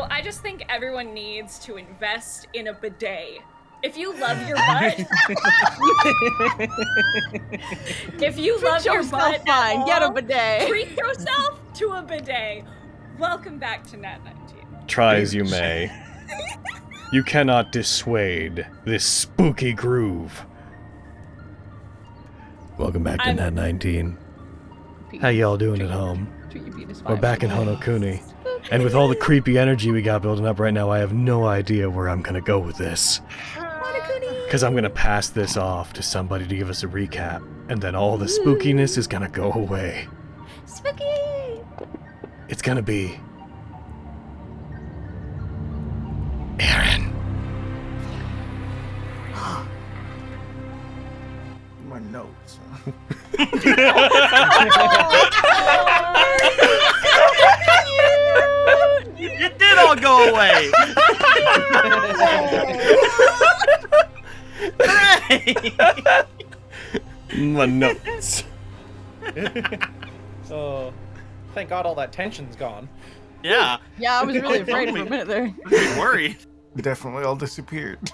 I just think everyone needs to invest in a bidet. If you love your butt, if you love your butt, fine. Get a bidet. Treat yourself to a bidet. Welcome back to Nat19. Try as you may, you cannot dissuade this spooky groove. Welcome back to Nat19. How y'all doing at home? We're back in Honokuni. And with all the creepy energy we got building up right now, I have no idea where I'm gonna go with this. Because I'm gonna pass this off to somebody to give us a recap, and then all the spookiness is gonna go away. Spooky! It's gonna be... Aaron. My notes. It did all go away! Hooray! My notes. Oh, thank God all that tension's gone. Yeah. Yeah, I was really afraid for a minute there. I'm worried. Definitely all disappeared.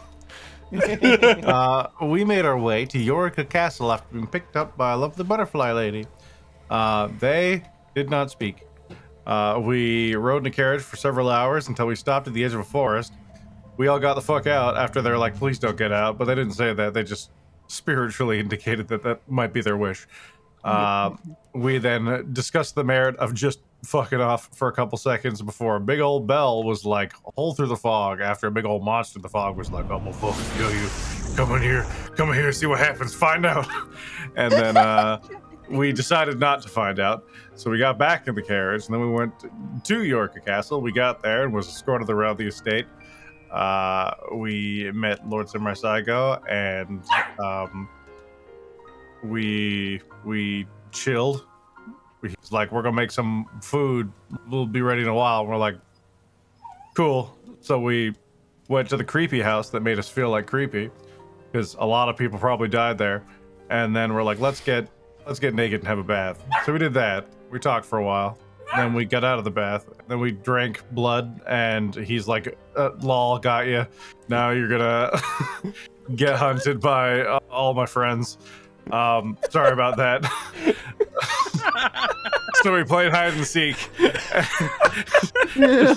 We made our way to Yorica Castle after being picked up by a lovely butterfly lady. They did not speak. We rode in a carriage for several hours until we stopped at the edge of a forest. We all got the fuck out after they're like, please don't get out, but they didn't say that. They just spiritually indicated that that might be their wish. We then discussed the merit of just fucking off for a couple seconds before a big old bell was like a hole through the fog after a big old monster in the fog was like, I'm gonna fucking kill you. Come in here, see what happens, find out. And then we decided not to find out. So we got back in the carriage and then we went to Yorica Castle. We got there and was escorted around the estate. We met Lord Samurai Saigo and we chilled. He's like, we're gonna make some food. We'll be ready in a while. And we're like, cool. So we went to the creepy house that made us feel like creepy, because a lot of people probably died there. And then we're like, let's get naked and have a bath. So we did that. We talked for a while. Then we got out of the bath. Then we drank blood, and he's like, lol, got you. Now you're gonna get hunted by all my friends. Sorry about that. So we played hide and seek. Yeah.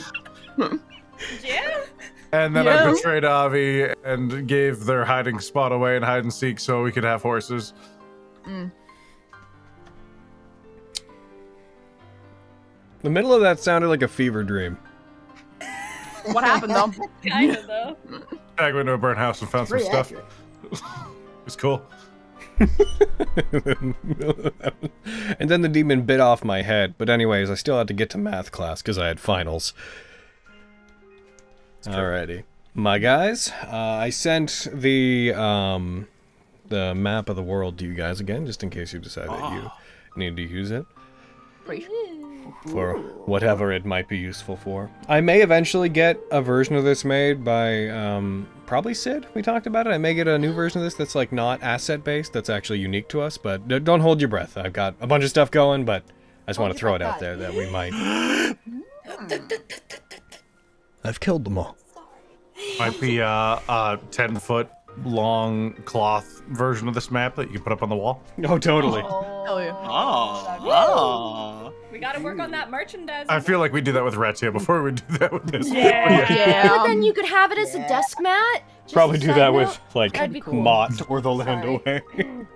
And then I betrayed Avi and gave their hiding spot away in hide and seek so we could have horses. The middle of that sounded like a fever dream. What happened though? Kinda though. I went to a burnt house and found some stuff. It's cool. And then the demon bit off my head. But anyways, I still had to get to math class because I had finals. Alrighty. My guys, I sent the map of the world to you guys again, just in case you decide that you need to use it. For whatever it might be useful for. I may eventually get a version of this made by, probably Sid. We talked about it. I may get a new version of this that's like not asset-based, that's actually unique to us, but don't hold your breath. I've got a bunch of stuff going, but I just want to throw it out there that we might... I've killed them all. Might be a 10-foot long cloth version of this map that you can put up on the wall. Oh, totally. Hell yeah. Oh. We gotta work on that merchandising. I feel like we do that with Ratia before we do that with this. Yeah. But then you could have it as a desk mat. Just Probably a do side that note. with, like, That'd be cool. Mott or the Land Sorry. Away.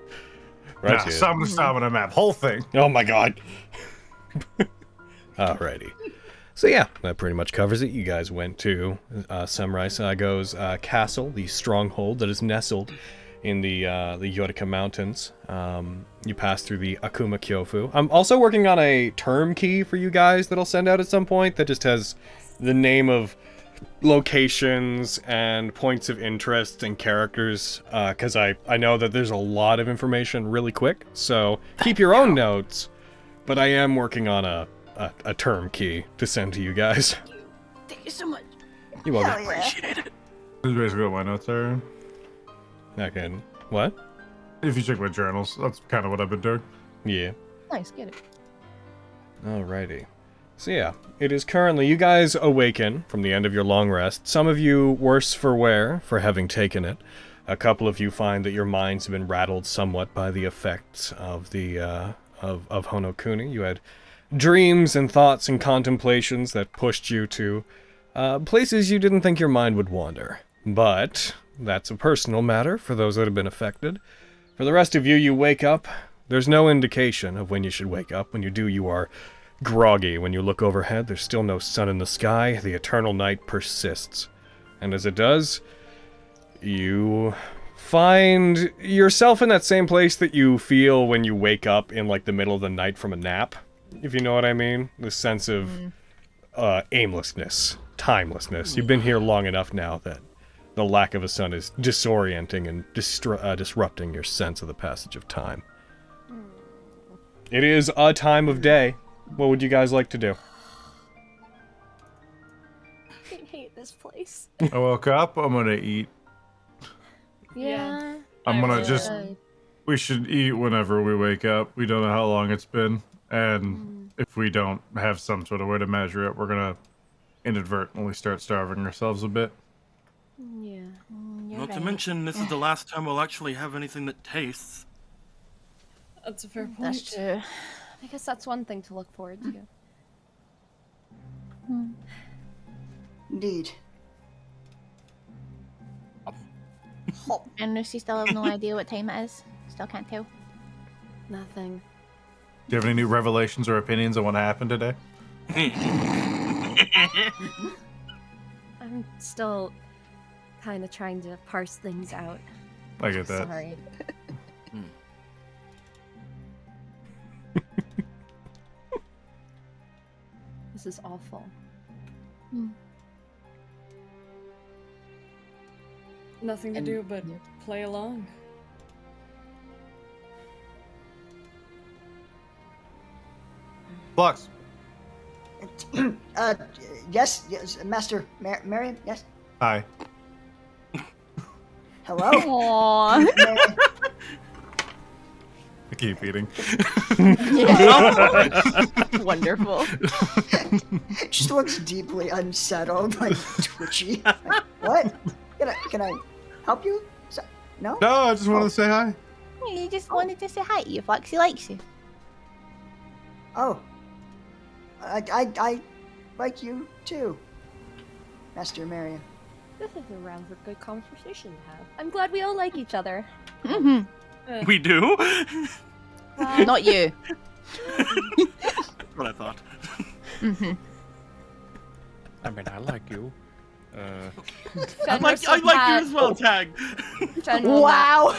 Nah, Right, Stamina map, whole thing. Oh my god. Alrighty. So yeah, that pretty much covers it. You guys went to Samurai Saigo's castle, the stronghold that is nestled in the Yorica Mountains. You pass through the Akumakyofu. I'm also working on a term key for you guys that I'll send out at some point that just has the name of locations and points of interest and characters, because I know that there's a lot of information really quick, so keep your own notes, but I am working on a term key to send to you guys. Thank you so much. You're welcome. Appreciate it. This is basically what my notes are. Okay. What? If you check my journals, that's kind of what I've been doing. Yeah. Nice, get it. Alrighty. So yeah, it is currently, you guys awaken from the end of your long rest. Some of you worse for wear for having taken it. A couple of you find that your minds have been rattled somewhat by the effects of the, of Honokuni. You had dreams and thoughts and contemplations that pushed you to places you didn't think your mind would wander. But that's a personal matter for those that have been affected. For the rest of you, you wake up. There's no indication of when you should wake up. When you do, you are groggy. When you look overhead, there's still no sun in the sky. The eternal night persists. And as it does, you find yourself in that same place that you feel when you wake up in, like, the middle of the night from a nap, if you know what I mean. This sense of aimlessness, timelessness. You've been here long enough now that the lack of a sun is disorienting and disrupting your sense of the passage of time. It is a time of day. What would you guys like to do? I hate this place. I woke up. I'm gonna eat. Yeah. I'm gonna just. Good. We should eat whenever we wake up. We don't know how long it's been, and if we don't have some sort of way to measure it, we're gonna inadvertently start starving ourselves a bit. Yeah. Not to mention, this is the last time we'll actually have anything that tastes. That's a fair point. That's true. I guess that's one thing to look forward to. Indeed. And Lucy still have no idea what time it is. Still can't tell. Nothing. Do you have any new revelations or opinions on what happened today? I'm still kind of trying to parse things out. I get that. Sorry. This is awful. Nothing to do but play along. Flux. Yes, Master Marion, yes. Hi. Hello. Aww. I keep eating. Wonderful. Just looks deeply unsettled, like twitchy. What? Can I help you? No? No, I just wanted to say hi. You just wanted to say hi to you, Foxy likes you. Oh. I like you too, Master Marion. This is a rather good conversation to have. I'm glad we all like each other. Mm-hmm. We do? Not you. That's what I thought. Mm-hmm. I mean, I like you. I like you as well, Tag. Wow.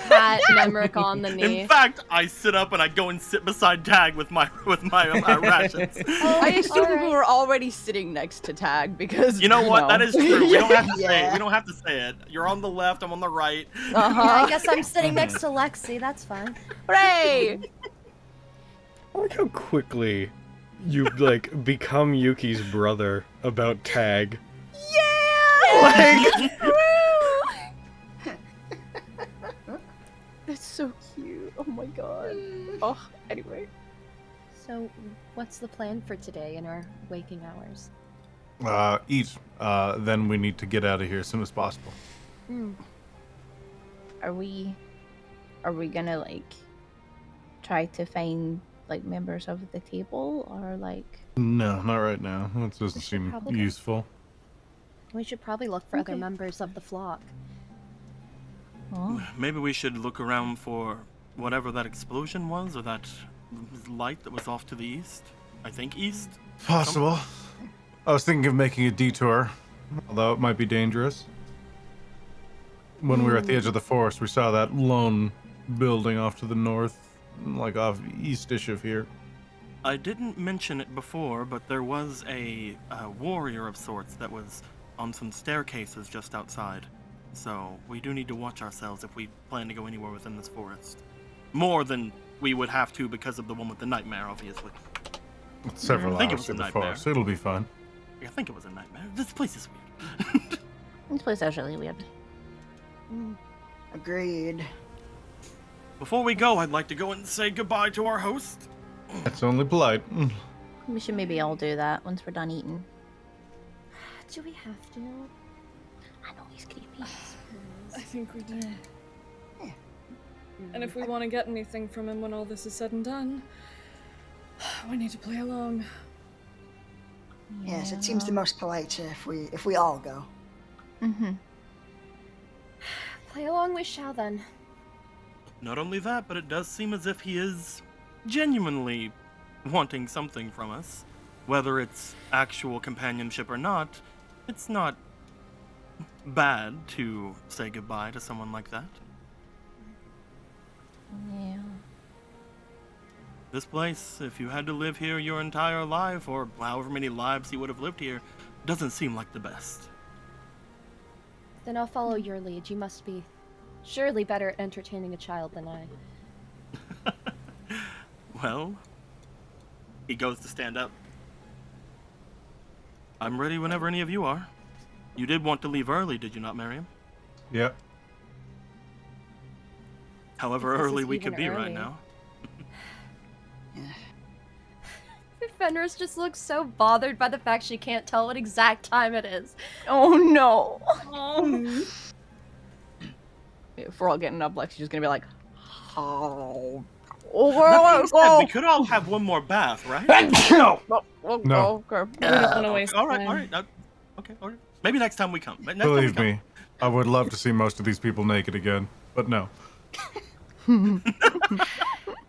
Pat Nemric on the knee. In fact, I sit up and I go and sit beside Tag with my rations. I assume we were already sitting next to Tag because You know what? That is true. We don't have to say it. Yeah. We don't have to say it. You're on the left. I'm on the right. Yeah, I guess I'm sitting next to Lexi. That's fine. Hooray! I like how quickly you, like, become Yuki's brother about Tag. Yeah! That's so cute. Oh my god. Oh, anyway. So, what's the plan for today in our waking hours? Eat. Then we need to get out of here as soon as possible. Are we gonna like try to find like members of the table or like No, not right now. That doesn't should seem probably go. useful. We should probably look for other members of the flock. Maybe we should look around for whatever that explosion was, or that light that was off to the east. I think east? Possible. I was thinking of making a detour, although it might be dangerous. When we were at the edge of the forest, we saw that lone building off to the north, like off east-ish of here. I didn't mention it before, but there was a warrior of sorts that was on some staircases just outside. So we do need to watch ourselves if we plan to go anywhere within this forest. More than we would have to because of the one with the nightmare, obviously. It's several I think it hours was a in the nightmare. forest. It'll be fun. I think it was a nightmare. This place is weird. this place is really weird. Agreed. Before we go, I'd like to go and say goodbye to our host. That's only polite. We should maybe all do that once we're done eating. Do we have to? I know he's creepy. I think we do. And if we want to get anything from him when all this is said and done, we need to play along. Yes, it seems the most polite if we all go. Mm-hmm. Play along we shall then. Not only that, but it does seem as if he is genuinely wanting something from us. Whether it's actual companionship or not, it's not bad to say goodbye to someone like that. Yeah. This place, if you had to live here your entire life, or however many lives he would have lived here, doesn't seem like the best. Then I'll follow your lead. You must be surely better at entertaining a child than I. Well, he goes to stand up. I'm ready whenever any of you are. You did want to leave early, did you not, Miriam? Yeah. However If this early is we even could be right early. now. Fenris just looks so bothered by the fact she can't tell what exact time it is. Oh no! If we're all getting up, Lexi's just gonna be like, "Oh, That being said, we could all have one more bath, right? No. no. Okay. We don't want to waste All right, time. all right. Okay, all right. Maybe next time we come. Next time we Believe come. me, I would love to see most of these people naked again, but no.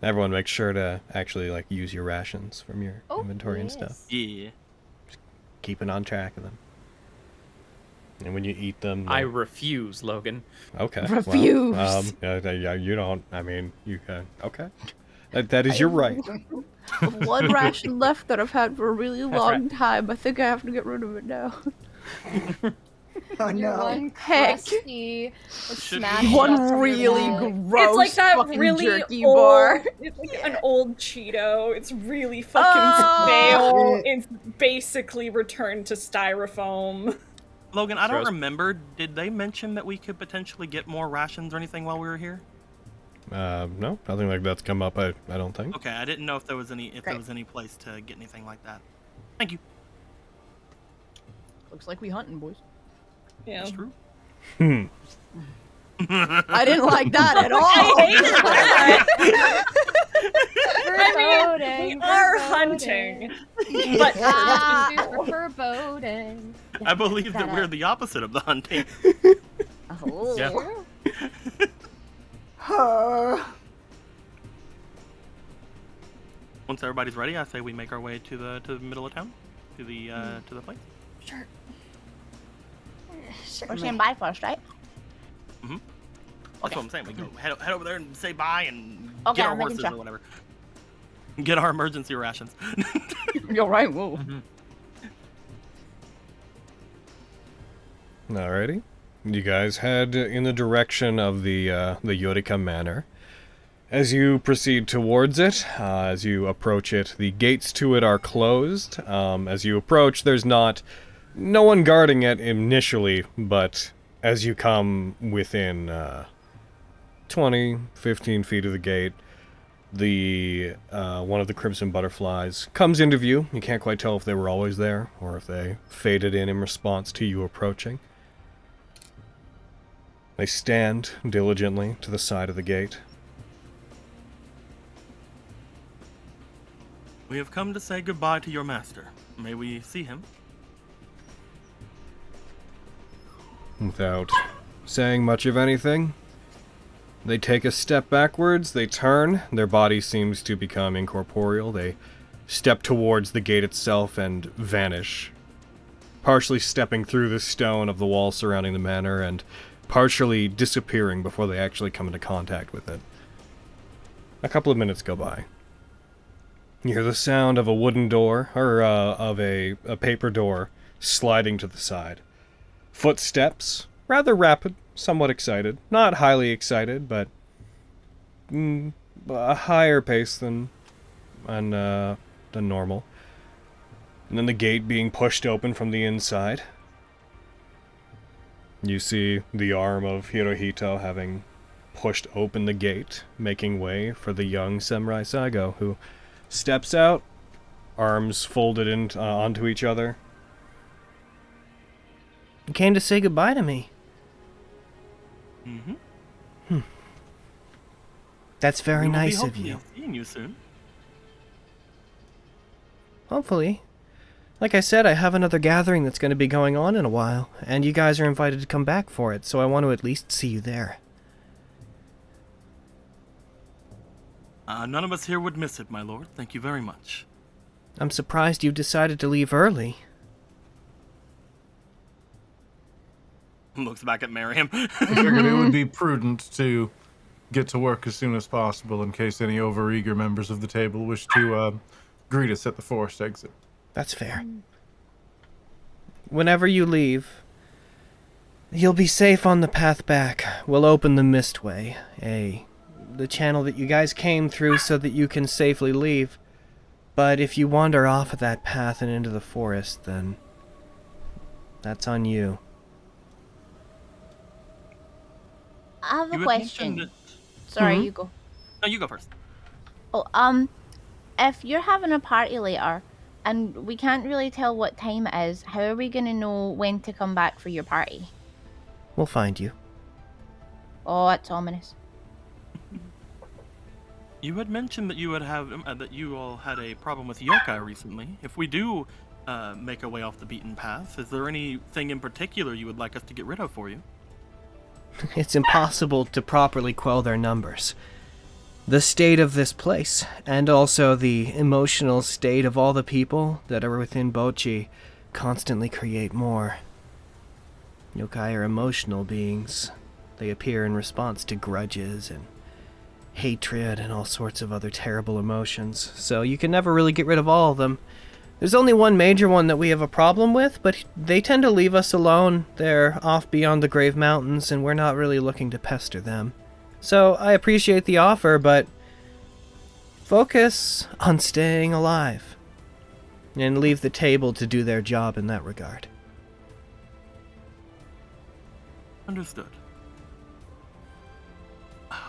Everyone make sure to actually like use your rations from your inventory and stuff. Yeah. Keeping on track of them. And when you eat them, I refuse, Logan. okay. Refuse. Well, yeah, you don't. I mean, you can. Okay. That is your right. One ration left that I've had for a really That's long time. I think I have to get rid of it now. Oh Your no. one Heck. crusty, Should smashed be- One up from your really bag. gross It's like that fucking really jerky old, bar. it's like an old Cheeto. It's really fucking Oh. stale. It's basically returned to styrofoam. Logan, I don't Gross. remember. Did they mention that we could potentially get more rations or anything while we were here? No, nothing like that's come up. I don't think. Okay, I didn't know if there was any Great. place to get anything like that. Thank you. Looks like we hunting, boys. Yeah. That's true. I didn't like that at all. I mean, we Foreboding, are foreboding. hunting. But Super foreboding. I believe that that we're up. the opposite of the hunting. Oh. Yeah. Once everybody's ready, I say we make our way to the middle of town, to the place. Sure. We're Certainly. saying bye first, right? That's what I'm saying. We go head over there and say bye and Okay, get our I'm making horses sure. or whatever. Get our emergency rations. You're right. Whoa. Alrighty. You guys head in the direction of the Yorika Manor. As you proceed towards it, as you approach it, the gates to it are closed. As you approach, there's no one guarding it initially, but as you come within 20, 15 feet of the gate, the one of the Crimson Butterflies comes into view. You can't quite tell if they were always there or if they faded in response to you approaching. They stand diligently to the side of the gate. We have come to say goodbye to your master. May we see him? Without saying much of anything, they take a step backwards, they turn, their body seems to become incorporeal, they step towards the gate itself and vanish, partially stepping through the stone of the wall surrounding the manor and partially disappearing before they actually come into contact with it. A couple of minutes go by. You hear the sound of a wooden door, or of a paper door, sliding to the side. Footsteps, rather rapid, somewhat excited. Not highly excited, but a higher pace than normal. And then the gate being pushed open from the inside. You see the arm of Hirohito having pushed open the gate, making way for the young Samurai Saigo, who steps out arms folded onto each other. You came to say goodbye to me. Mm-hmm. That's very nice of you. Seeing you soon. Hopefully. Like I said, I have another gathering that's going to be going on in a while, and you guys are invited to come back for it, so I want to at least see you there. None of us here would miss it, my lord. Thank you very much. I'm surprised you decided to leave early. Looks back at Miriam. I figured it would be prudent to get to work as soon as possible in case any overeager members of the table wish to greet us at the forest exit. That's fair. Whenever you leave, you'll be safe on the path back. We'll open the Mistway, the channel that you guys came through so that you can safely leave. But if you wander off of that path and into the forest, then that's on you. I have a You had question. mentioned Sorry, Mhm. you go. No, you go first. Oh, if you're having a party later and we can't really tell what time it is, how are we gonna know when to come back for your party? We'll find you. Oh, that's ominous. You had mentioned that you would have that you all had a problem with yokai recently. If we do make our way off the beaten path, is there anything in particular you would like us to get rid of for you? It's impossible to properly quell their numbers. The state of this place, and also the emotional state of all the people that are within Bochi, constantly create more. Yokai are emotional beings. They appear in response to grudges and hatred and all sorts of other terrible emotions, so you can never really get rid of all of them. There's only one major one that we have a problem with, but they tend to leave us alone. They're off beyond the Grave Mountains, and we're not really looking to pester them. So I appreciate the offer, but focus on staying alive, and leave the table to do their job in that regard. Understood.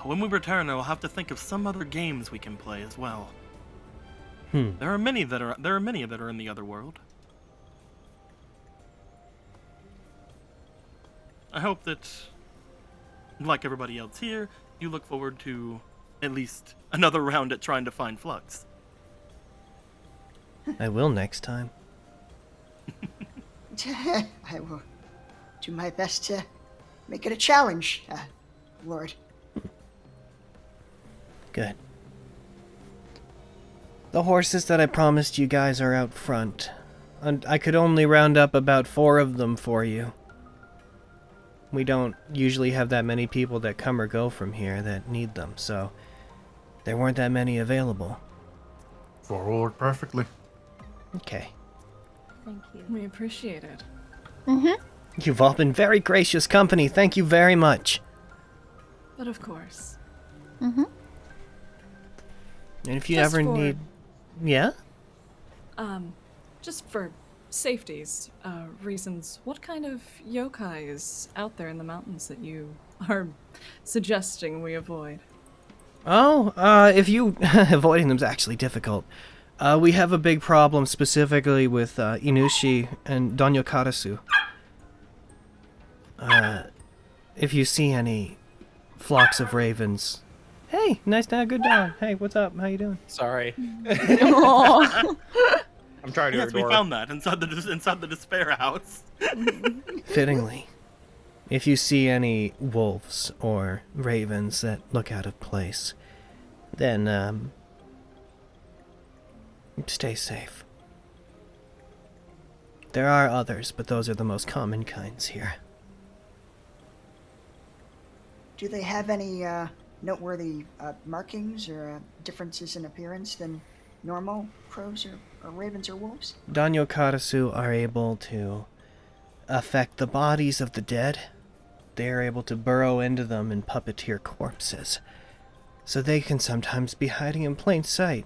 When we return, I will have to think of some other games we can play as well. There are many that are in the other world. I hope that, like everybody else here, you look forward to at least another round at trying to find Flux. I will next time. I will do my best to make it a challenge, Lord. Good. The horses that I promised you guys are out front, and I could only round up about 4 of them for you. We don't usually have that many people that come or go from here that need them, so there weren't that many available. Forward perfectly. Okay. Thank you. We appreciate it. You've all been very gracious company. Thank you very much. But of course. And if you Just ever for- need... Yeah? Just for safety's reasons, what kind of yokai is out there in the mountains that you are suggesting we avoid? Oh, if you... avoiding them's actually difficult. We have a big problem specifically with Inushi and Danyo Karasu. If you see any flocks of ravens... Hey, nice to have a good dog. Hey, what's up? How you doing? Sorry. Oh. I'm trying to Yes, we ignore. found that inside the despair house. Fittingly. If you see any wolves or ravens that look out of place, then, stay safe. There are others, but those are the most common kinds here. Do they have any noteworthy markings or differences in appearance than normal crows or ravens or wolves? Danyo Karasu are able to affect the bodies of the dead. They are able to burrow into them and puppeteer corpses. So they can sometimes be hiding in plain sight.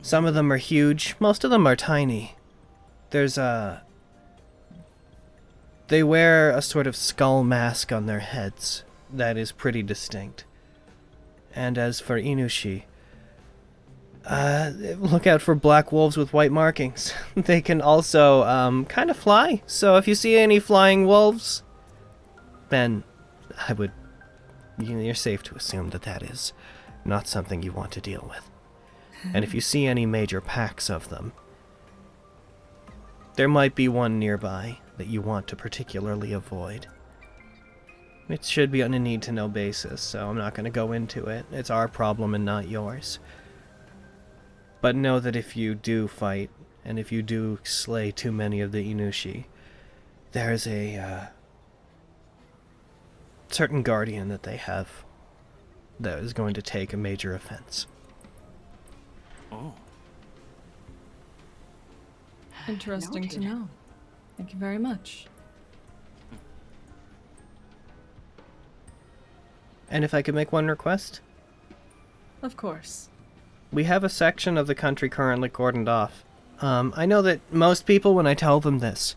Some of them are huge, most of them are tiny. They wear a sort of skull mask on their heads that is pretty distinct. And as for Inushi, Look out for black wolves with white markings. They can also, kind of fly. So if you see any flying wolves, then you're safe to assume that that is not something you want to deal with. And if you see any major packs of them, there might be one nearby that you want to particularly avoid. It should be on a need-to-know basis, so I'm not going to go into it. It's our problem and not yours. But know that if you do fight, and if you do slay too many of the Inushi, there's a certain guardian that they have that is going to take a major offense. Oh. Interesting to know. Thank you very much. And if I could make one request? Of course. We have a section of the country currently cordoned off. I know that most people, when I tell them this,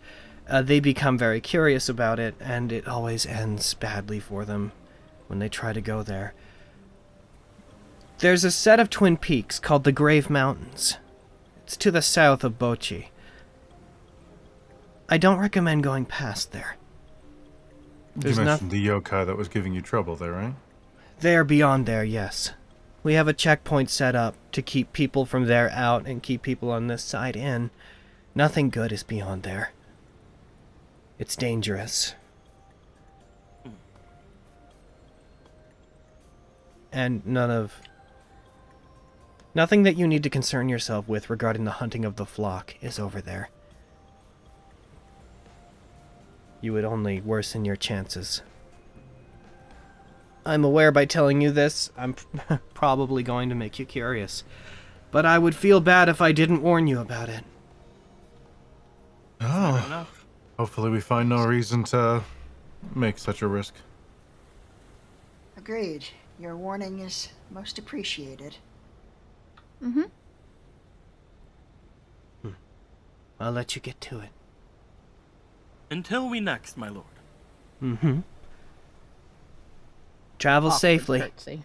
they become very curious about it, and it always ends badly for them when they try to go there. There's a set of twin peaks called the Grave Mountains. It's to the south of Bochi. I don't recommend going past there. You mentioned the yokai that was giving you trouble there, right? They're beyond there, yes. We have a checkpoint set up to keep people from there out and keep people on this side in. Nothing good is beyond there. It's dangerous. And nothing that you need to concern yourself with regarding the hunting of the flock is over there. You would only worsen your chances. I'm aware by telling you this, I'm probably going to make you curious. But I would feel bad if I didn't warn you about it. Oh. Hopefully we find no reason to make such a risk. Agreed. Your warning is most appreciated. I'll let you get to it. Until we next, my lord. Travel safely. Curtsy.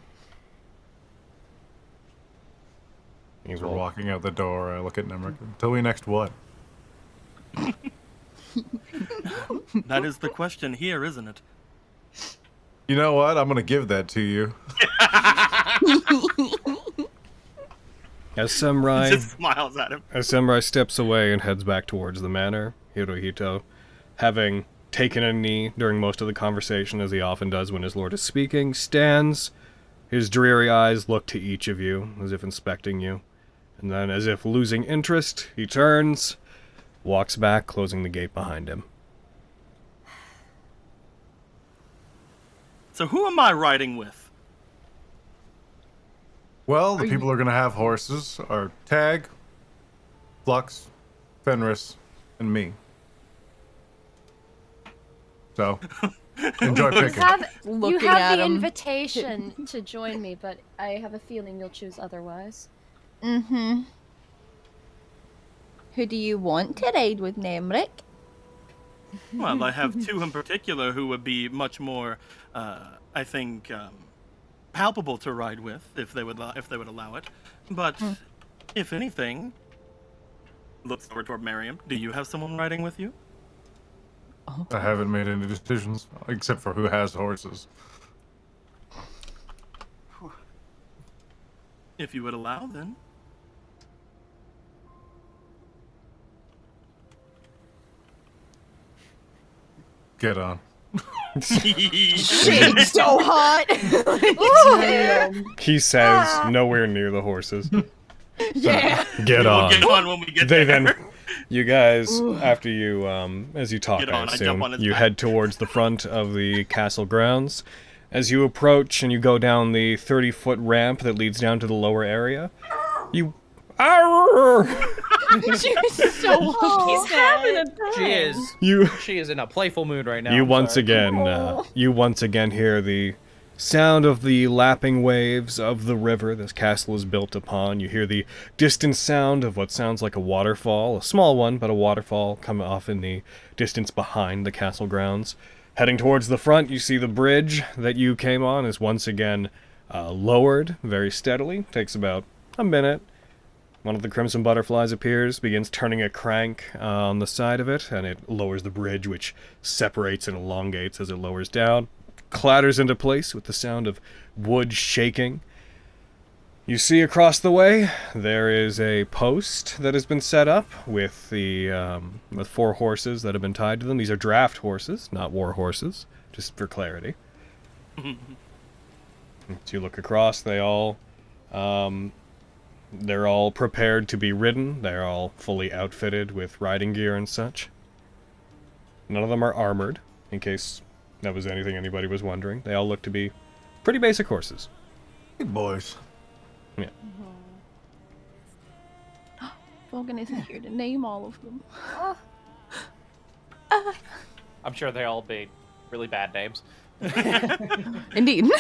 As we're walking out the door, I look at Nemric. Until we next what? That is the question here, isn't it? You know what? I'm going to give that to you. As Samurai Just smiles at him. As Samurai steps away and heads back towards the manor, Hirohito, having taken a knee during most of the conversation, as he often does when his lord is speaking, stands. His dreary eyes look to each of you, as if inspecting you. And then, as if losing interest, he turns, walks back, closing the gate behind him. So who am I riding with? Well, the people who are going to have horses are Tag, Flux, Fenris, and me. So, enjoy picking. You Looking have at the him. invitation to join me, but I have a feeling you'll choose otherwise. Who do you want to ride with, Nemric? Well, I have two in particular who would be much more, I think, palpable to ride with if they would allow it. But if anything, looks over toward Miriam. Do you have someone riding with you? I haven't made any decisions, except for who has horses. If you would allow, then. Get on. Shade's so hot. He says, nowhere near the horses. Yeah. Get on. We'll get on when we get They there. then, you guys, after you, as you talk, Get I on, I jump on assume, his you back. head towards the front of the castle grounds. As you approach and you go down the 30-foot ramp that leads down to the lower area, you... Arrgh! She's so hot. He's having a She is in a playful mood right now. You I'm once sorry. again hear the sound of the lapping waves of the river this castle is built upon. You hear the distant sound of what sounds like a waterfall, a small one, but a waterfall come off in the distance behind the castle grounds. Heading towards the front, you see the bridge that you came on is once again lowered very steadily. Takes about a minute. One of the crimson butterflies appears, begins turning a crank on the side of it, and it lowers the bridge, which separates and elongates as it lowers down. Clatters into place with the sound of wood shaking. You see across the way, there is a post that has been set up with with 4 horses that have been tied to them. These are draft horses, not war horses, just for clarity. As you look across, they're all prepared to be ridden. They're all fully outfitted with riding gear and such. None of them are armored, in case that was anything anybody was wondering. They all look to be pretty basic horses. Big boys. Yeah. Logan isn't here to name all of them. I'm sure they all be really bad names. Indeed.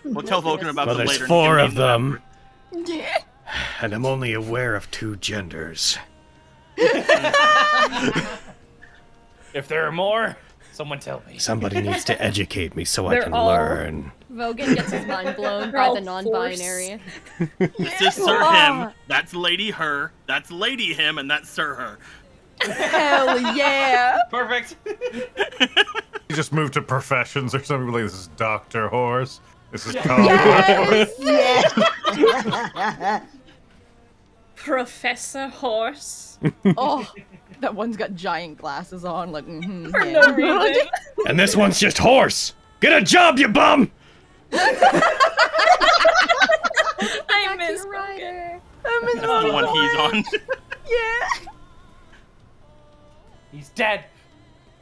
We'll tell Vulcan about Well, them there's later. 4 of them, Yeah. and I'm only aware of 2 genders. If there are more, someone tell me. Somebody needs to educate me so I They're can all- learn. Vogan gets his mind blown by all the non-binary. This is Sir Him, that's Lady Her, that's Lady Him, and that's Sir Her. Hell yeah. Perfect. You just moved to professions or something like this is Dr. Horse. This is Combat Horse. Professor Horse. Oh, that one's got giant glasses on, like, For no reason. And this one's just horse! Get a job, you bum! I miss Rider. That's the one he's on. Yeah. He's dead.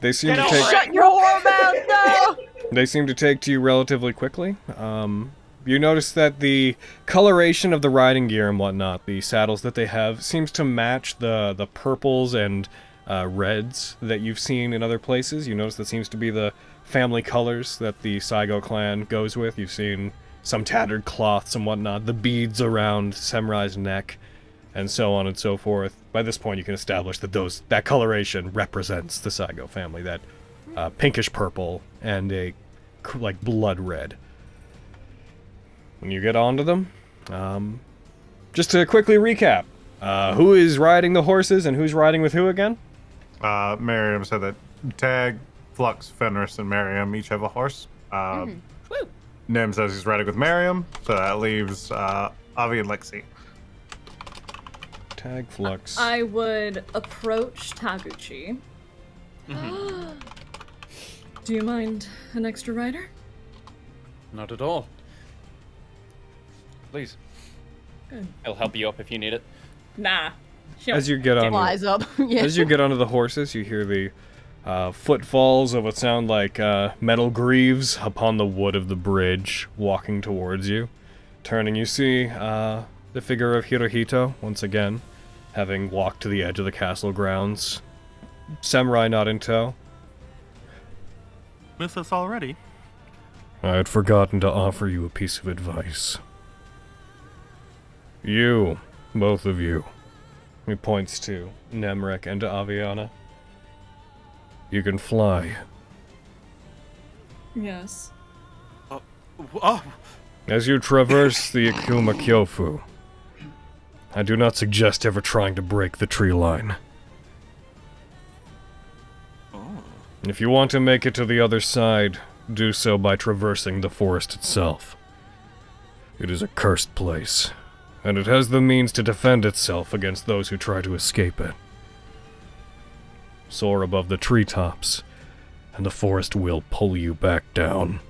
They seem to Get take over Shut your whore mouth, no! They seem to take to you relatively quickly. You notice that the coloration of the riding gear and whatnot, the saddles that they have, seems to match the purples and reds that you've seen in other places. You notice that seems to be the family colors that the Saigo clan goes with. You've seen some tattered cloths and whatnot, the beads around Samurai's neck, and so on and so forth. By this point, you can establish that that coloration represents the Saigo family, that pinkish purple and a like blood red. When you get onto them, just to quickly recap, who is riding the horses and who's riding with who again? Miriam said that Tag, Flux, Fenris, and Miriam each have a horse. Nim says he's riding with Miriam, so that leaves Avi and Lexi. Tag, Flux. I would approach Taguchi. Do you mind an extra rider? Not at all. Please. Good. I'll help you up if you need it. Nah. As you get on, Flies up. Yeah. as you get onto the horses, you hear the footfalls of what sound like metal greaves upon the wood of the bridge, walking towards you. Turning, you see the figure of Hirohito once again, having walked to the edge of the castle grounds. Samurai not in tow. Miss us already? I had forgotten to offer you a piece of advice. You, both of you. He points to Nemric and to Aviana. You can fly. Yes. Oh, As you traverse the Akumakyofu, I do not suggest ever trying to break the tree line. If you want to make it to the other side, do so by traversing the forest itself. It is a cursed place, and it has the means to defend itself against those who try to escape it. Soar above the treetops, and the forest will pull you back down.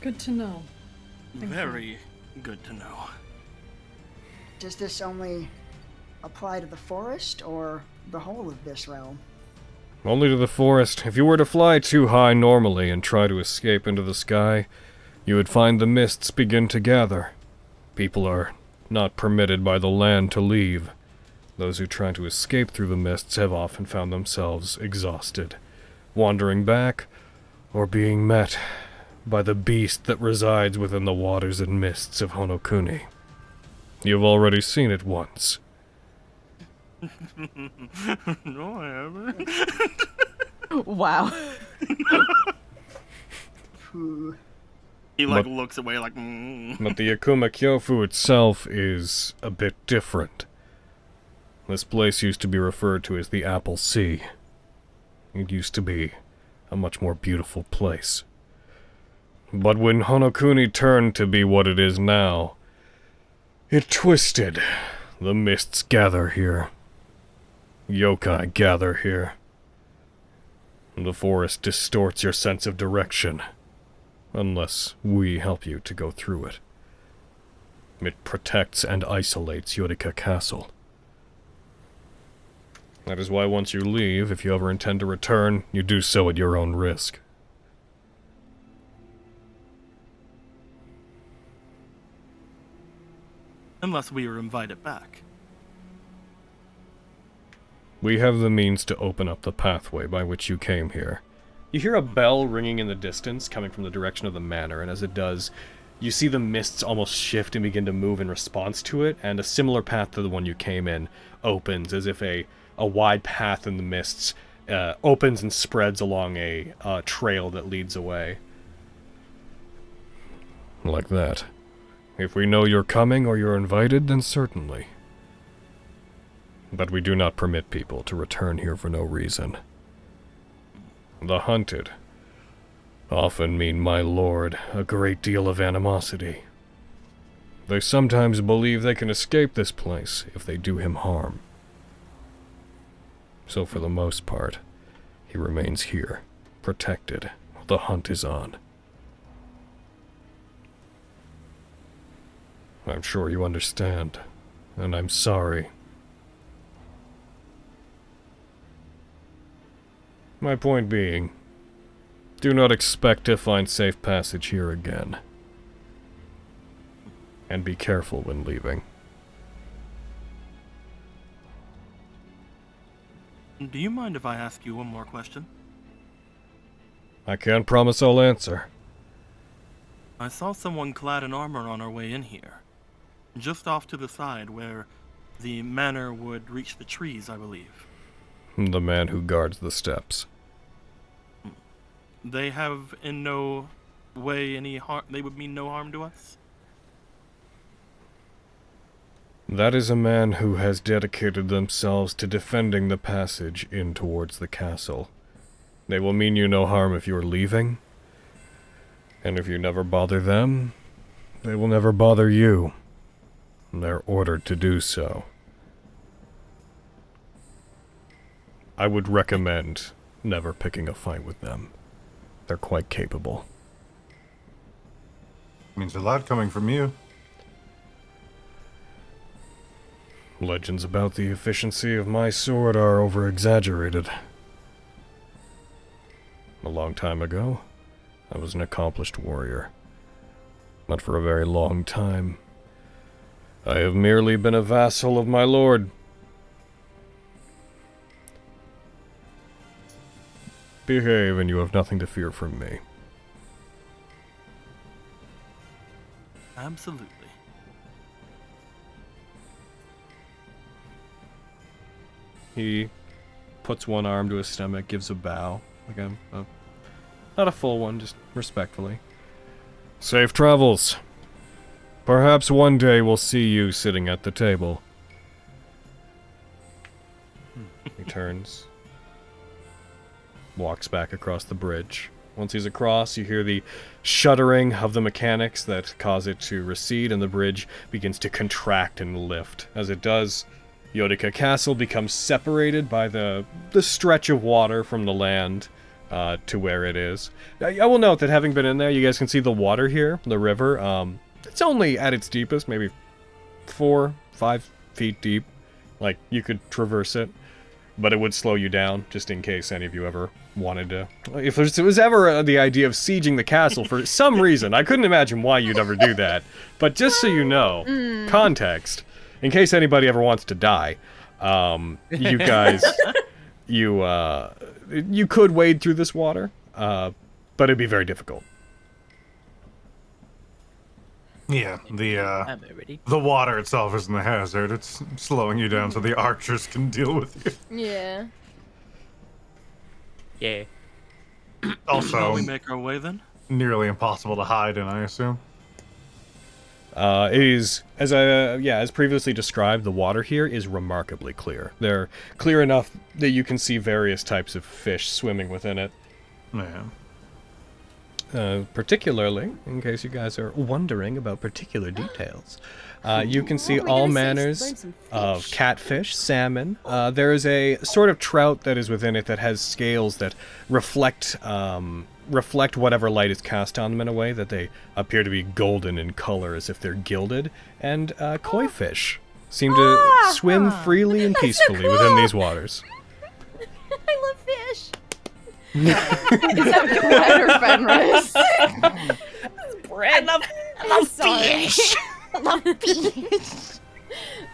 Good to know. very good to know. Does this only apply to the forest or the whole of this realm? Only to the forest. If you were to fly too high normally and try to escape into the sky, you would find the mists begin to gather. People are not permitted by the land to leave. Those who try to escape through the mists have often found themselves exhausted, wandering back, or being met by the beast that resides within the waters and mists of Honokuni. You've already seen it once. No, I haven't. Wow. Who? He like But- looks away like. But the Akumakyofu itself is a bit different. This place used to be referred to as the Apple Sea. It used to be a much more beautiful place. But when Honokuni turned to be what it is now, it twisted. The mists gather here. Yokai gather here. The forest distorts your sense of direction, unless we help you to go through it. It protects and isolates Yorika Castle. That is why once you leave, if you ever intend to return, you do so at your own risk. Unless we were invited back. We have the means to open up the pathway by which you came here. You hear a bell ringing in the distance, coming from the direction of the manor, and as it does, you see the mists almost shift and begin to move in response to it, and a similar path to the one you came in opens, as if a wide path in the mists opens and spreads along a trail that leads away. Like that. If we know you're coming or you're invited, then certainly. But we do not permit people to return here for no reason. The hunted often mean, my lord, a great deal of animosity. They sometimes believe they can escape this place if they do him harm. So for the most part, he remains here, protected, while the hunt is on. I'm sure you understand, and I'm sorry. My point being, do not expect to find safe passage here again. And be careful when leaving. Do you mind if I ask you one more question? I can't promise I'll answer. I saw someone clad in armor on our way in here. Just off to the side where the manor would reach the trees, I believe. The man who guards the steps. They have in no way any harm. They would mean no harm to us? That is a man who has dedicated themselves to defending the passage in towards the castle. They will mean you no harm if you are leaving. And if you never bother them, they will never bother you. They're ordered to do so. I would recommend never picking a fight with them. They're quite capable. Means a lot coming from you. Legends about the efficiency of my sword are over-exaggerated. A long time ago, I was an accomplished warrior. But for a very long time, I have merely been a vassal of my lord. Behave and you have nothing to fear from me. Absolutely. He puts one arm to his stomach, gives a bow. Like not a full one, just respectfully. Safe travels. Perhaps one day we'll see you sitting at the table. He turns. Walks back across the bridge. Once he's across, you hear the shuddering of the mechanics that cause it to recede, and the bridge begins to contract and lift. As it does, Yorika Castle becomes separated by the stretch of water from the land to where it is. I will note that having been in there, you guys can see the water here, the river. It's only at its deepest, maybe 4-5 feet deep. Like, you could traverse it. But it would slow you down, just in case any of you ever wanted to. If it was ever the idea of sieging the castle for some reason, I couldn't imagine why you'd ever do that. But just so you know, context, in case anybody ever wants to die, you guys, you could wade through this water, but it'd be very difficult. Yeah, I'm ready. the water itself isn't the hazard. It's slowing you down so the archers can deal with you. Yeah. Yeah. Shall Also, we make our way then? nearly impossible to hide in, I assume. It is, as previously described, the water here is remarkably clear. They're clear enough that you can see various types of fish swimming within it. Yeah. Particularly, in case you guys are wondering about particular details, you can see we're all gonna manners learn some of fish. catfish, salmon. There is a sort of trout that is within it that has scales that reflect whatever light is cast on them in a way that they appear to be golden in color, as if they're gilded. And koi fish seem to swim freely and peacefully within these waters. I love fish. Is that bread or Fenris? Bread. I love fish. I love fish.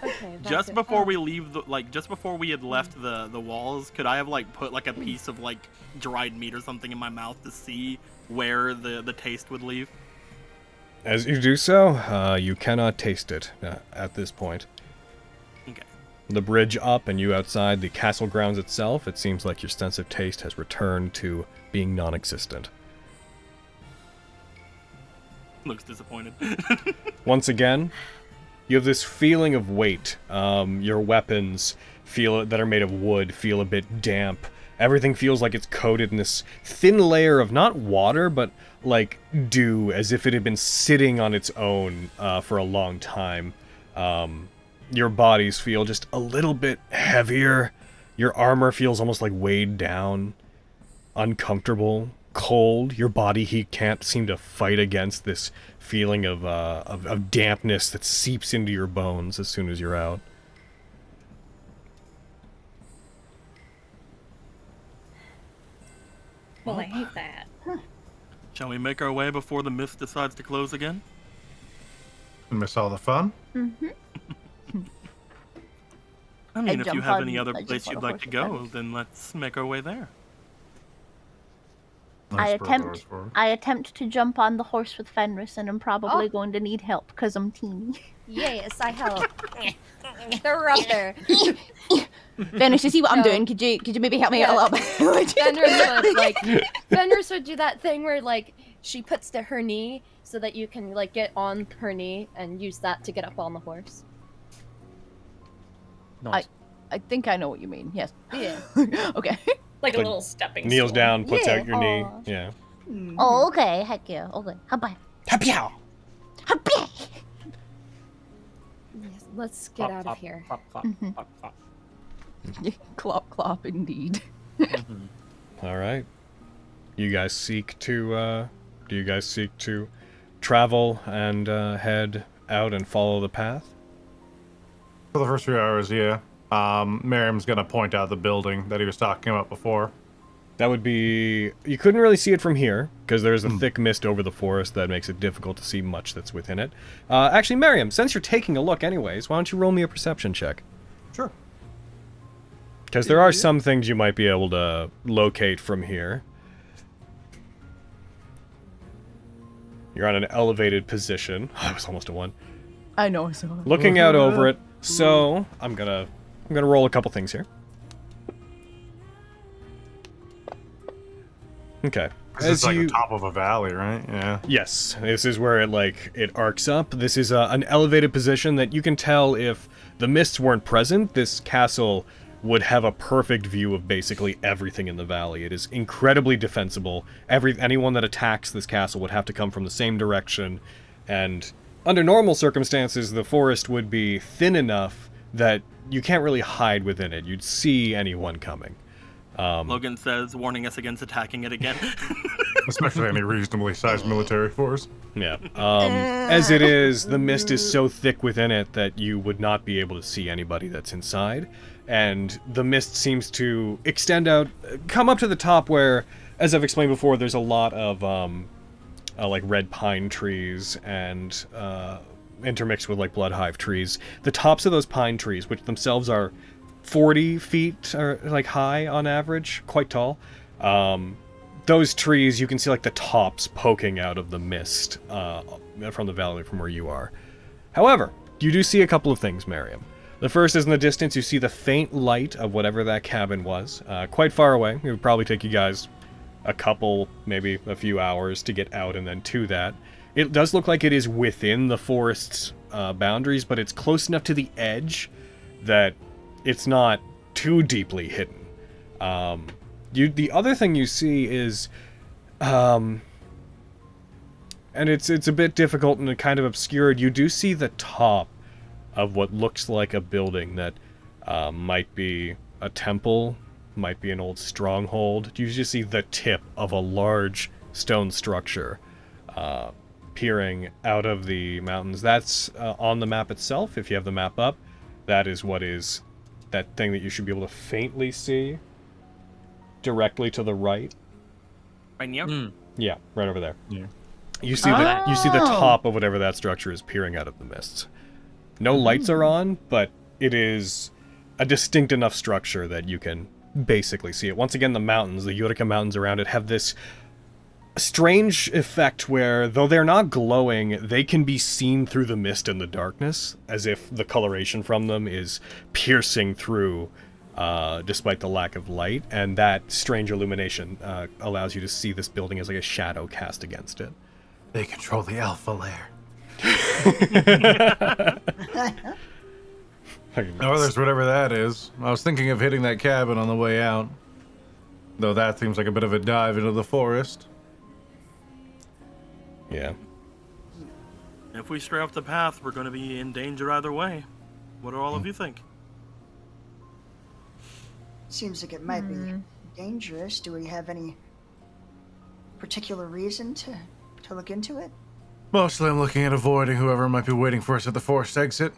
Okay. back Just to- before oh. we leave, just before we had left the walls, could I have like put like a piece of like dried meat or something in my mouth to see where the taste would leave? As you do so, you cannot taste it at this point. Okay. The bridge up and you outside the castle grounds itself, it seems like your sense of taste has returned to being non-existent. Looks disappointed. Once again, you have this feeling of weight. Your weapons that are made of wood feel a bit damp. Everything feels like it's coated in this thin layer of not water, but like dew, as if it had been sitting on its own for a long time. Your bodies feel just a little bit heavier. Your armor feels almost like weighed down, uncomfortable, cold. Your body heat can't seem to fight against this feeling of dampness that seeps into your bones as soon as you're out. Well, I hate that. Shall we make our way before the mist decides to close again? Miss all the fun? I mean, if you jump have on- any other I jump place on you'd a like horse to with go, Fenris. then let's make our way there. I spur doors attempt forward. I attempt to jump on the horse with Fenris, and I'm probably Oh. going to need help because I'm teeny. Yes, I help. Throw her up there. Fenris, you see what I'm No. doing? Could you maybe help me out a Yeah. little bit? Fenris would do that thing where like she puts to her knee so that you can like get on her knee and use that to get up on the horse. Nice. I think I know what you mean. Yes. Yeah. Okay. Like a Like, little stepping Kneels stool. down, puts Yeah. out your knee. Aw. Yeah. Oh, okay. Heck yeah. Okay. Habay. Hapow! Habay. Yes, let's get out of here. Clop, clop, clop, clop. Clop clop indeed. All right. You guys seek to, do you guys seek to travel and head out and follow the path? For the first few hours, yeah. Miriam's gonna point out the building that he was talking about before. That would be... You couldn't really see it from here, because there's a thick mist over the forest that makes it difficult to see much that's within it. Actually, Miriam, since you're taking a look anyways, why don't you roll me a perception check? Sure. Because there are some things you might be able to locate from here. You're on an elevated position. That was almost a 1. I know. So Looking out over it. So, I'm gonna roll a couple things here. Okay. This is like the top of a valley, right? Yeah. Yes, this is where it arcs up. This is an elevated position that you can tell if the mists weren't present, this castle would have a perfect view of basically everything in the valley. It is incredibly defensible. Anyone that attacks this castle would have to come from the same direction, and under normal circumstances, the forest would be thin enough that you can't really hide within it. You'd see anyone coming. Logan says, warning us against attacking it again. Especially any reasonably sized military force. Yeah. As it is, the mist is so thick within it that you would not be able to see anybody that's inside. And the mist seems to extend out, come up to the top where, as I've explained before, there's a lot of like red pine trees and intermixed with like blood hive trees. The tops of those pine trees, which themselves are 40 feet or like high on average, quite tall. Those trees, you can see like the tops poking out of the mist from the valley from where you are. However, you do see a couple of things, Miriam. The first is in the distance, you see the faint light of whatever that cabin was, quite far away. It would probably take you guys a couple, maybe a few hours to get out and then to that. It does look like it is within the forest's boundaries, but it's close enough to the edge that it's not too deeply hidden. The other thing you see is, and it's a bit difficult and kind of obscured. You do see the top of what looks like a building that might be a temple, might be an old stronghold. You just see the tip of a large stone structure peering out of the mountains. That's on the map itself. If you have the map up, that is what is that thing that you should be able to faintly see directly to the right. Right here? Yeah, right over there. Yeah. You see the top of whatever that structure is peering out of the mists. No lights are on, but it is a distinct enough structure that you can basically see it. Once again, the mountains, the Utica mountains around it, have this strange effect where, though they're not glowing, they can be seen through the mist and the darkness, as if the coloration from them is piercing through despite the lack of light, and that strange illumination allows you to see this building as like a shadow cast against it. They control the alpha layer. Oh, there's whatever that is. I was thinking of hitting that cabin on the way out, though that seems like a bit of a dive into the forest. Yeah. If we stray off the path, we're going to be in danger either way. What do all of you think? Seems like it might be dangerous. Do we have any particular reason to look into it? Mostly I'm looking at avoiding whoever might be waiting for us at the forest exit.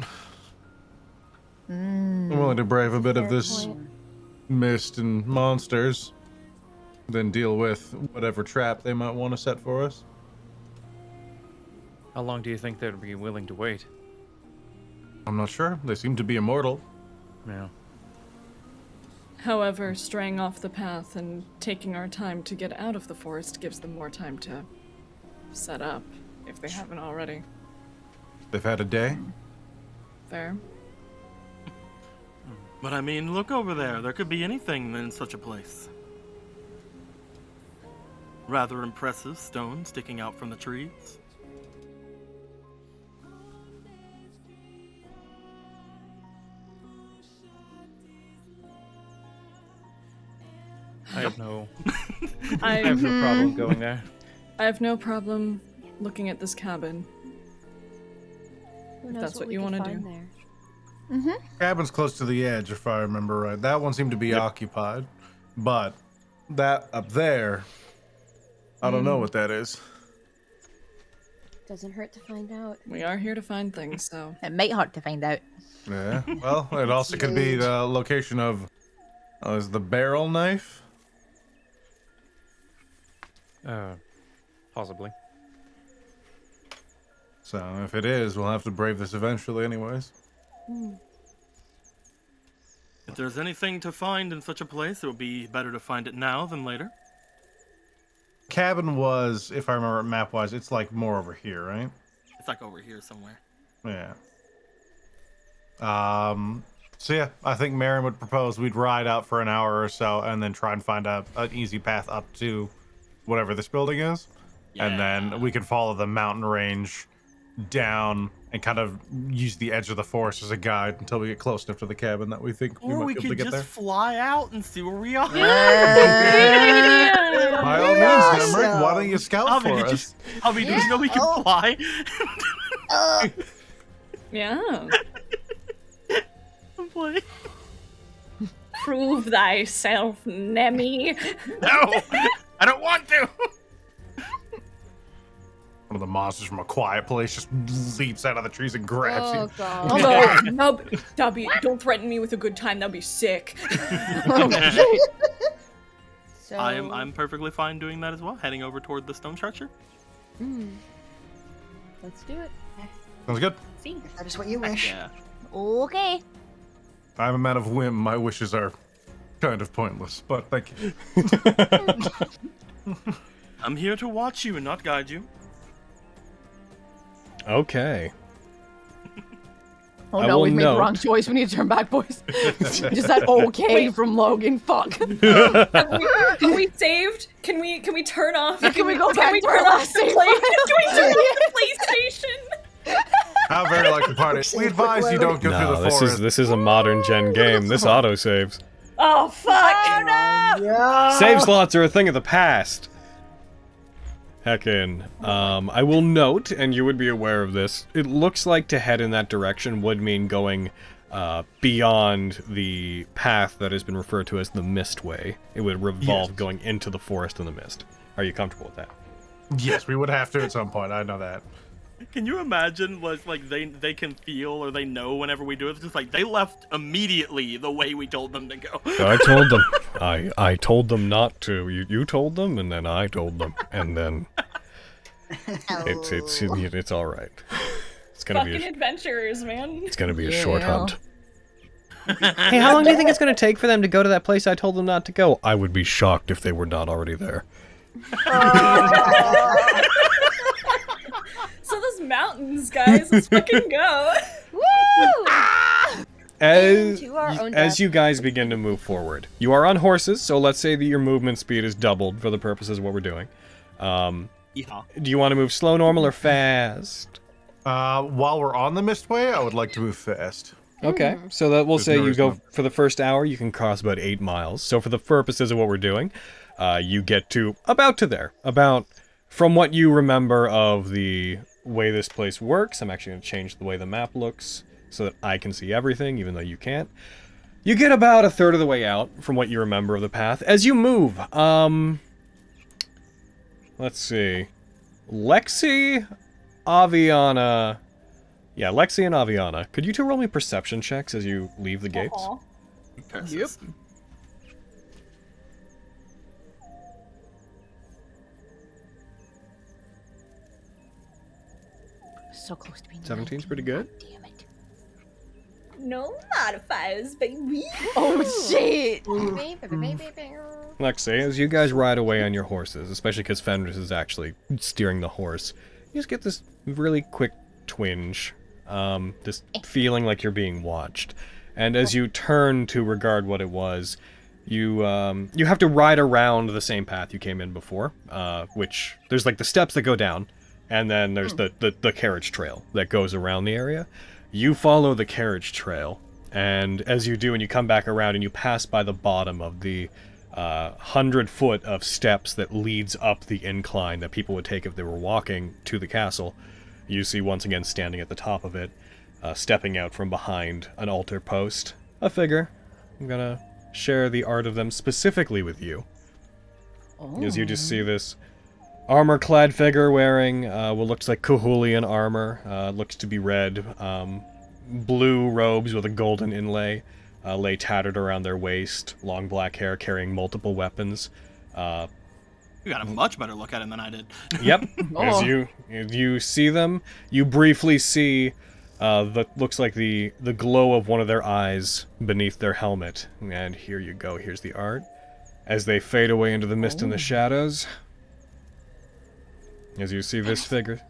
I'm willing to brave a bit of this mist and monsters, then deal with whatever trap they might want to set for us. How long do you think they'd be willing to wait? I'm not sure. They seem to be immortal. Yeah. However, straying off the path and taking our time to get out of the forest gives them more time to set up, if they haven't already. They've had a day. Fair. But I mean, look over there. There could be anything in such a place. Rather impressive stone sticking out from the trees. I have no I I have no problem going there. I have no problem looking at this cabin. Who If knows that's what we you could want to find do. there. Cabin's close to the edge, if I remember right. That one seemed to be occupied, but that up there, I don't know what that is. Doesn't hurt to find out. We are here to find things, so. It might hurt to find out. Yeah. Well, it also could be the location of is the barrel knife. Possibly. So if it is, we'll have to brave this eventually, anyways. If there's anything to find in such a place, it would be better to find it now than later. Cabin was, if I remember map-wise, it's like more over here, right? It's like over here somewhere. Yeah. So yeah, I think Marin would propose we'd ride out for an hour or so and then try and find an easy path up to whatever this building is. Yeah. And then we could follow the mountain range down and kind of use the edge of the forest as a guide until we get close enough to the cabin that we think we Or might we be able to could get just there. fly out and see where we are. By all means, Nemric, why don't you scout for us? I mean, do you know we can fly? Yeah. I'm playing. Prove thyself, Nemi. No, I don't want to. One of the monsters from A Quiet Place just leaps out of the trees and grabs Oh you. god. Oh, no, don't threaten me with a good time. That'll be sick. So, I'm perfectly fine doing that as well. Heading over toward the stone structure. let's do it. Sounds good. If that is what you wish. Yeah. Okay. I'm a man of whim. My wishes are kind of pointless, but thank you. I'm here to watch you and not guide you. Okay. Oh I no, will we've made the wrong note- choice. We need to turn back, boys. Just that okay from Logan. Fuck. Are we saved? Can we turn off? Can we go back to our turn off last the save? play? Can we turn off the PlayStation? How very like the party. We advise you don't go through No, the this forest. is this is a modern gen game. This auto saves. Oh fuck! Yeah. Save slots are a thing of the past. Heckin'. I will note, and you would be aware of this, it looks like to head in that direction would mean going beyond the path that has been referred to as the Mist Way. It would revolve Yes. going into the forest in the mist. Are you comfortable with that? Yes, we would have to at some point. I know that. Can you imagine like they can feel or they know whenever we do it? It's just like they left immediately the way we told them to go. I told them. I told them not to. You told them, and then I told them, and then it's all right. It's gonna Fucking be adventurers, man. it's gonna be a short Yeah. hunt. Hey, how long do you think it's gonna take for them to go to that place I told them not to go? I would be shocked if they were not already there. So those mountains, guys. Let's fucking go. Woo! To our own As death. you guys begin to move forward, you are on horses, so let's say that your movement speed is doubled for the purposes of what we're doing. Yeah. Do you want to move slow, normal, or fast? While we're on the Mistway, I would like to move fast. Okay, so that we'll There's say no you reason go why. for the first hour, you can cross about 8 miles. So for the purposes of what we're doing, you get to about to there. About from what you remember of the way this place works. I'm actually going to change the way the map looks so that I can see everything, even though you can't. You get about a third of the way out from what you remember of the path. As you move, let's see. Lexi, Aviana... Yeah, Lexi and Aviana. Could you two roll me perception checks as you leave the gates? Aw. Yep. So close to being 17's pretty good. Damn it. No modifiers, baby. Oh shit. Lexi, as you guys ride away on your horses, especially because Fenris is actually steering the horse, you just get this really quick twinge. This feeling like you're being watched. And as you turn to regard what it was, you have to ride around the same path you came in before, which there's like the steps that go down, and then there's the carriage trail that goes around the area. You follow the carriage trail, and as you do, and you come back around and you pass by the bottom of the 100 foot of steps that leads up the incline that people would take if they were walking to the castle, you see once again standing at the top of it, stepping out from behind an altar post, a figure. I'm gonna share the art of them specifically with you. As you just see this armor-clad figure wearing what looks like Cahulian armor, looks to be red, blue robes with a golden inlay, lay tattered around their waist, long black hair carrying multiple weapons. You got a much better look at it than I did. Yep. Oh. As you see them, you briefly see the looks like the glow of one of their eyes beneath their helmet. And here you go. Here's the art. As they fade away into the mist and the shadows. As you see this figure.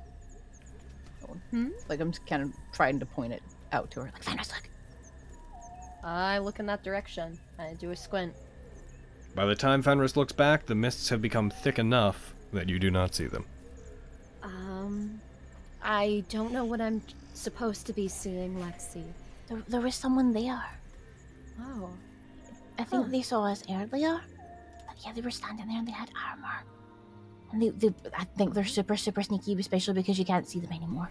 Like I'm just kind of trying to point it out to her. Like, Fenris, look. I look in that direction. I do a squint. By the time Fenris looks back, the mists have become thick enough that you do not see them. I don't know what I'm supposed to be seeing, Lexi. There was someone there. Oh. I think they saw us earlier. But yeah, they were standing there and they had armor. And I think they're super, super sneaky, especially because you can't see them anymore.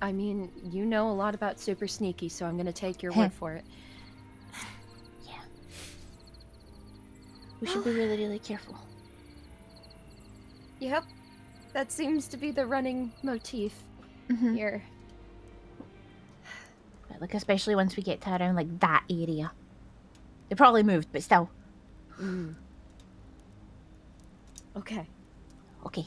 I mean, you know a lot about super sneaky, so I'm gonna take your word for it. Yeah. We should be really, really careful. Yep. That seems to be the running motif here. But, like, especially once we get to around, like, that area. They probably moved, but still. Okay. Okay.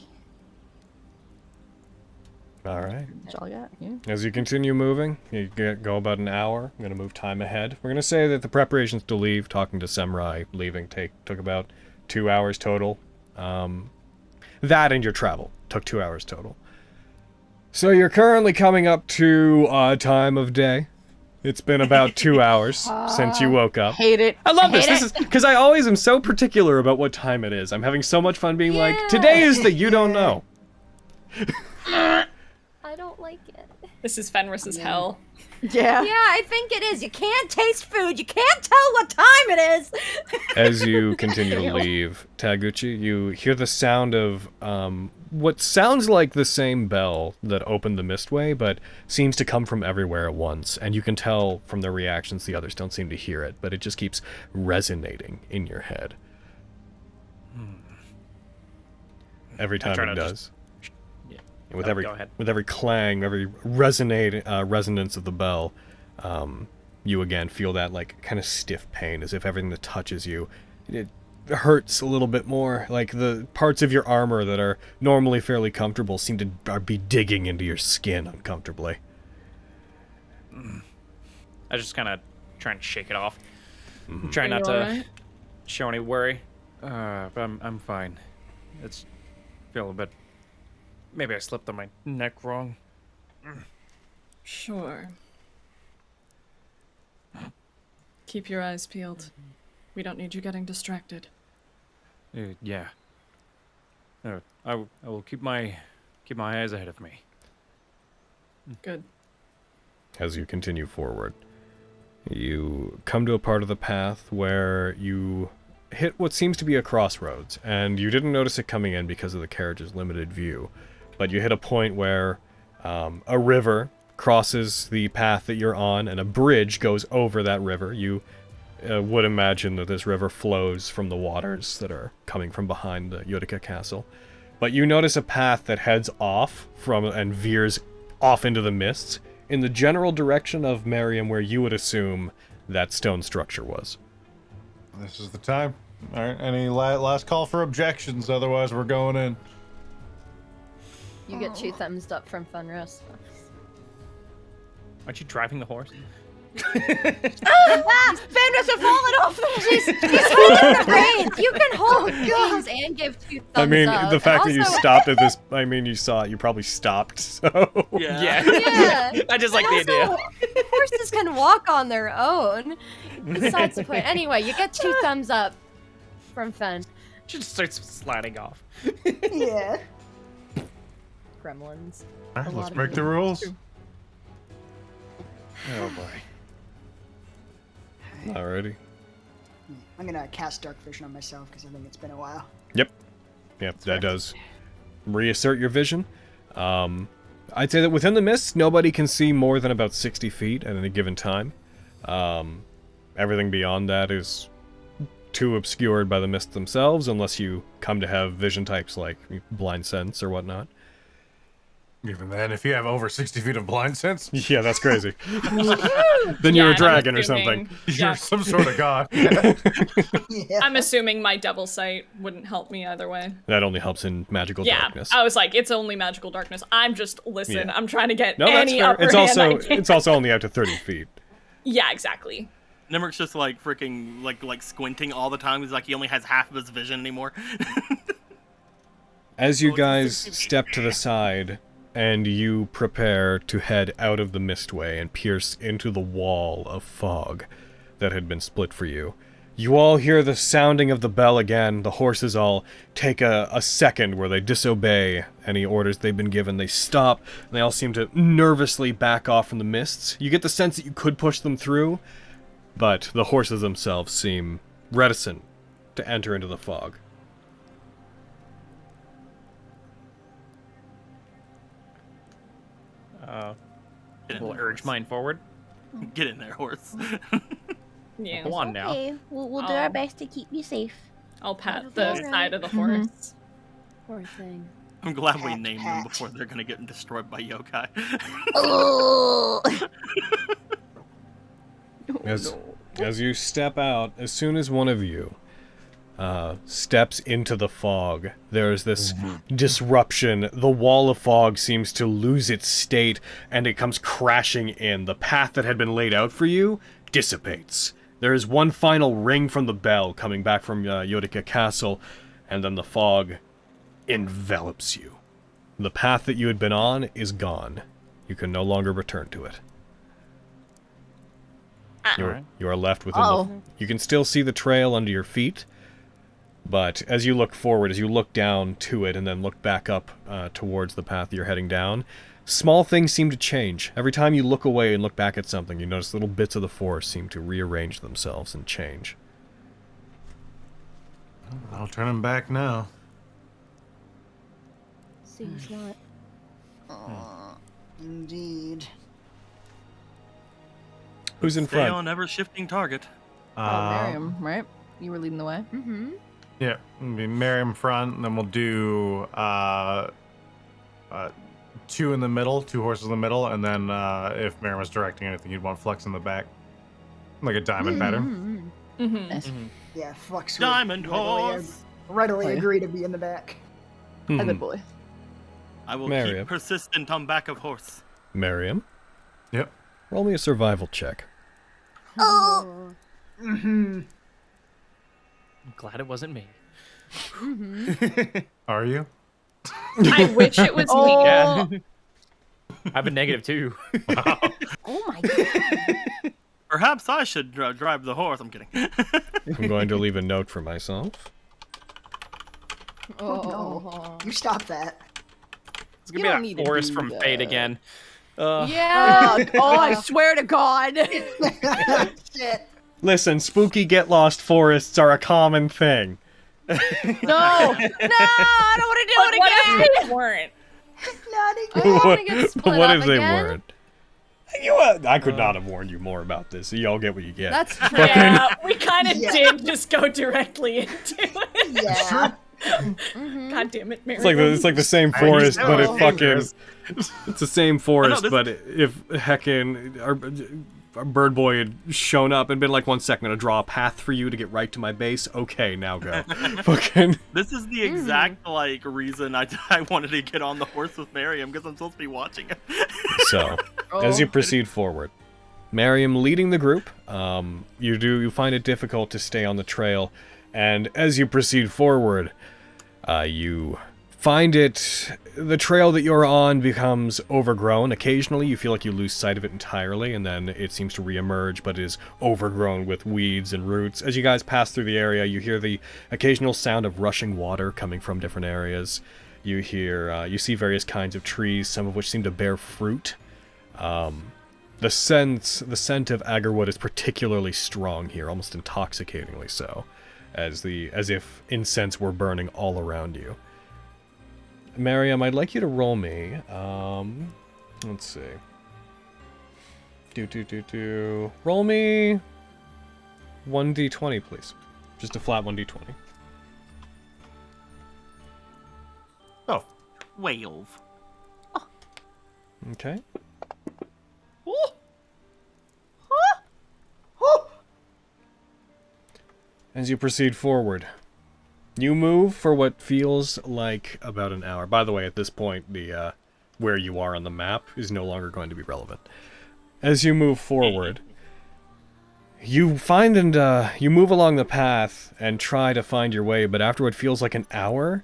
All right. That's all I got. Yeah. As you continue moving, you go about an hour. I'm going to move time ahead. We're going to say that the preparations to leave, talking to Samurai, leaving, took about 2 hours total. That and your travel took 2 hours total. So you're currently coming up to a time of day It's been about 2 hours since you woke up. Hate it. I love this. Hate This is because I always am so particular about what time it is. I'm having so much fun being like, today is the you don't know. I don't like it. This is Fenris's hell. Yeah. Yeah, I think it is. You can't taste food. You can't tell what time it is. As you continue to leave Taguchi, you hear the sound of what sounds like the same bell that opened the Mistway, but seems to come from everywhere at once. And you can tell from their reactions the others don't seem to hear it, but it just keeps resonating in your head. Every time it does. And with every clang, every resonance of the bell, you again feel that like kind of stiff pain, as if everything that touches you, it hurts a little bit more. Like the parts of your armor that are normally fairly comfortable seem to be digging into your skin uncomfortably. I just kind of try and shake it off. Mm-hmm. Try not to alright? show any worry. But I'm fine. It's feel a bit. Maybe I slipped on my neck wrong. Sure. Keep your eyes peeled. We don't need you getting distracted. Yeah. I will keep my eyes ahead of me. Good. As you continue forward, you come to a part of the path where you hit what seems to be a crossroads, and you didn't notice it coming in because of the carriage's limited view. But you hit a point where a river crosses the path that you're on, and a bridge goes over that river. You would imagine that this river flows from the waters that are coming from behind the Utica Castle. But you notice a path that heads off from and veers off into the mists in the general direction of Merriam, where you would assume that stone structure was. This is the time. All right, any last call for objections? Otherwise, we're going in. You get 2 thumbs up from Fenris. Aren't you driving the horse? Fenris are falling off the She's holding the reins. You can hold things and give 2 thumbs up. I mean, the fact that you Also- stopped at this, I mean, you saw it, you probably stopped, so... Yeah. Yeah. I just like the And idea. also, horses can walk on their own. Besides the point. Anyway, you get 2 thumbs up from Fen. She just starts sliding off. Yeah. Gremlins. All right, A let's lot break of the rules. Oh boy. Alrighty. I'm gonna cast Dark Vision on myself because I think it's been a while. Yep, that does reassert your vision. I'd say that within the mist, nobody can see more than about 60 feet at any given time. Everything beyond that is too obscured by the mist themselves, unless you come to have vision types like blind sense or whatnot. Even then, if you have over 60 feet of blind sense, Yeah, that's crazy. Then you're a and dragon I'm or something. assuming- you're some sort of god. Yeah. I'm assuming my devil sight wouldn't help me either way. That only helps in magical Yeah, darkness. I was like, it's only magical darkness. I'm just listen. Yeah. I'm trying to get No, that's any fair. upper It's hand I also can. it's also only out to 30 feet. Yeah, exactly. Nemric's just like freaking like squinting all the time. He's like he only has half of his vision anymore. As you guys step to the side and you prepare to head out of the mistway and pierce into the wall of fog that had been split for you, you all hear the sounding of the bell again. The horses all take a second where they disobey any orders they've been given. They stop, and they all seem to nervously back off from the mists. You get the sense that you could push them through, but the horses themselves seem reticent to enter into the fog. We'll urge mine forward. Get in there, horse. Yeah. Go on now. Okay, we'll do our best to keep you safe. I'll pat That'll the be alright. side of the horse. Poor thing. I'm glad we Pat, named them pat. before they're gonna get destroyed by yokai. Oh. As you step out, as soon as one of you steps into the fog, there's this disruption. The wall of fog seems to lose its state, and it comes crashing in. The path that had been laid out for you dissipates. There is one final ring from the bell coming back from Utica Castle, and then the fog envelops you. The path that you had been on is gone. You can no longer return to it. You are left within the... You can still see the trail under your feet, but as you look forward, as you look down to it and then look back up towards the path you're heading down, small things seem to change. Every time you look away and look back at something, you notice little bits of the forest seem to rearrange themselves and change. I'll turn him back now. Seems not. Indeed. Who's in Stay front? on ever-shifting target. Miriam, right? You were leading the way. Mm-hmm. Yeah, it'll be Miriam front, and then we'll do 2 in the middle, 2 horses in the middle, and then if Miriam was directing anything, you'd want Flex in the back, like a diamond pattern. Yeah, Flux. Diamond horse. Readily agree to be in the back. A good boy. I will Miriam. keep persistent on back of horse. Miriam, Yep. roll me a survival check. Oh. Mm-hmm. I'm glad it wasn't me. Are you? I wish it was me. Yeah. I have a -2. Oh my god. Perhaps I should drive the horse. I'm kidding. I'm going to leave a note for myself. Oh no. You stop that. It's gonna be that forest from Fate again. Yeah. I swear to God. Shit. Listen, spooky get-lost forests are a common thing. No, I don't want to do it again. What if they weren't? Not I again. don't want to get split What up if they again. weren't? I could not have warned you more about this. So y'all get what you get. That's true. Yeah, we kind of Yeah. did just go directly into it. Yeah. God damn it, Mary. It's like the same I forest, know, but it's it fucking... dangerous. It's the same forest, this- but if heckin' our bird boy had shown up and been like, 1 second, I'm gonna draw a path for you to get right to my base. Okay, now go. Fucking... This is the exact reason I wanted to get on the horse with Miriam, because I'm supposed to be watching it. So, as you proceed forward, Miriam leading the group, you find it difficult to stay on the trail, and as you proceed forward, you find the trail that you're on becomes overgrown. Occasionally you feel like you lose sight of it entirely, and then it seems to reemerge, but is overgrown with weeds and roots. As you guys pass through the area, you hear the occasional sound of rushing water coming from different areas. You see various kinds of trees, some of which seem to bear fruit. The scent of agarwood is particularly strong here, almost intoxicatingly so, as if incense were burning all around you. Miriam, I'd like you to roll me. Let's see. Roll me 1d20, please. Just a flat 1d20. Oh. 12. Okay. As you proceed forward, you move for what feels like about an hour. By the way, at this point, the where you are on the map is no longer going to be relevant. As you move forward, you find you move along the path and try to find your way, but after what feels like an hour,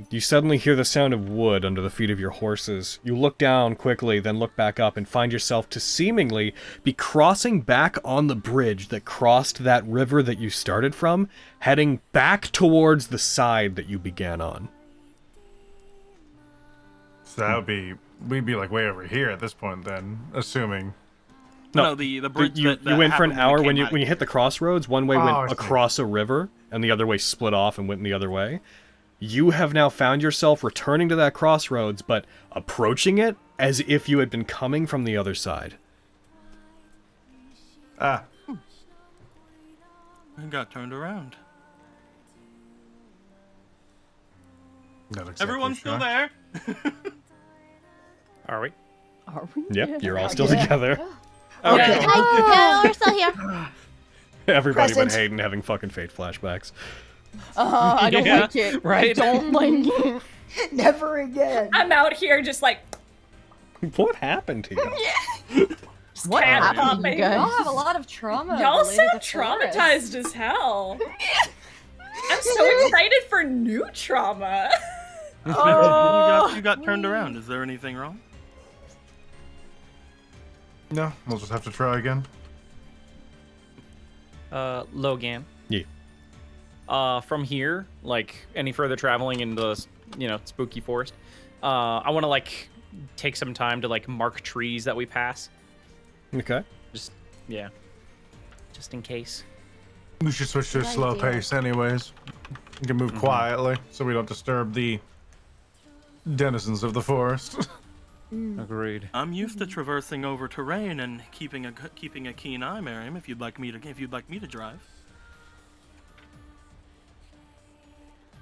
you suddenly hear the sound of wood under the feet of your horses. You look down quickly, then look back up and find yourself to seemingly be crossing back on the bridge that crossed that river that you started from, heading back towards the side that you began on. So that would be... We'd be like way over here at this point then, assuming... No, the bridge you that went for an happened hour when when you hit the crossroads. One way I went see. across a river, and the other way split off and went in the other way. You have now found yourself returning to that crossroads, but approaching it as if you had been coming from the other side. Ah. I got turned around. Not exactly Everyone's sure. still there. Are we? Are we? Yep, you're all still together. Okay. Yeah, we're still here. Everybody but Present. Hayden having fucking fate flashbacks. I don't Yeah, like it. right? I don't like it. Never again. I'm out here just like What happened to you? What cat happened, hopping. you guys? Y'all have a lot of trauma. Y'all related sound to forests. traumatized as hell. I'm so excited for new trauma. You got turned around. Is there anything wrong? No, we'll just have to try again. Logan. Yeah. From here, like any further traveling in the, spooky forest, I want to like take some time to like mark trees that we pass. Okay. Just in case. We should switch to a Good slow idea. pace anyways. We can move quietly so we don't disturb the denizens of the forest. Agreed. I'm used to traversing over terrain and keeping a keen eye, Miriam. If you'd like me to drive.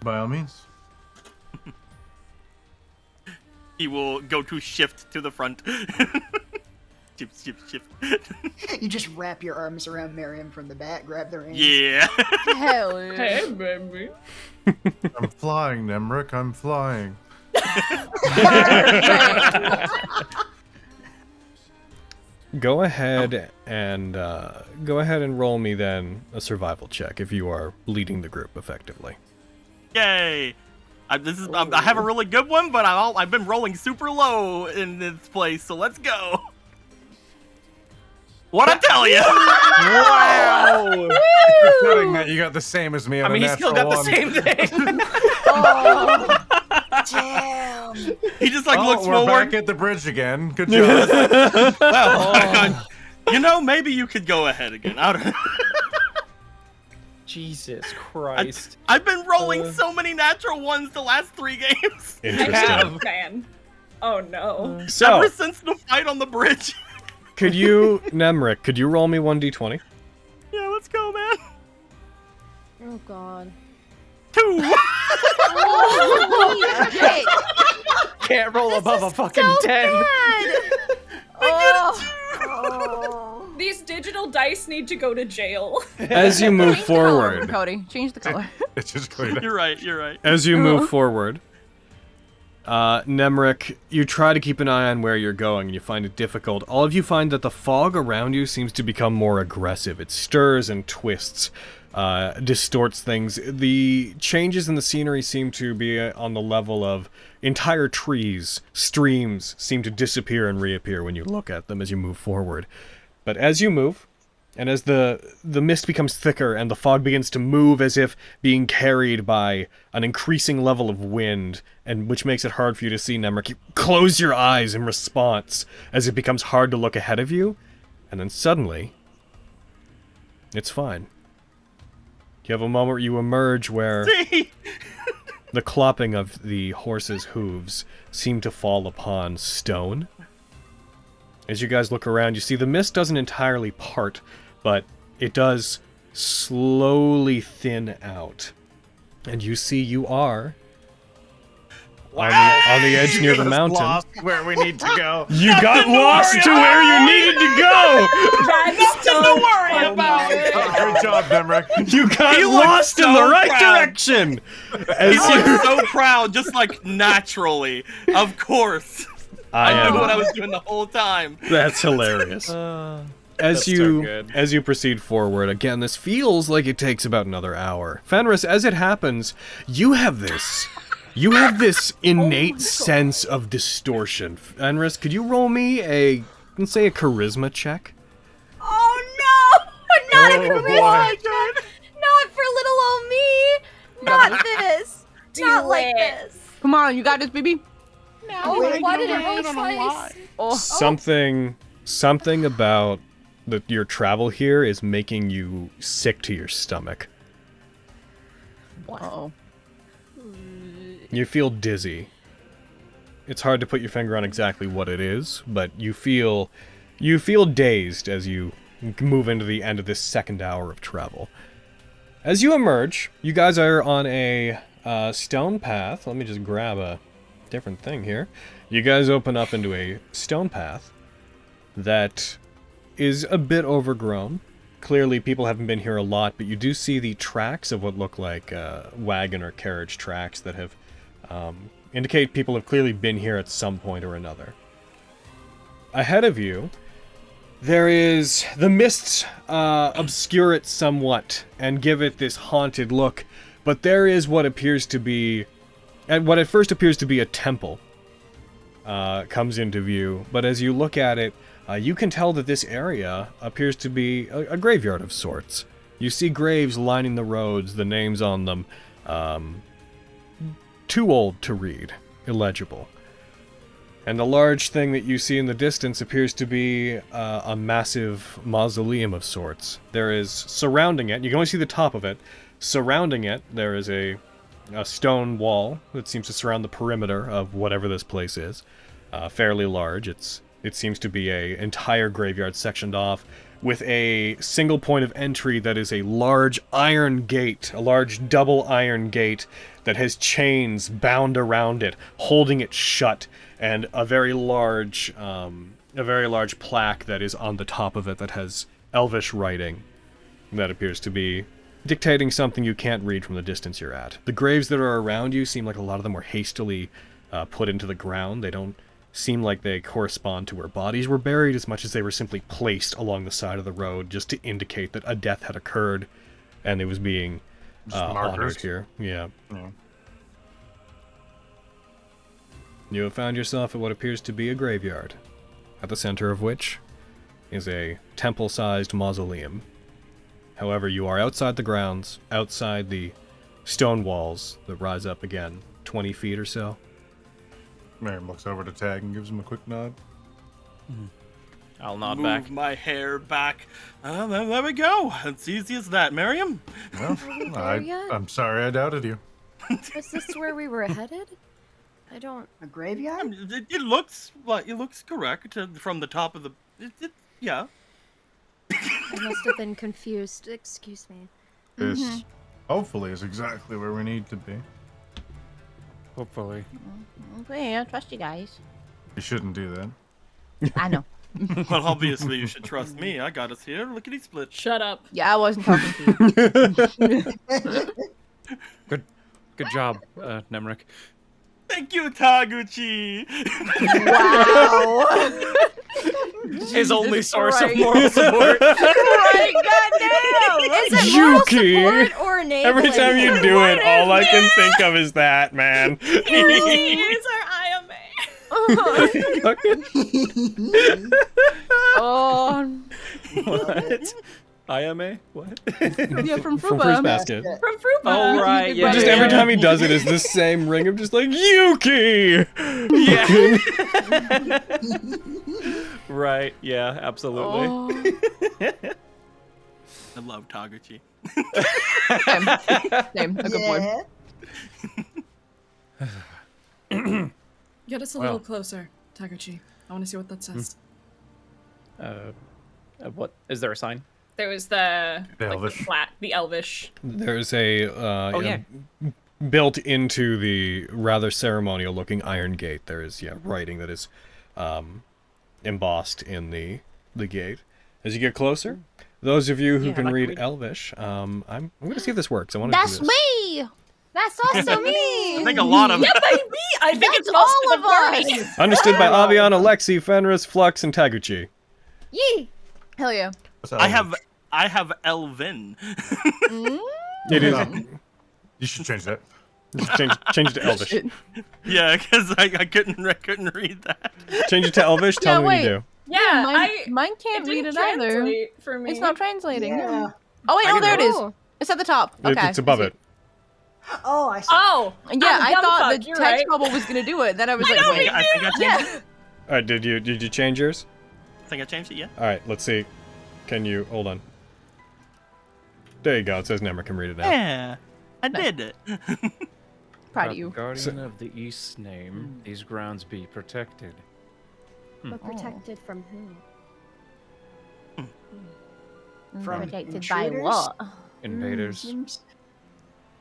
By all means. He will go to shift to the front. Shift. You just wrap your arms around Miriam from the back, grab their hands. Yeah. Hell yeah. Hey, baby. I'm flying, Nemric. I'm flying. Go ahead and roll me then a survival check if you are leading the group effectively. Yay! I have a really good one, but I've been rolling super low in this place, so let's go. What I tell you? Wow! It's fitting that you got the same as me. On I mean, a he still natural got the one. same thing. Oh, damn. He just like looks we're forward. back at the bridge again. Good job. Well, maybe you could go ahead again. I don't. Jesus Christ. I've been rolling so many natural ones the last 3 games. Interesting. Man. Oh no. So, Ever since the fight on the bridge. could you, Nemric, could you roll me 1d20? Yeah, let's go, man. Oh god. 2. Holy shit. Can't roll above a fucking 10. These digital dice need to go to jail. As you move forward, Cody, change the color. It's just clear. You're right. as you move forward, Nemric, you try to keep an eye on where you're going, and you find it difficult. All of you find that the fog around you seems to become more aggressive. It stirs and twists, distorts things. The changes in the scenery seem to be on the level of entire trees, streams seem to disappear and reappear when you look at them as you move forward. But as you move, and as the mist becomes thicker and the fog begins to move as if being carried by an increasing level of wind, and which makes it hard for you to see, Nemric, you close your eyes in response as it becomes hard to look ahead of you, and then suddenly, it's fine. You have a moment where you emerge where the clopping of the horse's hooves seem to fall upon stone. As you guys look around, you see the mist doesn't entirely part, but it does slowly thin out. And you see you are on the edge near the mountain. Lost where we need to go. You got lost to where you needed to go! That's so to worry about. Great job, Nemric. You got He looks lost in so the right proud. direction! As He you... looks so proud, just like naturally. Of course. I knew what I was doing the whole time. That's hilarious. That's so good. As you proceed forward, again, this feels like it takes about another hour. Fenris, as it happens, you have this innate sense of distortion. Fenris, could you roll me let's say a charisma check? Oh no! Not a Oh, charisma boy. check! Not for little old me! Not this! Not like this! Come on, you got this, baby. Oh, why did it roll twice? Oh, Something about your travel here is making you sick to your stomach. uh-oh. You feel dizzy. It's hard to put your finger on exactly what it is, but you feel dazed as you move into the end of this second hour of travel. As you emerge, you guys are on a stone path. Let me just grab a different thing here. You guys open up into a stone path that is a bit overgrown. Clearly, people haven't been here a lot, but you do see the tracks of what look like wagon or carriage tracks that have indicate people have clearly been here at some point or another. Ahead of you, there is the mists obscure it somewhat and give it this haunted look, but there is what appears to be, what at first appears to be a temple, comes into view. But as you look at it, you can tell that this area appears to be a graveyard of sorts. You see graves lining the roads, the names on them, too old to read, illegible. And the large thing that you see in the distance appears to be a massive mausoleum of sorts. There is, surrounding it, you can only see the top of it, surrounding it there is a stone wall that seems to surround the perimeter of whatever this place is. Fairly large. It seems to be an entire graveyard sectioned off with a single point of entry that is a large iron gate, a large double iron gate that has chains bound around it, holding it shut, and a very large plaque that is on the top of it that has Elvish writing that appears to be dictating something you can't read from the distance you're at. The graves that are around you seem like a lot of them were hastily put into the ground. They don't seem like they correspond to where bodies were buried as much as they were simply placed along the side of the road just to indicate that a death had occurred and it was being honored here. Yeah. You have found yourself at what appears to be a graveyard, at the center of which is a temple-sized mausoleum. However, you are outside the grounds, outside the stone walls that rise up again, 20 feet or so. Miriam looks over to Tag and gives him a quick nod. I'll nod Move back. my hair back. There we go. It's easy as that. Miriam? Well, I'm sorry I doubted you. Is this where we were headed? I don't. A graveyard? It looks correct from the top of the. Yeah. I must have been confused. Excuse me. This hopefully is exactly where we need to be. Hopefully. Okay, I trust you guys. You shouldn't do that. I know. Well, obviously you should trust me. I got us here. Lickety split. Shut up. Yeah, I wasn't talking to you. Good job, Nemric. Thank you, Taguchi. Wow. His only source of Christ. moral support. Right, goddamn! Is it moral Yuki! support or enabling? Every time you do it, all I can think of is that, man. Please, our IMA. Oh, What? IMA? What? yeah, from From Fruba. Fruit Basket. From Frupa. Oh, right, yeah. Just every time he does it, is the same ring of just like, Yuki! Yeah. Right, yeah, absolutely. Oh. I love Taguchi. Same. A good boy. Get us a little closer, Taguchi. I want to see what that says. What? Is there a sign? There was the Elvish. the Elvish. There's a built into the rather ceremonial looking iron gate. There is writing that is embossed in the gate. As you get closer, those of you who can read Elvish, I'm going to see if this works. I want to That's do this. me! That's also me! I think a lot of Yeah, baby! I think That's it's most all of of the party. us! Understood by Avian, Alexi, Fenris, Flux, and Taguchi. Yee! Hell yeah. I have Elvin. It is. You should change that. Change it to Elvish. Yeah, because I couldn't read that. Change it to Elvish. Tell me what you do. Yeah, Mine can't read didn't it either. translate for me. It's not translating. Yeah. Oh wait, I there it is. Oh. It's at the top. Okay. It's above it. Oh, I see. Oh! Yeah, I'm I dumb thought fuck, the you're text right. bubble was gonna do it. Then I was like, I wait. think I changed it. All right, did you change yours? I think I changed it, yeah. All right, let's see. Can you hold on? There you go. It says Nemric can read it now. Yeah, I did it. Proud of you. Guardian of the East's name, these grounds be protected. But protected from who? From Protected by intruders? what? Invaders, Seems-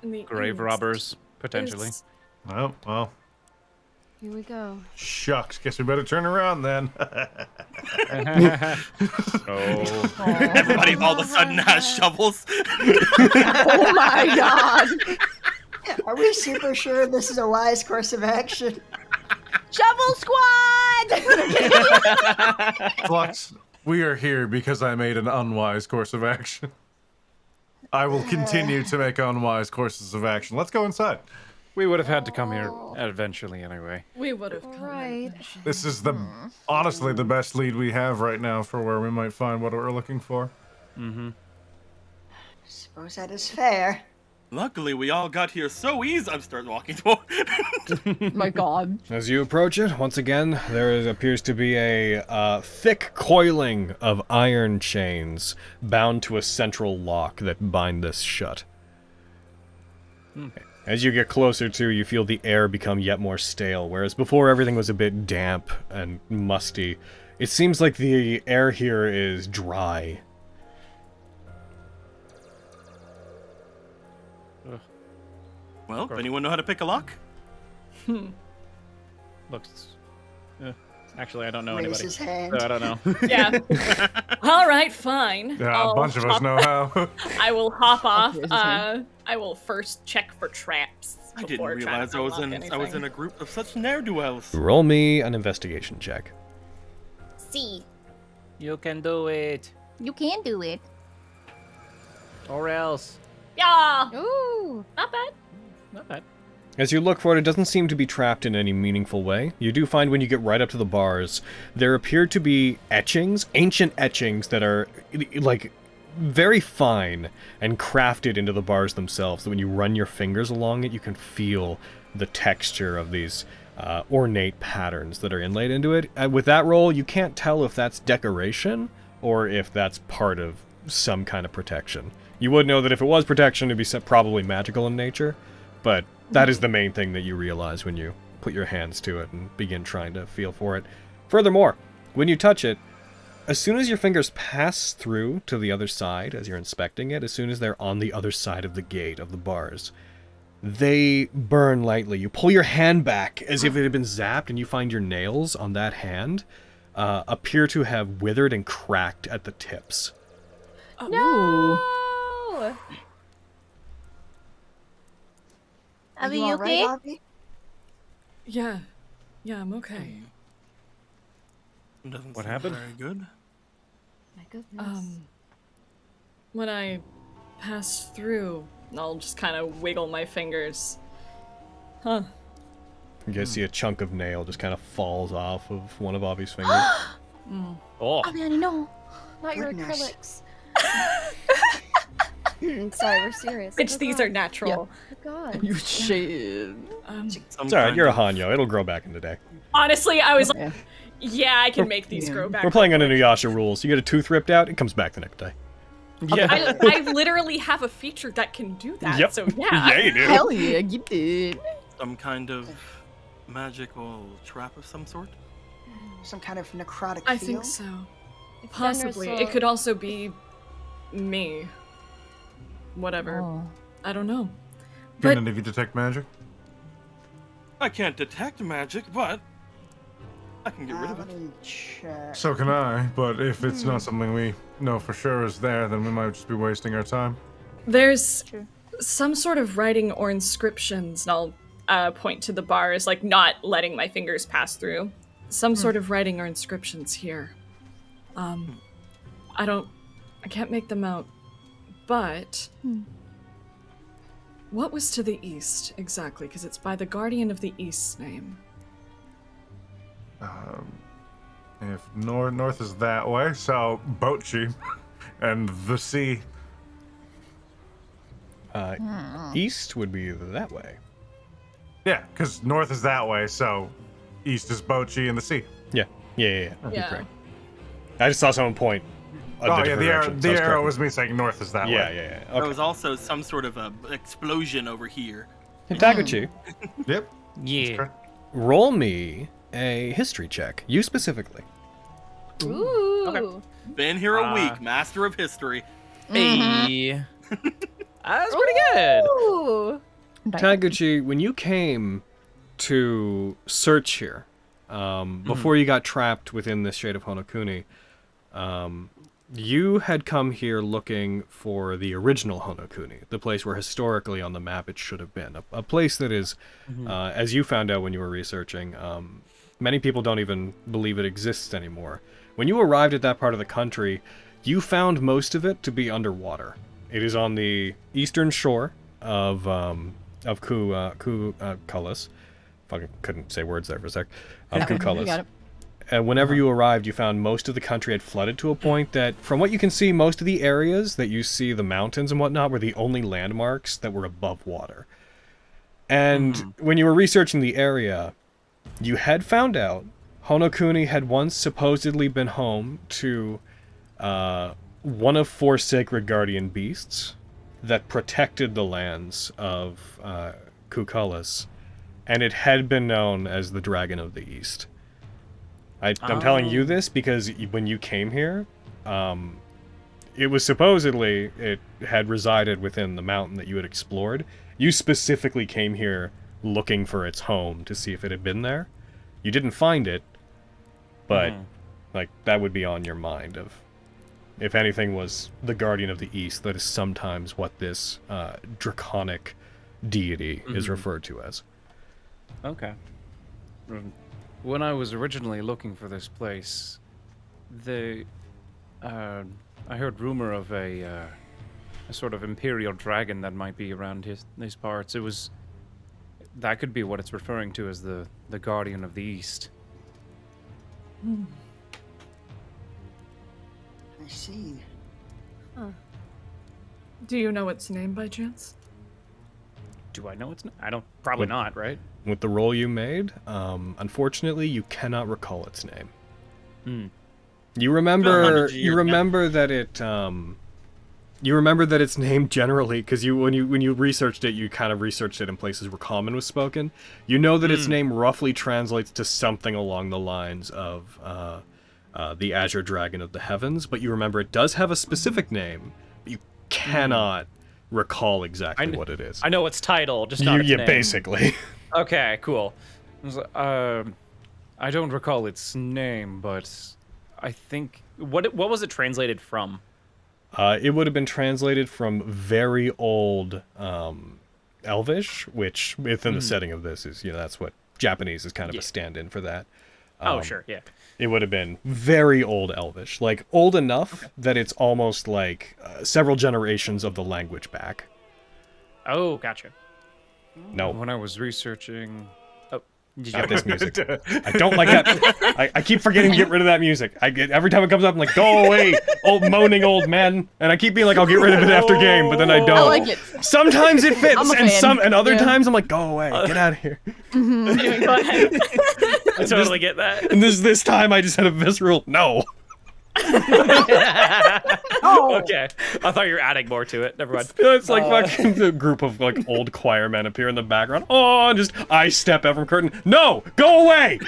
In the grave east robbers, potentially. is- Well, Here we go. shucks. Guess we better turn around then. Oh. Everybody all of a sudden has shovels. Oh my god! Are we super sure this is a wise course of action? Shovel Squad! Flux, we are here because I made an unwise course of action. I will continue to make unwise courses of action. Let's go inside. We would have had to come here eventually anyway. We would have come. Right. This is honestly the best lead we have right now for where we might find what we're looking for. Suppose that is fair. Luckily, we all got here so easy. I'm starting walking toward. My God. As you approach it, once again, appears to be a thick coiling of iron chains bound to a central lock that bind this shut. As you get closer to, you feel the air become yet more stale, whereas before everything was a bit damp and musty. It seems like the air here is dry. Well, anyone know how to pick a lock? Looks. Actually, I don't know Raise anybody. his hand. So I don't know. Yeah. All right, fine. Yeah, a bunch of us know how. I will hop off. Raise his hand. I will first check for traps. I didn't before trying realize to I was unlock in anything. a group of such ne'er-do-wells. Roll me an investigation check. See, You can do it. you can do it. Or else. Yeah, Ooh. not bad. Not bad. As you look for it, it doesn't seem to be trapped in any meaningful way. You do find when you get right up to the bars, there appear to be etchings, ancient etchings that are, like, very fine and crafted into the bars themselves. So when you run your fingers along it, you can feel the texture of these ornate patterns that are inlaid into it. With that roll, you can't tell if that's decoration or if that's part of some kind of protection. You would know that if it was protection, it'd be probably magical in nature, but that is the main thing that you realize when you put your hands to it and begin trying to feel for it. Furthermore, when you touch it, as soon as your fingers pass through to the other side, as you're inspecting it, as soon as they're on the other side of the gate of the bars, they burn lightly. You pull your hand back as if it had been zapped, and you find your nails on that hand appear to have withered and cracked at the tips. No. Are you you all right, okay? Avi? Yeah. Yeah, I'm okay. Doesn't What seem happened? Very good. My goodness. When I pass through, I'll just kind of wiggle my fingers. Huh. You guys see a chunk of nail just kind of falls off of one of Avi's fingers. Oh. Aviani, no. Not your Goodness. acrylics. Sorry, we're serious. Bitch, Oh, these God. are natural. Oh, God. You shit. It's alright, you're a Hanyo. It'll grow back in the day. Honestly, I was Yeah. like, yeah, I can make these grow back. We're playing on Inuyasha rules. You get a tooth ripped out, it comes back the next day. Yeah. I literally have a feature that can do that. Yep. So yeah. Yeah, you do. Hell yeah, you did. Some kind of magical trap of some sort? Some kind of necrotic I feel? think so. If Possibly. Fenrir It saw- could also be me. Whatever. Oh. I don't know. Can But any of you detect magic? I can't detect magic, but I can get rid of Let it. me check. So can I, but if it's not something we know for sure is there, then we might just be wasting our time. there's some sort of writing or inscriptions, and I'll point to the bars, like not letting my fingers pass through. Some sort of writing or inscriptions here. I can't make them out, but what was to the east exactly? Because it's by the Guardian of the East's name. If north is that way, so Bochi and the sea. East would be that way. Yeah, because north is that way, so east is Bochi and the sea. Yeah. You're Yeah. correct. I just saw someone point. Oh yeah, the arrow was me saying north is that Yeah, way. yeah. There Okay. was also some sort of a explosion over here. Taguchi, Yep. Yeah. correct. roll me a history check. You specifically. Ooh. Okay. Been here a week, master of history. Hey. That's pretty good. Ooh. Taguchi, when you came to search here, before you got trapped within this shade of Honokuni, you had come here looking for the original Honokuni, the place where historically on the map it should have been. A place that is, as you found out when you were researching, many people don't even believe it exists anymore. When you arrived at that part of the country, you found most of it to be underwater. It is on the eastern shore of Kukulus. Fucking couldn't say words there for a sec. Of You Kukulus. got it. whenever you arrived, you found most of the country had flooded to a point that, from what you can see, most of the areas that you see, the mountains and whatnot, were the only landmarks that were above water. And when you were researching the area, you had found out Honokuni had once supposedly been home to one of 4 sacred guardian beasts that protected the lands of Kukulus, and it had been known as the Dragon of the East. I'm telling you this because when you came here, it was supposedly it had resided within the mountain that you had explored. You specifically came here looking for its home to see if it had been there. You didn't find it, but like that would be on your mind of, if anything was the Guardian of the East, that is sometimes what this draconic deity is referred to as. Okay. When I was originally looking for this place, I heard rumor of a sort of imperial dragon that might be around these parts. That could be what it's referring to as the Guardian of the East. I see. Huh. Do you know its name by chance? Do I know its name? I don't. Probably not, right? With the roll you made, unfortunately, you cannot recall its name. You remember that it you remember that its name generally, because when you researched it, you kind of researched it in places where common was spoken. You know that its name roughly translates to something along the lines of the Azure Dragon of the Heavens, but you remember it does have a specific name, but you cannot recall exactly what it is. I know its title, just not its name. Basically. Okay, cool. I don't recall its name, but I think what was it translated from? It would have been translated from very old Elvish, which within the setting of this is, that's what Japanese is kind of a stand-in for that. Sure, yeah. It would have been very old Elvish, like old enough that it's almost like several generations of the language back. Oh, gotcha. No. When I was researching... Did you this music? I don't like that. I keep forgetting to get rid of that music. Every time it comes up, I'm like, go away, old moaning old man. And I keep being like, I'll get rid of it after game, but then I don't. I like it. Sometimes it fits, and other times I'm like, go away, get out of here. Anyway, go ahead. I totally get that. And this time I just had a visceral no. Okay. I thought you were adding more to it. Never mind. It's like fucking the group of like old choir men appear in the background. Oh, and just I step out from curtain. No, go away.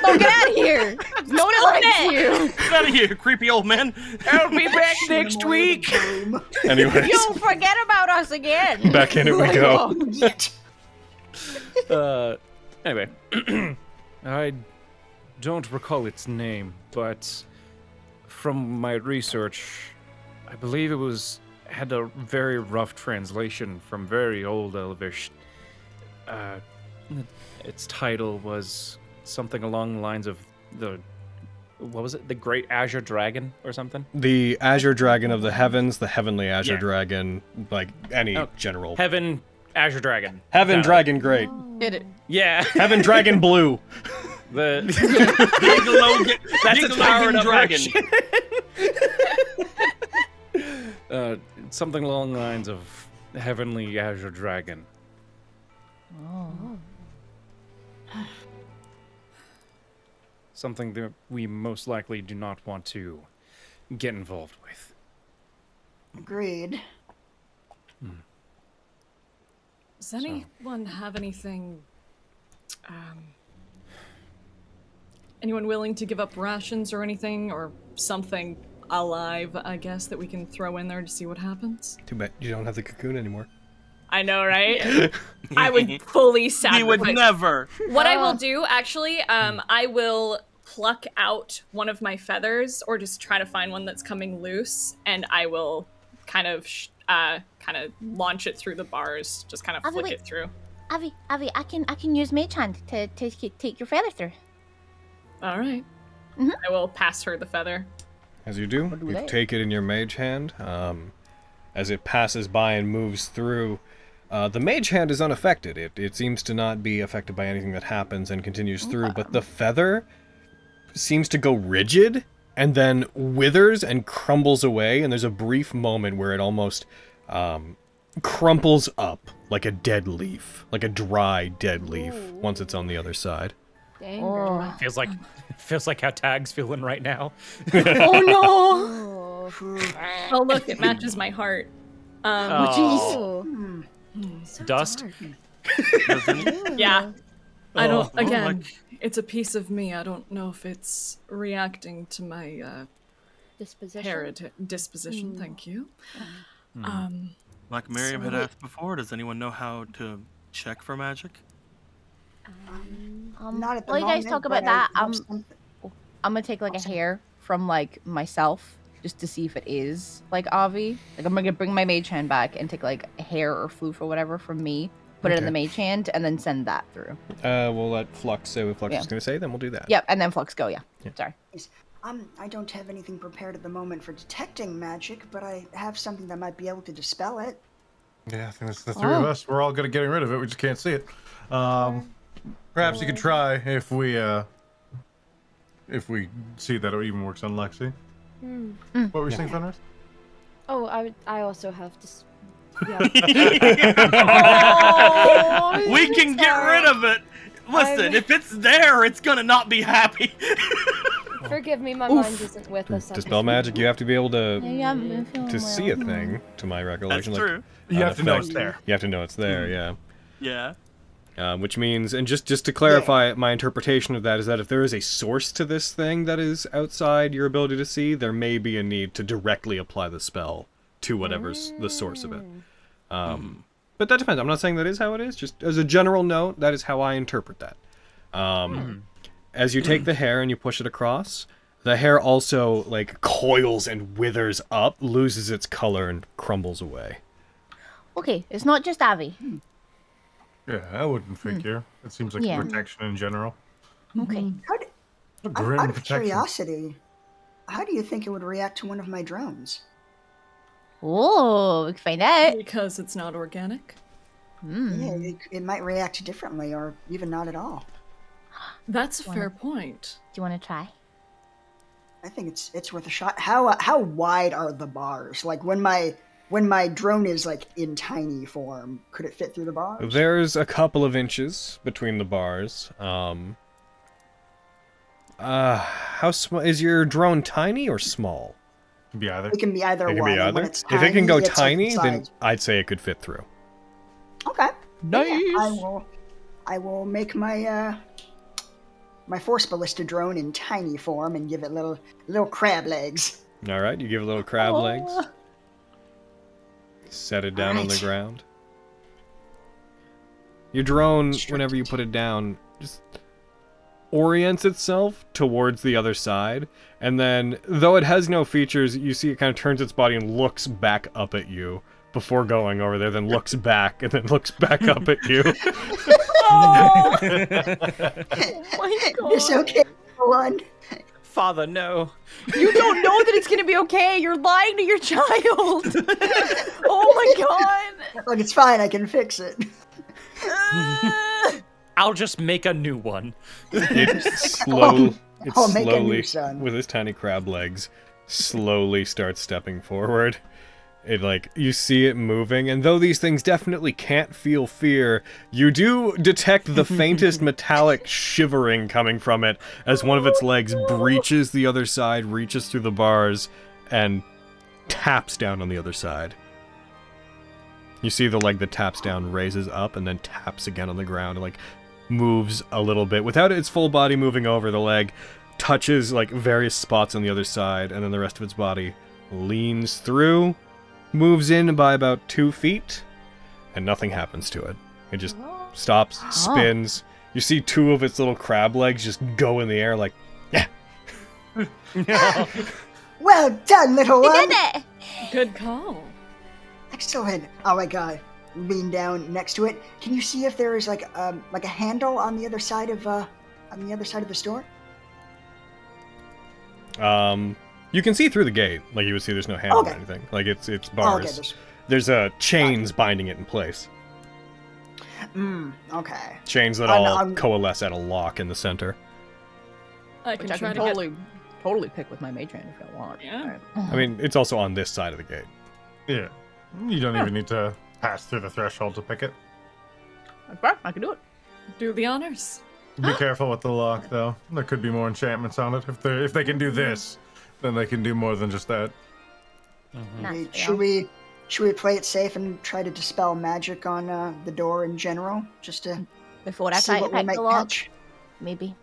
Oh, get out of here. No one likes you. Get out of here, creepy old man. I'll be back next week. Anyways, You'll forget about us again. back in it we go. Anyway, I don't recall its name, but from my research, I believe it had a very rough translation from very old Elvish. Its title was something along the lines of what was it? The Great Azure Dragon or something? The Azure Dragon of the Heavens, the Heavenly Azure Dragon, like any general. Heaven Azure Dragon. Heaven Dragon Great. Did it? Yeah. Heaven Dragon Blue. That's Gigalogan its powered up dragon. Something along the lines of Heavenly Azure Dragon. Oh. Something that we most likely do not want to get involved with. Agreed. Does anyone have anything... anyone willing to give up rations or anything, or something alive, I guess, that we can throw in there to see what happens? Too bad you don't have the cocoon anymore. I know, right? I would fully sacrifice. We would never. What I will do, actually, I will pluck out one of my feathers, or just try to find one that's coming loose, and I will kind of launch it through the bars, just kind of flick it through. Avi, I can use Mage Hand to take your feather through. All right. I will pass her the feather. As you do, you take it in your mage hand. As it passes by and moves through, the mage hand is unaffected. It seems to not be affected by anything that happens and continues through, but the feather seems to go rigid and then withers and crumbles away, and there's a brief moment where it almost crumples up like a dead leaf, like a dry dead leaf once it's on the other side. Dang. Oh. Feels like how Tag's feeling right now. Oh no! Oh. Oh look, it matches my heart. Oh. So Dust? dark. Yeah. I don't. Oh, Again, like- it's a piece of me. I don't know if it's reacting to my Disposition. disposition. Thank you. Like Miriam had So- asked before, does anyone know how to check for magic? Not at the While you guys moment, talk but about that, I have something- I'm gonna take like a hair from like myself just to see if it is like Avi. Like I'm gonna bring my mage hand back and take like a hair or floof or whatever from me, put it in the mage hand, and then send that through. We'll let Flux say what Flux Yeah. is going to say, then we'll do that. Yep, and then Flux go. Yeah. Sorry. I don't have anything prepared at the moment for detecting magic, but I have something that might be able to dispel it. Yeah, I think that's the three of us. We're all good at getting rid of it. We just can't see it. Perhaps you could try if we see that it even works on Lexi. What were you saying, Fenris? Oh, I also have to. Yeah. We can get rid of it! Listen, if it's there, it's gonna not be happy. Forgive me, my mind isn't with us. Dispel magic, you have to be able to Yeah, I'm feeling to see a well. thing, to my That's recollection. true. Like, You have to know effect. it's there. You have to know it's there, yeah. Yeah. Which means, and just to clarify, my interpretation of that is that if there is a source to this thing that is outside your ability to see, there may be a need to directly apply the spell to whatever's the source of it. But that depends. I'm not saying that is how it is. Just as a general note, that is how I interpret that. As you take the hair and you push it across, the hair also like coils and withers up, loses its color, and crumbles away. Okay, it's not just Avi. Yeah, I wouldn't figure. It seems like Yeah. protection in general. Okay. A grim Out of protection. curiosity, how do you think it would react to one of my drones? Oh, we can find out. Because it's not organic. Yeah, it might react differently, or even not at all. That's a fair point. Do you want to try? I think it's worth a shot. How wide are the bars? Like when my drone is like in tiny form, could it fit through the bars? There's a couple of inches between the bars. How small is your drone? Tiny or small? It can be either. It can be either It can one. be and when either. it's If it can go it's like the tiny, then size. I'd say it could fit through. Okay. Nice. Yeah, I will make my my force ballista drone in tiny form and give it little crab legs. All right, you give it little crab legs. Set it down on the Alright. ground. Your drone, whenever you put it down, just orients itself towards the other side, and then, though it has no features, you see it kind of turns its body and looks back up at you before going over there, then looks back, and then looks back up at you. Oh my god. It's okay, one. Father, no. You don't know that it's gonna be okay. You're lying to your child. Oh my god. Look, it's fine. I can fix it. I'll just make a new one. It I'll make a slowly, new son. with his tiny crab legs, slowly starts stepping forward. It you see it moving, and though these things definitely can't feel fear, you do detect the faintest metallic shivering coming from it as one of its legs breaches the other side, reaches through the bars, and taps down on the other side. You see the leg that taps down raises up and then taps again on the ground and moves a little bit. Without its full body moving over, the leg touches various spots on the other side, and then the rest of its body leans through, moves in by about 2 feet, and nothing happens to it. It just stops, spins. You see 2 of its little crab legs just go in the air yeah. Well done, little You one. did it! Good call. Excellent. Oh my god. Lean down next to it. Can you see if there is like a handle on the other side of the store? You can see through the gate. You would see there's no handle Okay. or anything. It's Oh, bars. okay. There's chains binding it in place. Okay. Chains that I'm- all I'm- coalesce at a lock in the center. I can Which I try can to totally pick with my mage hand if I want. Yeah. I mean, it's also on this side of the gate. Yeah. You don't even need to pass through the threshold to pick it. Okay, I can do it. Do the honors. Be careful with the lock, though. There could be more enchantments on it. If they can do this, then they can do more than just that. Wait, should we play it safe and try to dispel magic on the door in general, just to Before I see try to what we pick might the lock, catch? maybe.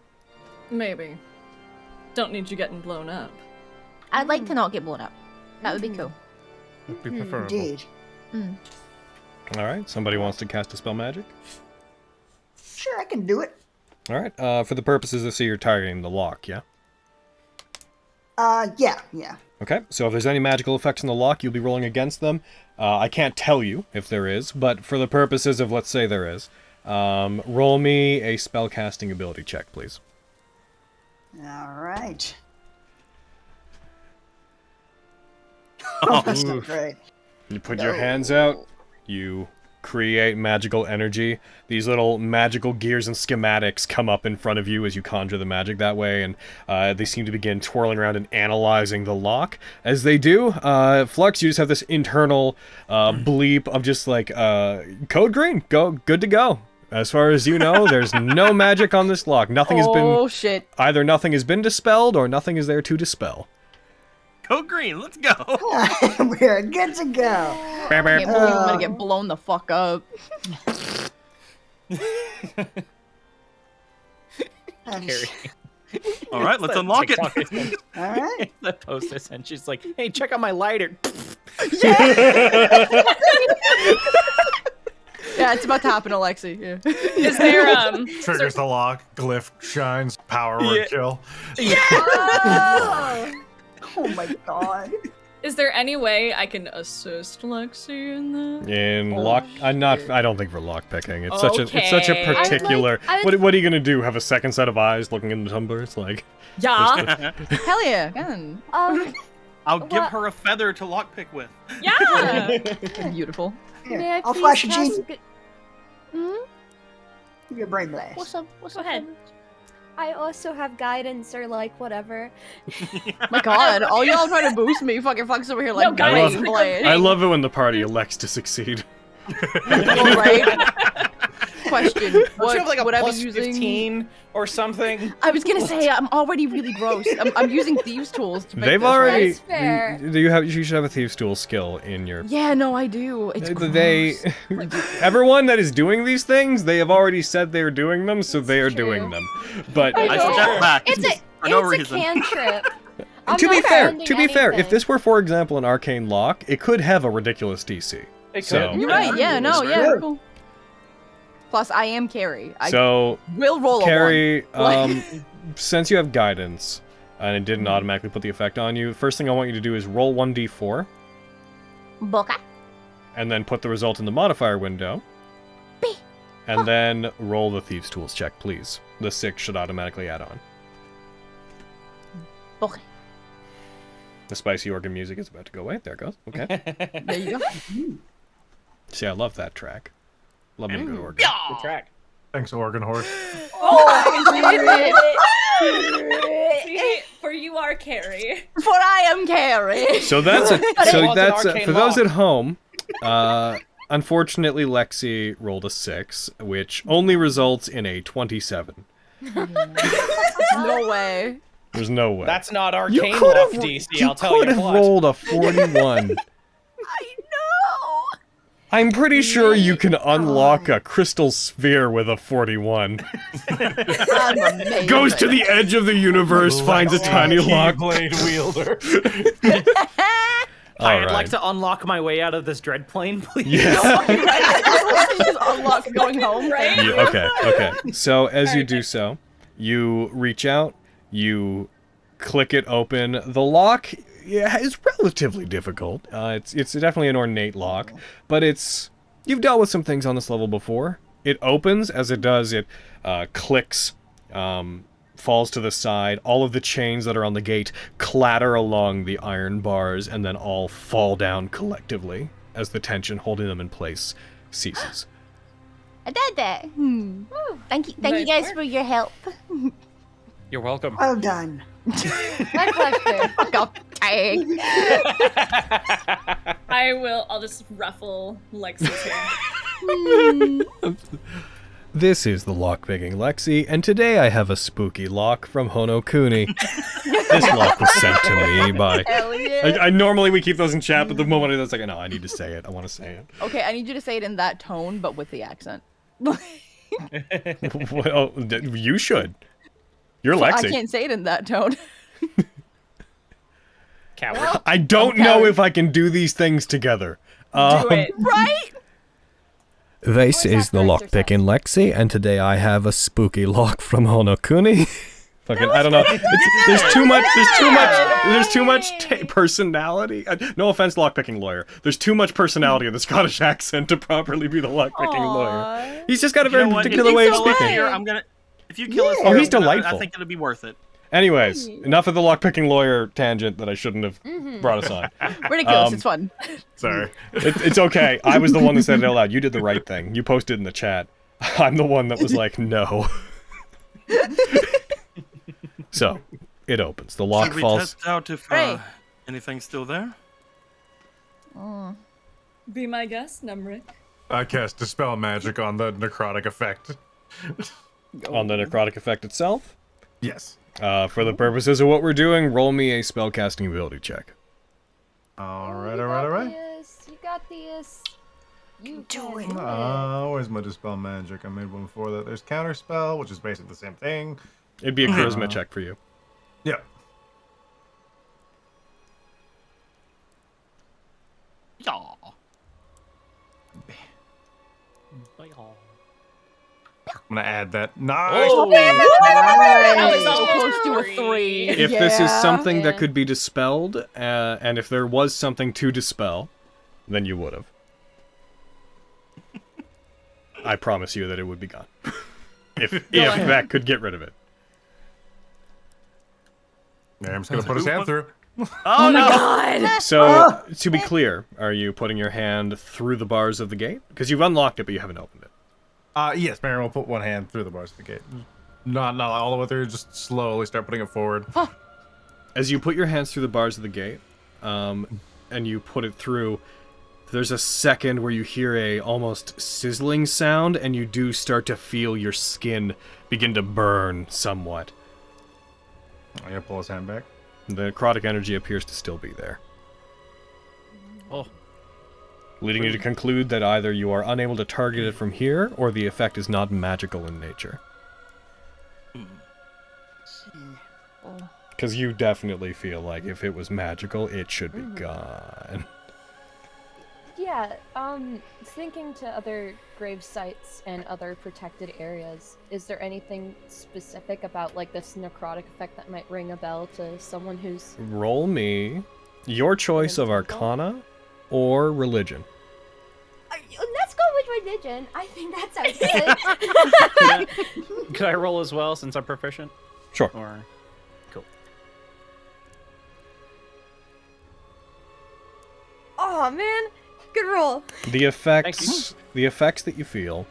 Maybe. Don't need you getting blown up. I'd like to not get blown up. That would be cool. Would be preferable. Indeed. All right, somebody wants to cast a spell magic? Sure, I can do it. All right, for the purposes of, so you're targeting the lock, yeah? Yeah. Okay, so if there's any magical effects on the lock, you'll be rolling against them. I can't tell you if there is, but for the purposes of, let's say there is, roll me a spellcasting ability check, please. All right. Oh, That's not great. You put your hands out, you create magical energy. These little magical gears and schematics come up in front of you as you conjure the magic that way, and they seem to begin twirling around and analyzing the lock. As they do, Flux, you just have this internal bleep of just like, code green, good to go. As far as you know, there's no magic on this lock. Nothing has been... Oh, shit. Either nothing has been dispelled, or nothing is there to dispel. Code green, let's go. We're good to go. I can't believe I'm gonna get blown the fuck up. Carrie. All right, let's unlock it. All right. That post I sent, she's like, hey, check out my lighter. Yeah, it's about to happen, Alexi. Yeah. Is there Triggers the lock, glyph shines, power word kill. Oh my god. is there any way I can assist Lexi in that? In lock, I don't think for lock picking. It's such a Okay. particular. I would- What are you gonna do? Have a second set of eyes looking in the tumblers? Like, Yeah. Hell yeah. Gun. I'll give What? her a feather to lockpick with. Yeah. Beautiful. Here, May I I'll please flash a cast genie. Give you a brain blast. What's up? Go ahead. I also have guidance or like whatever. My god, all y'all trying to boost me. Fucking Flux over here like, No, guys, brain blade. I love it when the party elects to succeed. All right. Question. Don't What you have like a would I be plus using? 15 or something? I was gonna say I'm already really gross. I'm using thieves' tools to make They've this, already. That's fair. You should have a thieves' tool skill in your. Yeah, no, I do. It's They, everyone that is doing these things, they have already said they're doing them, so they are true. doing them. But I step back It's for no a reason. cantrip. I'm to be not fair, spending if anything. this were, for example, an arcane lock, it could have a ridiculous DC. It So- could. You're right. Yeah, no, It's yeah. true. Cool. Plus, I am Carrie. I So, will roll Carrie, a one. since you have guidance, and it didn't automatically put the effect on you, first thing I want you to do is roll 1d4, Boca. and then put the result in the modifier window, and then roll the Thieves' Tools check, please. The 6 should automatically add on. Boca. The spicy organ music is about to go away. There it goes. Okay. There you go. See, I love that track. Love me a good organ. Good track. Thanks, Organ Horse. See, for you are Carrie. For I am Carrie. So that's But it was an arcane for those lock. at home. Unfortunately, Lexi rolled a 6, which only results in a 27. No way. There's no way. That's not you arcane could lock have, DC, you I'll tell you could have what. rolled a 41. I know. I'm pretty sure you can unlock a crystal sphere with a 41. I'm amazing. Goes to the edge of the universe, finds a tiny lock. Blade wielder. All I'd right. like to unlock my way out of this dread plane, please. Yeah. Just unlock going home. Right? Yeah, okay. So as you do so, you reach out, you click it open. The lock is relatively difficult. It's definitely an ornate lock, but you've dealt with some things on this level before. It opens. As it does, it clicks, falls to the side. All of the chains that are on the gate clatter along the iron bars and then all fall down collectively as the tension holding them in place ceases. I did that. Thank you guys for your help. You're welcome. Well done. My pleasure. God dang. I'll just ruffle Lexi's hair. This is the lockpicking Lexi, and today I have a spooky lock from Honokuni. This lock was sent to me by... Hell yeah. I normally we keep those in chat, but the moment it's like, no, I need to say it. I want to say it. Okay, I need you to say it in that tone, but with the accent. Well, you should. You're Lexi. I can't say it in that tone. Coward. I don't know if I can do these things together. Do it. Right? This What is the that character lockpicking Lexi, and today I have a spooky lock from Honokuni. Fucking, I don't know. There's too much personality. No offense, lockpicking lawyer. There's too much personality in the Scottish accent to properly be the lockpicking lawyer. He's just got a very particular way of speaking. If you kill us, Oh, he's I delightful. think it'll be worth it. Anyways, enough of the lockpicking lawyer tangent that I shouldn't have brought us on. Ridiculous, it's fun. Sorry. It's okay. I was the one that said it out loud. You did the right thing. You posted in the chat. I'm the one that was like, no. So, it opens. The lock Should we falls. test out if Hey. anything's still there? Be my guest, Numric. I cast Dispel Magic on the necrotic effect. On the necrotic effect itself. Yes. For the purposes of what we're doing, roll me a spellcasting ability check. Alright. You got this. You Do can it. do Where's my Dispel Magic? I made one before that. There's Counterspell, which is basically the same thing. It'd be a charisma check for you. Yeah. Yeah. I'm gonna add that. Nice! Oh, That was So almost close to a 3. If this is something that Yeah. could be dispelled, and if there was something to dispel, then you would have. I promise you that it would be gone. if that could get rid of it. Yeah, I'm just gonna put his hand through. Oh my god! So, to be clear, are you putting your hand through the bars of the gate? Because you've unlocked it, but you haven't opened it. Yes, Marion will put one hand through the bars of the gate. Not all the way through, just slowly start putting it forward. As you put your hands through the bars of the gate, and you put it through, there's a second where you hear a almost sizzling sound, and you do start to feel your skin begin to burn somewhat. I'm gonna pull his hand back. The necrotic energy appears to still be there. Oh. Leading you to conclude that either you are unable to target it from here, or the effect is not magical in nature. Because you definitely feel like if it was magical, it should be gone. Yeah, thinking to other grave sites and other protected areas, is there anything specific about, like, this necrotic effect that might ring a bell to someone who's... Roll me your choice of Arcana or Religion. Let's go with religion. I think that sounds good. Could I roll as well since I'm proficient? Sure. Or cool. Oh man, good roll. The effects that you feel,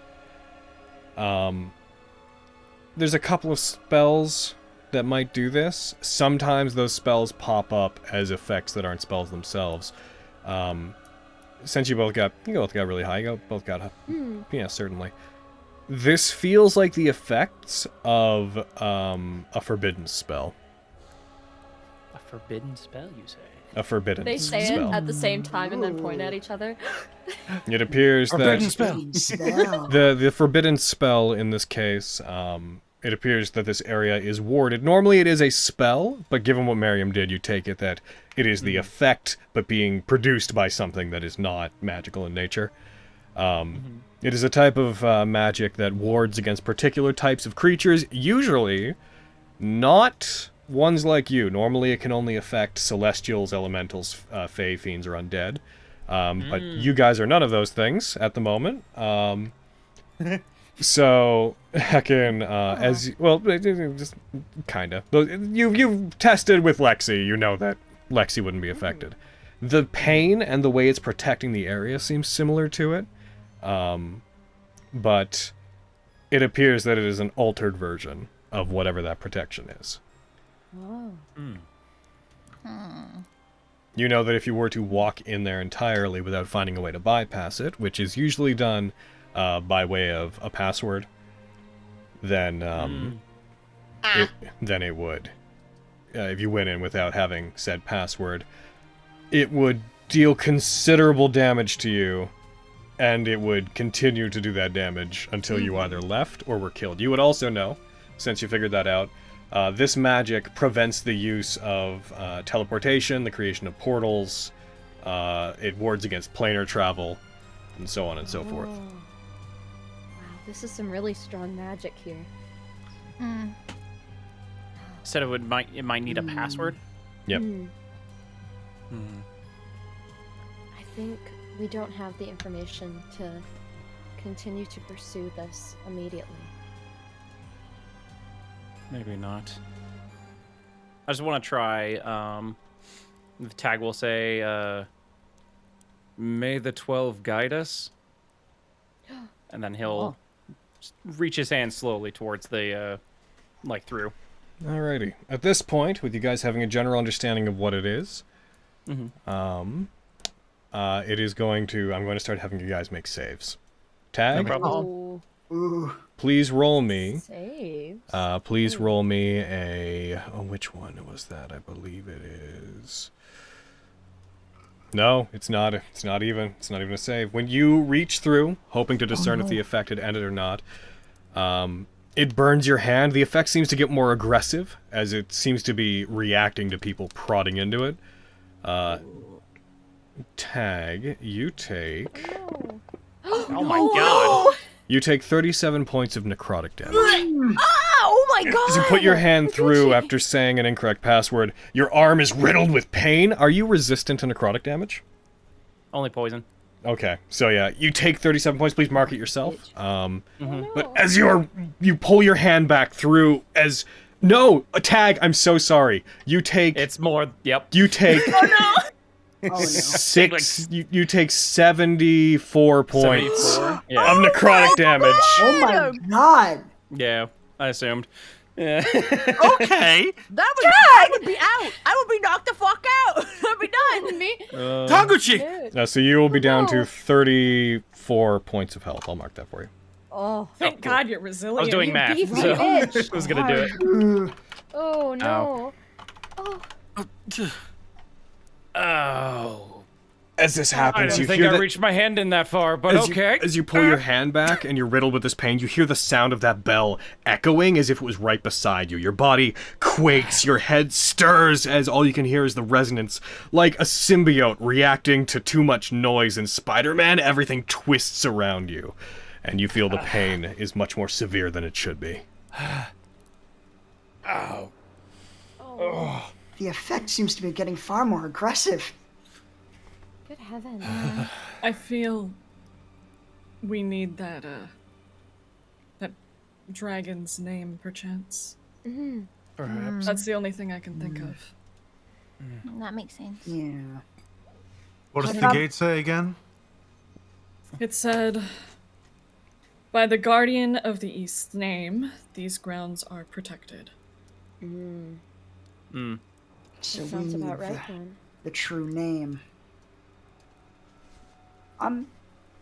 there's a couple of spells that might do this. Sometimes those spells pop up as effects that aren't spells themselves. Since you both got really high, you both got yeah, certainly. This feels like the effects of a forbidden spell. A forbidden spell, you say? A forbidden They say spell. it at the same time and then point at each other. It appears Forbidden that spell. the forbidden spell in this case, it appears that this area is warded. Normally it is a spell, but given what Miriam did, you take it that it is the effect, but being produced by something that is not magical in nature. It is a type of magic that wards against particular types of creatures, usually not ones like you. Normally it can only affect celestials, elementals, fae, fiends, or undead. But you guys are none of those things at the moment. So, heckin', just kinda. You've tested with Lexi, you know that Lexi wouldn't be affected. The pain and the way it's protecting the area seems similar to it. But it appears that it is an altered version of whatever that protection is. Whoa. You know that if you were to walk in there entirely without finding a way to bypass it, which is usually done by way of a password, then it would. If you went in without having said password, it would deal considerable damage to you, and it would continue to do that damage until you either left or were killed. You would also know, since you figured that out, this magic prevents the use of teleportation, the creation of portals, it wards against planar travel, and so on and so forth. Wow, this is some really strong magic here. Said it might need a password. Yep. I think we don't have the information to continue to pursue this immediately. Maybe not. I just want to try. The tag will say, "May the 12 guide us," and then he'll just reach his hand slowly towards the, through. Alrighty. At this point, with you guys having a general understanding of what it is, it is going to. I'm going to start having you guys make saves. Tag. No problem. Ooh. Please roll me. Saves. Please roll me a. Oh, which one was that? I believe it is. No, it's not. It's not even. It's not even a save. When you reach through, hoping to discern if the effect had ended or not, it burns your hand. The effect seems to get more aggressive as it seems to be reacting to people prodding into it. Tag, you take. Oh my god. You take 37 points of necrotic damage. Oh my god! As you put your hand through after saying an incorrect password, your arm is riddled with pain. Are you resistant to necrotic damage? Only poison. Okay, so yeah, you take 37 points. Please mark it yourself. But as you pull your hand back through, a tag. I'm so sorry. You take. It's more. Yep. You take. Oh no! Oh, no. You take 74 points 74? of necrotic damage. Oh my god! Yeah, I assumed. Yeah. Okay. I would be out. I would be knocked the fuck out. I'd be done. Me. Taguchi! Dude. So you will be down to 34 points of health. I'll mark that for you. Oh. Thank God you're resilient. I was doing math, beefy so bitch. I was gonna do it. Oh no. Oh. Oh. As this I happens, didn't you think hear I that. reached my hand in that far, but okay. As you pull your hand back and you're riddled with this pain, you hear the sound of that bell echoing as if it was right beside you. Your body quakes, your head stirs as all you can hear is the resonance. Like a symbiote reacting to too much noise in Spider-Man, everything twists around you. And you feel the pain is much more severe than it should be. Ow. Oh. The effect seems to be getting far more aggressive. Good heavens. I feel we need that dragon's name, perchance. Perhaps. That's the only thing I can think of. That makes sense. Yeah. What does the gate say again? It said, "By the guardian of the East's name, these grounds are protected." So we Sounds need about right then. the true name.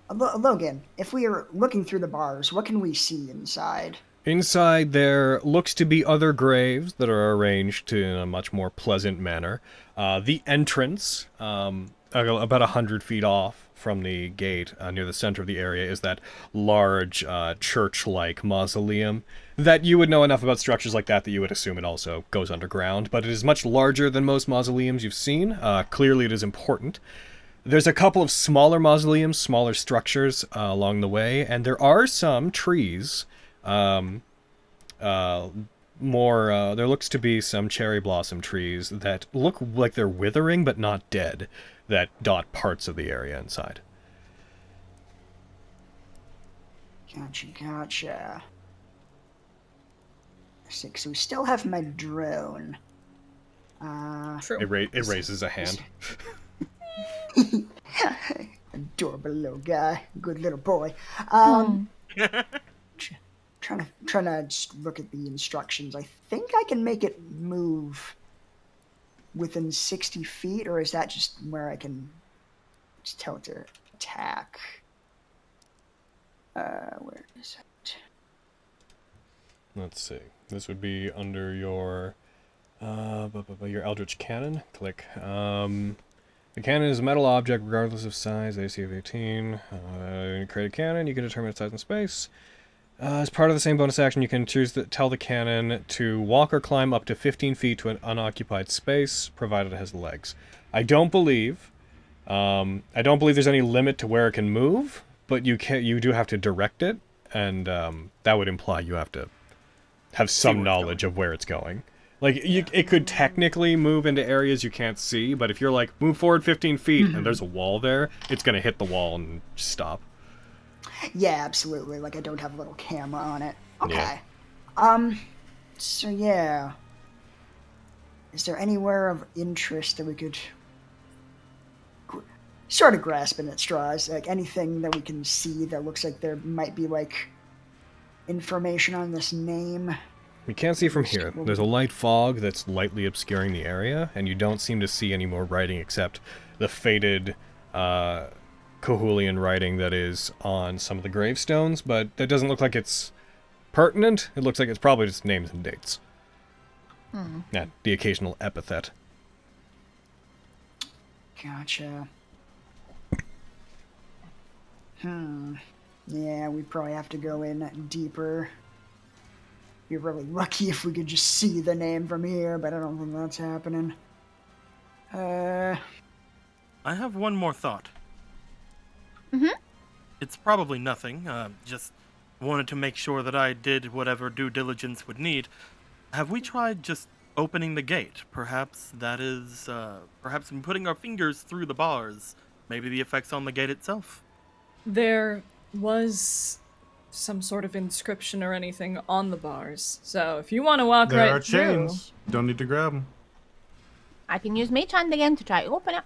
Logan, if we are looking through the bars, what can we see inside? Inside there looks to be other graves that are arranged in a much more pleasant manner. The entrance, about 100 feet off from the gate near the center of the area, is that large church-like mausoleum that you would know enough about structures like that you would assume it also goes underground, but it is much larger than most mausoleums you've seen. Clearly it is important. There's a couple of smaller mausoleums, smaller structures along the way, and there are some trees. There looks to be some cherry blossom trees that look like they're withering but not dead, that dot parts of the area inside. Gotcha. So we still have my drone. True. It raises a hand. Adorable little guy. Good little boy. trying to just look at the instructions. I think I can make it move within 60 feet, or is that just where I can just tell it to attack? Where is it? Let's see. This would be under your Eldritch Cannon. Click. The cannon is a metal object regardless of size, AC of 18. Create a cannon, you can determine its size and space. As part of the same bonus action, you can choose to tell the cannon to walk or climb up to 15 feet to an unoccupied space, provided it has legs. I don't believe there's any limit to where it can move, but you do have to direct it, and that would imply you have to have some knowledge of where it's going. Like, it could technically move into areas you can't see, but if you're like, move forward 15 feet and there's a wall there, it's going to hit the wall and just stop. Yeah, absolutely. Like, I don't have a little camera on it. Okay. Yeah. So yeah. Is there anywhere of interest that we could sort of grasping at straws? Like, anything that we can see that looks like there might be, like, information on this name? You can't see from here. There's a light fog that's lightly obscuring the area, and you don't seem to see any more writing except the faded Cahulian writing that is on some of the gravestones, but that doesn't look like it's pertinent. It looks like it's probably just names and dates. Yeah, the occasional epithet. Gotcha. Yeah, we'd probably have to go in deeper. Be really lucky if we could just see the name from here, but I don't think that's happening. I have one more thought. Mm-hmm. It's probably nothing. Just wanted to make sure that I did whatever due diligence would need. Have we tried just opening the gate? Perhaps that is, perhaps in putting our fingers through the bars, maybe the effects on the gate itself. There was some sort of inscription or anything on the bars, so if you want to walk There right are through... chains. Don't need to grab them. I can use Mage Hand again to try to open it.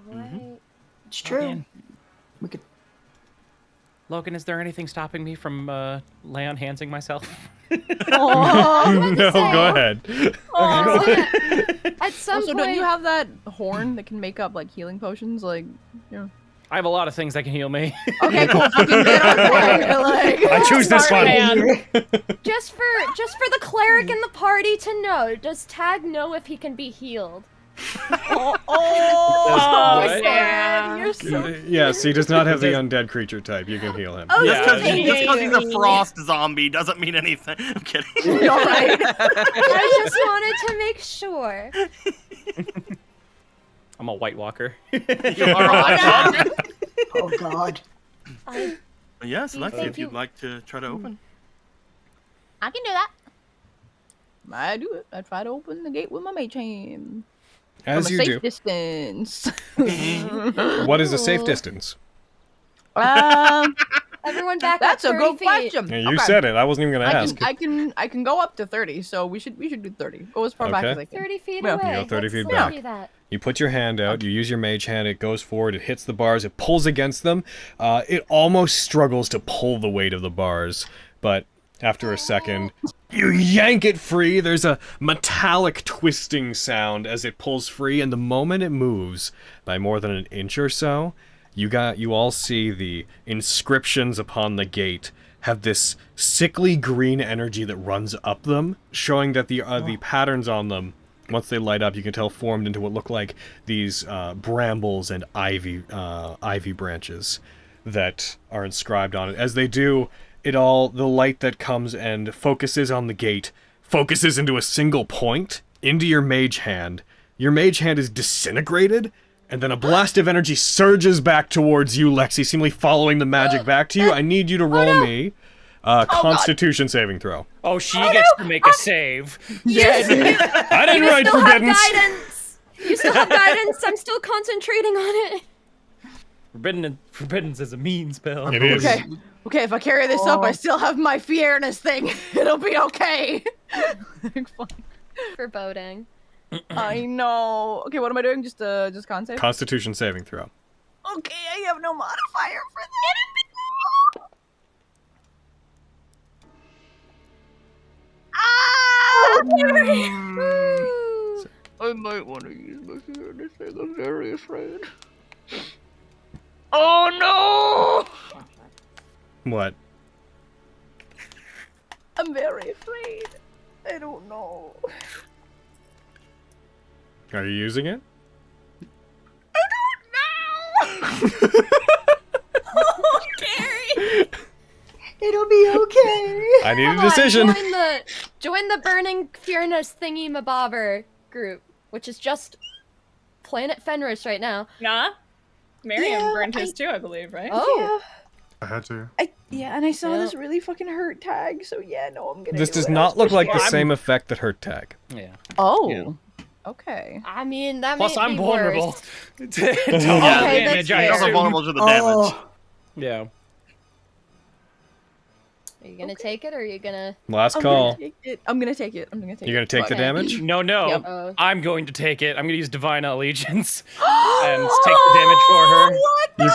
Alright. It's true. Logan. We could. Logan, is there anything stopping me from lay on handsing myself? Oh, No, go ahead. At some Also, point, don't you have that horn that can make up, like, healing potions? Like, yeah. I have a lot of things that can heal me. Okay, cool. Fucking get on board. Like, I choose this one. just for the cleric in the party to know, does Tag know if he can be healed? man, you're so... Yes, he does not have the undead creature type. You can heal him. Oh, Just okay. because he's a frost zombie doesn't mean anything. I'm kidding. All right. I just wanted to make sure. I'm a White Walker. You are Oh God. Yes, Do you Lexi, think if you'd like to try to open. I can do that. I do it. I try to open the gate with my mage hand. As From you a do. safe distance. What is a safe distance? Everyone back That's up a 30 good feet. question. Yeah, you Okay. said it. I wasn't even gonna ask. I can go up to 30, so we should do 30. Go as far back as I can. 30 feet Yeah. away. You go 30 feet Let's back. do that. You put your hand out, you use your mage hand, it goes forward, it hits the bars, it pulls against them. It almost struggles to pull the weight of the bars, but after a second, you yank it free. There's a metallic twisting sound as it pulls free, and the moment it moves by more than an inch or so, you all see the inscriptions upon the gate have this sickly green energy that runs up them, showing that the patterns on them, once they light up, you can tell formed into what look like these brambles and ivy branches that are inscribed on it. As they do, the light that comes and focuses on the gate focuses into a single point, into your mage hand. Your mage hand is disintegrated, and then a blast of energy surges back towards you, Lexi, seemingly following the magic back to you. I need you to roll me Constitution saving throw. Oh, she gets to make a save. I didn't write still have forbiddance. guidance. You still have guidance. I'm still concentrating on it. Forbiddance is a mean spell. It is. Okay, if I carry this up, I still have my fairness thing. It'll be okay. Foreboding. I know. Okay, what am I doing? Just con save? Constitution saving throw. Okay, I have no modifier for that. I might want to use my hair to say I'm very afraid. Oh no! What? I'm very afraid. I don't know. Are you using it? Oh, Gary! It'll be okay. I need a decision. Join the Burning Furnace thingy mabobber group, which is just Planet Fenris right now. Nah? Miriam Yeah, burned his too, I believe, right? Oh. I had to. And I saw this really fucking hurt tag, so yeah, no, I'm gonna This do does it. not look like the same effect that hurt tag. Yeah. Oh. Okay. I mean, that Plus, may I'm be vulnerable worse. to Okay, damage. that's I fair. assume. vulnerable to the damage. Oh, Yeah. Are you gonna take it, or are you gonna... Last I'm call. gonna take it. I'm gonna take it. You're gonna take the Okay. damage? No. Yep. I'm going to take it. I'm going to use Divine Allegiance and take the damage for her. You're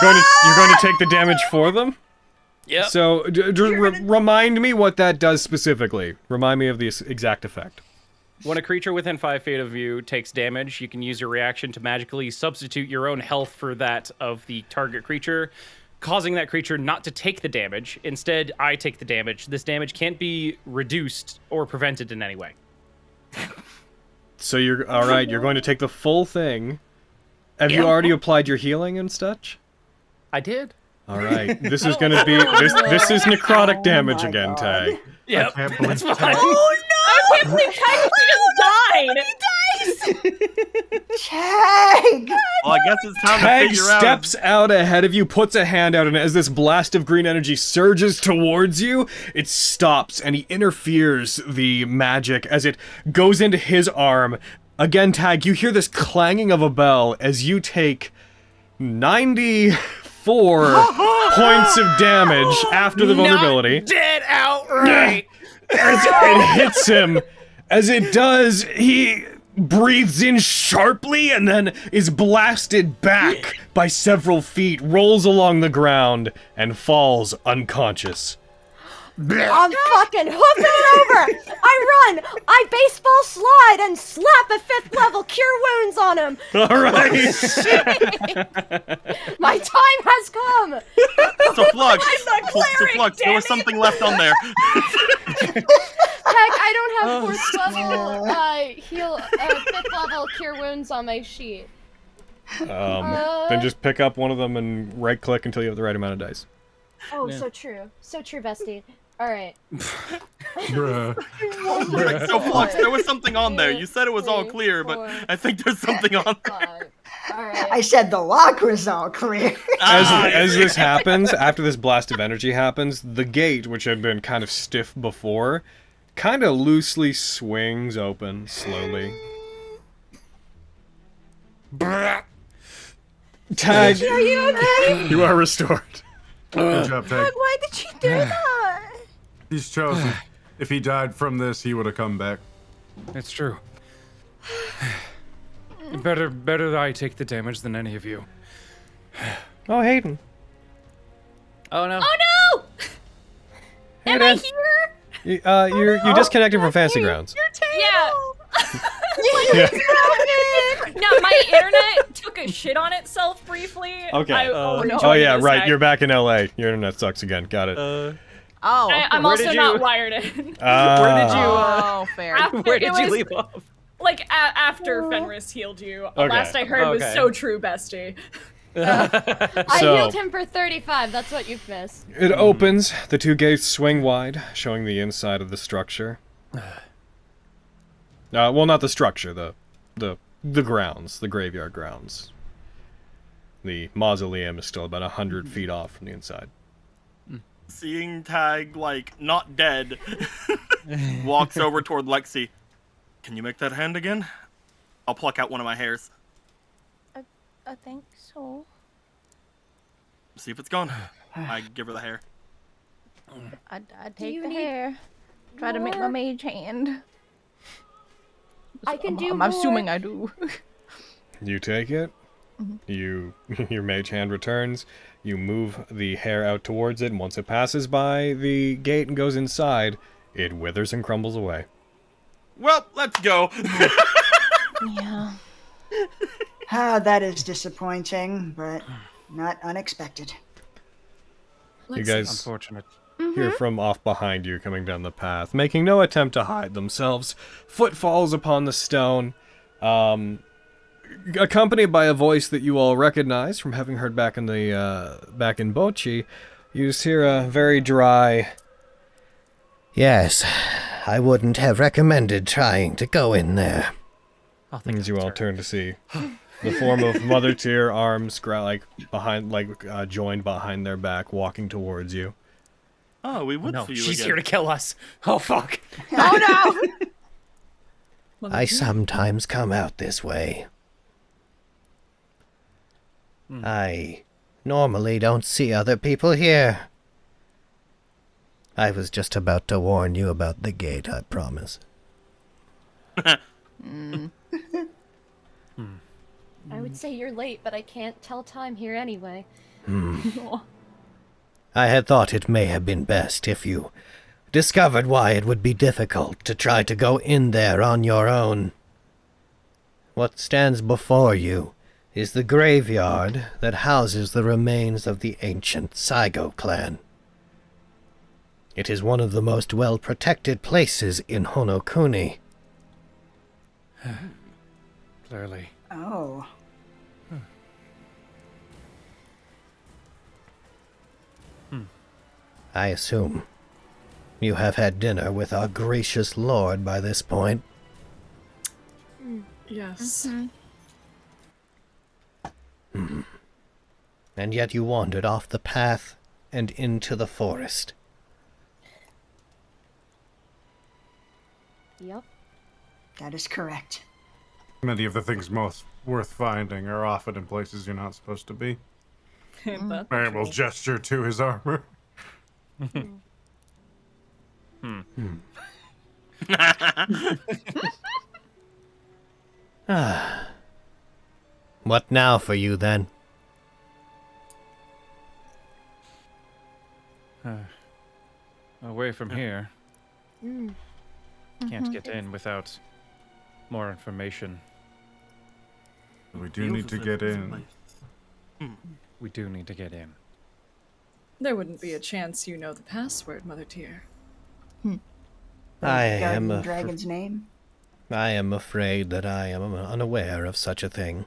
going to take the damage for them? Yep. So, remind me what that does specifically. Remind me of the exact effect. When a creature within 5 feet of you takes damage, you can use your reaction to magically substitute your own health for that of the target creature, causing that creature not to take the damage. Instead, I take the damage. This damage can't be reduced or prevented in any way. So you're alright, you're going to take the full thing. Have you already applied your healing and such? I did. Alright, this is gonna be this is necrotic damage again, Tag. Yep. I can't believe That's Tag. fine. Oh no! I can't believe Tag just died! Tag! Well, I guess it's time to Tag figure out. steps out ahead of you, puts a hand out, and as this blast of green energy surges towards you, it stops, and he interferes the magic as it goes into his arm. Again, Tag, you hear this clanging of a bell as you take 94 points of damage after the vulnerability. Dead outright. As it hits him, as it does, he breathes in sharply and then is blasted back by several feet, rolls along the ground, and falls unconscious. I'm fucking hooking it over! I run! I baseball slide and slap a 5th level cure wounds on him! Alright! My time has come! So Flux, I'm the cleric, Flux, there was damn it! something left on there. Heck, I don't have 4th level 5th level cure wounds on my sheet. Then just pick up one of them and right click until you have the right amount of dice. Oh, Yeah. so true. So true, bestie. Alright. Bruh. So Flux, there was something on there. You said it was all clear, but I think there's something on there. Alright. I said the lock was all clear. As this happens, after this blast of energy happens, the gate, which had been kind of stiff before, kind of loosely swings open slowly. Tag, Are you okay? you are restored. Good job, Tag. Why did you do that? He's chosen. If he died from this, he would have come back. It's true. Better that I take the damage than any of you. Oh, Hayden. Oh no. Oh no! Hey, Am I Dan. here? You're disconnected from Fantasy Grounds. Yeah. Yeah. No, my internet took a shit on itself briefly. Okay. I'll rejoin Oh yeah, this right. guy. You're back in LA. Your internet sucks again. Got it. Oh. I'm Where also did not you- wired in. Where did you? Oh, fair. After, Where did it you was, leave off? Like after Fenris healed you. Okay. Last I heard was Okay. so true, bestie. I So- healed him for 35, that's what you've missed. It opens. The two gates swing wide, showing the inside of the structure. Well, not the structure. The grounds. The graveyard grounds. The mausoleum is still about 100 feet off from the inside. Seeing Tag, like, not dead, walks over toward Lexi. Can you make that hand again? I'll pluck out one of my hairs. I think so. See if it's gone. I give her the hair. I'd Do you take the need hair. Try to make my more? mage hand. I can do I'm more. assuming I do. You take it. Your mage hand returns. You move the hair out towards it, and once it passes by the gate and goes inside, it withers and crumbles away. Well, let's go. Yeah. Ah, that is disappointing, but not unexpected. You guys Unfortunate. hear from off behind you coming down the path, making no attempt to hide themselves. Footfalls upon the stone, accompanied by a voice that you all recognize from having heard back in Bochi. You just hear a very dry, Yes, I wouldn't have recommended trying to go in there. as you all turn to see the form of Mother Tear, arms joined behind their back, walking towards you. Oh, we would No, for you she's again. here to kill us. Oh, fuck. Oh no! I sometimes come out this way. I normally don't see other people here. I was just about to warn you about the gate, I promise. I would say you're late, but I can't tell time here anyway. I had thought it may have been best if you discovered why it would be difficult to try to go in there on your own. What stands before you is the graveyard that houses the remains of the ancient Saigo clan. It is one of the most well-protected places in Honokuni. Clearly. Oh. I assume you have had dinner with our gracious lord by this point. Yes. And yet you wandered off the path and into the forest. Yep. That is correct. Many of the things most worth finding are often in places you're not supposed to be. Ain't that the Mary will truth? gesture to his armor. What now for you, then? Away from here. Can't get in without more information. We do need to get in. We do need to get in. There wouldn't be a chance you know the password, Mother Tear. I am Guardian Dragon's name? I am afraid that I am unaware of such a thing.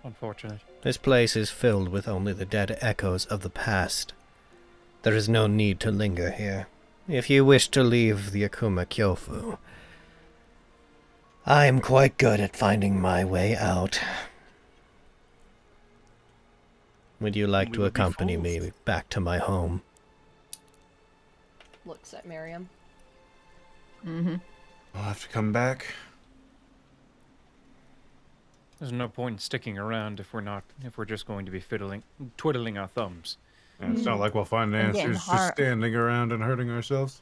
Unfortunate. This place is filled with only the dead echoes of the past. There is no need to linger here. If you wish to leave the Akumakyofu, I am quite good at finding my way out. Would you like to accompany me back to my home? Looks at Miriam. I'll have to come back. There's no point in sticking around if we're just going to be twiddling our thumbs. Yeah, it's not like we'll find And getting answers just hard. standing around and hurting ourselves.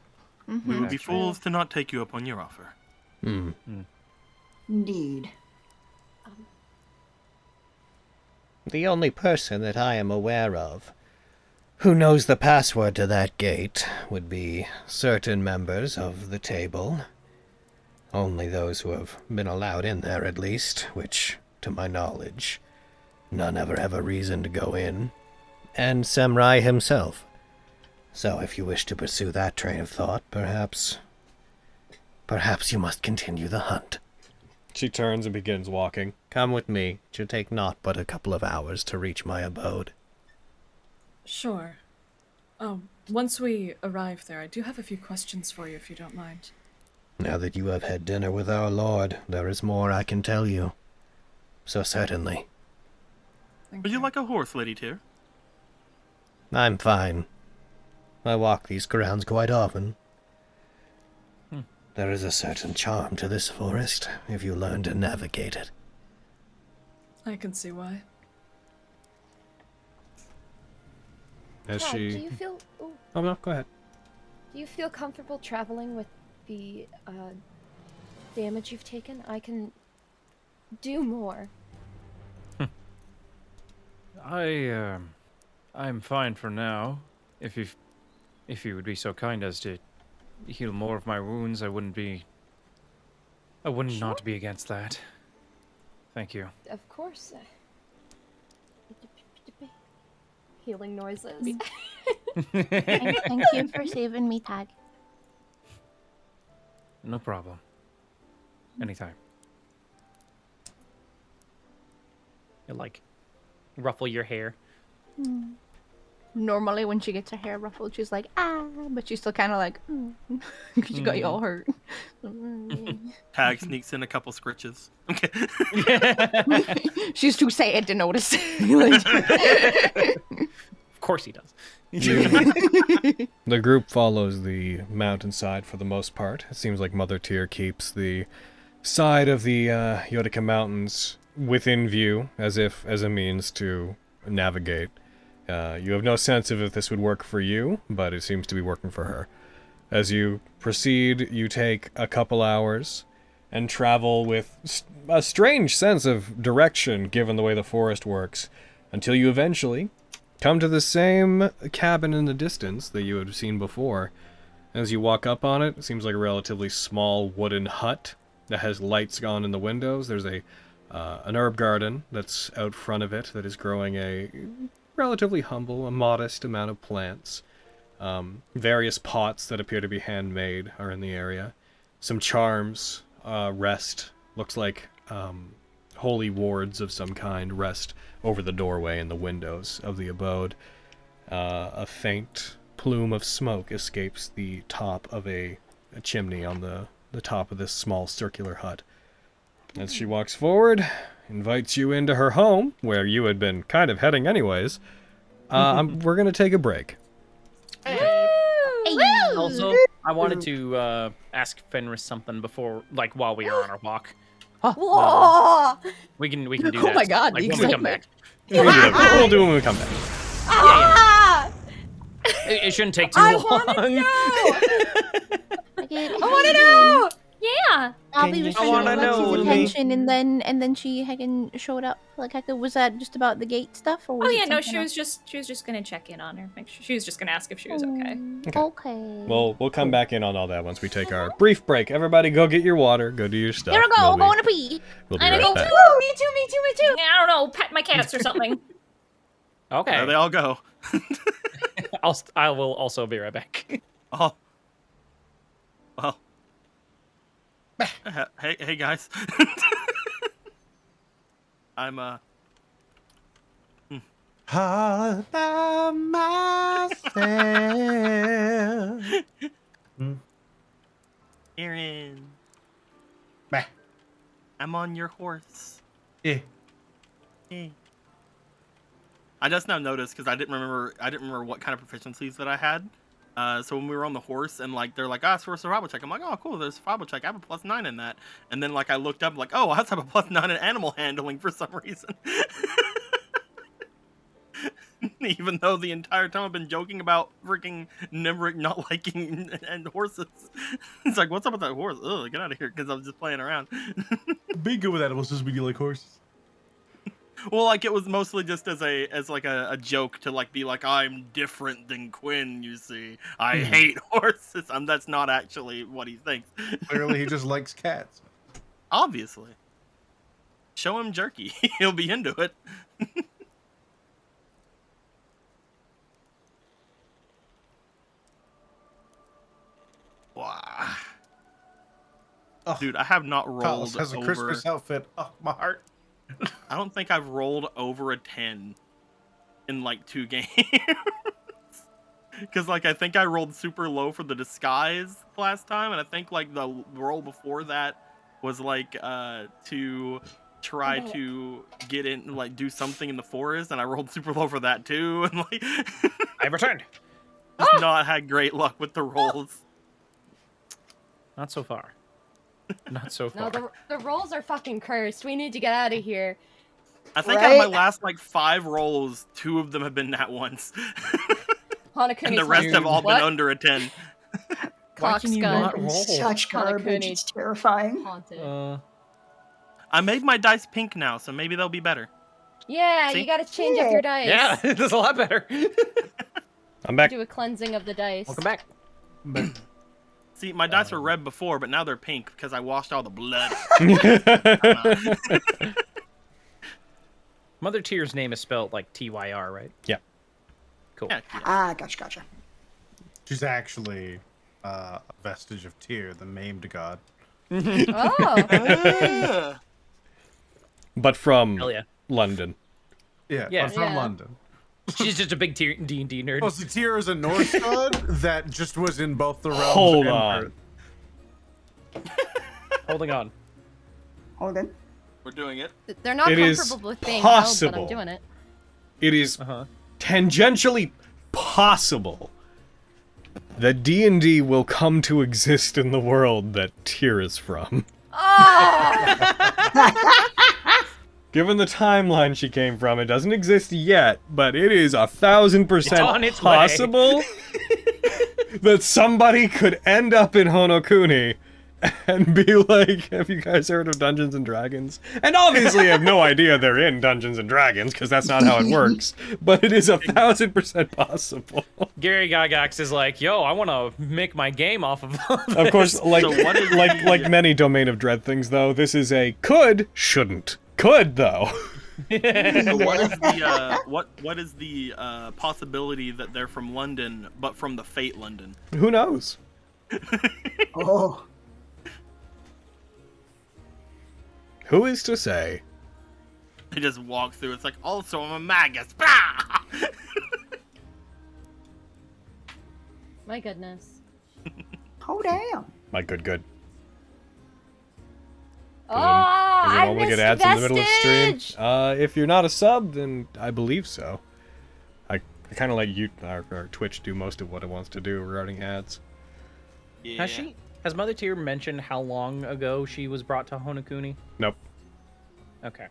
We would be fools to not take you up on your offer. Indeed. The only person that I am aware of who knows the password to that gate would be certain members of the table. Only those who have been allowed in there, at least, which, to my knowledge, none ever have a reason to go in. And Samurai himself. So if you wish to pursue that train of thought, perhaps you must continue the hunt. She turns and begins walking. Come with me. It should take naught but a couple of hours to reach my abode. Sure. Once we arrive there, I do have a few questions for you, if you don't mind. Now that you have had dinner with our lord, there is more I can tell you. So certainly. Would you like a horse, Lady Tyr? I'm fine. I walk these grounds quite often. There is a certain charm to this forest, if you learn to navigate it. I can see why. As Todd, she... do you feel? Ooh, Oh, no, go ahead. do you feel comfortable traveling with the damage you've taken? I can do more. I'm fine for now. If If you would be so kind as to heal more of my wounds, I wouldn't not be against that. Thank you. Of course. Healing noises. Thank you for saving me, Tag. No problem. Anytime. You like ruffle your hair. Normally, when she gets her hair ruffled, she's like, ah, but she's still kind of like, because she got you all hurt. Tag sneaks in a couple scritches. Okay. She's too sad to notice. Of course he does. The group follows the mountainside for the most part. It seems like Mother Tier keeps the side of the Yotica Mountains within view, as a means to navigate. You have no sense of if this would work for you, but it seems to be working for her. As you proceed, you take a couple hours and travel with a strange sense of direction given the way the forest works, until you eventually come to the same cabin in the distance that you had seen before. As you walk up on it, it seems like a relatively small wooden hut that has lights on in the windows. There's an herb garden that's out front of it that is growing a relatively humble, a modest amount of plants. Various pots that appear to be handmade are in the area. Some charms rest. Looks like holy wards of some kind rest over the doorway and the windows of the abode. A faint plume of smoke escapes the top of a chimney on the top of this small circular hut. As she walks forward, invites you into her home, where you had been kind of heading anyways. We're going to take a break. Also, I wanted to ask Fenris something before, like, while we are on our walk. Whoa! We can do that. Oh my god, like, the when we come back. We'll do it when we come back. Yeah. It shouldn't take too long. I want to know! Yeah. Abby was I wanna trying to know, get his Lee. attention, and then she heckin' showed up. Like, was that just about the gate stuff, or was Oh it yeah, no, something she was else? just gonna check in on her. Make sure she was just gonna ask if she was okay. Okay. We'll come back in on all that once we take our brief break. Everybody go get your water, go do your stuff. Here we go. We'll I'm be- going to pee. We'll be I right know, back. me too. Yeah, I don't know, pet my cats or something. Okay. There they all go. I will also be right back. Oh. Well. Hey guys. I'm All by myself. Aaron. Bah. I'm on your horse. Yeah. Hey. I just now noticed because I didn't remember what kind of proficiencies that I had. So when we were on the horse and like they're like, it's for a survival check. I'm like, oh cool, there's a survival check. I have a +9 in that. And then like I looked up like, oh, I have a +9 in animal handling for some reason. Even though the entire time I've been joking about freaking Nimric not liking and horses. It's like, what's up with that horse? Ugh, get out of here, because I was just playing around. Be good with animals just because you like horses. Well, like it was mostly just as a joke to like be like, I'm different than Quinn, you see. I hate horses. That's not actually what he thinks. Clearly he just likes cats. Obviously. Show him jerky. He'll be into it. Wow. Oh, dude, I have not Carlos rolled has a over. Christmas outfit. Oh, my heart. I don't think I've rolled over a 10 in like 2 games. Because like I think I rolled super low for the disguise last time, and I think like the roll before that was like to try to get in, like do something in the forest, and I rolled super low for that too, and like I've returned. just not had great luck with the rolls. Not so far. Not so far. No, the rolls are fucking cursed. We need to get out of here. I think out of my last like 5 rolls, 2 of them have been nat ones. And the rest have all been under a 10. Why can you not roll? Such garbage. It's terrifying. Haunted. I made my dice pink now, so maybe they'll be better. Yeah, See? you gotta change up your dice. Yeah, that's a lot better. I'm back. Do a cleansing of the dice. Welcome back. See, my dice were red before, but now they're pink because I washed all the blood. Mother Tyr's name is spelled like Tyr, right? Yeah. Cool. Yeah, Ah, gotcha. She's actually a vestige of Tyr, the maimed god. Oh. But from Hell yeah. London. Yeah, Yeah. but from Yeah. London. She's just a big D&D nerd. Oh, so Tyr is a Norse god that just was in both the realms. Hold and on. Earth. Holding on. Hold on. we're doing it. They're not It is comfortable with being held, but possible. I'm doing it. It is Uh-huh. tangentially possible that D&D will come to exist in the world that Tyr is from. Given the timeline she came from, it doesn't exist yet, but it is 1,000% on its way. possible that somebody could end up in Honokuni and be like, have you guys heard of Dungeons and Dragons? And obviously I have no idea they're in Dungeons and Dragons, because that's not how it works, but it is 1,000% possible. Gary Gygax is like, yo, I want to make my game off of Of course, like, So what is like many Domain of Dread things, though, this is a could, shouldn't. Could, though. So what is the what is the possibility that they're from London, but from the Fate London? Who knows? Oh, Who is to say? They just walk through. It's like, also I'm a magus. Bah! My goodness. oh damn. My good. Oh, Does I it only missed get ads in the middle of stream? Vestige! If you're not a sub, then I believe so. I kind of let you, our Twitch do most of what it wants to do regarding ads. Yeah. Has Mother Tyr mentioned how long ago she was brought to Honokuni? Nope. Okay.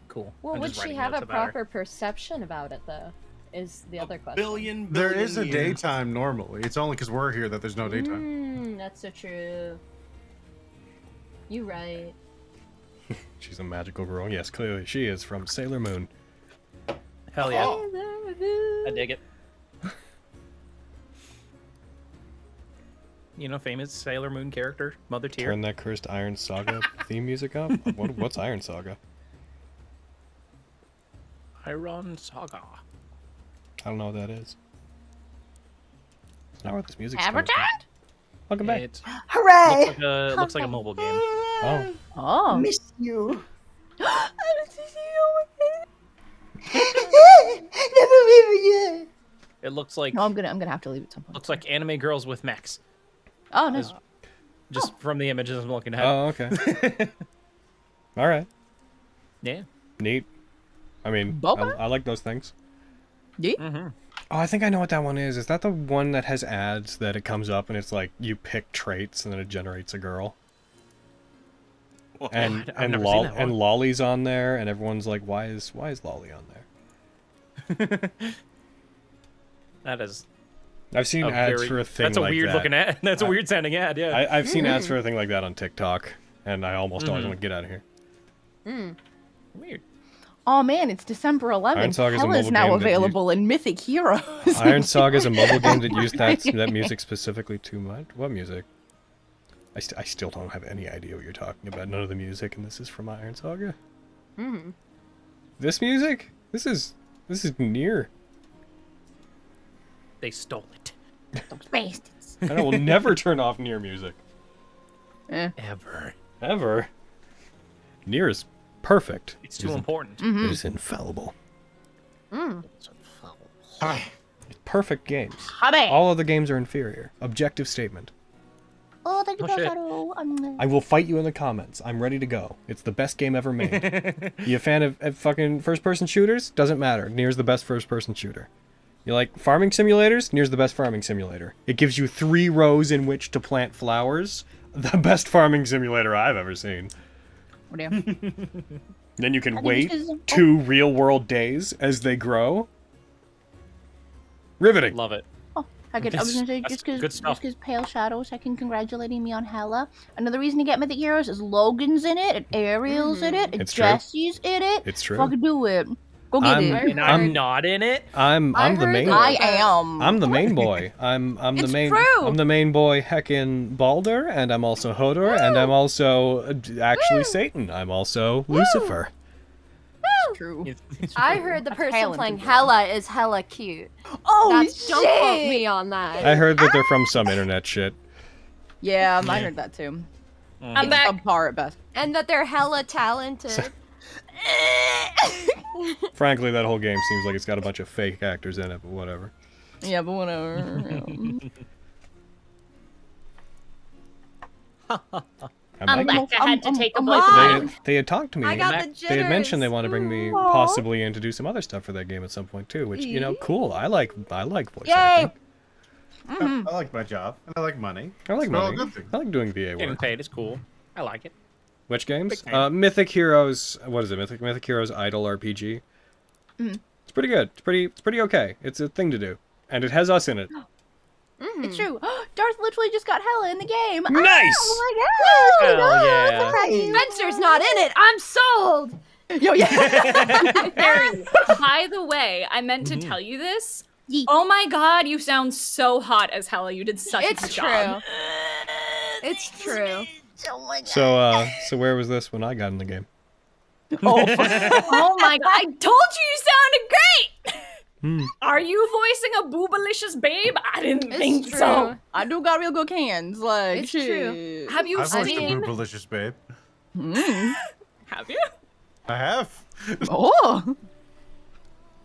Cool. Well, I'm would just she writing have notes a about her. proper perception about it, though? Is the other question. Billion There is a years. daytime normally. It's only because we're here that there's no daytime. That's so true. You right. She's a magical girl. Yes, clearly she is from Sailor Moon. Hell yeah. I dig it. You know, famous Sailor Moon character, Mother Tyr. Turn that cursed Iron Saga theme music up. What's Iron Saga? Iron Saga. I don't know what that is. It's not where this music's coming from. Advertised? Welcome back. It Hooray! looks like a mobile game. Oh. Oh. Miss you. Never leave again. It looks like No, I'm gonna have to leave at some point. looks like anime girls with mechs. Oh no. Is- Just from the images I'm looking at. Oh, okay. All right. Yeah. Neat. I mean, Boba? I like those things. Yeah. Mm-hmm. Oh, I think I know what that one is. Is that the one that has ads that it comes up and it's like you pick traits and then it generates a girl? Well, And I've never seen that one. Lolly's on there and everyone's like, why is Lolly on there? That is I've seen ads for a thing That's a like weird that. looking ad. That's a weird sounding ad, yeah. I've seen ads for a thing like that on TikTok, and I almost always Mhm. want to get out of here. Weird. Oh man, it's December 11th. Iron Saga's a Hell is mobile now game that available in Mythic Heroes. Iron Saga is a mobile game that used that music specifically too much. What music? I still don't have any idea what you're talking about. None of the music, and this is from Iron Saga. Mm-hmm. This music? This is near. They stole it. Those bastards. And I will never turn off near music. Ever. Ever. Near is perfect. It's too important. It is infallible. It's Perfect games. Hobby. All other games are inferior. Objective statement. Oh, thank you, Oh, shit. Bosaro. I will fight you in the comments. I'm ready to go. It's the best game ever made. You a fan of fucking first-person shooters? Doesn't matter. Nier's the best first-person shooter. You like farming simulators? Nier's the best farming simulator. It gives you 3 rows in which to plant flowers. The best farming simulator I've ever seen. Oh, damn. Then you can I think wait this is- 2 real-world days as they grow. Riveting. Love it. I was gonna say, That's just good stuff. because Pale Shadow's second congratulating me on Hella. Another reason to get Mythic Heroes is Logan's in it, and Ariel's in it, and It's true. Jesse's in it. It's true. Fucking do it. Go get it. And I'm not in it. I'm the main. I am. I'm the main boy. I'm the It's main. true. I'm the main boy. Heckin' Balder, and I'm also Hodor, and I'm also actually Satan. I'm also Lucifer. It's true. I heard the That's person Helen playing people. Hella is hella cute. Oh Don't quote me on that. I heard that they're from some internet shit. Yeah, I heard that too. I'm back. Subpar at best. And that they're hella talented. Frankly, that whole game seems like it's got a bunch of fake actors in it, but whatever. Yeah, but whatever. I'm back. I had to take a break. They had talked to me. I got the They had mentioned they jitters. want to bring me possibly in to do some other stuff for that game at some point too, which, you know, cool. I like voice acting. I like my job, and I like money. I like They're all money. good things. I like doing VA Getting work. paid is cool. I like it. Which games? Big fan. Mythic Heroes. What is it? Mythic Heroes Idle RPG. It's pretty good. It's pretty okay. It's a thing to do, and it has us in it. It's true. Darth literally just got Hella in the game. Nice! Oh my god! Hell yeah. Spencer's not in it. I'm sold. Yo, yeah. Barry, by the way, I meant to tell you this. Oh my god, you sound so hot as Hella. You did such a It's good true. job. It's true. So where was this when I got in the game? Oh my god, I told you you sounded great! Are you voicing a boobalicious babe? I didn't think true. so. I do got real good cans. Like, It's shit. true. Have you I've watched a seen? Boobalicious Babe. Have you? I have. Oh.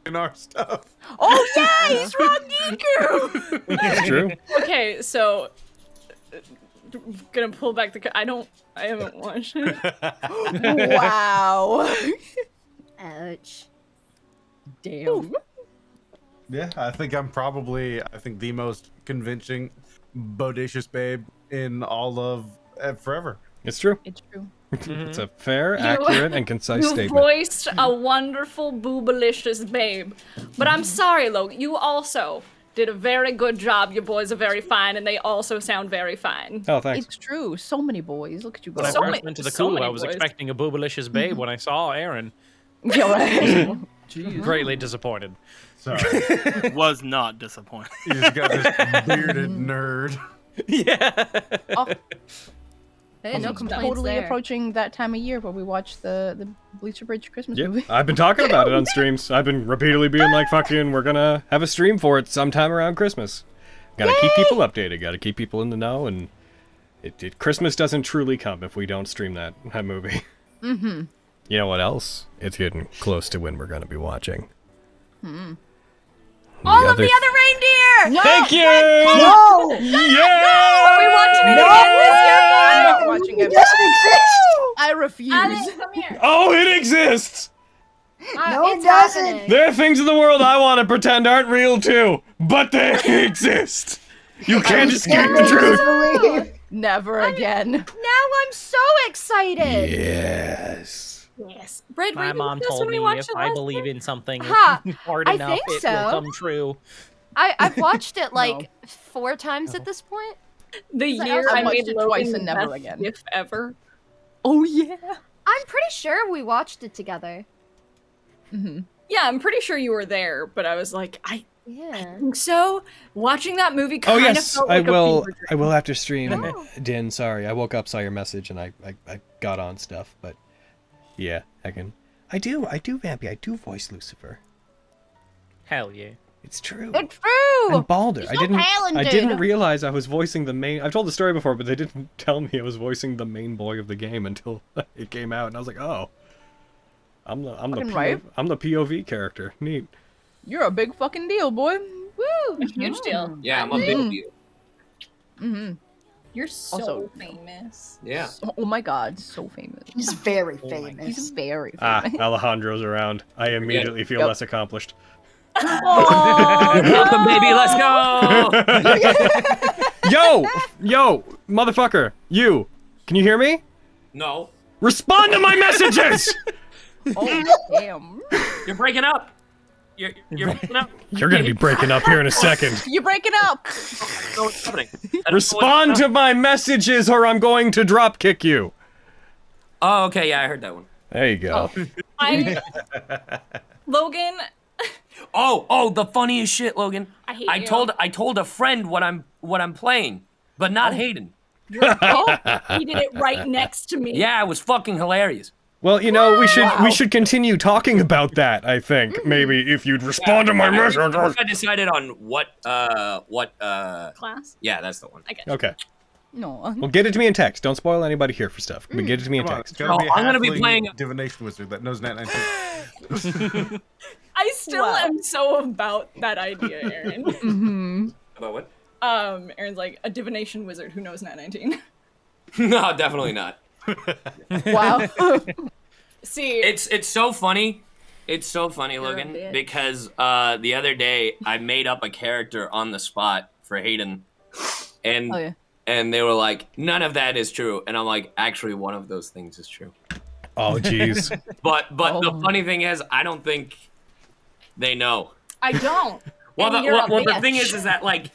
In our stuff. Oh yeah, he's Ron It's true. Okay, so gonna pull back the. I haven't watched it. Wow. Ouch. Damn. Yeah, I think I'm probably the most convincing bodacious babe in all of forever. It's true. It's true. It's a fair, accurate, and concise You statement. voiced a wonderful boobalicious babe, but I'm sorry, Logan. You also did a very good job. Your boys are very fine, and they also sound very fine. Oh, thanks. It's true. So many boys. Look at you go. When I So first many- went to the so cool, many I was boys. expecting a boobalicious babe when I saw Aaron. Jeez. Greatly disappointed. Sorry. Was not disappointed. You just got this bearded nerd. Yeah. Oh. Hey, no complaints Totally there. approaching that time of year where we watch the Bleacher Bridge Christmas movie. I've been talking about it on streams. I've been repeatedly being like, fucking, we're gonna have a stream for it sometime around Christmas. Gotta keep people updated, gotta keep people in the know, and Christmas doesn't truly come if we don't stream that movie. Mm-hmm. You know what else? It's getting close to when we're gonna be watching. All of the other reindeer! Thank you! No! Yeah! Are we watching it No! again this year? I'm not watching it. It doesn't exist! I refuse. Alex, come here. Oh, it exists! No, it It's doesn't. happening. There are things in the world I want to pretend aren't real too, but they exist. You can't escape the truth. Believe. Never again. Now I'm so excited. Yes. Yes. Brad, were My you mom with us told when we me watched if it I last believe time? in something Ha, hard I enough, think it so. will come true. I've watched it like 4 times at this point. The I've year I watched made it Logan twice and the never best again. GIF ever. Oh yeah. I'm pretty sure we watched it together. Mm-hmm. Yeah, I'm pretty sure you were there, but I was like, I Yeah. think so. Watching that movie Oh kind of yes, felt I like a will. fever dream. I will after stream. Din, sorry, I woke up, saw your message, and I got on stuff. But yeah, I do, Vampy. I do voice Lucifer. Hell yeah. It's true. It's true. And Balder. You're I so didn't talented. realize I was voicing the main. I've told the story before, but they didn't tell me I was voicing the main boy of the game until it came out, and I was like, oh, I'm the Fucking right. I'm the POV character. Neat. You're a big fucking deal, boy. Woo. A huge deal. Yeah, I'm a big deal. Mm-hmm. You're so Also- famous. Yeah. Oh my god, so famous. He's very He's famous. very Ah, famous. Alejandro's around. I immediately feel Yep. less accomplished. Welcome, baby. Let's go. Yo, motherfucker, you. Can you hear me? No, Respond to my messages. Oh damn. you're breaking up. You're breaking up. You're gonna be breaking up here in a second. You're breaking up. No, what's happening? Respond to my messages, or I'm going to drop kick you. Oh, okay. Yeah, I heard that one. There you go. I Logan, Oh, the funniest shit, Logan. I hate you. I told a friend what I'm playing, but not Hayden. You're a bitch. He did it right next to me. Yeah, it was fucking hilarious. Well, you know, we should continue talking about that, I think. Maybe if you'd respond to my message. I decided on what Class? Yeah, that's the one. I get you. Okay. No. Well, get it to me in text. Don't spoil anybody here for stuff. But get it to me in Come on, text. it's gonna be a I'm gonna be halfling playing- divination wizard that knows Nat19. I still am so about that idea, Aaron. Mm-hmm. About what? Aaron's like a divination wizard who knows Nat19. No, definitely not. Wow. See, It's so funny. It's so funny, You're a Logan, bitch. because the other day I made up a character on the spot for Hayden, and Oh, yeah. and they were like, none of that is true, and I'm like, actually, one of those things is true. Oh, jeez. But the funny thing is, I don't think they know. I don't. Well, And you're a the bitch. thing is that like,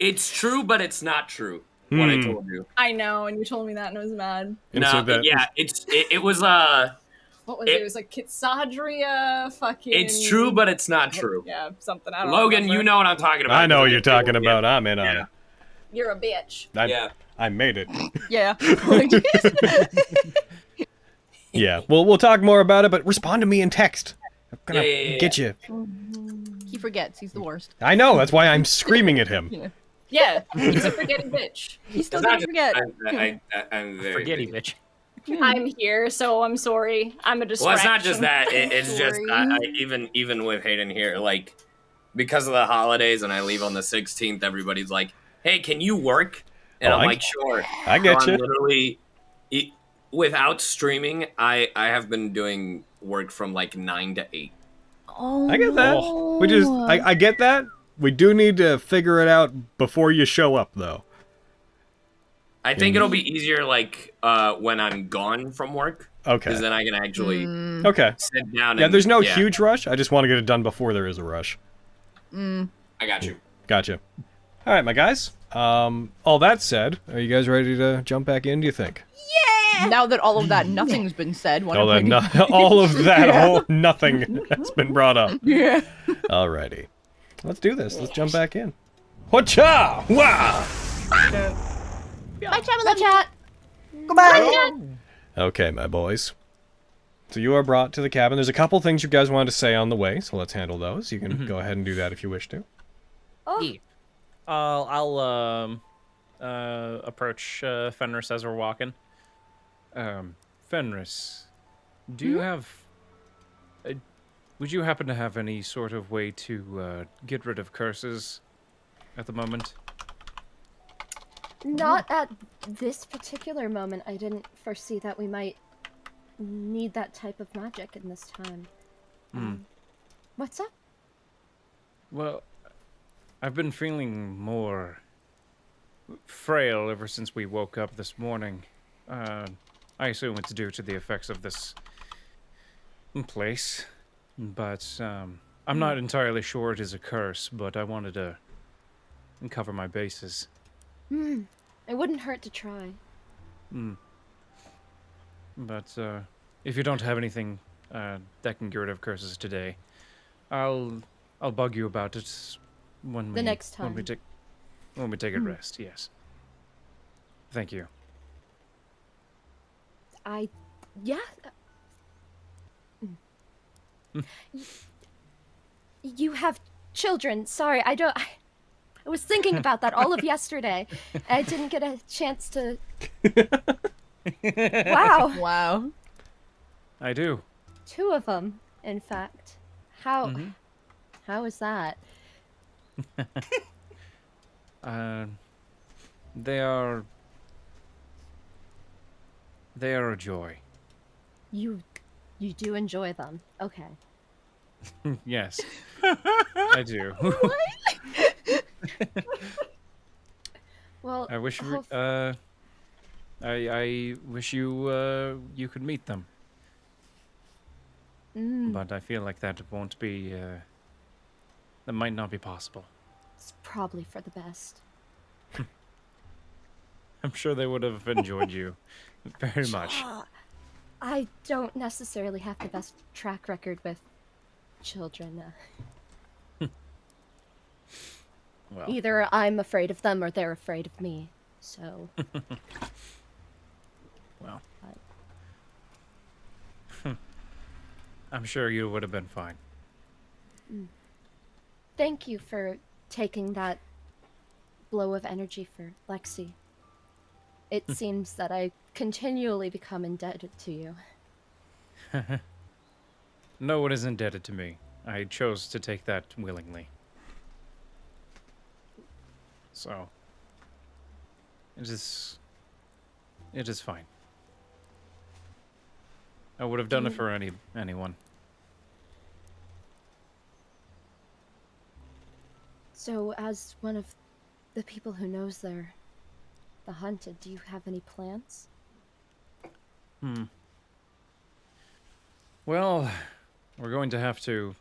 it's true, but it's not true. What I told you. I know, and you told me that, and I was mad. And so No, that- yeah, it was What was it? It was like Kitsadria, fucking. It's true, but it's not true. Yeah, something. I don't Logan, remember. you know what I'm talking about. I know what you're talking about. I'm in on it. You're a bitch. I made it. Yeah. Yeah. Well, we'll talk more about it, but respond to me in text. I'm gonna Yeah. get you. He forgets. He's the worst. I know. That's why I'm screaming at him. Yeah. Yeah, he's a forgetting bitch. He still It's not didn't just- forget. I'm very Forgetty bitch. I'm here, so I'm sorry. I'm a distraction. Well, it's not just that. It's just Sorry. even with Hayden here, like because of the holidays, and I leave on the 16th. Everybody's like, "Hey, can you work?" And Oh, I'm I- like, "Sure." I get So I'm you. literally, without streaming, I have been doing work from like 9 to 8. Oh. I get that. We just, I get that. We do need to figure it out before you show up, though. I think it'll be easier like when I'm gone from work. Okay. Because then I can actually Okay. sit down. Yeah, and, there's no huge rush. I just want to get it done before there is a rush. I got you. Gotcha. All right, my guys. All that said, are you guys ready to jump back in, do you think? Now that all of that nothing's been said, All of that whole nothing has been brought up. Yeah. Alrighty. Let's do this. Let's jump back in. Whatcha! Wow! Bye, chat, chat. Goodbye. Okay, my boys. So you are brought to the cabin. There's a couple things you guys wanted to say on the way, so let's handle those. You can go ahead and do that if you wish to. Oh, I'll approach Fenris as we're walking. Fenris, do you have... would you happen to have any sort of way to get rid of curses at the moment? not at this particular moment. I didn't foresee that we might need that type of magic in this time. What's up? Well, I've been feeling more frail ever since we woke up this morning. I assume it's due to the effects of this place, but I'm not entirely sure it is a curse, but I wanted to cover my bases. It wouldn't hurt to try. But if you don't have anything that can get rid of curses today, I'll bug you about it when The next when we time. take a rest. Yes. Thank you. Yeah. You have children. Sorry, I don't. I was thinking about that all of yesterday. I didn't get a chance to. Wow. Wow. I do. 2 of them, in fact. How is that? They are a joy. You do enjoy them. Okay. Yes. I do. Well, I wish hope- I wish you could meet them. But I feel like that won't be that might not be possible. It's probably for the best. I'm sure they would have enjoyed you very much. I don't necessarily have the best track record with children. Well. Either I'm afraid of them or they're afraid of me. So. Well. I'm sure you would have been fine. Thank you for taking that blow of energy for Lexi. It seems that I continually become indebted to you. No one is indebted to me. I chose to take that willingly. So, it is fine. I would have done it for anyone. So, as one of the people who knows the hunted, do you have any plans? Well, we're going to have to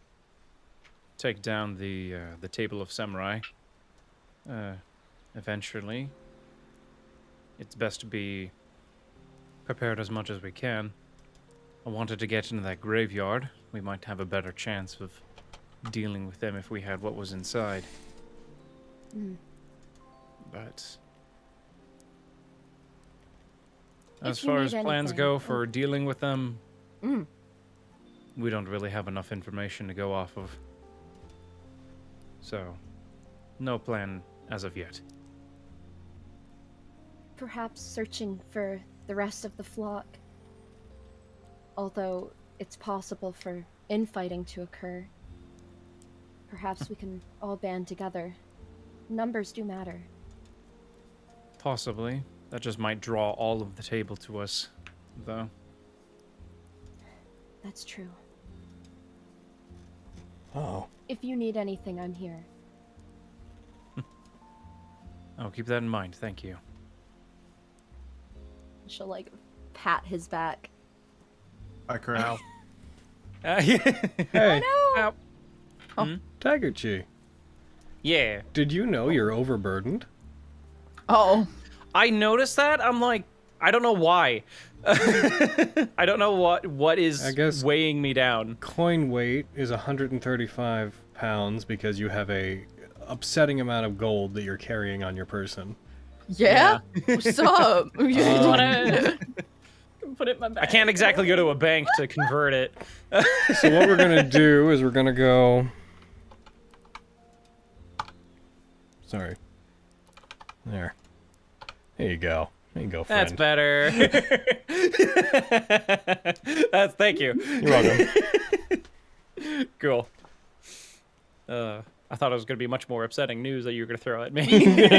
take down the table of samurai. Eventually. It's best to be prepared as much as we can. I wanted to get into that graveyard. We might have a better chance of dealing with them if we had what was inside. But as far as plans go for dealing with them, we don't really have enough information to go off of. So, no plan as of yet. Perhaps searching for the rest of the flock. Although it's possible for infighting to occur. Perhaps we can all band together. Numbers do matter. Possibly. That just might draw all of the table to us, though. That's true. Oh. If you need anything, I'm here. I'll keep that in mind, thank you. She'll, like, pat his back. Hi, Corral. Hey. Oh, Oh, Taguchi. Yeah. Did you know you're overburdened? Oh. I noticed that. I'm like, I don't know why. I don't know what is weighing me down. Coin weight is 135 pounds because you have a upsetting amount of gold that you're carrying on your person. Yeah? What's up? Put it in my bag. I can't exactly go to a bank to convert it. So what we're gonna do is we're gonna go. Sorry. There. There you go. There you go, friend. That's better. Thank you. You're welcome. Cool. I thought it was going to be much more upsetting news that you were going to throw at me.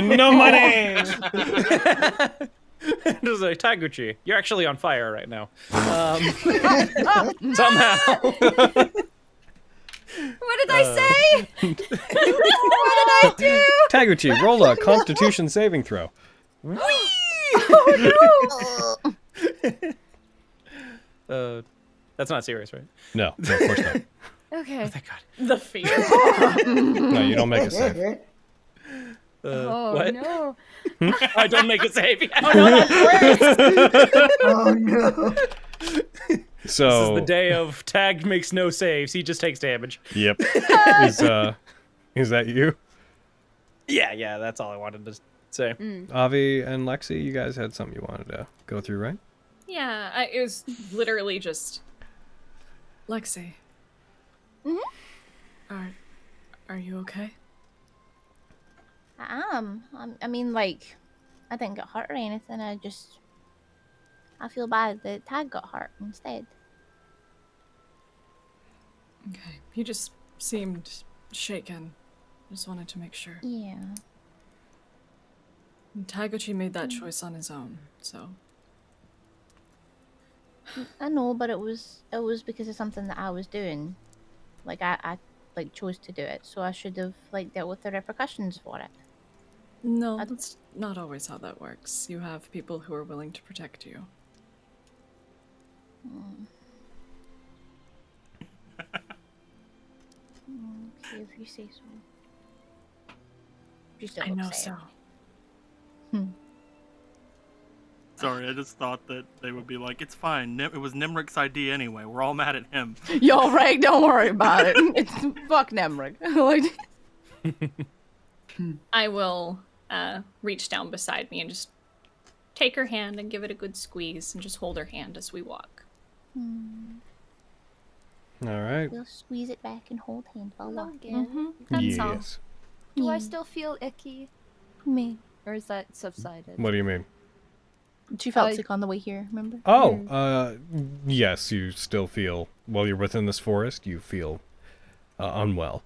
No money! Just like, Taguchi, you're actually on fire right now. Somehow. what did I say? What did I do? Taguchi, roll a Constitution saving throw. Oh no! That's not serious, right? No, of course not. Okay. Oh, thank God. The fear. No, you don't make a save. Oh what? no! I don't make a save. Oh no! So this is the day of Tag makes no saves. He just takes damage. Yep. Is that you? Yeah. That's all I wanted to say. Avi and Lexi, you guys had something you wanted to go through, right? Yeah, it was literally just Lexi. Are you okay? I mean, like, I didn't get hurt or anything. I feel bad that Tag got hurt instead. Okay. You just seemed shaken. Just wanted to make sure. Yeah. And Taguchi made that choice on his own, so. I know, but it was because of something that I was doing. Like, I chose to do it, so I should have, like, dealt with the repercussions for it. No, that's not always how that works. You have people who are willing to protect you. Okay, if you say so. You're still I know upset. so. Sorry, I just thought that they would be like, it's fine. It was Nimric's idea anyway. We're all mad at him. Yo, Reg, don't worry about it. It's fuck Nemric. Like, I will reach down beside me and just take her hand and give it a good squeeze and just hold her hand as we walk. All right. We'll squeeze it back and hold hand while walking. Logan, That's all. Yes. do I still feel icky? Me. Or is that subsided? What do you mean? she felt sick on the way here, remember? Oh, yes, you still feel, while you're within this forest, you feel unwell.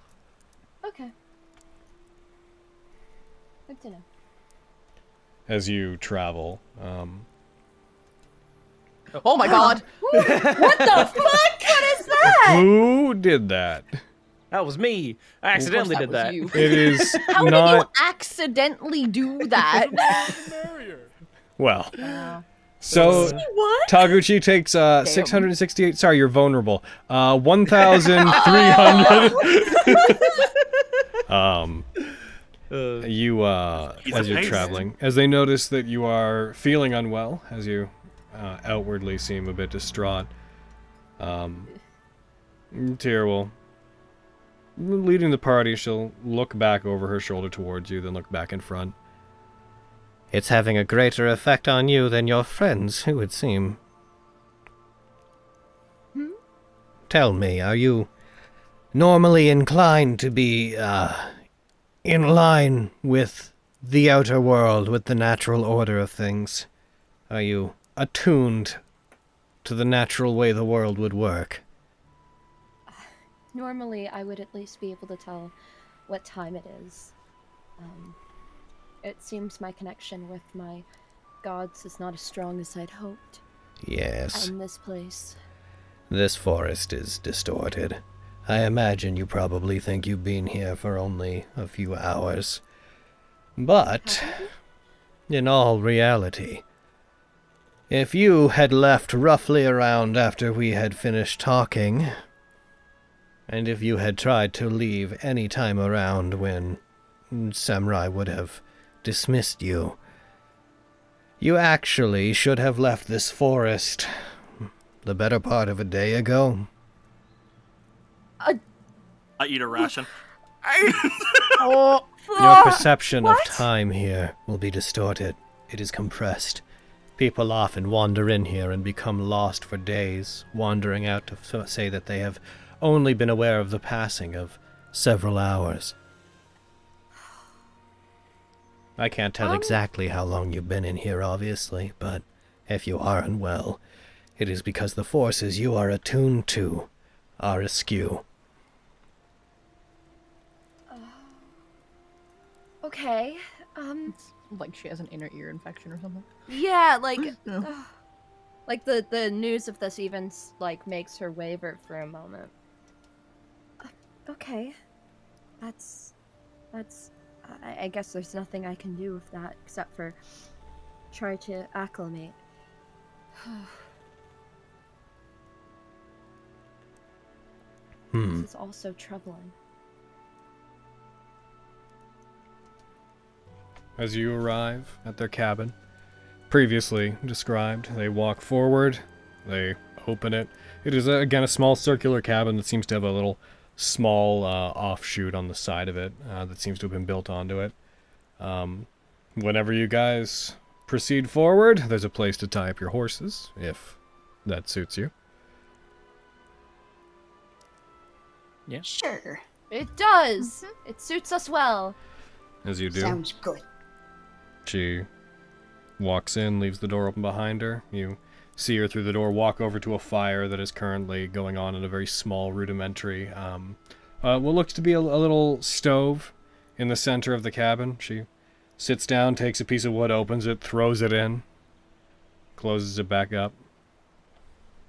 Okay. Good to know. As you travel, Oh my god! What the fuck? What is that? who did that? That was me. I accidentally Of did course that. was It is How did not, you accidentally do that? well. So, What? Taguchi takes 668, sorry, you're vulnerable. 1,300. You, as you're traveling, as they notice that you are feeling unwell, as you outwardly seem a bit distraught, Tyr will, leading the party, she'll look back over her shoulder towards you, then look back in front. It's having a greater effect on you than your friends, it would seem. Tell me, are you normally inclined to be, in line with the outer world, with the natural order of things? Are you attuned to the natural way the world would work? Normally, I would at least be able to tell what time it is. It seems my connection with my gods is not as strong as I'd hoped. Yes. And this place. This forest is distorted. I imagine you probably think you've been here for only a few hours. But, in all reality, if you had left roughly around after we had finished talking, and if you had tried to leave any time around when Samurai would have dismissed you, you actually should have left this forest the better part of a day ago. I eat a ration. Your perception of time here will be distorted. It is compressed. People often wander in here and become lost for days, wandering out to say that they have only been aware of the passing of several hours. I can't tell exactly how long you've been in here, obviously, but if you are unwell, it is because the forces you are attuned to are askew. Okay. Like she has an inner ear infection or something. Yeah, like, like the news of this even like makes her waver for a moment. Okay, that's. I guess there's nothing I can do with that except for try to acclimate. This is also troubling. As you arrive at their cabin, previously described, they walk forward, they open it. It is, again, a small circular cabin that seems to have a little small offshoot on the side of it that seems to have been built onto it. Whenever you guys proceed forward, there's a place to tie up your horses, if that suits you. Yeah. Sure. It does. It suits us well. As you do. Sounds good. She walks in, leaves the door open behind her. You see her through the door walk over to a fire that is currently going on in a very small, rudimentary, what looks to be a little stove in the center of the cabin. She sits down, takes a piece of wood, opens it, throws it in, closes it back up.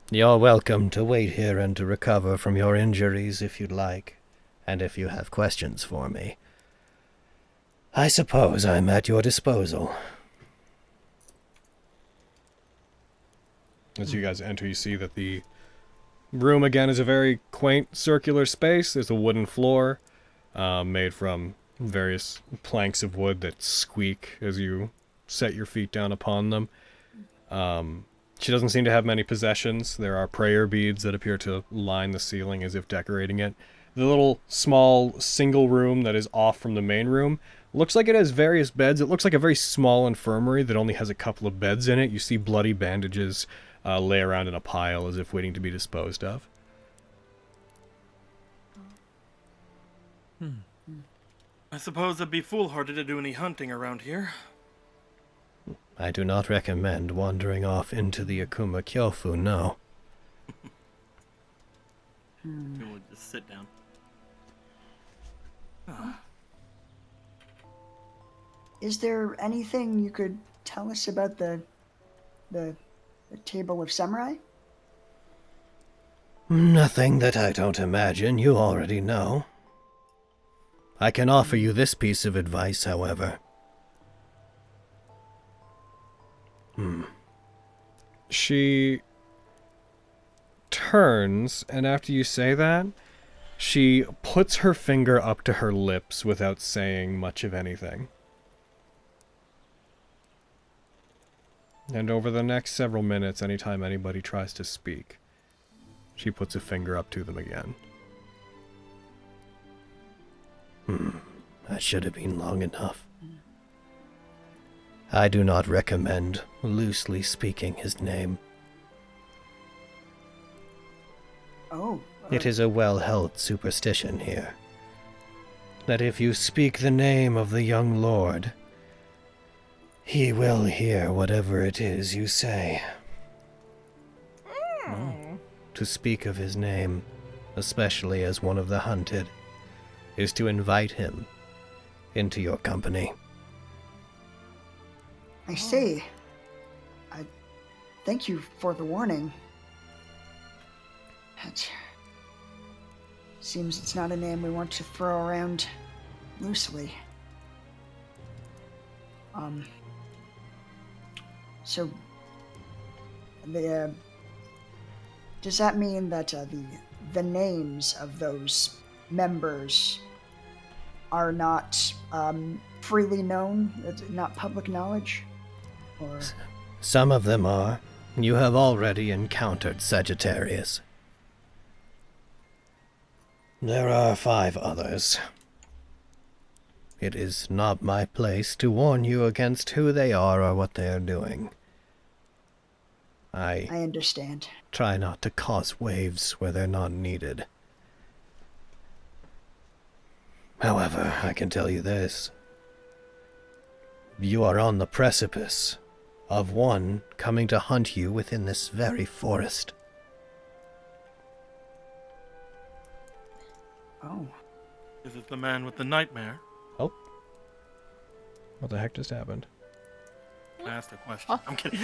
You're welcome to wait here and to recover from your injuries if you'd like, and if you have questions for me. I suppose I'm at your disposal. As you guys enter, you see that the room, again, is a very quaint circular space. There's a wooden floor made from various planks of wood that squeak as you set your feet down upon them. She doesn't seem to have many possessions. There are prayer beads that appear to line the ceiling as if decorating it. The little small single room that is off from the main room looks like it has various beds. It looks like a very small infirmary that only has a couple of beds in it. You see bloody bandages lay around in a pile as if waiting to be disposed of. I suppose it'd be foolhardy to do any hunting around here. I do not recommend wandering off into the Akumakyofu, no. We'll just sit down. Is there anything you could tell us about the Table of Samurai? Nothing that I don't imagine you already know. I can offer you this piece of advice, however. She turns, and after you say that, she puts her finger up to her lips without saying much of anything. And over the next several minutes, anytime anybody tries to speak, she puts a finger up to them again. That should have been long enough. I do not recommend loosely speaking his name. Oh. It is a well-held superstition here, that if you speak the name of the young lord, he will hear whatever it is you say. To speak of his name, especially as one of the hunted, is to invite him into your company. I see. I thank you for the warning. It seems it's not a name we want to throw around loosely. So does that mean that the names of those members are not freely known, not public knowledge? Or... Some of them are. You have already encountered Sagittarius. There are 5 others. It is not my place to warn you against who they are or what they are doing. I understand. Try not to cause waves where they're not needed. However, I can tell you this. You are on the precipice of one coming to hunt you within this very forest. Oh. Is it the man with the nightmare? Oh. What the heck just happened? I asked a question. I'm kidding.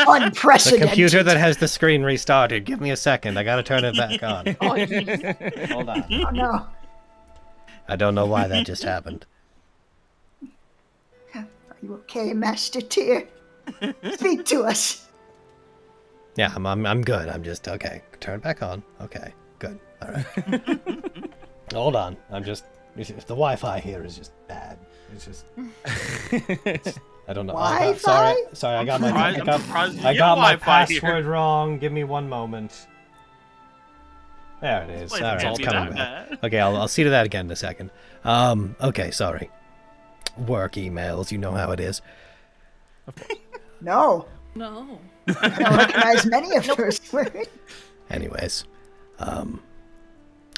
Unprecedented. The computer that has the screen restarted. Give me a second. I gotta turn it back on. Hold on. Oh no. I don't know why that just happened. Are you okay, Master Tyr? Speak to us. Yeah, I'm good. I'm just okay. Turn it back on. Okay, good. All right. Hold on. The Wi-Fi here is just bad. It's just. I don't know. Wi-Fi? Sorry. I got my password wrong. Give me one moment. There it is. All right, it's coming back. Okay, I'll see to that again in a second. Okay, sorry. Work emails, you know how it is. No. No. I don't recognize many of those words. Anyways,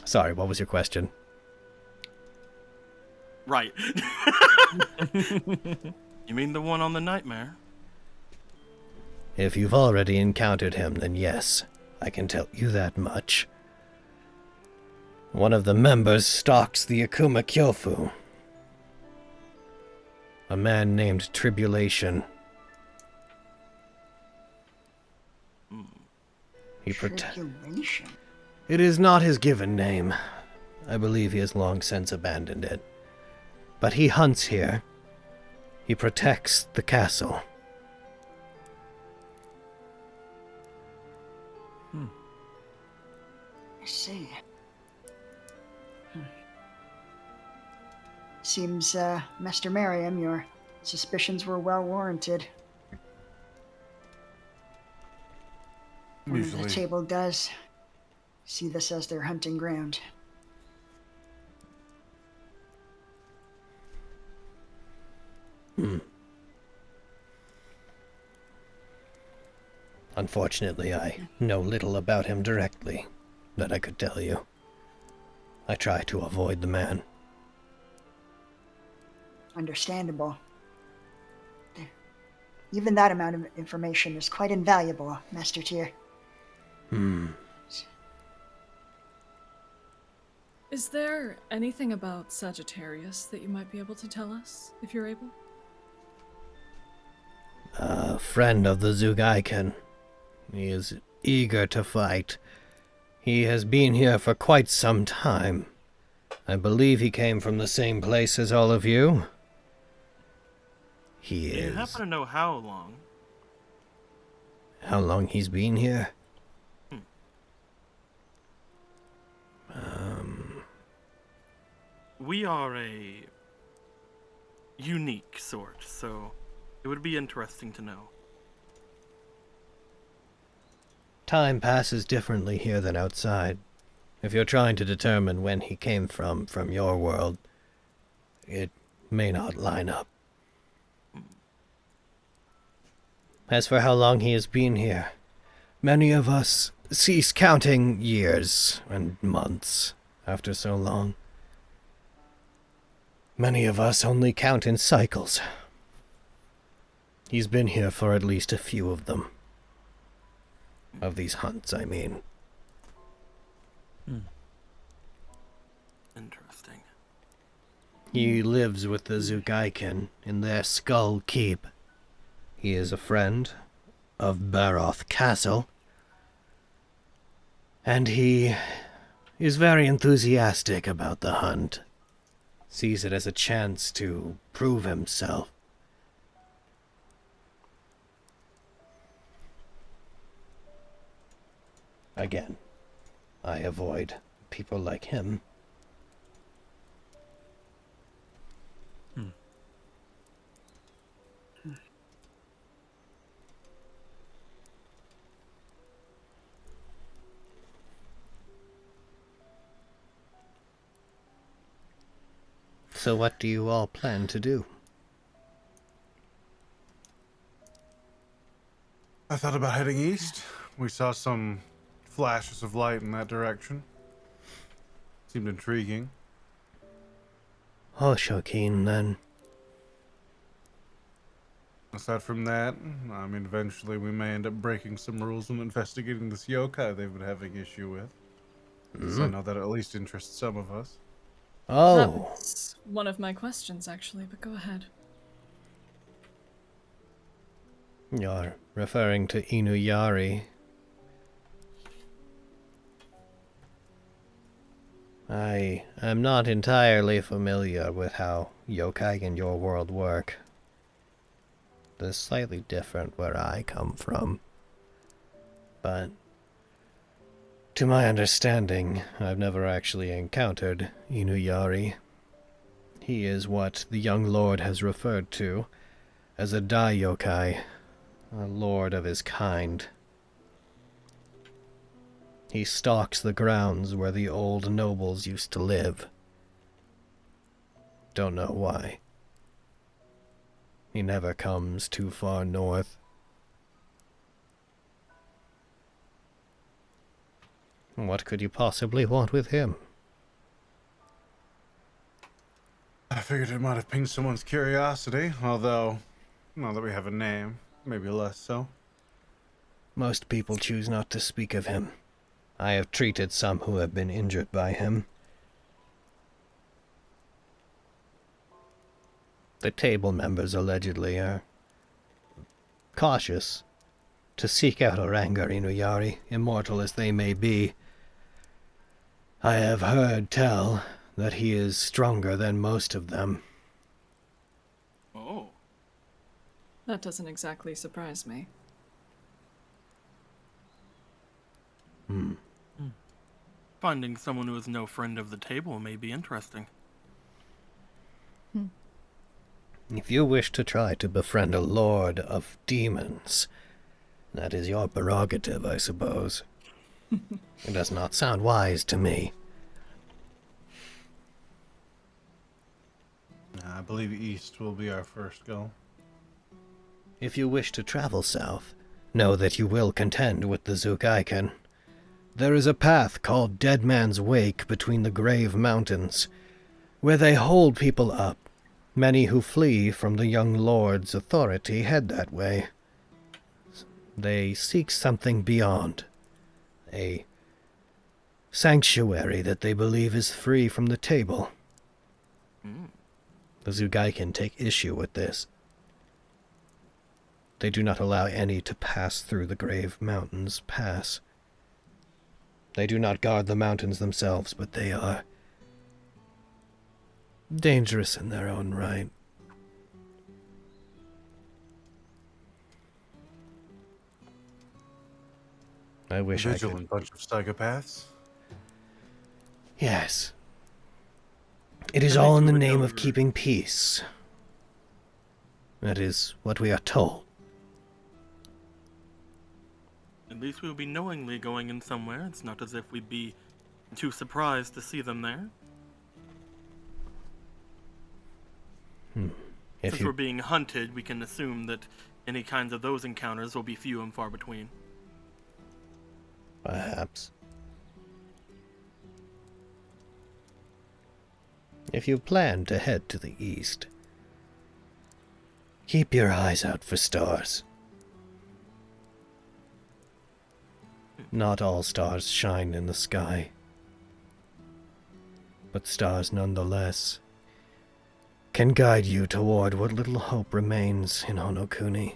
sorry. What was your question? Right. You mean the one on the nightmare? If you've already encountered him, then yes, I can tell you that much. One of the members stalks the Akumakyofu. A man named Tribulation. Tribulation? It is not his given name. I believe he has long since abandoned it. But he hunts here. He protects the castle. I see. Seems, Master Merriam, your suspicions were well warranted. One of the table does see this as their hunting ground. Unfortunately, I know little about him directly that I could tell you. I try to avoid the man. Understandable. Even that amount of information is quite invaluable, Master Tier. Is there anything about Sagittarius that you might be able to tell us, if you're able? A friend of the Zugaiken. He is eager to fight. He has been here for quite some time. I believe he came from the same place as all of you. Do you happen to know how long? How long he's been here? We are a unique sort, so it would be interesting to know. Time passes differently here than outside. If you're trying to determine when he came from your world, it may not line up. As for how long he has been here, many of us cease counting years and months after so long. Many of us only count in cycles. He's been here for at least a few of them. Of these hunts, I mean. Interesting. He lives with the Zugaiken in their Skull Keep. He is a friend of Baroth Castle. And he is very enthusiastic about the hunt. Sees it as a chance to prove himself. Again, I avoid people like him. So what do you all plan to do? I thought about heading east. We saw some flashes of light in that direction. Seemed intriguing. Oh, Shokin, then. Aside from that, I mean, eventually we may end up breaking some rules and investigating this yokai they've been having issue with. So I know that at least interests some of us. Oh. That was one of my questions, actually, but go ahead. You're referring to Inuyari. I am not entirely familiar with how yokai in your world work. It's slightly different where I come from. But to my understanding, I've never actually encountered Inuyari. He is what the young lord has referred to as a dai yokai, a lord of his kind. He stalks the grounds where the old nobles used to live. Don't know why. He never comes too far north. What could you possibly want with him? I figured it might have piqued someone's curiosity, although, now that we have a name, maybe less so. Most people choose not to speak of him. I have treated some who have been injured by him. The table members allegedly are cautious to seek out or anger Inuyari, immortal as they may be. I have heard tell that he is stronger than most of them. Oh. That doesn't exactly surprise me. Finding someone who is no friend of the table may be interesting. If you wish to try to befriend a lord of demons, That is your prerogative, I suppose. It does not sound wise to me. I believe east will be our first goal. If you wish to travel south, know that you will contend with the Zukaiken. There is a path called Dead Man's Wake between the Grave Mountains, where they hold people up. Many who flee from the young lord's authority head that way. They seek something beyond. A sanctuary that they believe is free from the table. The Zugaiken take issue with this. They do not allow any to pass through the Grave Mountains Pass. They do not guard the mountains themselves, but they are dangerous in their own right. I wish I could. Vigilant bunch of psychopaths. Yes. It is all in the name of keeping peace. That is what we are told. At least we'll be knowingly going in somewhere. It's not as if we'd be too surprised to see them there. Since we're being hunted, we can assume that any kinds of those encounters will be few and far between. Perhaps. If you plan to head to the east, keep your eyes out for stars. Not all stars shine in the sky, but stars nonetheless can guide you toward what little hope remains in Honokuni.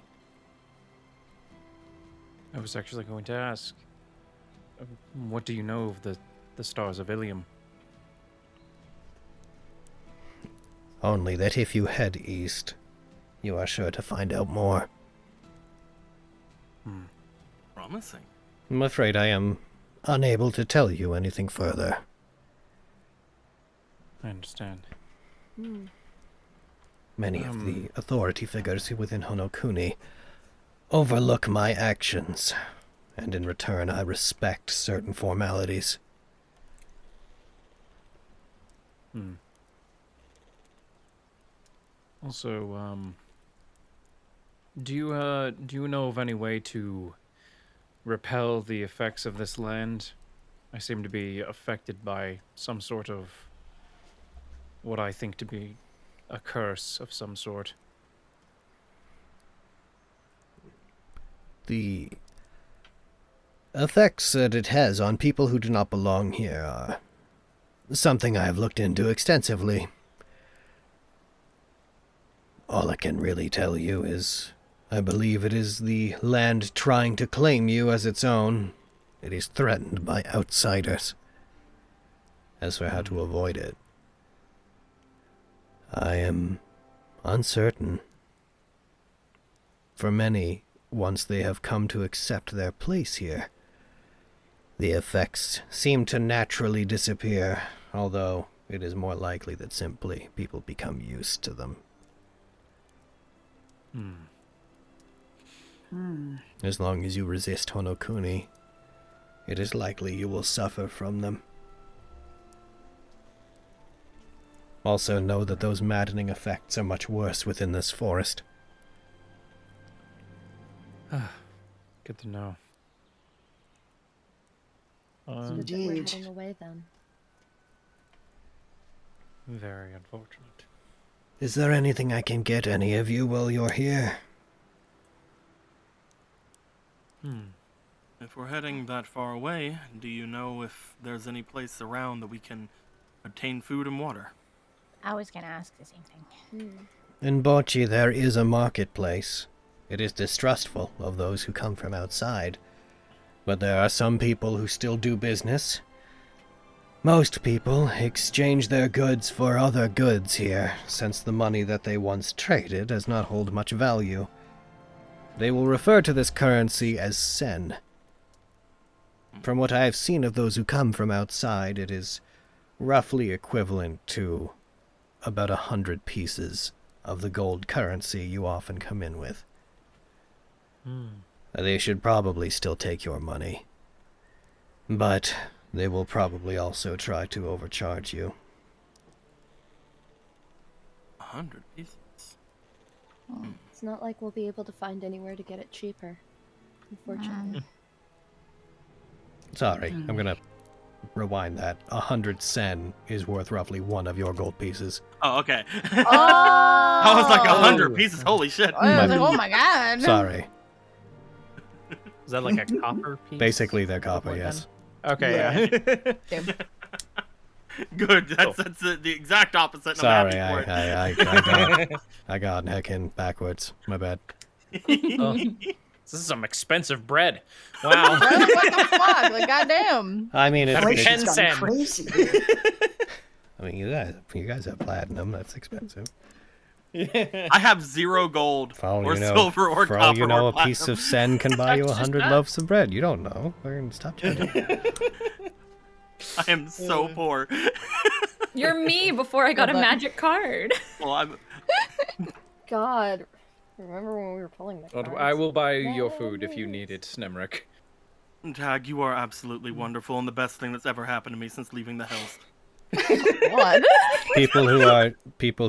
I was actually going to ask, what do you know of the stars of Ilium? Only that if you head east, you are sure to find out more. Promising. I'm afraid I am unable to tell you anything further. I understand. Many of the authority figures within Honokuni overlook my actions, and in return I respect certain formalities. Also, do you know of any way to repel the effects of this land? I seem to be affected by some sort of what I think to be a curse of some sort. The effects that it has on people who do not belong here are something I have looked into extensively. All I can really tell you is I believe it is the land trying to claim you as its own. It is threatened by outsiders. As for how to avoid it, I am uncertain. For many, once they have come to accept their place here, the effects seem to naturally disappear, although it is more likely that simply people become used to them. As long as you resist Honokuni, it is likely you will suffer from them. Also know that those maddening effects are much worse within this forest. Good to know. We're heading away then. Very unfortunate. Is there anything I can get any of you while you're here? If we're heading that far away, do you know if there's any place around that we can obtain food and water? I was gonna ask the same thing. In Bochi there is a marketplace. It is distrustful of those who come from outside, but there are some people who still do business. Most people exchange their goods for other goods here, since the money that they once traded does not hold much value. They will refer to this currency as sen. From what I have seen of those who come from outside, it is roughly equivalent to about 100 pieces of the gold currency you often come in with. They should probably still take your money. But they will probably also try to overcharge you. 100 pieces. It's not like we'll be able to find anywhere to get it cheaper, unfortunately. Sorry, I'm gonna rewind that. 100 sen is worth roughly 1 of your gold pieces. Oh, okay. Oh! I was like 100 pieces. Holy shit. I was like, oh my god. Sorry. Is that like a copper piece? Basically, they're copper, yes. Okay, yeah. Good. That's the exact opposite. Sorry, I'm happy for it. I got heckin' backwards. My bad. Oh, this is some expensive bread. Wow. What the fuck? Like, goddamn. I mean, it's Inflation's 10 gotten cent. crazy. I mean, you guys have platinum. That's expensive. I have 0 gold For all or you know, silver or for copper all you know, or a piece platinum. of sen can buy you 100 loaves of bread. You don't know. We're gonna stop judging. I am so poor. You're me before I got a Good luck. magic card. Well, I'm. God, remember when we were pulling the cards? I will buy your food if you need it, Nemric. Tag, you are absolutely wonderful and the best thing that's ever happened to me since leaving the hills. What? people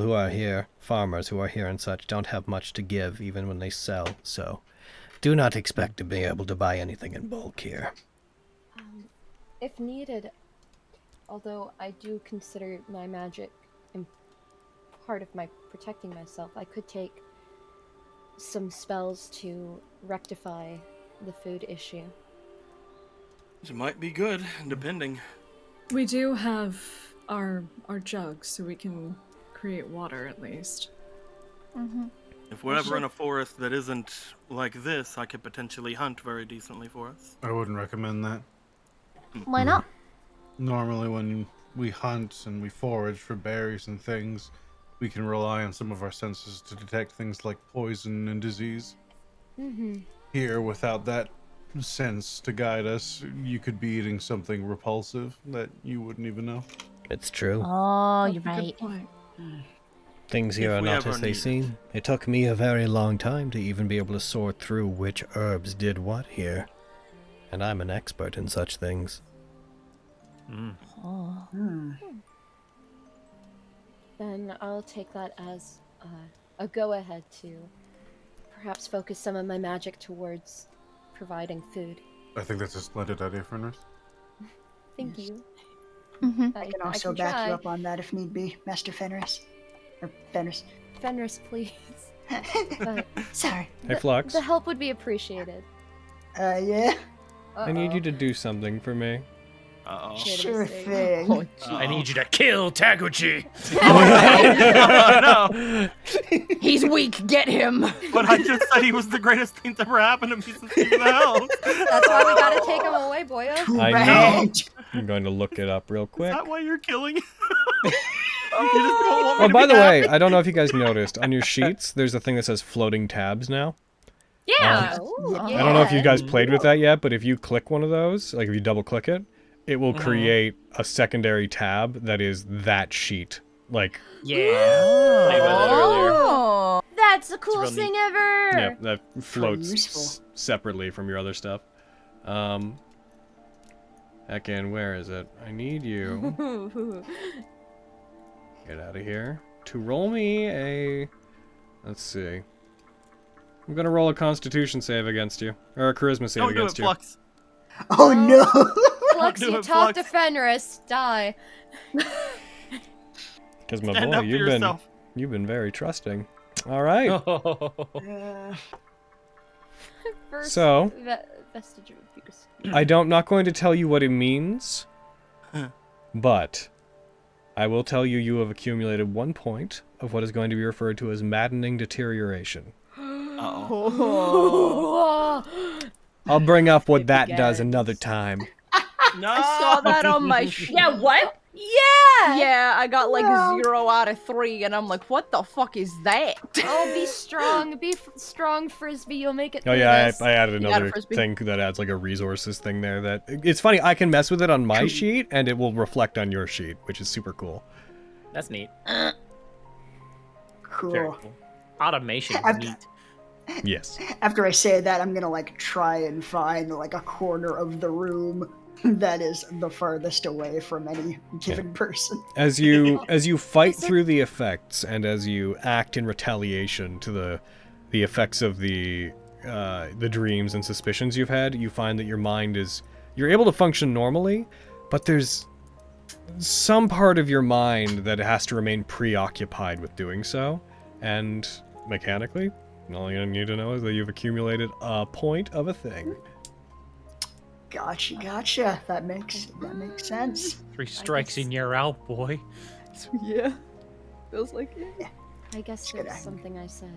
who are here, farmers who are here and such, don't have much to give even when they sell. So, do not expect to be able to buy anything in bulk here. If needed, although I do consider my magic part of my protecting myself, I could take some spells to rectify the food issue. It might be good, depending. We do have our jugs, so we can create water at least. If we're ever in a forest that isn't like this, I could potentially hunt very decently for us. I wouldn't recommend that. Why not? Normally when we hunt and we forage for berries and things, we can rely on some of our senses to detect things like poison and disease. Here, without that sense to guide us, you could be eating something repulsive that you wouldn't even know. It's true. Oh, you're Good right. point. Things here If are we not ever as they need it. seem. It took me a very long time to even be able to sort through which herbs did what here. And I'm an expert in such things. Oh. Then I'll take that as a go-ahead to perhaps focus some of my magic towards providing food. I think that's a splendid idea, Fenris. Thank you. I can also back try. you up on that if need be, Master Fenris. Or Fenris. Fenris, please. But Sorry. Hey, Flux. the help would be appreciated. Yeah? I need you to do something for me. Uh-oh. Sure mistake. thing. Oh, I need you to kill Taguchi. Oh, no. he's weak. Get him. But I just said he was the greatest thing that's ever happened to me since leaving the house. That's why we gotta take him away, boyo. Too I bad. I'm going to look it up real Is quick. that why you're killing him? You just don't want me Oh, to by be the way, happy? I don't know if you guys noticed, on your sheets, there's a thing that says floating tabs now. Yeah. I don't know if you guys played with that yet, but if you click one of those, like if you double click it, it will create a secondary tab that is that sheet. Like, Yeah. Played with it earlier. Oh. That's the real coolest neat. thing ever. yeah, that floats useful. separately from your other stuff. Heckin', where is it? I need you. Get out of here. To roll me a... Let's see. I'm gonna roll a Constitution save against you. Or a Charisma save Don't do it, against you. Flux. Oh no! Flux, Do you it, talk to Flux. Fenris. Die. Because my Stand boy, up for yourself. you've been very trusting. All right. First, So- Vestige of Ophiuchus. Not going to tell you what it means, but I will tell you you have accumulated 1 point of what is going to be referred to as maddening deterioration. Uh-oh. I'll bring up what that does another time. No! I saw that on my sheet. Yeah, what? Yeah! Yeah, I got like 0 out of 3, and I'm like, what the fuck is that? Oh, be strong. Be strong, Frisbee. You'll make it Oh through yeah, this. I added You got another it, Frisbee. thing that adds like a resources thing there. That it's funny. I can mess with it on my sheet, and it will reflect on your sheet, which is super cool. That's neat. Cool. Very cool. Automation I've- neat. Yes. After I say that, I'm gonna like try and find like a corner of the room that is the farthest away from any given person. As you fight through the effects and as you act in retaliation to the effects of the dreams and suspicions you've had, you find that you're able to function normally, but there's some part of your mind that has to remain preoccupied with doing so, and mechanically, all you need to know is that you've accumulated a point of a thing. Gotcha. That makes sense. 3 strikes and you're out, boy. Yeah. Feels like it. Yeah. I guess Good there's act. something I said.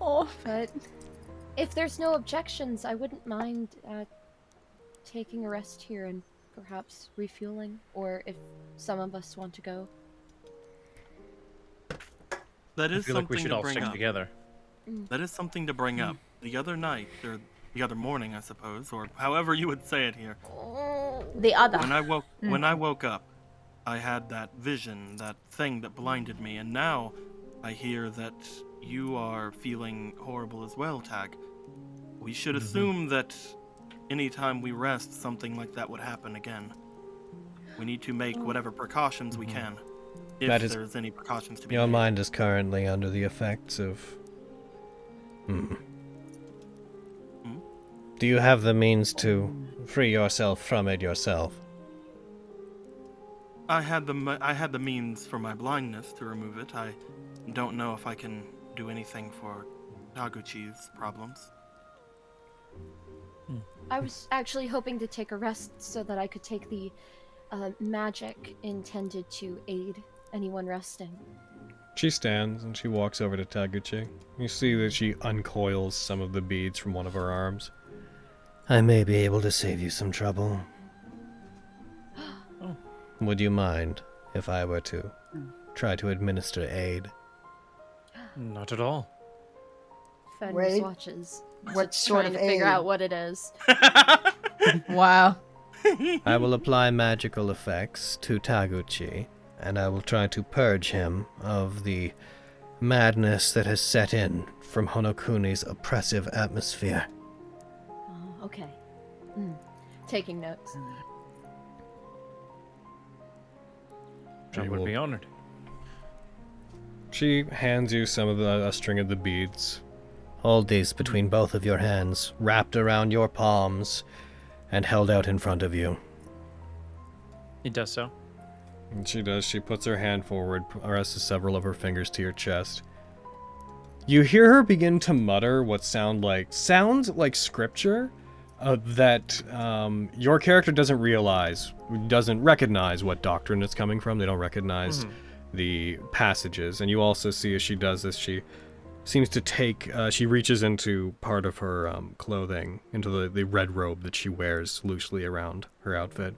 Oh, But if there's no objections, I wouldn't mind taking a rest here and perhaps refueling, or if some of us want to go. That I is feel like we something should to all bring stick up. together. That is something to bring up. The other night, or the other morning, I suppose, or however you would say it here. the other. When I woke up, I had that vision, that thing that blinded me, and now I hear that you are feeling horrible as well, Tag. We should assume that anytime we rest, something like that would happen again. We need to make whatever precautions we can, if there's any precautions to be Your made. mind is currently under the effects of... Do you have the means to free yourself from it yourself? I had the means for my blindness to remove it. I don't know if I can do anything for Taguchi's problems. I was actually hoping to take a rest so that I could take the magic intended to aid anyone resting. She stands and she walks over to Taguchi. You see that she uncoils some of the beads from one of her arms. I may be able to save you some trouble. Would you mind if I were to try to administer aid? Not at all. Fenris Wait, watches. what sort trying of to figure aid? out what it is. Wow. I will apply magical effects to Taguchi, and I will try to purge him of the madness that has set in from Honokuni's oppressive atmosphere. Oh, okay. Taking notes. She I would will- be honored. She hands you some of a string of the beads. Hold these between both of your hands, wrapped around your palms, and held out in front of you. He does so. And she does. She puts her hand forward, presses several of her fingers to your chest. You hear her begin to mutter what sounds like scripture that your character doesn't recognize what doctrine it's coming from. They don't recognize the passages. And you also see as she does this, she seems to take, she reaches into part of her clothing, into the red robe that she wears loosely around her outfit.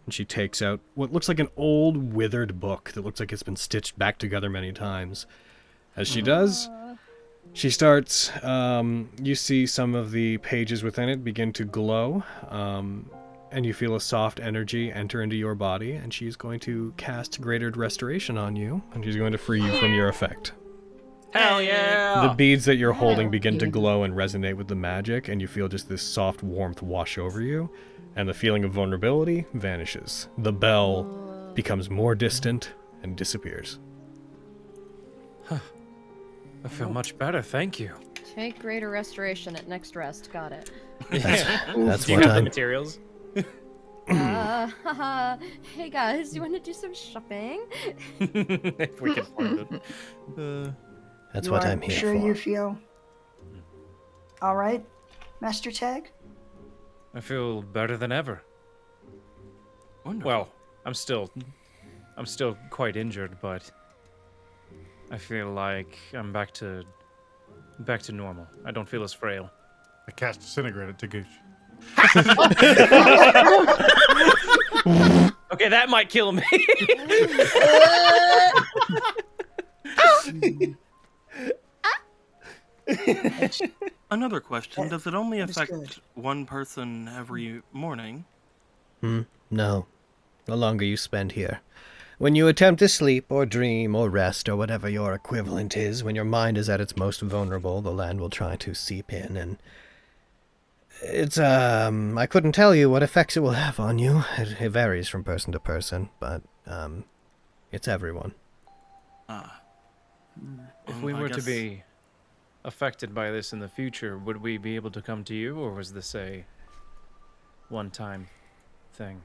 And she takes out what looks like an old withered book that looks like it's been stitched back together many times. As she does, she starts, you see some of the pages within it begin to glow, and you feel a soft energy enter into your body, and she's going to cast Greater Restoration on you, and she's going to free you from your effect. Hell yeah! The beads that you're holding begin to glow and resonate with the magic, and you feel just this soft warmth wash over you, and the feeling of vulnerability vanishes. The bell becomes more distant and disappears. I feel much better, thank you. Take greater restoration at next rest. Got it. That's Do you what have the I'm... materials? Hey guys, you want to do some shopping? If we can find it. That's You what are I'm here sure for. you feel all right, Master Tag? I feel better than ever. Wonderful. Well, I'm still quite injured, but I feel like I'm back to normal. I don't feel as frail. I cast Disintegrate at Taguchi. Okay, that might kill me. Another question: does it only that is affect good. one person every morning? No. The longer you spend here, When you attempt to sleep or dream or rest or whatever your equivalent is, when your mind is at its most vulnerable, the land will try to seep in, and it's, I couldn't tell you what effects it will have on you. It varies from person to person, but, it's everyone. If we were to be affected by this in the future, would we be able to come to you, or was this a one-time thing?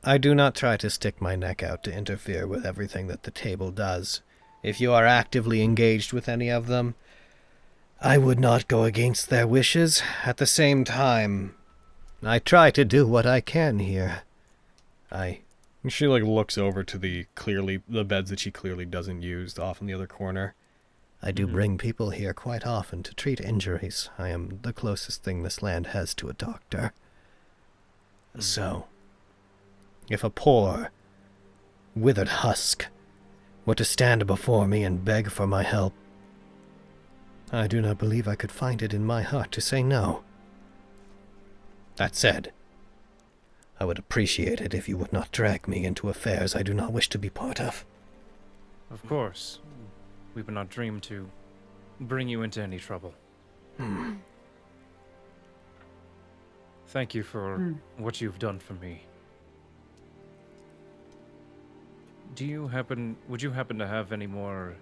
I do not try to stick my neck out to interfere with everything that the table does. If you are actively engaged with any of them, I would not go against their wishes. At the same time, I try to do what I can here. She, like, looks over to the beds that she clearly doesn't use off in the other corner. I do bring people here quite often to treat injuries. I am the closest thing this land has to a doctor. So, if a poor, withered husk were to stand before me and beg for my help, I do not believe I could find it in my heart to say no. That said, I would appreciate it if you would not drag me into affairs I do not wish to be part of. Of course. We would not dream to bring you into any trouble. Thank you for what you've done for me. Would you happen to have any more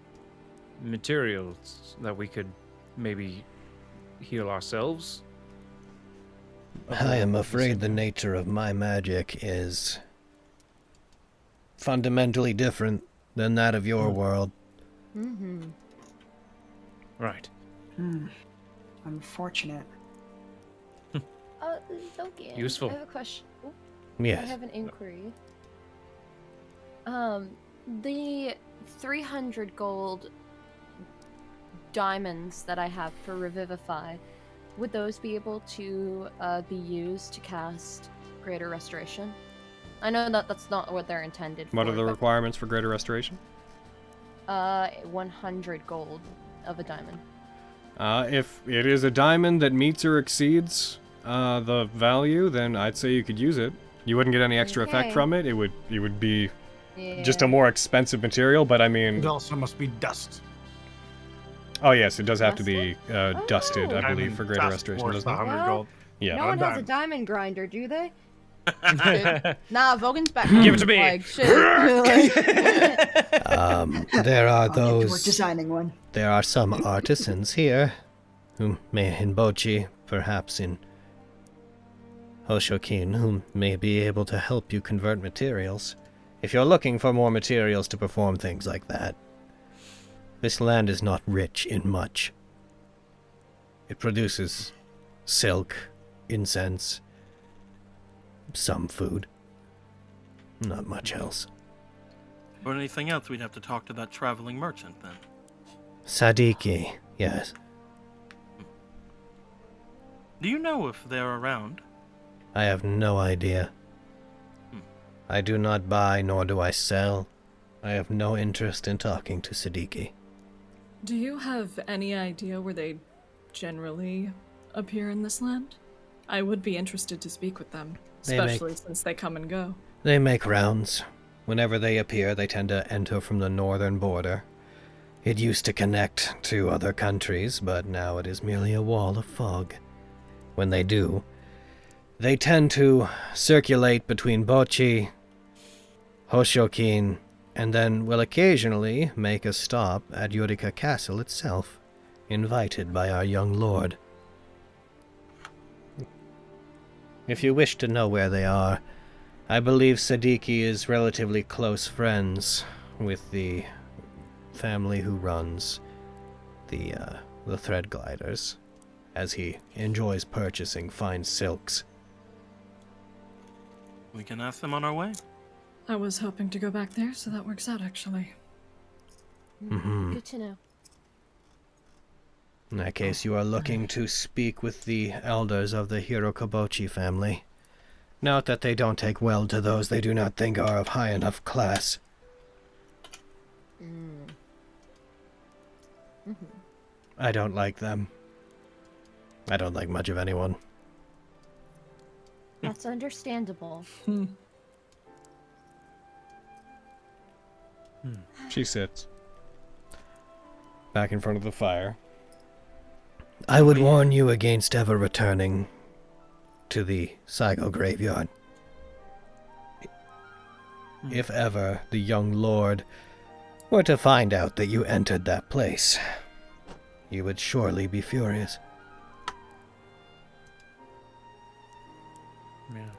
materials that we could maybe heal ourselves? I am afraid the nature of my magic is fundamentally different than that of your world. Right. Unfortunate. Logan, Useful. I have a question. Oh, Yes. I have an inquiry. The 300 gold diamonds that I have for Revivify, would those be able to be used to cast Greater Restoration? I know that that's not what they're intended for. What are the requirements for Greater Restoration? 100 gold of a diamond. If it is a diamond that meets or exceeds the value, then I'd say you could use it. You wouldn't get any extra effect from it. It would be just a more expensive material, but I mean... It also must be dust. Oh yes, it does have to be dusted, I believe, for Greater Restoration, doesn't it? 100 gold. Yeah. No one has a diamond grinder, do they? Nah, Vogan's back. Give it to me. Like, shit. There are We're those... designing one. There are some artisans here, who may in Bochi, perhaps in Hoshokin, who may be able to help you convert materials. If you're looking for more materials to perform things like that, this land is not rich in much. It produces silk, incense, some food. Not much else. Or anything else, we'd have to talk to that traveling merchant then. Sadiki, yes. Do you know if they're around? I have no idea. I do not buy, nor do I sell. I have no interest in talking to Sadiki. Do you have any idea where they generally appear in this land? I would be interested to speak with them, especially since they come and go. They make rounds. Whenever they appear, they tend to enter from the northern border. It used to connect to other countries, but now it is merely a wall of fog. When they do, they tend to circulate between Bochi, Hoshokin, and then will occasionally make a stop at Yurika Castle itself, invited by our young lord. If you wish to know where they are, I believe Sadiki is relatively close friends with the family who runs the thread gliders, as he enjoys purchasing fine silks. We can ask them on our way. I was hoping to go back there, so that works out, actually. Good to know. In that case, you are looking to speak with the elders of the Hirokabochi family. Note that they don't take well to those they do not think are of high enough class. I don't like them. I don't like much of anyone. That's understandable. She sits back in front of the fire. I would warn you against ever returning to the Saigo graveyard. If ever the young lord were to find out that you entered that place, you would surely be furious. Yeah.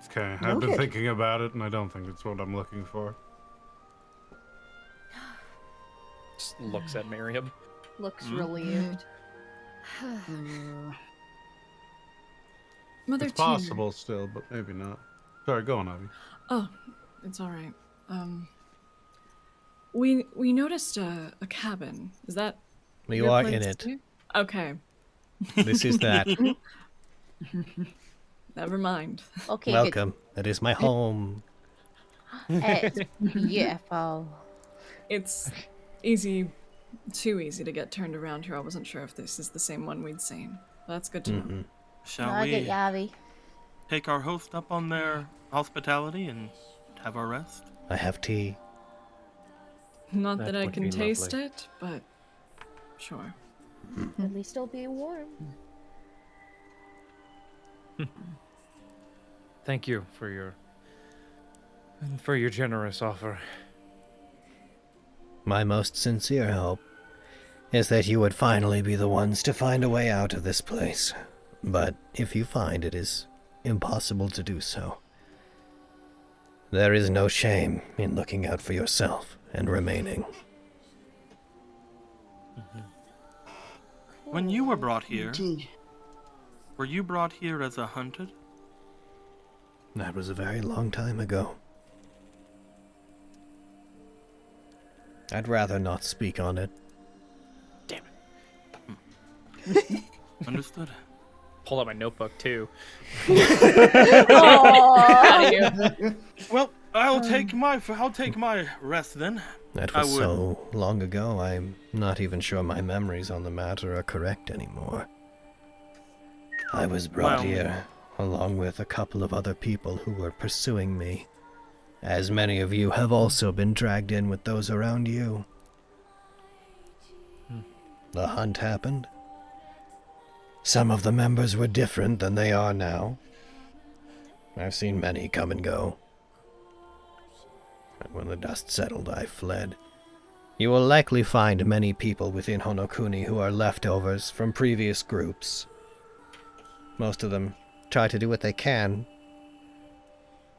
Okay, I've been thinking about it, and I don't think it's what I'm looking for. Just looks at Miriam. Looks relieved. Mother It's Tyr. possible still, but maybe not. Sorry, go on, Ivy. Oh, it's all right. We noticed a cabin. Is that You your are place in it. too? Okay. This is that. Never mind. Okay, Welcome. That is my home. It's beautiful. It's too easy to get turned around here. I wasn't sure if this is the same one we'd seen. That's good to know. Shall we take our host up on their hospitality and have our rest? I have tea. Not that I would can be taste lovely. it, but sure. At least it'll be warm. Thank you for your generous offer. My most sincere hope is that you would finally be the ones to find a way out of this place. But if you find it is impossible to do so, there is no shame in looking out for yourself and remaining. When you were brought here, Indeed. were you brought here as a hunted? That was a very long time ago. I'd rather not speak on it. Damn it. Understood. Pull out my notebook too. Well, I'll take my rest then. That was so long ago, I'm not even sure my memories on the matter are correct anymore. I was brought here along with a couple of other people who were pursuing me, as many of you have also been dragged in with those around you. The hunt happened. Some of the members were different than they are now. I've seen many come and go. And when the dust settled, I fled. You will likely find many people within Honokuni who are leftovers from previous groups. Most of them try to do what they can.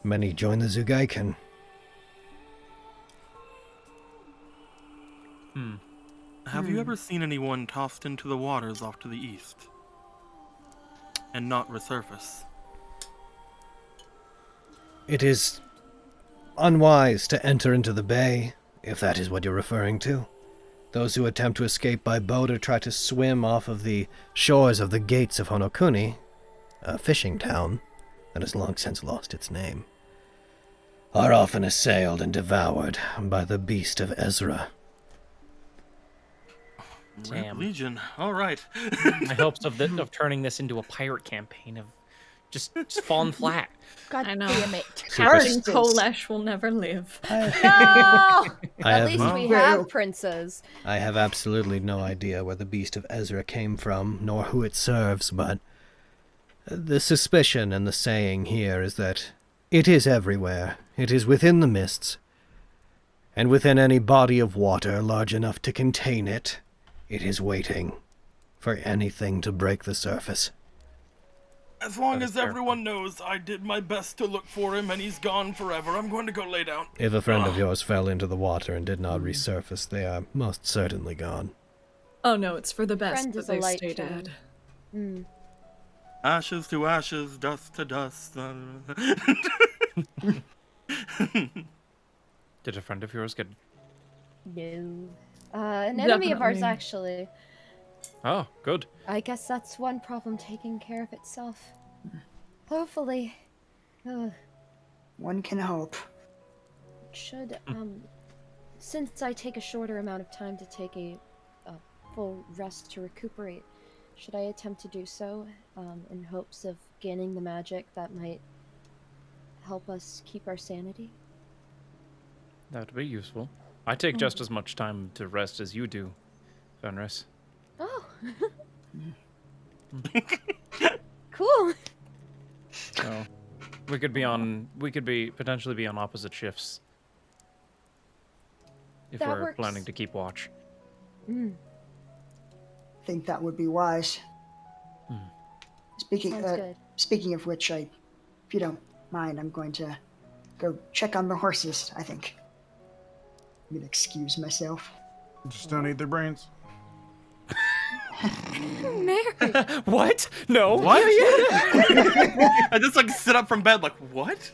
Many join the Zugaiken. Have you ever seen anyone tossed into the waters off to the east and not resurface? It is unwise to enter into the bay, if that is what you're referring to. Those who attempt to escape by boat or try to swim off of the shores of the gates of Honokuni, a fishing town that has long since lost its name, are often assailed and devoured by the beast of Ezra. Red Legion. All right. My hopes of turning this into a pirate campaign have just fallen flat. God I know. damn it. Captain Kolesh will never live. No! At least we have princes. I have absolutely no idea where the beast of Ezra came from, nor who it serves, but the suspicion and the saying here is that it is everywhere. It is within the mists, and within any body of water large enough to contain it. It is waiting for anything to break the surface. As long as everyone knows I did my best to look for him and he's gone forever, I'm going to go lay down. If a friend of yours fell into the water and did not resurface, they are most certainly gone. Oh no, it's for the best Friend that is a they light stay child. dead. Ashes to ashes, dust to dust. Did a friend of yours get... No. An enemy of ours, Definitely. actually. Oh, good. I guess that's one problem taking care of itself. Hopefully. One can hope. Should, since I take a shorter amount of time to take a full rest to recuperate, should I attempt to do so, in hopes of gaining the magic that might help us keep our sanity? That would be useful. I take just as much time to rest as you do, Fenris. Oh. Cool. So we could potentially be on opposite shifts if That we're works. planning to keep watch. I think that would be wise. Sounds good. Speaking of which, if you don't mind, I'm going to go check on the horses, I think. I'm gonna excuse myself. Just don't eat their brains. Mary. What? No. What? I just like sit up from bed like, what?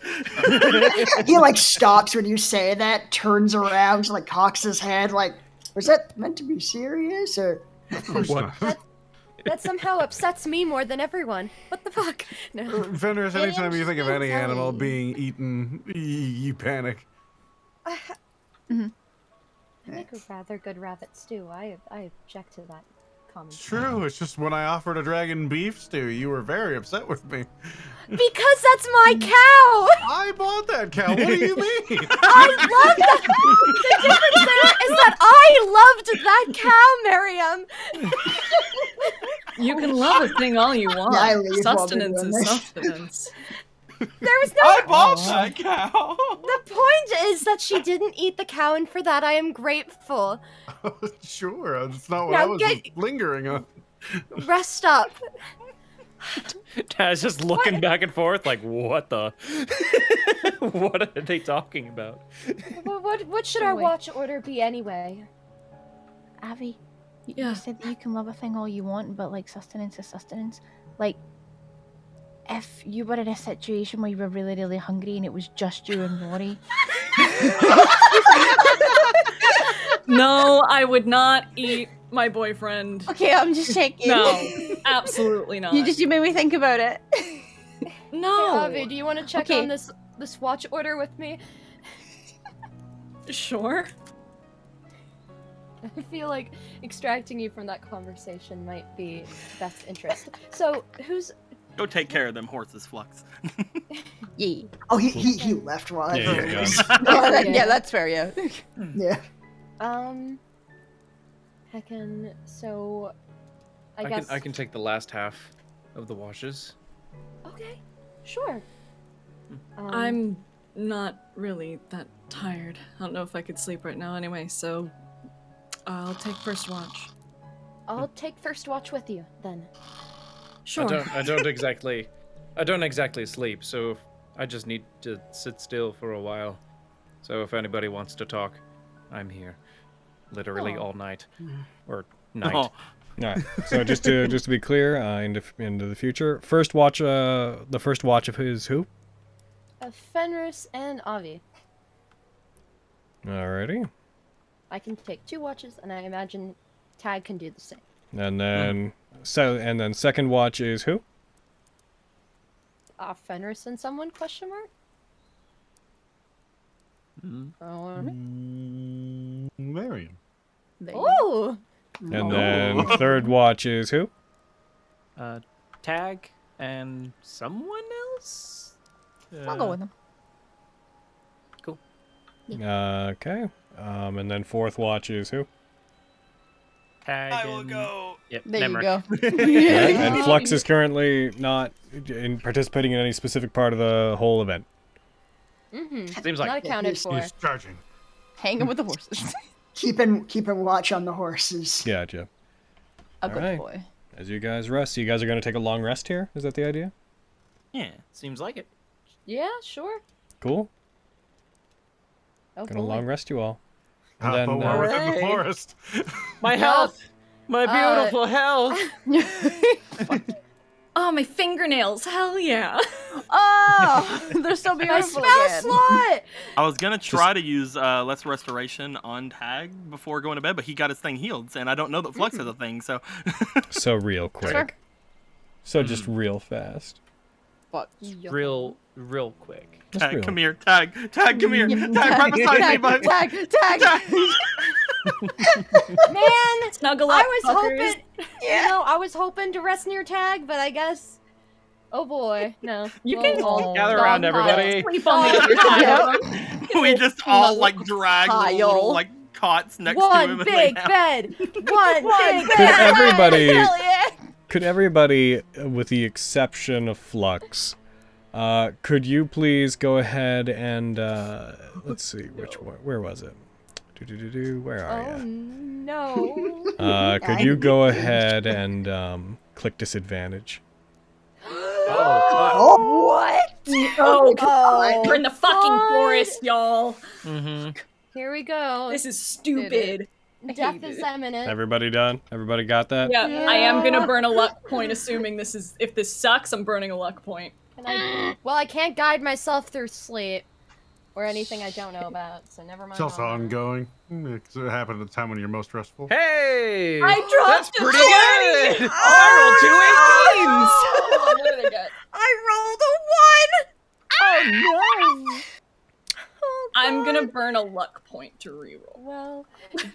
He like stops when you say that, turns around, like cocks his head, like, was that meant to be serious or? Of course What? not. That somehow upsets me more than everyone. What the fuck? No. Fenris, anytime you think of any Sorry. animal being eaten, you panic. I make a rather good rabbit stew. I object to that comment. It's true. It's just when I offered a dragon beef stew, you were very upset with me. Because that's my cow! I bought that cow. What do you mean? I love that! The difference there is that I loved that cow, Miriam! You can love a thing all you want. Yeah, I leave Sustenance while we is run this. sustenance. There was no... I bought that cow. The point is that she didn't eat the cow, and for that I am grateful. Sure, that's not what Now I was lingering on. Rest up. Taz just looking back and forth like, what the? What are they talking about? What should our watch order be anyway? Avi, Yeah. you said that you can love a thing all you want, but like sustenance is sustenance. Like, if you were in a situation where you were really, really hungry and it was just you and Rory. No, I would not eat my boyfriend. Okay, I'm just checking. No, absolutely not. You made me think about it. No. Hey, Avi, do you want to check Okay. on this watch order with me? Sure. I feel like extracting you from that conversation might be best interest. So, who's... Go take care of them horses, Flux. Yeah. Oh, he left while I Yeah, heard yeah. this. Yeah, that's fair, yeah. Yeah. Heckin', so... I guess... I can take the last half of the washes. Okay, sure. I'm not really that tired. I don't know if I could sleep right now anyway, so I'll take first watch. I'll take first watch with you, then. Sure. I don't exactly sleep, so I just need to sit still for a while. So if anybody wants to talk, I'm here. Literally all night. Or night. All right. So just to be clear, into the future, first watch. The first watch of is who? Fenris and Avi. Alrighty. I can take 2 watches, and I imagine Tag can do the same. And then second watch is who? Fenris and someone, question mark? Marion. Oh! And then third watch is who? Tag and someone else? I'll go with them. Cool. Okay. And then fourth watch is who? Tag I will go. Yep, There never. you go. Alright, and Flux is currently not participating in any specific part of the whole event. Mm-hmm. Seems like Not accounted for. He's charging. Hanging with the horses. Keeping watch on the horses. Gotcha. A good Alright. boy. As you guys rest, you guys are going to take a long rest here? Is that the idea? Yeah, seems like it. Yeah, sure. Cool. Oh, Gonna boy. long rest you all. Half Then, a war within the Hooray. forest. My health! My beautiful health! Oh, my fingernails. Hell yeah. Oh, they're so My beautiful spell again. slot! I was gonna try to use Less Restoration on Tag before going to bed, but he got his thing healed, and I don't know that Flux has a thing, so... So real quick. fair. So just real fast. Fuck. Real quick. Just Tag, real. come here. Tag, come here. Tag, right beside me, bud. Tag. Man! Snuggle I up, was fuckers. hoping... You know, I was hoping to rest near Tag, but I guess... Oh boy, no. You can Oh, Gather dog around, pile. everybody. Sleep on the Dog other side pile. of them. We just all like drag pile. little like cots next to him. One big bed. One big Could bed. everybody, Hell yeah. could everybody, with the exception of Flux, could you please go ahead and let's see which one. Where was it? Where are Oh you? no. Could you go ahead and click disadvantage? Oh, what? Oh, Oh, we're in the fucking forest, y'all. Here we go. This is stupid. Death is imminent. Everybody done? Everybody got that? Yeah, I am gonna burn a luck point, assuming this is. If this sucks, I'm burning a luck point. Well, I can't guide myself through sleep or anything I don't know about, so never mind. It's also ongoing. Because it happened at the time when you're most restful. Hey! I dropped That's pretty good! I rolled 2 18s! What did I get? I rolled a 1! Oh no! I'm gonna burn a luck point to reroll. Well,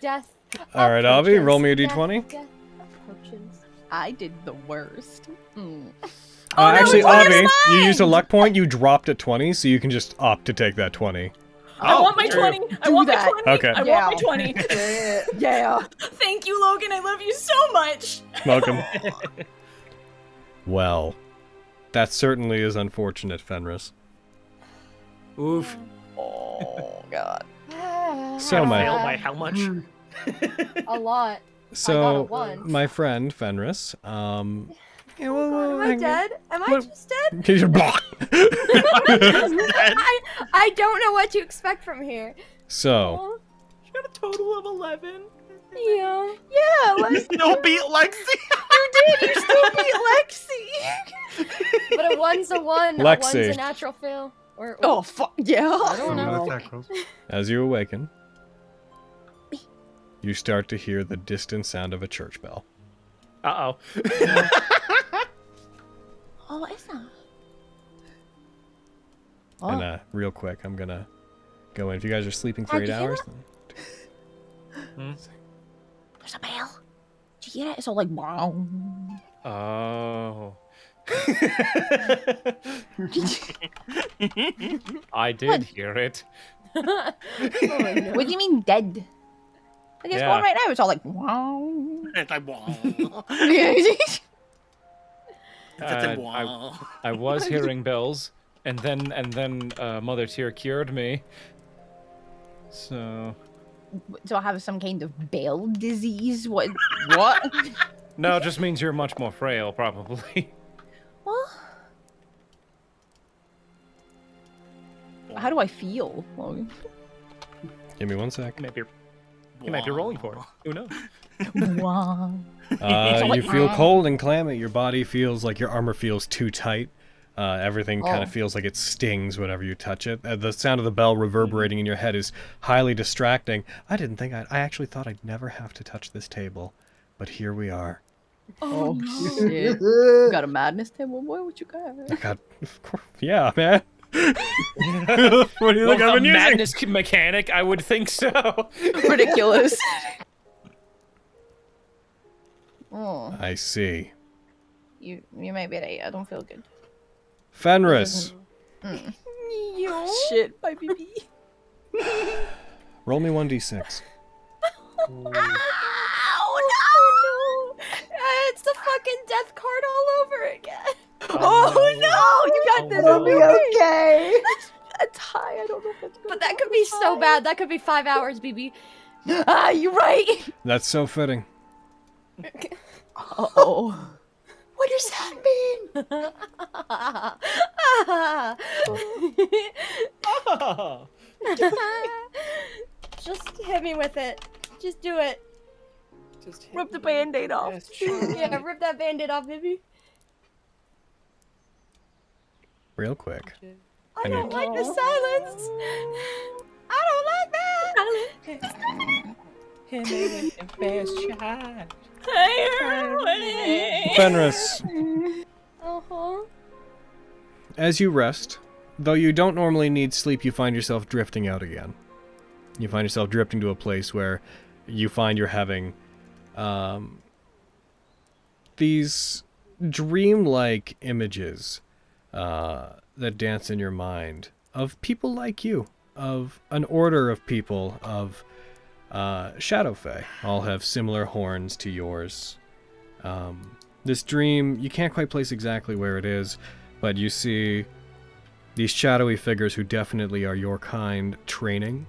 death. All right, Avi, roll me a Death- d20. death approaches. I did the worst. Actually, it's one of Avi, you used a luck point. You dropped at 20, so you can just opt to take that 20. I want my 20. I want my 20. Okay. I want my 20. Yeah. Thank you, Logan. I love you so much. Welcome. Well, that certainly is unfortunate, Fenris. Oof. Oh god. So my Failed by how much? A lot. so one. my friend Fenris, yeah, Am I dead? Am I What- just dead? He's block. I don't know what to expect from here. So She got a total of 11. Yeah. Yeah, You still beat Lexi. You still beat Lexi. But a one's a one. A one's Lexi. a natural fail. Or Oh fuck yeah. I don't know. Attack rolls. as you awaken, you start to hear the distant sound of a church bell. Uh-oh. Oh, what is that? And real quick, I'm gonna go in. If you guys are sleeping for How'd 8 you hear hours, that? then There's a bell. Did you hear it? It's all like wow. Oh. I did hear it. What do you mean dead? Like it's Yeah. going right now. It's all like wow. It's like, wow. I was hearing bells, and then Mother Tear cured me. So So I have some kind of bell disease. What? What? no, it just means you're much more frail, probably. What? How do I feel? Logan? give me 1 sec. You might be rolling for it. Who knows? Wow. You feel cold and clammy. Your body feels like your armor feels too tight. Everything kind of feels like it stings whenever you touch it. The sound of the bell reverberating in your head is highly distracting. I actually thought I'd never have to touch this table, but here we are. Oh shit. You got a madness table, boy? What you got? I got, of course, yeah, man. What do you think I've been using? Madness mechanic? I would think so. Ridiculous. Oh, I see. you might be right. I don't feel good. Fenris, Shit, my baby. roll me 1d6. Oh no! It's the fucking death card all over again. Oh no! You got this. It'll be okay. That's high. I don't know if that's good. But that could be so bad. That could be 5 hours, BB. Ah, you're right. That's so fitting. Uh-oh. What does that mean? Just hit me with it. Just do it. Rip the band-aid off. Yeah, rip that band-aid off, baby. Real quick. I don't like the silence. I don't like that. Fenris, Uh-huh. as you rest, though you don't normally need sleep, you find yourself drifting out again. You find yourself drifting to a place where you find you're having these dreamlike images that dance in your mind of people like you, an order of people of Shadow Fae. All have similar horns to yours. This dream, you can't quite place exactly where it is, but you see these shadowy figures who definitely are your kind training,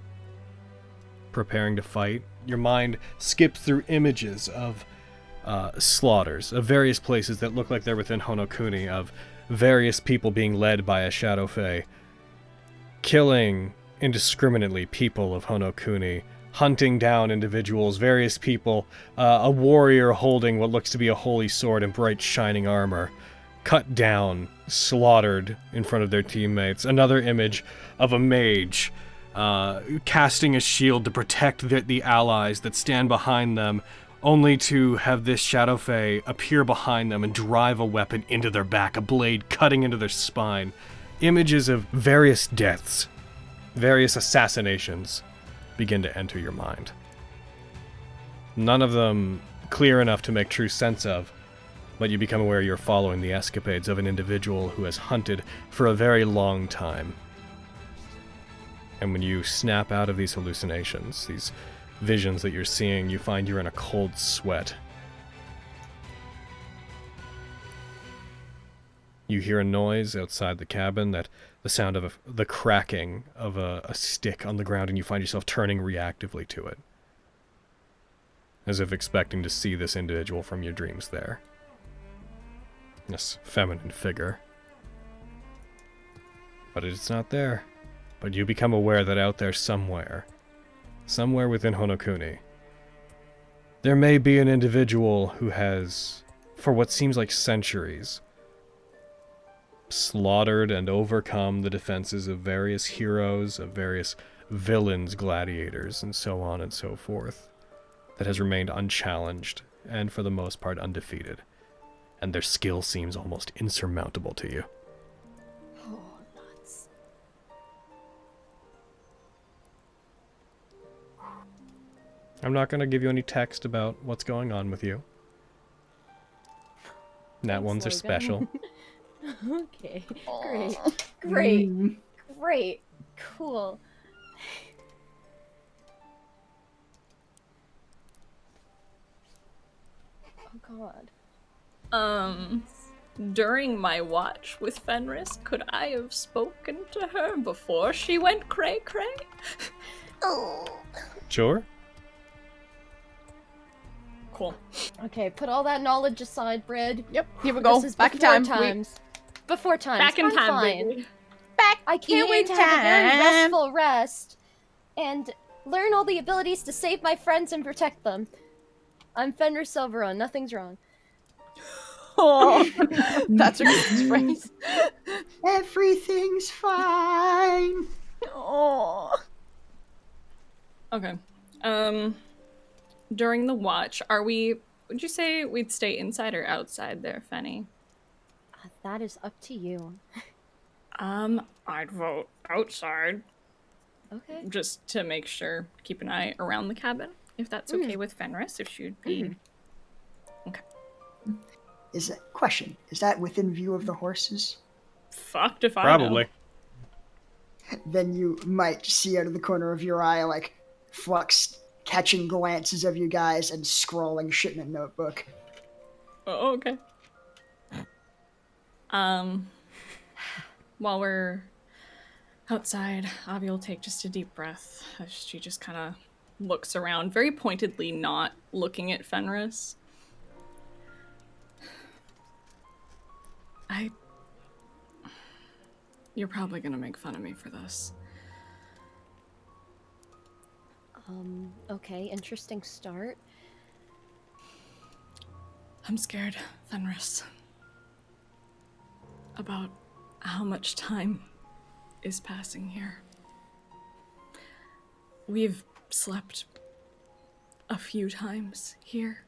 preparing to fight. Your mind skips through images of slaughters of various places that look like they're within Honokuni, of various people being led by a Shadow Fae, killing indiscriminately people of Honokuni, hunting down individuals, various people, a warrior holding what looks to be a holy sword in bright shining armor, cut down, slaughtered in front of their teammates. Another image of a mage casting a shield to protect the allies that stand behind them, only to have this Shadow Fae appear behind them and drive a weapon into their back, a blade cutting into their spine. Images of various deaths, various assassinations begin to enter your mind. None of them clear enough to make true sense of, but you become aware you're following the escapades of an individual who has hunted for a very long time. And when you snap out of these hallucinations, these visions that you're seeing, you find you're in a cold sweat. You hear a noise outside the cabin, that the sound of the cracking of a stick on the ground, and you find yourself turning reactively to it, as if expecting to see this individual from your dreams there. This feminine figure. But it's not there. But you become aware that out there somewhere within Honokuni, there may be an individual who has, for what seems like centuries, slaughtered and overcome the defenses of various heroes, of various villains, gladiators, and so on and so forth, that has remained unchallenged, and for the most part undefeated. And their skill seems almost insurmountable to you. Oh, nuts. I'm not going to give you any text about what's going on with you. Nat ones are special. Okay, great, cool. Oh god. During my watch with Fenris, could I have spoken to her before she went cray-cray? Sure. Cool. Okay, put all that knowledge aside, Brid. Yep, here we go. This is Back in before time. times. Before times. Back in I'm time, fine. baby. I can't wait to have a very restful rest and learn all the abilities to save my friends and protect them. I'm Fenris Silveron. Nothing's wrong. Oh, that's a good phrase. Everything's fine. Oh. Okay. During the watch, would you say we'd stay inside or outside there, Fenny? That is up to you. I'd vote outside. Okay. Just to make sure, keep an eye around the cabin, if that's okay with Fenris, if she'd be... Okay. Is that within view of the horses? Fucked if I Probably. know. Then you might see out of the corner of your eye, like, Flux catching glances of you guys and scrawling shit in a notebook. Oh, okay. While we're outside, Avi will take just a deep breath as she just kind of looks around, very pointedly not looking at Fenris. You're probably gonna make fun of me for this. Okay, interesting start. I'm scared, Fenris. About how much time is passing here. We've slept a few times here,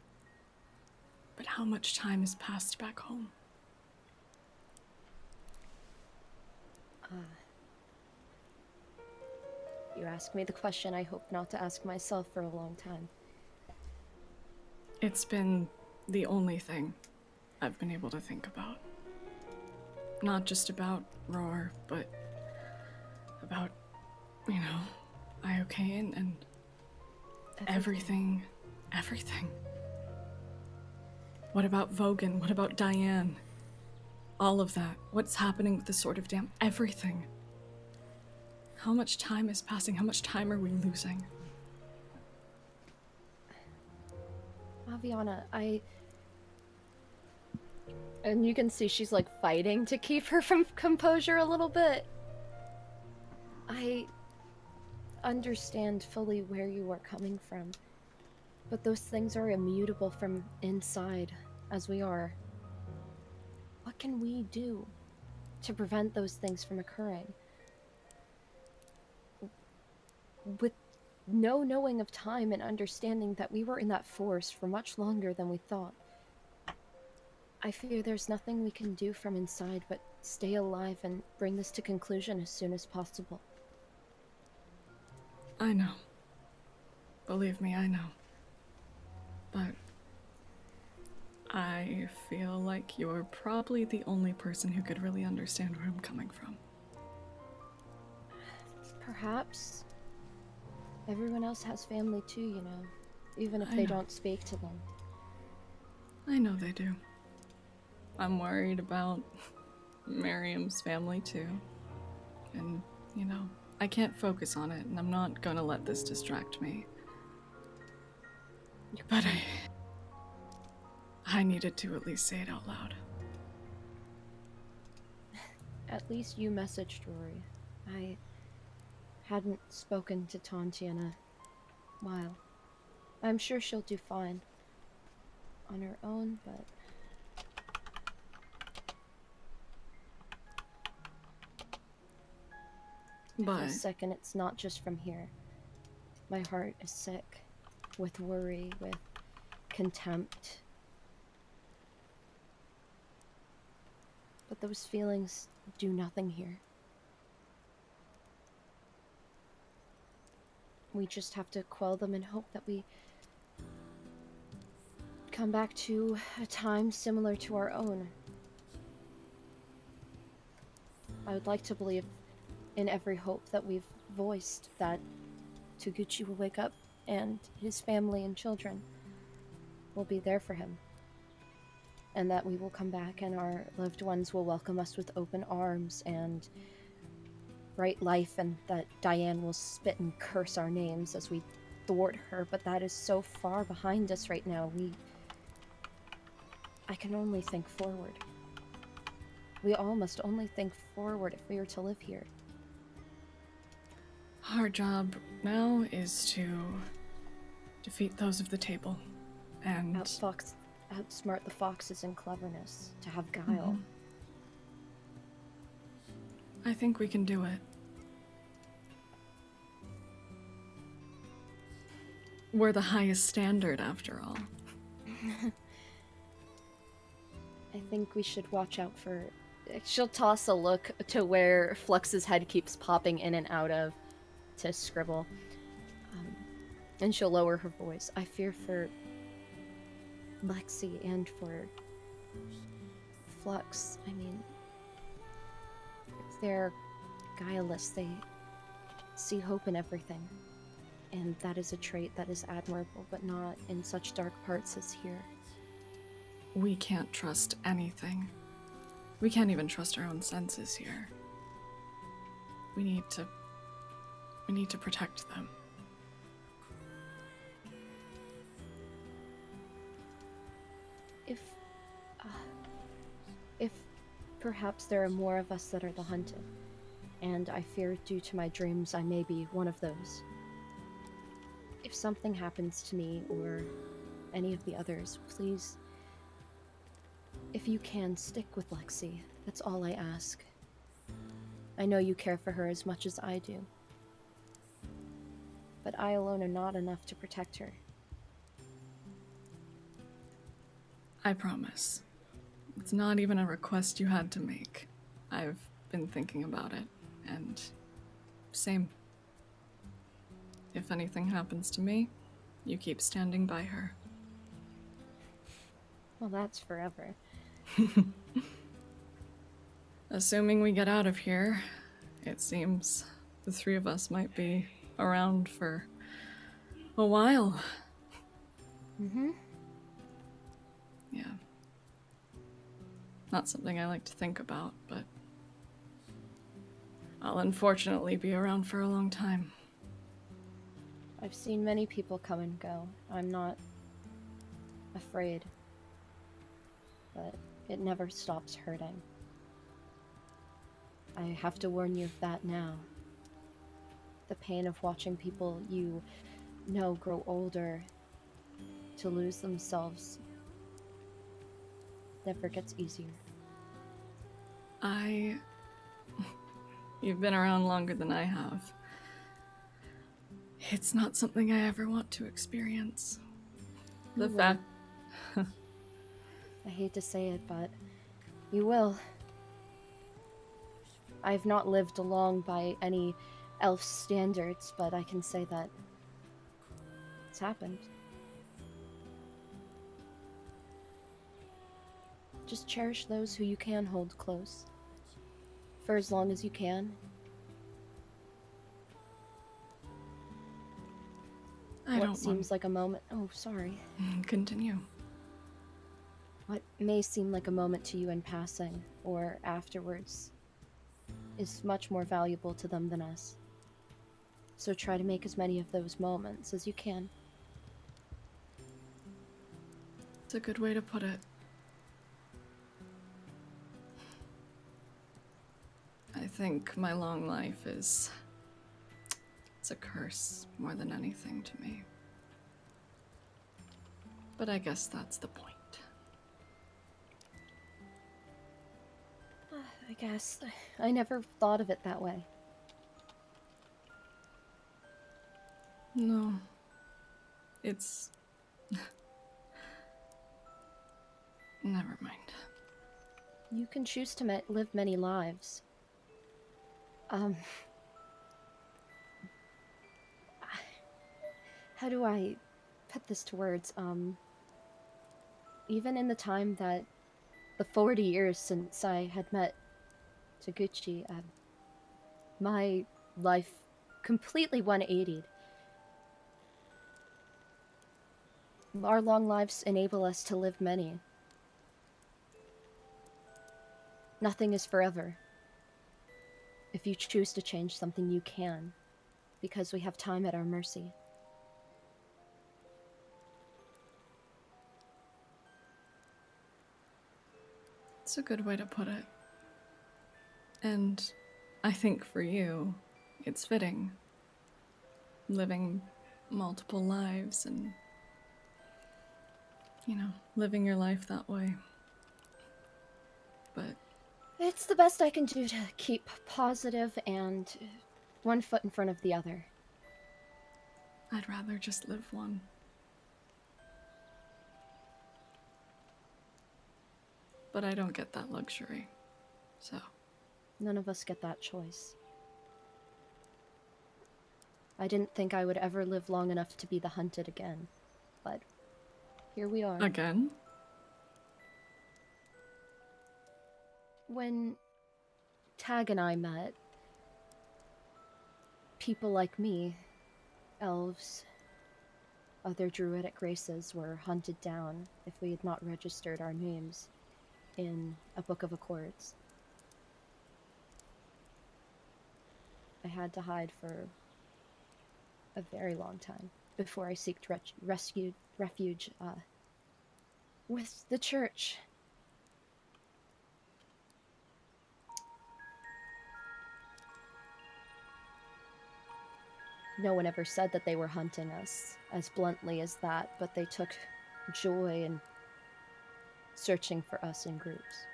but how much time has passed back home? You asked me the question I hope not to ask myself for a long time. It's been the only thing I've been able to think about. Not just about Roar, but about you know, I-okay and everything. What about Vogan? What about Diane? All of that. What's happening with the Sword of Damn? Everything. How much time is passing? How much time are we losing? Aviana, and you can see she's like fighting to keep her from composure a little bit. I understand fully where you are coming from, but those things are immutable from inside, as we are. What can we do to prevent those things from occurring? With no knowing of time and understanding that we were in that forest for much longer than we thought, I fear there's nothing we can do from inside but stay alive and bring this to conclusion as soon as possible. I know. Believe me, I know. But I feel like you're probably the only person who could really understand where I'm coming from. Perhaps. Everyone else has family too, you know, even if they don't speak to them. I know they do. I'm worried about Miriam's family too. And, you know, I can't focus on it, and I'm not gonna let this distract me. But I needed to at least say it out loud. At least you messaged Rory. I hadn't spoken to Tanti in a while. I'm sure she'll do fine on her own, but... For a second, it's not just from here. My heart is sick with worry, with contempt. But those feelings do nothing here. We just have to quell them and hope that we come back to a time similar to our own. I would like to believe in every hope that we've voiced that Toguchi will wake up and his family and children will be there for him. And that we will come back and our loved ones will welcome us with open arms and bright life, and that Diane will spit and curse our names as we thwart her, but that is so far behind us right now. I can only think forward. We all must only think forward if we are to live here. Our job now is to defeat those of the table and outsmart the foxes in cleverness, to have guile. Mm-hmm. I think we can do it. We're the highest standard, after all. I think we should watch out for... She'll toss a look to where Flux's head keeps popping in and out of to scribble. And she'll lower her voice. I fear for Lexi and for Flux. I mean, they're guileless. They see hope in everything. And that is a trait that is admirable, but not in such dark parts as here. We can't trust anything. We can't even trust our own senses here. We need to protect them. If perhaps there are more of us that are the hunted, and I fear due to my dreams I may be one of those. If something happens to me or any of the others, please, if you can, stick with Lexi. That's all I ask. I know you care for her as much as I do. But I alone are not enough to protect her. I promise. It's not even a request you had to make. I've been thinking about it, and same. If anything happens to me, you keep standing by her. Well, that's forever. Assuming we get out of here, it seems the three of us might be around for a while. Mm-hmm. Yeah. Not something I like to think about, but I'll unfortunately be around for a long time. I've seen many people come and go. I'm not afraid, but it never stops hurting. I have to warn you of that now. The pain of watching people you know grow older, to lose themselves, never gets easier. You've been around longer than I have. It's not something I ever want to experience. The fact... I hate to say it, but you will. I've not lived long by any elf standards, but I can say that it's happened. Just cherish those who you can hold close. For as long as you can. What seems like a moment... Oh, sorry. Continue. What may seem like a moment to you in passing, or afterwards, is much more valuable to them than us. So try to make as many of those moments as you can. It's a good way to put it. I think my long life is... it's a curse more than anything to me. But I guess that's the point. I guess. I never thought of it that way. No. It's... Never mind. You can choose to live many lives. How do I put this to words? Even in the time that the 40 years since I had met Taguchi, my life completely 180'd. Our long lives enable us to live many. Nothing is forever. If you choose to change something, you can, because we have time at our mercy. It's a good way to put it. And I think for you, it's fitting. Living multiple lives and, you know, living your life that way. But it's the best I can do to keep positive and one foot in front of the other. I'd rather just live one. But I don't get that luxury, so... None of us get that choice. I didn't think I would ever live long enough to be the hunted again, but here we are. Again? When Tag and I met, people like me, elves, other druidic races were hunted down if we had not registered our names in a book of accords. I had to hide for a very long time before I sought refuge with the church. No one ever said that they were hunting us as bluntly as that, but they took joy in searching for us in groups.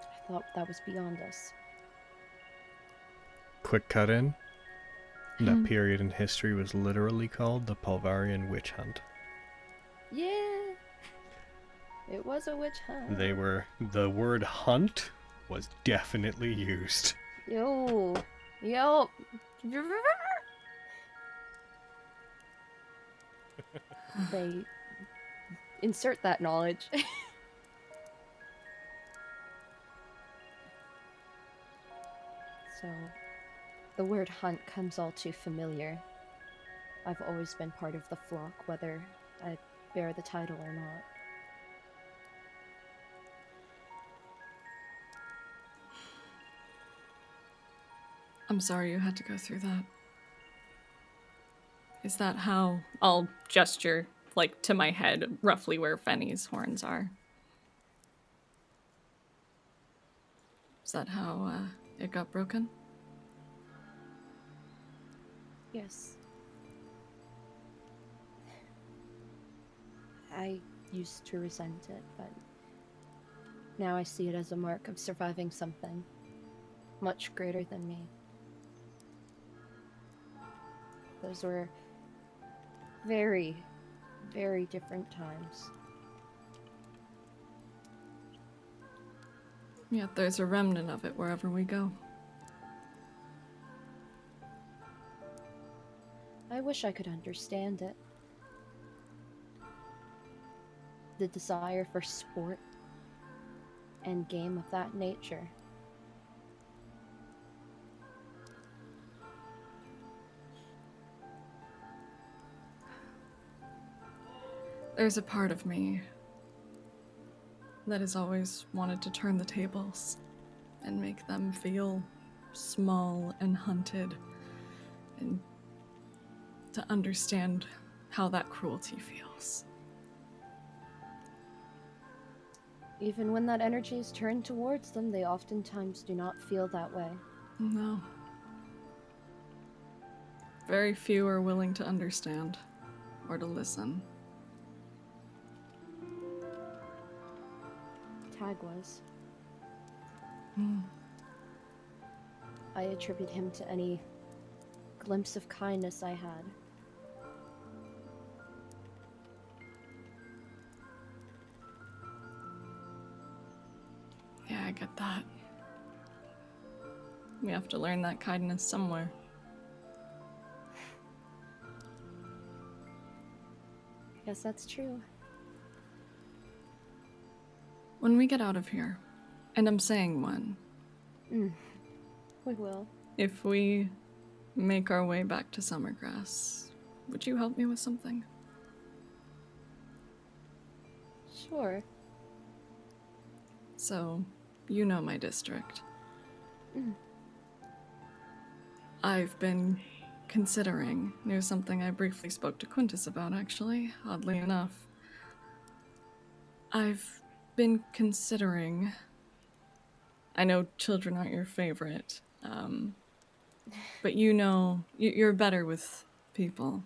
I thought that was beyond us. Quick cut in. That period in history was literally called the Pulvarian Witch Hunt. Yeah! It was a witch hunt. The word hunt was definitely used. Yo! They insert that knowledge. So, the word hunt comes all too familiar. I've always been part of the flock, whether I bear the title or not. I'm sorry you had to go through that. Is that how... I'll gesture, like, to my head, roughly where Fenny's horns are. Is that how it got broken? Yes. I used to resent it, but now I see it as a mark of surviving something much greater than me. Those were very, very different times. Yet there's a remnant of it wherever we go. I wish I could understand it. The desire for sport and game of that nature. There's a part of me that has always wanted to turn the tables and make them feel small and hunted, and to understand how that cruelty feels. Even when that energy is turned towards them, they oftentimes do not feel that way. No. Very few are willing to understand or to listen. Tag was. Hmm. I attribute him to any glimpse of kindness I had. Yeah, I get that. We have to learn that kindness somewhere. Yes, that's true. When we get out of here, and I'm saying when, We will. if we make our way back to Summergrass, would you help me with something? Sure. So, you know my district. Mm. I've been considering, it was something I briefly spoke to Quintus about actually, oddly enough. I've been considering, I know children aren't your favorite, but you know, you're better with people.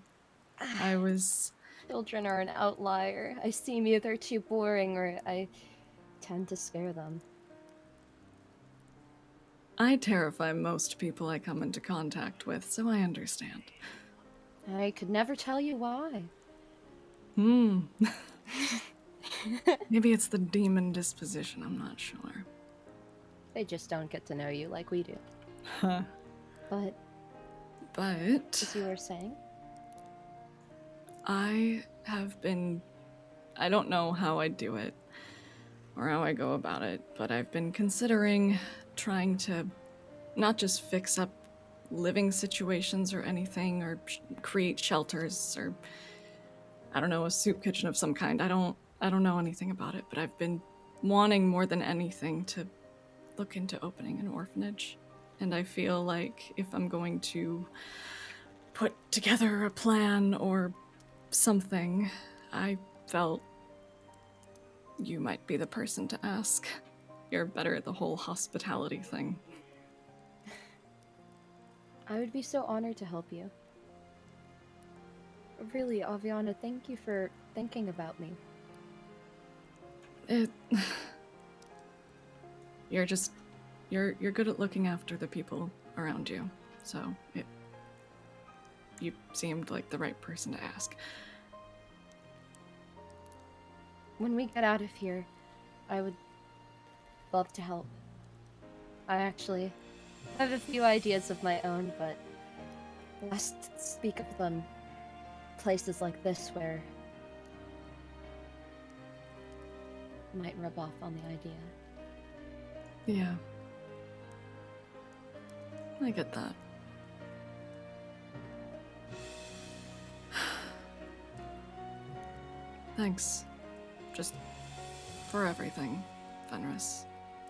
I was... Children are an outlier. I seem either too boring or I tend to scare them. I terrify most people I come into contact with, so I understand. I could never tell you why. Maybe it's the demon disposition, I'm not sure. They just don't get to know you like we do. Huh. But... But... as you were saying? I have been... I don't know how I do it, or how I go about it, but I've been considering trying to not just fix up living situations or anything, or create shelters, or I don't know, a soup kitchen of some kind. I don't know anything about it, but I've been wanting more than anything to look into opening an orphanage. And I feel like if I'm going to put together a plan or something, I felt you might be the person to ask. You're better at the whole hospitality thing. I would be so honored to help you. Really, Aviana, thank you for thinking about me. You're good at looking after the people around you, so you seemed like the right person to ask. When we get out of here, I would love to help. I actually have a few ideas of my own, but let's speak of them places like this where might rub off on the idea. Yeah. I get that. Thanks. Just for everything, Fenris.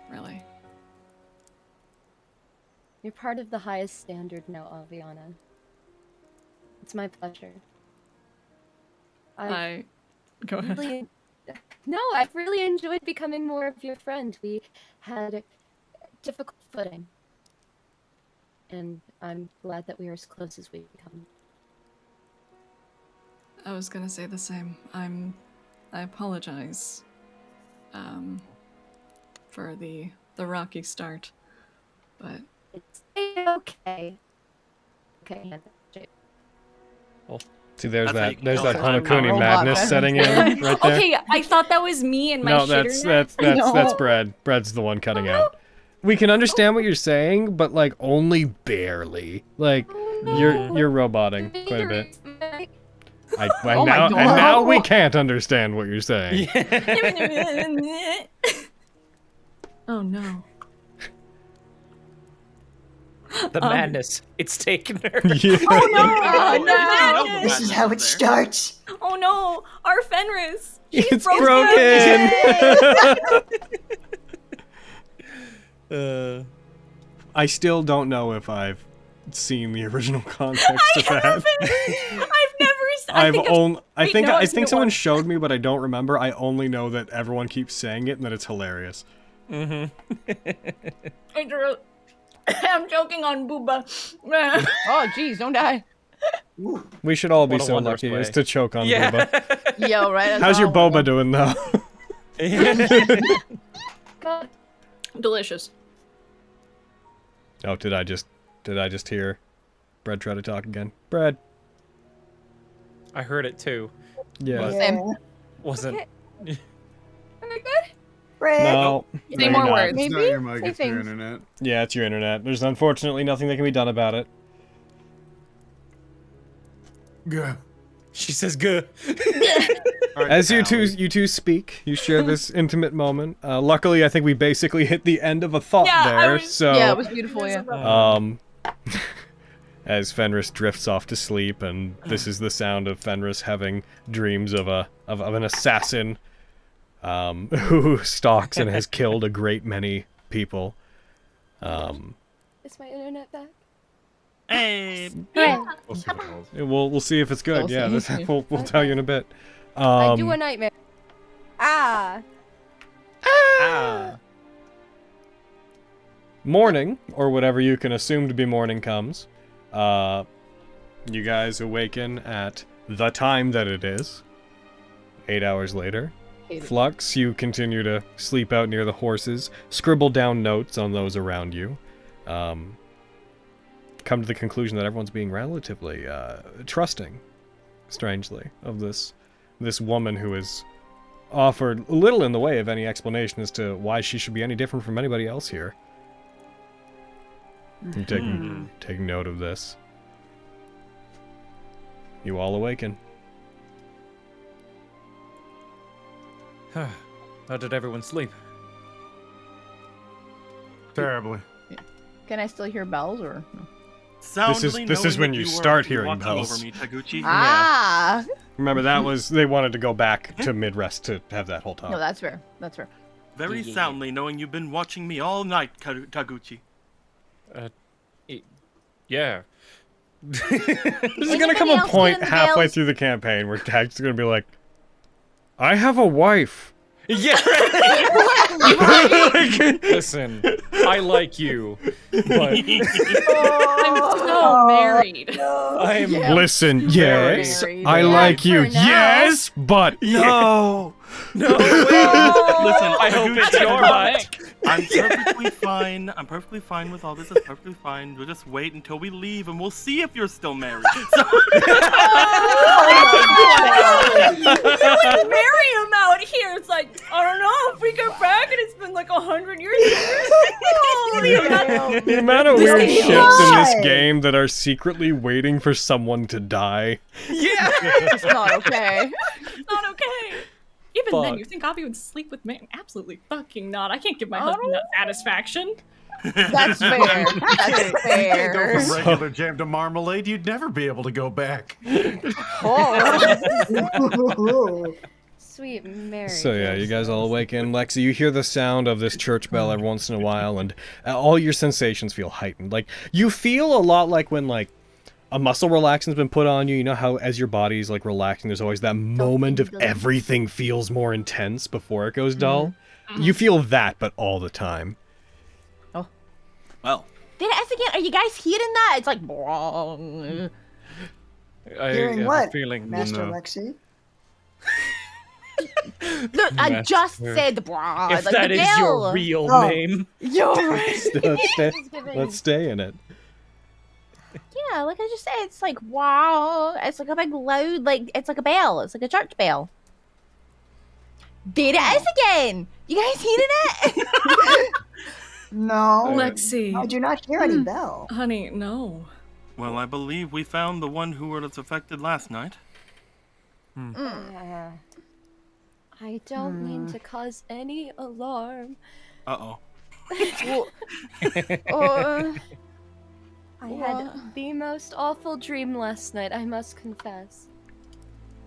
Really. You're part of the highest standard now, Aviana. It's my pleasure. Go ahead. I've really enjoyed becoming more of your friend. We had a difficult footing. And I'm glad that we are as close as we've become. I was gonna say the same. I apologize for the rocky start, but it's okay. Okay. See, there's That's that Hanakuni madness setting in right there. Okay, I thought that was me and my No, shitterness. that's Brad. Brad's the one cutting out. We can understand what you're saying, but like only barely. Like you're roboting quite a bit. Now we can't understand what you're saying. oh no. The madness. It's taken her. Yeah. Oh no! Oh, This is how it starts. Oh no! Our Fenris! It's broken! I still don't know if I've seen the original context of that. I've never I think someone showed me, but I don't remember. I only know that everyone keeps saying it and that it's hilarious. I'm choking on booba. Oh, jeez, don't die. We should all be What a so wondrous lucky way. as to choke on boba. Yo, right? How's your boba doing though? God. Delicious. Oh, did I just hear Bread try to talk again? Bread. I heard it too. Yeah. Same. Wasn't. Am I good? No. Say more words. It's not Maybe? your mic, Say it's your things. internet. Yeah, it's your internet. There's unfortunately nothing that can be done about it. Good. She says good. As you two speak, you share this intimate moment. Luckily, I think we basically hit the end of a thought there. So Yeah, it was beautiful. Yeah. As Fenris drifts off to sleep, and this is the sound of Fenris having dreams of an assassin who stalks and has killed a great many people. Is my internet back? Hey. Yeah. We'll see if it's good. We'll Yeah, see. we'll tell you in a bit. I do a nightmare. Ah. Morning, or whatever you can assume to be morning, comes. You guys awaken at the time that it is. 8 hours later. Flux, you continue to sleep out near the horses, scribble down notes on those around you. Come to the conclusion that everyone's being relatively trusting, strangely, of this woman who has offered little in the way of any explanation as to why she should be any different from anybody else here. You take note of this. You all awaken. How did everyone sleep? Terribly. Can I still hear bells or? No? This is when you start hearing bells. Over me, Taguchi. Ah. Remember, that was they wanted to go back to mid-rest to have that whole talk. No, that's fair. That's fair. Very soundly, knowing you've been watching me all night, Taguchi. Yeah. There's gonna come a point halfway through the campaign where Tag's gonna be like, I have a wife. Yeah. Listen, I like you, but I'm so married. I'm. Listen, yes, married. I like you, yes, but no. No way. Listen, I hope it's your mic. I'm perfectly fine. I'm perfectly fine with all this. It's perfectly fine. We'll just wait until we leave, and we'll see if you're still married. So We would marry him out here. It's like, I don't know if we go back and it's been like 100 years. The amount of weird ships in this game that are secretly waiting for someone to die. Yeah. It's not okay. It's not okay. Even then, Fuck. you think Abby would sleep with me? Absolutely fucking not. I can't give my husband that satisfaction. That's fair. That's fair. Go from regular jam to marmalade, you'd never be able to go back. Sweet Mary. So yeah, you guys all awaken. Lexi, you hear the sound of this church bell every once in a while, and all your sensations feel heightened. Like, you feel a lot like when, like, a muscle relaxant's been put on you. You know how as your body's, like, relaxing, there's always that moment of everything feels more intense before it goes dull? You feel that, but all the time. Oh. Well. Did it again? Are you guys hearing that? It's like... Hearing what, feeling Master Lexi? Look, I just said If like that the is bell. your real name. Let's stay in it. Yeah, like I just said, it's like wow. It's like a big loud, like it's like a bell. It's like a church bell. There it is again. You guys hearing it? No. Lexi. I do not hear any bell. Honey, no. Well, I believe we found the one who was affected last night. I don't mean to cause any alarm. Uh-oh. I had the most awful dream last night, I must confess.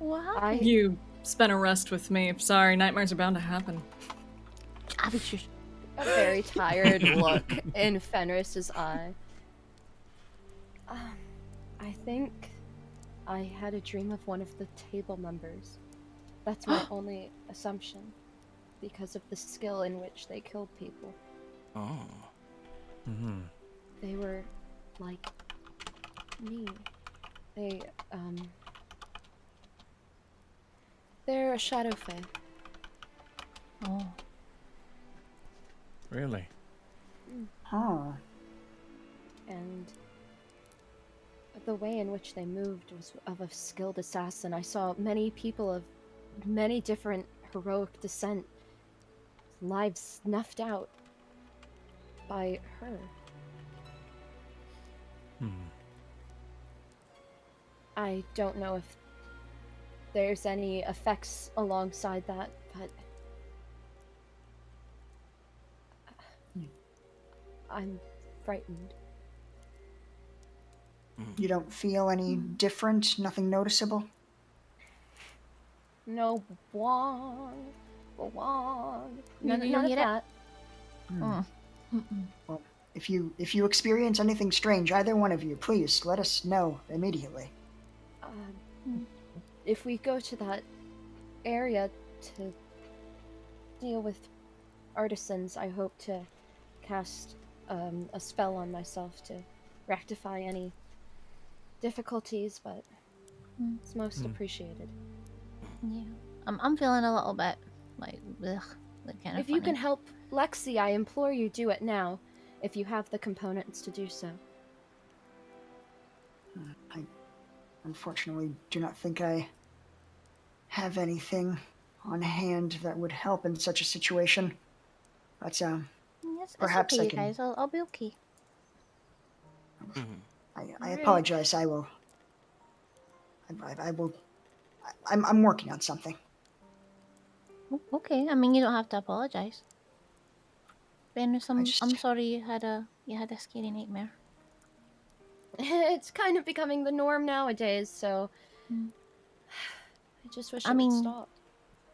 What? You spent a rest with me. Sorry, nightmares are bound to happen. A very tired look in Fenris's eye. I think I had a dream of one of the table members. That's my only assumption, because of the skill in which they killed people. Oh. They were like me. They're a shadow fae. Oh. Really? Huh. And the way in which they moved was of a skilled assassin. I saw many people of many different heroic descent, lives snuffed out by her. I don't know if there's any effects alongside that, but I'm frightened. You don't feel any different? Nothing noticeable? No wong, none You of get it? that. Well, if you experience anything strange, either one of you, please let us know immediately. If we go to that area to deal with artisans, I hope to cast a spell on myself to rectify any difficulties, but it's most appreciated. Yeah, I'm feeling a little bit like ugh, like kind of. If you can help Lexi, I implore you, do it now, if you have the components to do so. I unfortunately do not think I have anything on hand that would help in such a situation. But Yes, perhaps it's okay, I you can. guys. I'll be okay. I apologize. I will. I'm working on something. Oh, okay, I mean you don't have to apologize. Venus, I'm sorry you had a scary nightmare. It's kind of becoming the norm nowadays, so I just wish it would stop.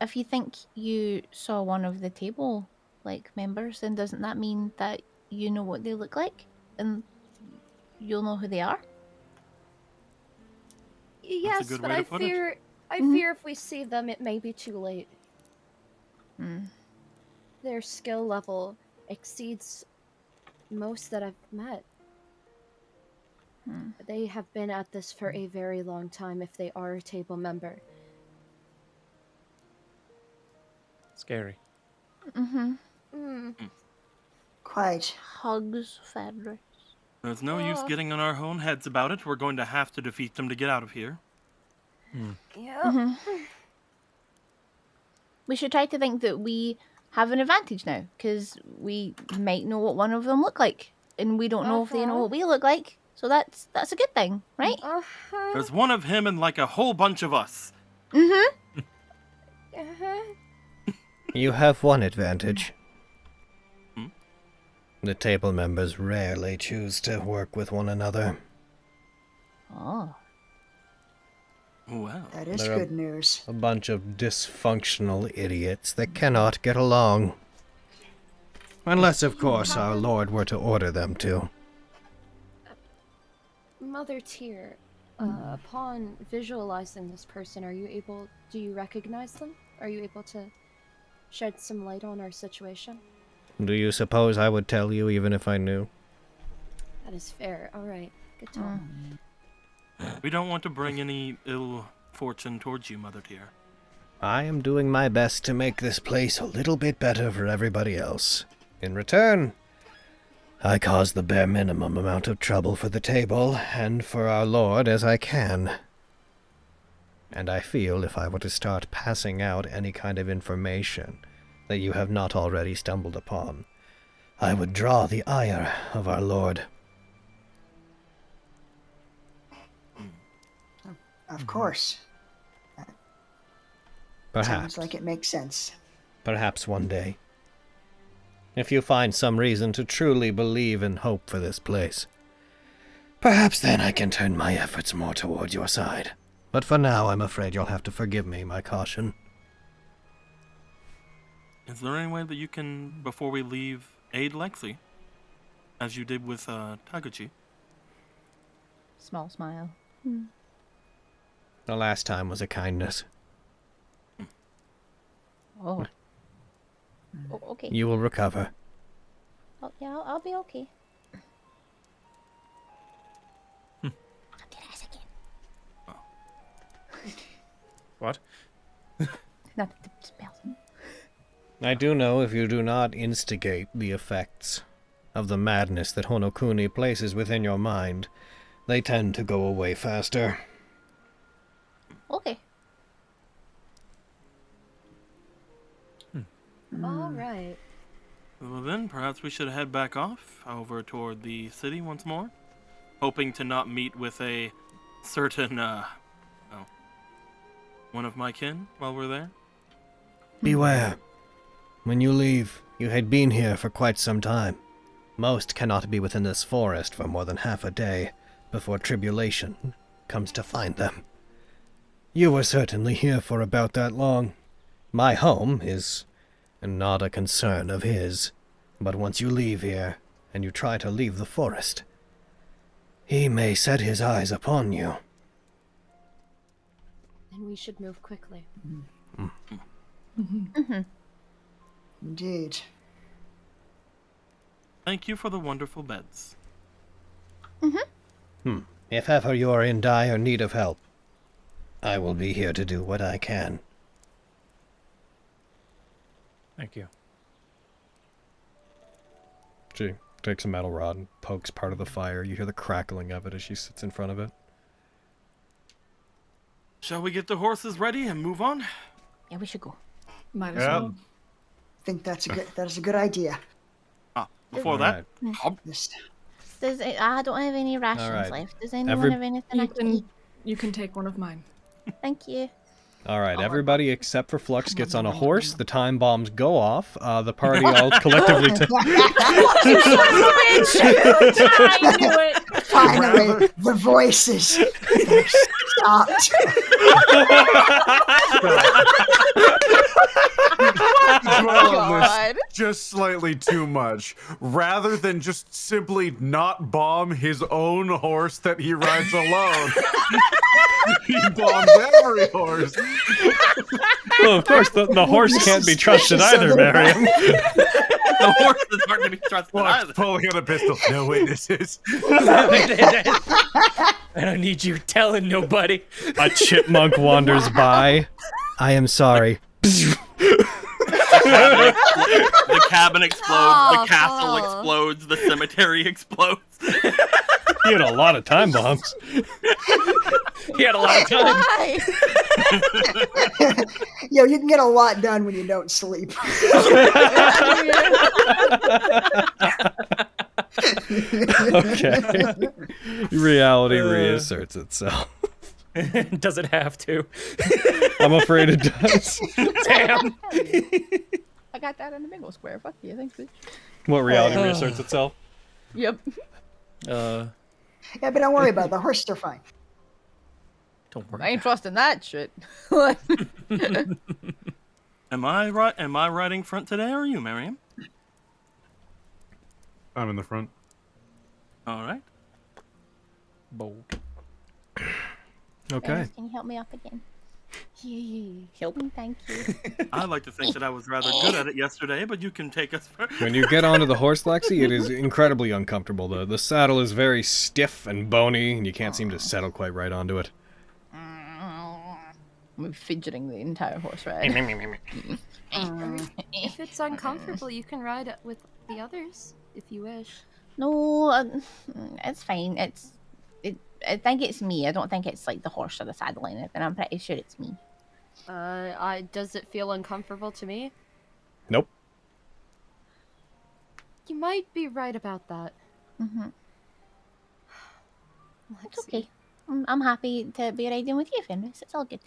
If you think you saw one of the table members, then doesn't that mean that you know what they look like and you'll know who they are? Yes, good but way to I put it. fear if we see them, it may be too late. Their skill level exceeds most that I've met. They have been at this for a very long time if they are a table member. Scary. Quite. Hugs, Fenris. There's no use getting on our own heads about it. We're going to have to defeat them to get out of here. Yeah. We should try to think that we have an advantage now, because we might know what one of them look like, and we don't know if they know what we look like. So that's a good thing, right? There's one of him and like a whole bunch of us. You have one advantage. The table members rarely choose to work with one another. Oh. Wow. That is They're good news. A bunch of dysfunctional idiots that cannot get along. Unless, of course, our Lord were to order them to. Mother Tier, upon visualizing this person, do you recognize them? Are you able to shed some light on our situation? Do you suppose I would tell you even if I knew? That is fair. Alright, good talk. We don't want to bring any ill fortune towards you, Mother Tier. I am doing my best to make this place a little bit better for everybody else. In return, I cause the bare minimum amount of trouble for the table and for our Lord as I can. And I feel if I were to start passing out any kind of information that you have not already stumbled upon, I would draw the ire of our Lord. Of course. Perhaps. Sounds like it makes sense. Perhaps one day. If you find some reason to truly believe and hope for this place, perhaps then I can turn my efforts more toward your side. But for now, I'm afraid you'll have to forgive me my caution. Is there any way that you can, before we leave, aid Lexi? As you did with Taguchi? Small smile. The last time was a kindness. Oh. Oh, okay. You will recover. Oh, yeah, I'll be okay. What? Not the spells. I do know if you do not instigate the effects of the madness that Honokuni places within your mind, they tend to go away faster. Okay. Alright. Well then, perhaps we should head back off over toward the city once more, hoping to not meet with a certain, one of my kin while we're there. Beware. When you leave, you had been here for quite some time. Most cannot be within this forest for more than half a day before tribulation comes to find them. You were certainly here for about that long. My home is not a concern of his, but once you leave here and you try to leave the forest, he may set his eyes upon you. Then we should move quickly. Indeed. Thank you for the wonderful beds. If ever you are in dire need of help, I will be here to do what I can. Thank you. She takes a metal rod and pokes part of the fire. You hear the crackling of it as she sits in front of it. Shall we get the horses ready and move on? Yeah, we should go. Might as well. I think that is a good idea. Before that, I don't have any rations left. Does anyone have anything I can eat? You can take one of mine. Thank you. Alright, everybody except for Flux gets on a horse, the time bombs go off, the party all collectively I knew it. Finally, the voices. They're stopped. God. Just slightly too much. Rather than just simply not bomb his own horse that he rides alone, he bombs every horse. Well, of course, the horse can't be trusted either, Mariam. The horses aren't to be trusted either. Pulling out a pistol. No witnesses. I don't need you telling nobody. A chipmunk wanders by. I am sorry. The cabin explodes, the castle explodes, the cemetery explodes. He had a lot of time bombs. He had a lot of time. Yo, you can get a lot done when you don't sleep. Okay. Reality reasserts itself. Does it have to? I'm afraid it does. Damn. I got that in the bingo square. Fuck you. Thanks, bitch. What reality reasserts itself? Yep. Yeah, but don't worry about it. The horses are fine. Don't worry. I ain't trusting that shit. Am I right? Am I riding front today, or are you, Miriam? I'm in the front. All right. Bold. Okay. Can you help me up again? Help. Thank you. I like to think that I was rather good at it yesterday, but you can take us first. When you get onto the horse, Lexi, it is incredibly uncomfortable. The saddle is very stiff and bony, and you can't seem to settle quite right onto it. I'm fidgeting the entire horse ride. If it's uncomfortable, you can ride it with the others if you wish. No, it's fine. I think it's me. I don't think it's like the horse or the saddle or anything. I'm pretty sure it's me. Does it feel uncomfortable to me? Nope. You might be right about that. It's okay. I'm happy to be riding with you, Fenris. It's all good.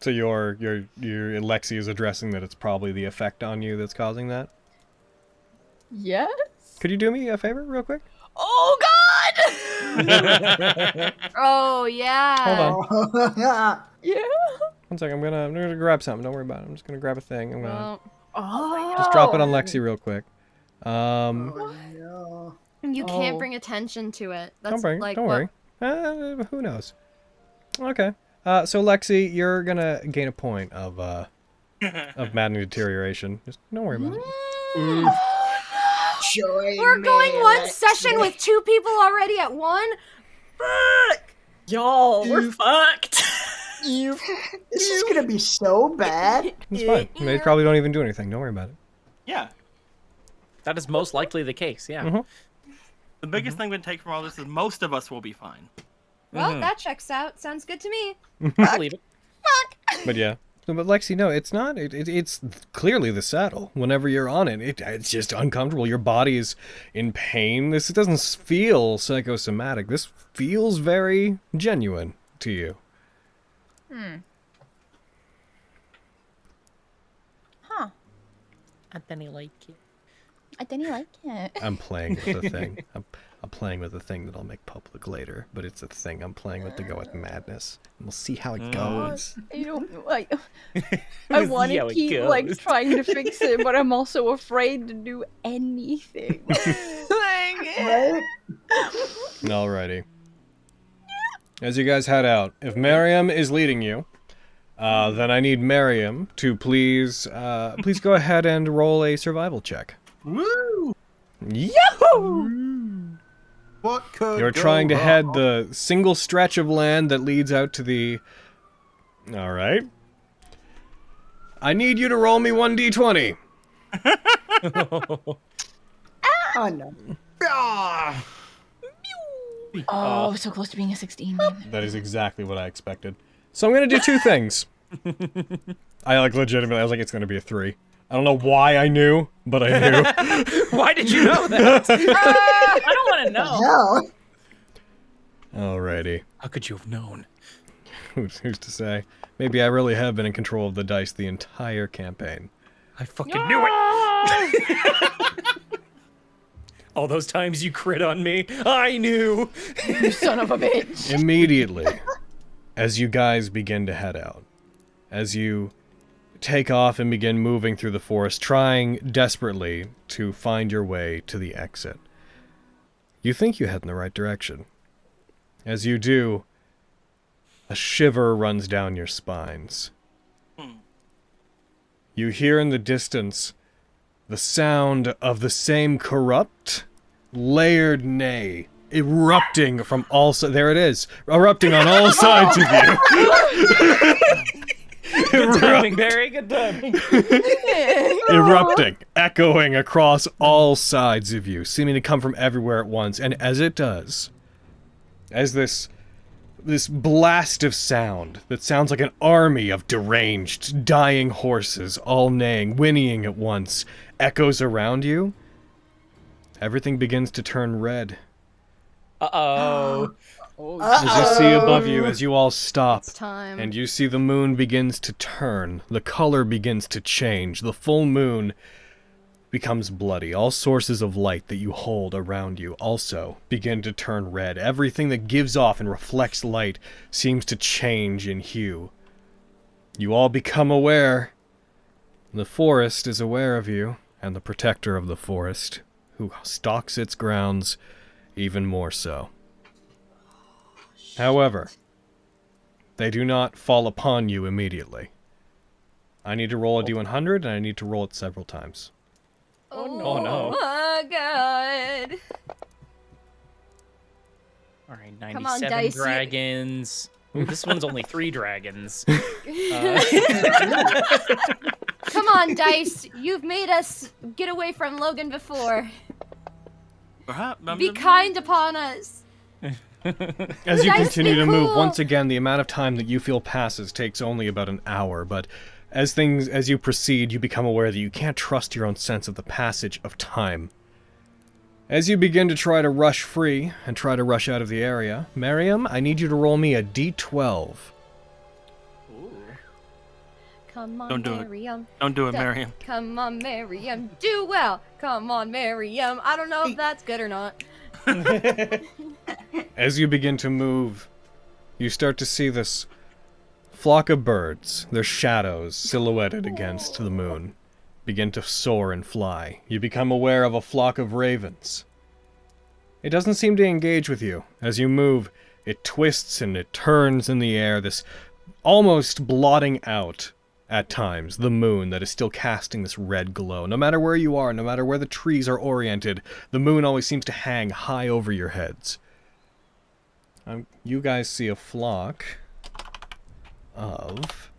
So your Lexi is addressing that it's probably the effect on you that's causing that? Yes? Could you do me a favor real quick? Oh god! Oh yeah. Hold on. Yeah. 1 second, I'm gonna grab something. Don't worry about it. I'm just gonna grab a thing. I'm gonna Oh. just drop it on Lexi real quick. No. You can't bring attention to it. That's don't like worry. Who knows? Okay. So Lexi, you're gonna gain a point of maddening deterioration. Just don't worry about it. We're going one session with 2 people already at one? Fuck! Y'all, we're fucked. This is gonna be so bad. It's fine. They probably don't even do anything. Don't worry about it. Yeah. That is most likely the case, yeah. Mm-hmm. The biggest thing we take from all this is most of us will be fine. Well, that checks out. Sounds good to me. I believe it. But yeah. But Lexi, no, it's not. It's clearly the saddle. Whenever you're on it, it's just uncomfortable. Your body is in pain. This doesn't feel psychosomatic. This feels very genuine to you. Huh. I didn't like it. I didn't like it. I'm playing with the thing. I'm playing with the thing that I'll make public later, but it's a thing I'm playing with to go with madness. And we'll see how it goes. I don't like. I want see how to it keep like goes. trying to fix it, but I'm also afraid to do anything. Right? Alrighty. As you guys head out, if Miriam is leading you, then I need Miriam to please go ahead and roll a survival check. Woo! Yahoo! What could You're go trying to wrong? head the single stretch of land that leads out to the... Alright. I need you to roll me 1d20. Oh no. Oh, so close to being a 16. That is exactly what I expected. So I'm going to do 2 things. I legitimately, I was like, it's going to be a 3. I don't know why I knew, but I knew. Why did you know that? I don't want to know. Hell. Alrighty. How could you have known? Who's to say? Maybe I really have been in control of the dice the entire campaign. I fucking knew it! All those times you crit on me, I knew! You son of a bitch. Immediately, as you guys begin to head out, as you take off and begin moving through the forest, trying desperately to find your way to the exit, you think you head in the right direction. As you do, a shiver runs down your spines. You hear in the distance the sound of the same corrupt, layered neigh erupting from all sides. There it is, erupting on all sides of you. Good timing, Barry, good timing. Erupting, echoing across all sides of you, seeming to come from everywhere at once. And as it does, as this blast of sound that sounds like an army of deranged, dying horses, all neighing, whinnying at once, echoes around you, everything begins to turn red. Uh-oh. As you see above you, as you all stop, It's time. and you see the moon begins to turn, the color begins to change, the full moon becomes bloody. All sources of light that you hold around you also begin to turn red. Everything that gives off and reflects light seems to change in hue. You all become aware. The forest is aware of you, and the protector of the forest, who stalks its grounds even more so. However, they do not fall upon you immediately. I need to roll a d100, and I need to roll it several times. Oh no. Oh, no. My god. All right, Come on, 97 dice, you- dragons. Ooh, this one's only 3 dragons. Come on, Dice. You've made us get away from Logan before. Perhaps. Be kind upon us. As you Dice, continue be to move, cool. once again, the amount of time that you feel passes takes only about an hour, but as you proceed, you become aware that you can't trust your own sense of the passage of time. As you begin to try to rush free and try to rush out of the area, Miriam, I need you to roll me a d12. Come on, Don't do it. Miriam. Don't do it, Miriam. Come on, Miriam. Do well. Come on, Miriam. I don't know if that's good or not. As you begin to move, you start to see this flock of birds, their shadows silhouetted against the moon, begin to soar and fly. You become aware of a flock of ravens. It doesn't seem to engage with you. As you move, it twists and it turns in the air, this almost blotting out, at times, the moon that is still casting this red glow. No matter where you are, no matter where the trees are oriented, the moon always seems to hang high over your heads. You guys see a flock of,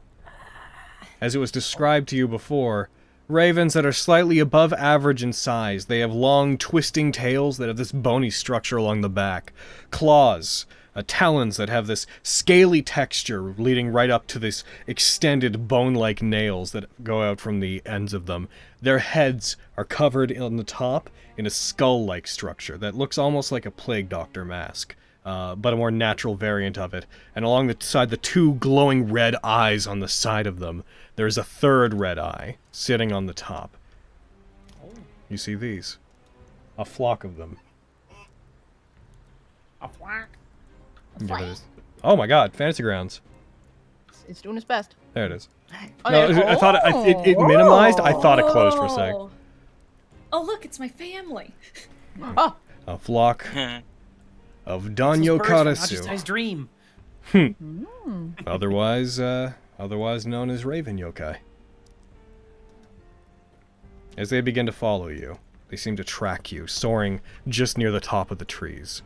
as it was described to you before, ravens that are slightly above average in size. They have long, twisting tails that have this bony structure along the back. Claws, talons that have this scaly texture leading right up to this extended bone-like nails that go out from the ends of them. Their heads are covered on the top in a skull-like structure that looks almost like a plague doctor mask, but a more natural variant of it. And along the side, the 2 glowing red eyes on the side of them, there's a 3rd red eye sitting on the top. You see these. A flock of them. A flock. Yeah, that is. Oh my god, Fantasy Grounds. It's doing its best. There it is. Oh, No, there- I thought it minimized. I thought it closed for a sec. Oh, look, it's my family. Oh. A flock of Danyo Karasu. Dream. Otherwise known as Raven Yokai. As they begin to follow you, they seem to track you, soaring just near the top of the trees.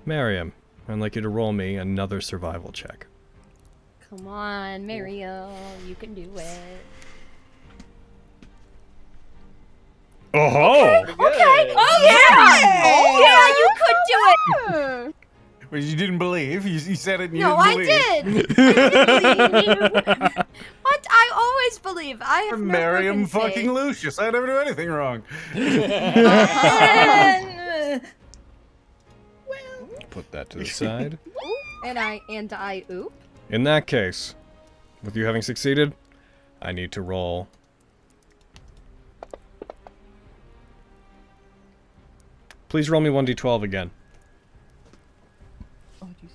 Miriam, I'd like you to roll me another survival check. Come on, Miriam. You can do it. Oh-ho! Okay. Oh, yeah. Oh, yeah, you could do it. Well, you didn't believe. You said it and you No, didn't believe. I did. What? I always believe. I have no Miriam broken fucking faith. Lucius. I never do anything wrong. Put that to the side. And I oop. In that case, with you having succeeded, I need to roll. Please roll me 1d12 again. Oh, jeez.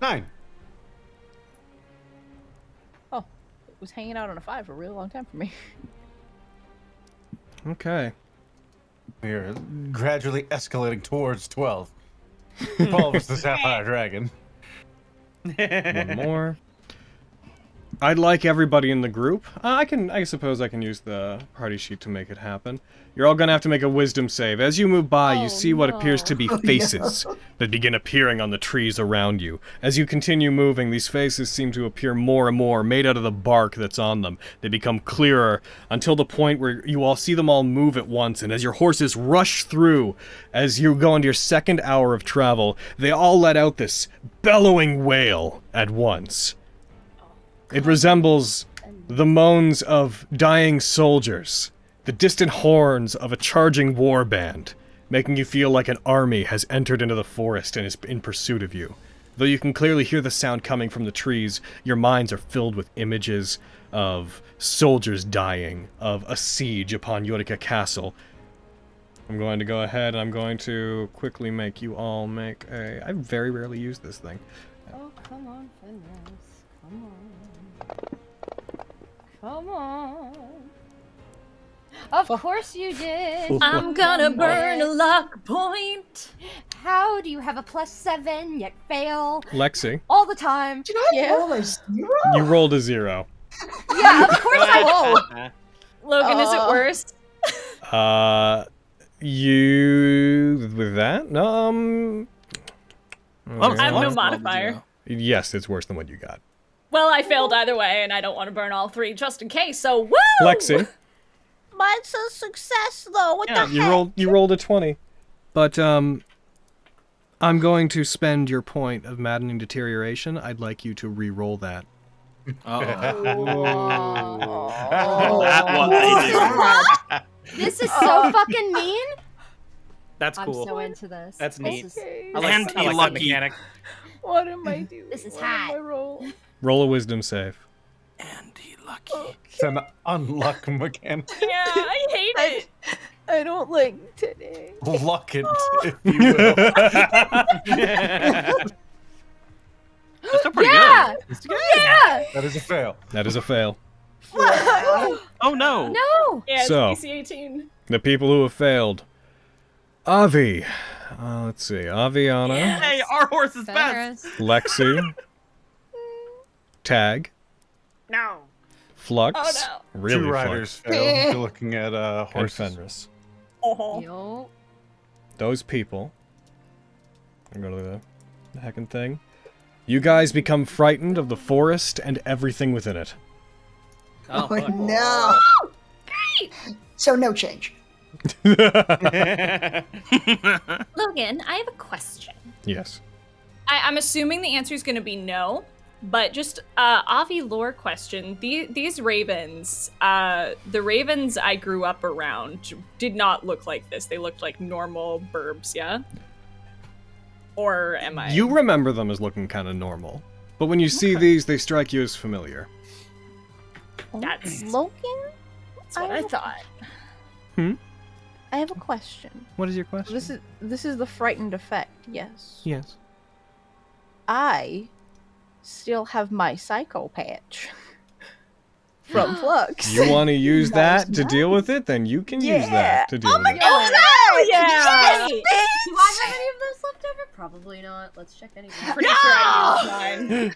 9. Oh, it was hanging out on a 5 for a really long time for me. Okay. We're gradually escalating towards 12. 12 is the Sapphire Dragon. One more. I'd like everybody in the group. I suppose I can use the party sheet to make it happen. You're all gonna have to make a wisdom save. As you move by, you see what appears to be faces that begin appearing on the trees around you. As you continue moving, these faces seem to appear more and more, made out of the bark that's on them. They become clearer until the point where you all see them all move at once, and as your horses rush through, as you go into your 2nd hour of travel, they all let out this bellowing wail at once. It resembles the moans of dying soldiers, the distant horns of a charging war band, making you feel like an army has entered into the forest and is in pursuit of you. Though you can clearly hear the sound coming from the trees, your minds are filled with images of soldiers dying, of a siege upon Utica Castle. I'm going to go ahead and I'm going to quickly make you all make a... I very rarely use this thing. Oh, come on, Fenris. Come on. Come on. Of course you did. I'm gonna burn a luck point. How do you have a +7 yet fail Lexi, all the time? Did I roll a 0? you rolled a 0. Yeah, of course I Logan, is it worse? You... with that? No, I have no modifier. Yes, it's worse than what you got. Well, I failed either way, and I don't want to burn all 3 just in case, so woo! Lexi, Mine's a success though. What the heck? you rolled a 20. But, I'm going to spend your point of maddening deterioration. I'd like you to re-roll that. That what they do. This is so fucking mean. That's I'm cool. so into this. That's neat. This is- I like that mechanic. What am I doing? This is What am hot. I roll? Roll a wisdom save. It's an unluck mechanic. Yeah, I hate it. I don't like today. Luck it, if you will. That's still pretty Yeah. good. Yeah. That is a fail. That is a fail. Oh no. No. Yeah, it's So- DC 18. The people who have failed. Avi. Let's see. Aviana. Hey, our horse is best. Fenris. Lexi. Tag. No. Flux. Oh, no. Really, Two riders Flux. failed. You're looking at And horses. Fenris. Oh. Yo. Those people. I'm going to the heckin' thing. You guys become frightened of the forest and everything within it. Oh, no. Great. So no change. Logan, I have a question. Yes. I'm assuming the answer is going to be no, but just Avi lore question. These ravens, the ravens I grew up around did not look like this. They looked like normal burbs, yeah? Or am I? You remember them as looking kind of normal. But when you see these, they strike you as familiar. That's Logan? what I thought. I have a question. What is your question? This is the frightened effect, yes. Yes. I still have my psycho patch from Flux. You want to use That that is to nice. deal with it? Then you can use Yeah. that to deal with it. Oh, yeah! Yes, Do bitch! I have any of those left over? Probably not. Let's check anyway. Pretty sure I used mine.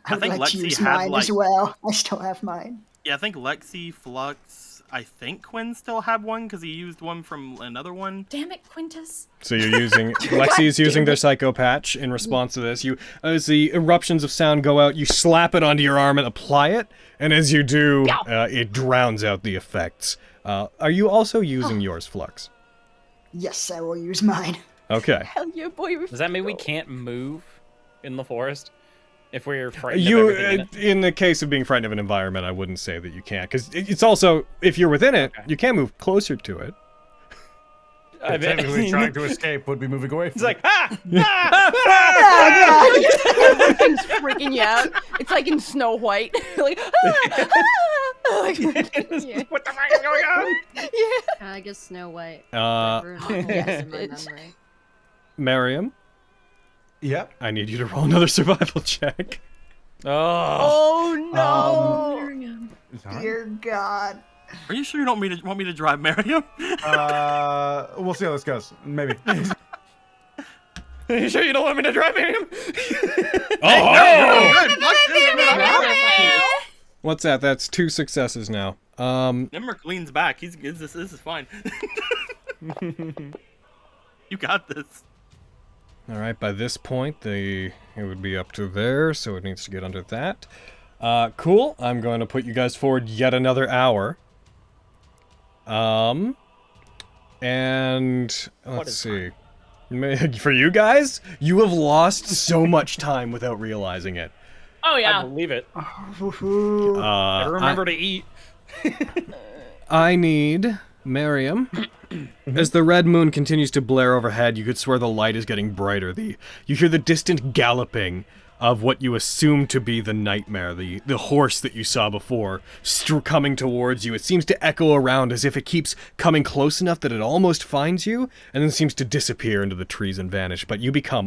I think I'd like to Lexi use had, mine like- as well. I still have mine. Yeah, I think Lexi, Flux, I think Quinn still had one because he used one from another one. Damn it, Quintus. So you're using Lexi is using their psycho patch in response to this. You, as the eruptions of sound go out, you slap it onto your arm and apply it, and as you do, it drowns out the effects. Are you also using yours, Flux? Yes, I will use mine. Okay. Hell yeah, boy. Does that mean we can't move in the forest if we're frightened You, of everything in it? in the case of being frightened of an environment, I wouldn't say that you can't, because it's also, if you're within it, you can move closer to it. I bet- Technically, trying to escape would be moving away from It's like, ah! Everything's freaking you out. It's like in Snow White. Like, like, yeah. What the fuck is going on? I guess Snow White. Uh, Yes, in my it's- memory. Miriam, Yep. I need you to roll another survival check. Oh. Oh no! Dear God. Are you sure you don't want me to drive Miriam? We'll see how this goes. Maybe. Are you sure you don't want me to drive him? What's that? That's 2 successes now. Nimric leans back. This is fine. You got this. All right, by this point, it would be up to there, so it needs to get under that. Cool. I'm going to put you guys forward yet another hour. And let's see. For you guys, you have lost so much time without realizing it. Oh I yeah. believe it. I Remember to eat. I need Miriam As the red moon continues to blare overhead, you could swear the light is getting brighter. You hear the distant galloping of what you assume to be the nightmare, the horse that you saw before, coming towards you. It seems to echo around as if it keeps coming close enough that it almost finds you, and then seems to disappear into the trees and vanish. But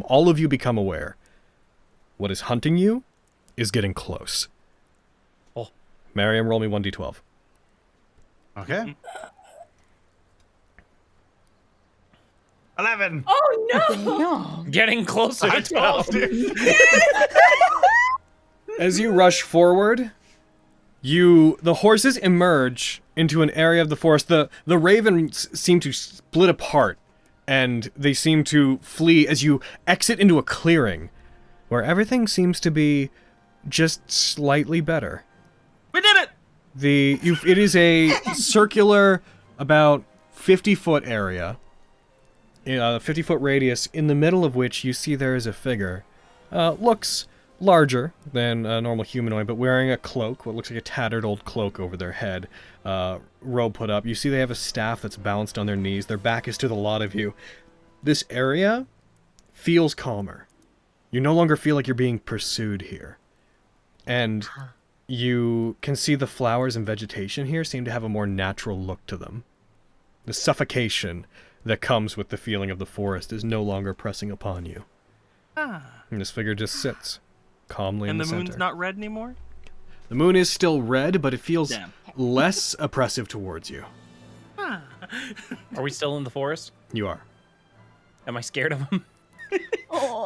all of you become aware. What is hunting you is getting close. Oh. Mariam, roll me 1d12. Okay. 11. Oh no! Getting closer to 12. As you rush forward, the horses emerge into an area of the forest. The ravens seem to split apart, and they seem to flee as you exit into a clearing, where everything seems to be just slightly better. We did it! It is a circular, about 50-foot area, 50-foot radius, in the middle of which you see there is a figure. Looks larger than a normal humanoid, but wearing a cloak, what looks like a tattered old cloak over their head, robe put up. You see they have a staff that's balanced on their knees. Their back is to the lot of you. This area feels calmer. You no longer feel like you're being pursued here. And you can see the flowers and vegetation here seem to have a more natural look to them. The suffocation that comes with the feeling of the forest is no longer pressing upon you. And this figure just sits calmly in the center. And the moon's not red anymore? The moon is still red, but it feels less oppressive towards you. Are we still in the forest? You are. Am I scared of him?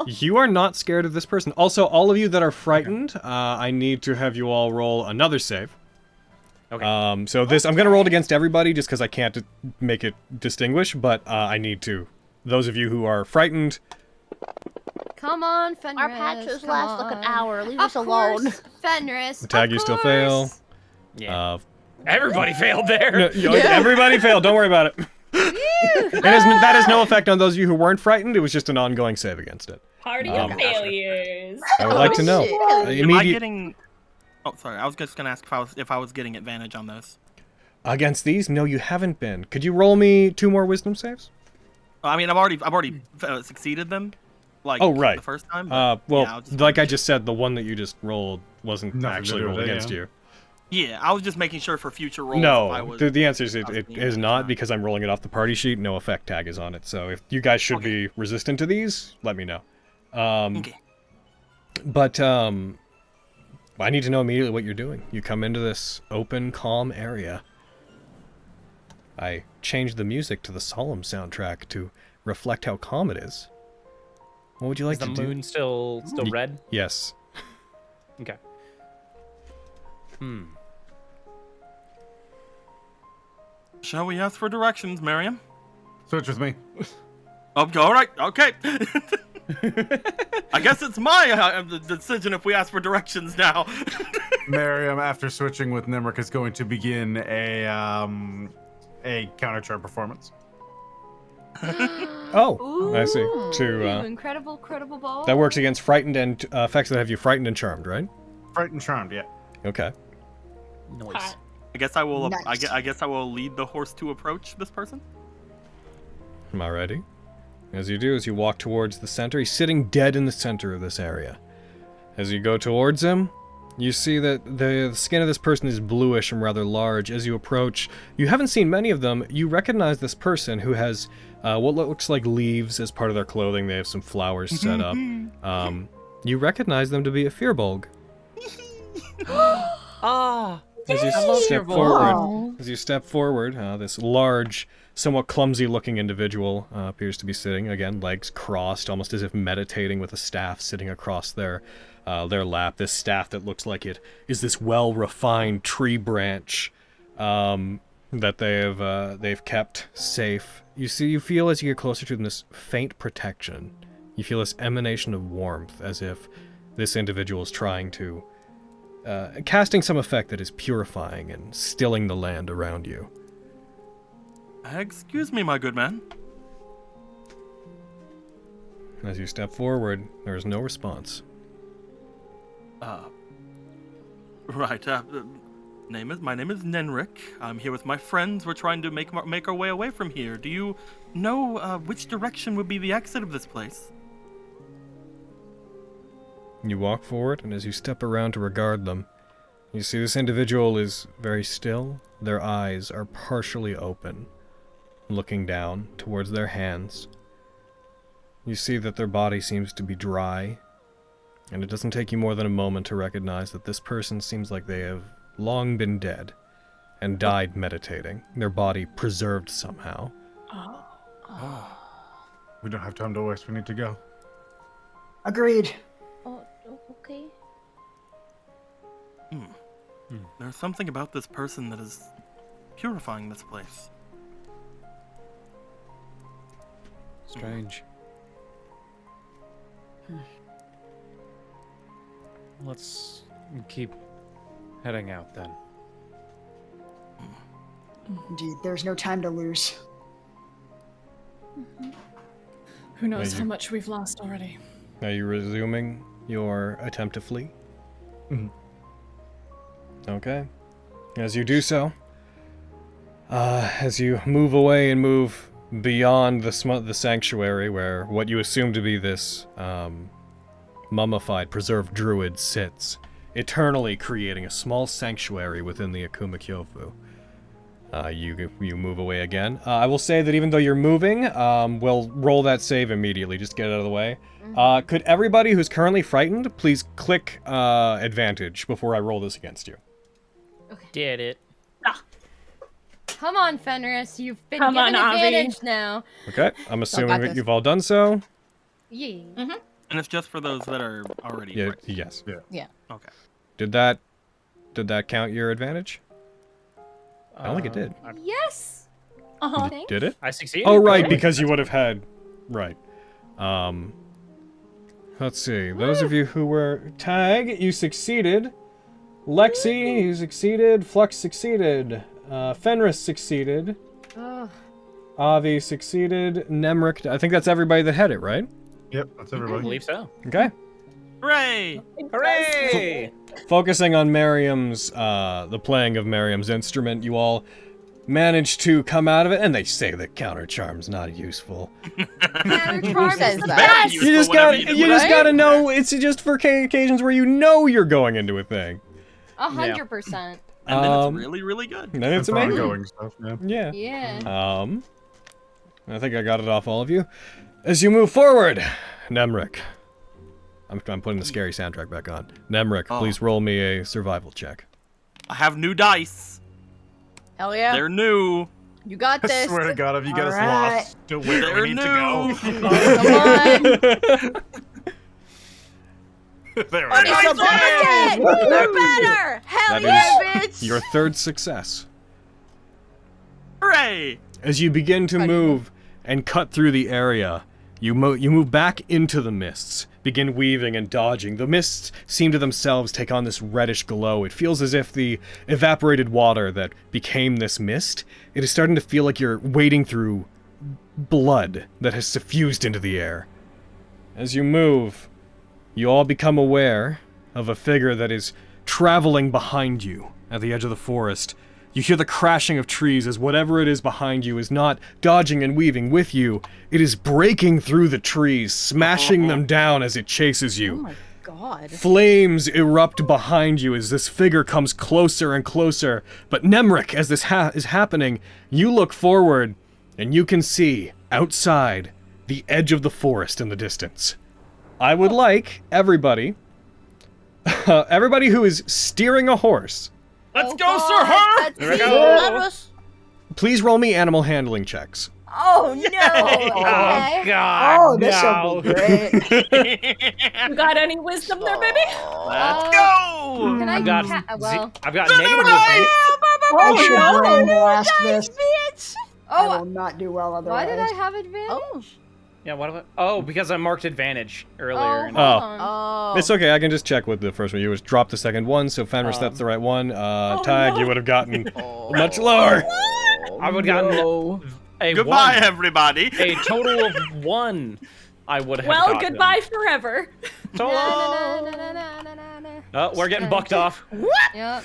You are not scared of this person. Also, all of you that are frightened, I need to have you all roll another save. Okay. So this, I'm going to roll it against everybody just because I can't make it distinguish, but I need to. Those of you who are frightened... Come on, Fenris. Our patches last like an hour. Leave Of us alone. course, Fenris. Tag, you still fail. Yeah. Everybody failed there. Everybody failed. Don't worry about it. That has no effect on those of you who weren't frightened. It was just an ongoing save against it. Party of failures. I would like to know. Am I getting... Oh, sorry. I was just gonna ask if I was getting advantage on those. Against these? No, you haven't been. Could you roll me 2 more wisdom saves? I mean, I've already succeeded them. Like, oh, right. The first time. Well, yeah, like I just said, the one that you just rolled wasn't actually rolled against you. Yeah, I was just making sure for future rolls. No, the answer is it is not, because I'm rolling it off the party sheet. No effect tag is on it. So if you guys should be resistant to these, let me know. Okay. But I need to know immediately what you're doing. You come into this open, calm area. I changed the music to the solemn soundtrack to reflect how calm it is. What would you like to do? Is the moon still red? Yes. Okay. Shall we ask for directions, Miriam? Switch with me. Oh, all right. Okay. I guess it's my decision if we ask for directions now. Miriam, after switching with Nimric, is going to begin a counter charm performance. Oh, I see. Incredible ball. That works against frightened and effects that have you frightened and charmed, right? Frightened, charmed, yeah. Okay. Nice. I guess I will. Nice. I guess I will lead the horse to approach this person. Am I ready? As you do, as you walk towards the center, he's sitting dead in the center of this area. As you go towards him, you see that the skin of this person is bluish and rather large. As you approach, you haven't seen many of them. You recognize this person who has what looks like leaves as part of their clothing. They have some flowers set up. You recognize them to be a Firbolg. As you step forward, this large, somewhat clumsy-looking individual appears to be sitting, again, legs crossed, almost as if meditating, with a staff sitting across their lap. This staff that looks like it is this well-refined tree branch that they've kept safe. You feel as you get closer to them this faint protection. You feel this emanation of warmth, as if this individual is trying to casting some effect that is purifying and stilling the land around you. Excuse me, my good man. As you step forward, there is no response. Right. My name is Nenrik. I'm here with my friends. We're trying to make our way away from here. Do you know which direction would be the exit of this place? You walk forward, and as you step around to regard them, you see this individual is very still. Their eyes are partially open, looking down towards their hands. You see that their body seems to be dry, and it doesn't take you more than a moment to recognize that this person seems like they have long been dead and died meditating, their body preserved somehow. We don't have time to waste. We need to go. Agreed. Oh, okay. There's something about this person that is purifying this place. Strange. Let's keep heading out then. Indeed, there's no time to lose. Who knows Are how you- much we've lost already? Are you resuming your attempt to flee? Okay. As you do so, as you move away and move beyond the sanctuary where what you assume to be this mummified, preserved druid sits, eternally creating a small sanctuary within the Akumakyofu. You move away again. I will say that even though you're moving, we'll roll that save immediately, just get it out of the way. Could everybody who's currently frightened please click advantage before I roll this against you? Did it. Come on, Fenris. You've been Come given on, Avi. advantage now. Okay, I'm assuming got that this. you've all done so. Yeah. And it's just for those that are already Yeah, friends. yes. Yeah. Okay. Did that count your advantage? I don't think it did. Yes. Uh-huh. Did it? I succeeded. Oh, right, because you would have had... Right. Let's see. Those of you who were... Tag, you succeeded. Lexi, you succeeded. Flux succeeded. Fenris succeeded. Oh. Avi succeeded. Nemric... I think that's everybody that had it, right? Yep, that's I everybody. believe so. Okay. Hooray! Hooray! Focusing on Miriam's... the playing of Miriam's instrument, you all managed to come out of it, and they say that counter charm's not useful. Who says that? You just gotta know it's just for occasions where you know you're going into a thing. 100%. And then it's really, really good. Then it's For amazing. ongoing stuff, yeah. Yeah. Yeah. I think I got it off all of you. As you move forward, Nemric. I'm putting the scary soundtrack back on. Nemric, please roll me a survival check. I have new dice. Hell yeah. They're new. You got I this. swear to God, if you get us Alright. lost to where They're we need new. to go. Come on. There we It's go. a bucket! We're better! Hell That yeah, is bitch! your third success. Hooray! As you begin to move and cut through the area, you move back into the mists, begin weaving and dodging. The mists seem to themselves take on this reddish glow. It feels as if the evaporated water that became this mist, it is starting to feel like you're wading through blood that has suffused into the air. As you move, you all become aware of a figure that is traveling behind you at the edge of the forest. You hear the crashing of trees as whatever it is behind you is not dodging and weaving with you. It is breaking through the trees, smashing them down as it chases you. Oh my god. Flames erupt behind you as this figure comes closer and closer. But Nemric, as this is happening, you look forward and you can see outside the edge of the forest in the distance. I would like everybody who is steering a horse, Let's go, Sir Her! Here we go. please roll me animal handling checks. Oh no! Okay. God, Oh, this will be great. You got any wisdom there, baby? Let's go! Can I I've got, well, I've got negative wisdom. I should brain blast this. bitch! I will Oh, not do well why otherwise. did I have advantage? Oh. Yeah, what about? Oh, because I marked advantage earlier. Oh, and- hold Oh. on. Oh. It's okay, I can just check with the first one. You was drop the second one, so Fenris, that's the right one. Tag, you would have gotten much lower. I would have gotten No. a Goodbye, one. everybody. A total of 1. I would have. Well, gotten. goodbye forever. So long. Na, na, na, na, na, na, na, na. Oh, we're getting bucked off. Yep.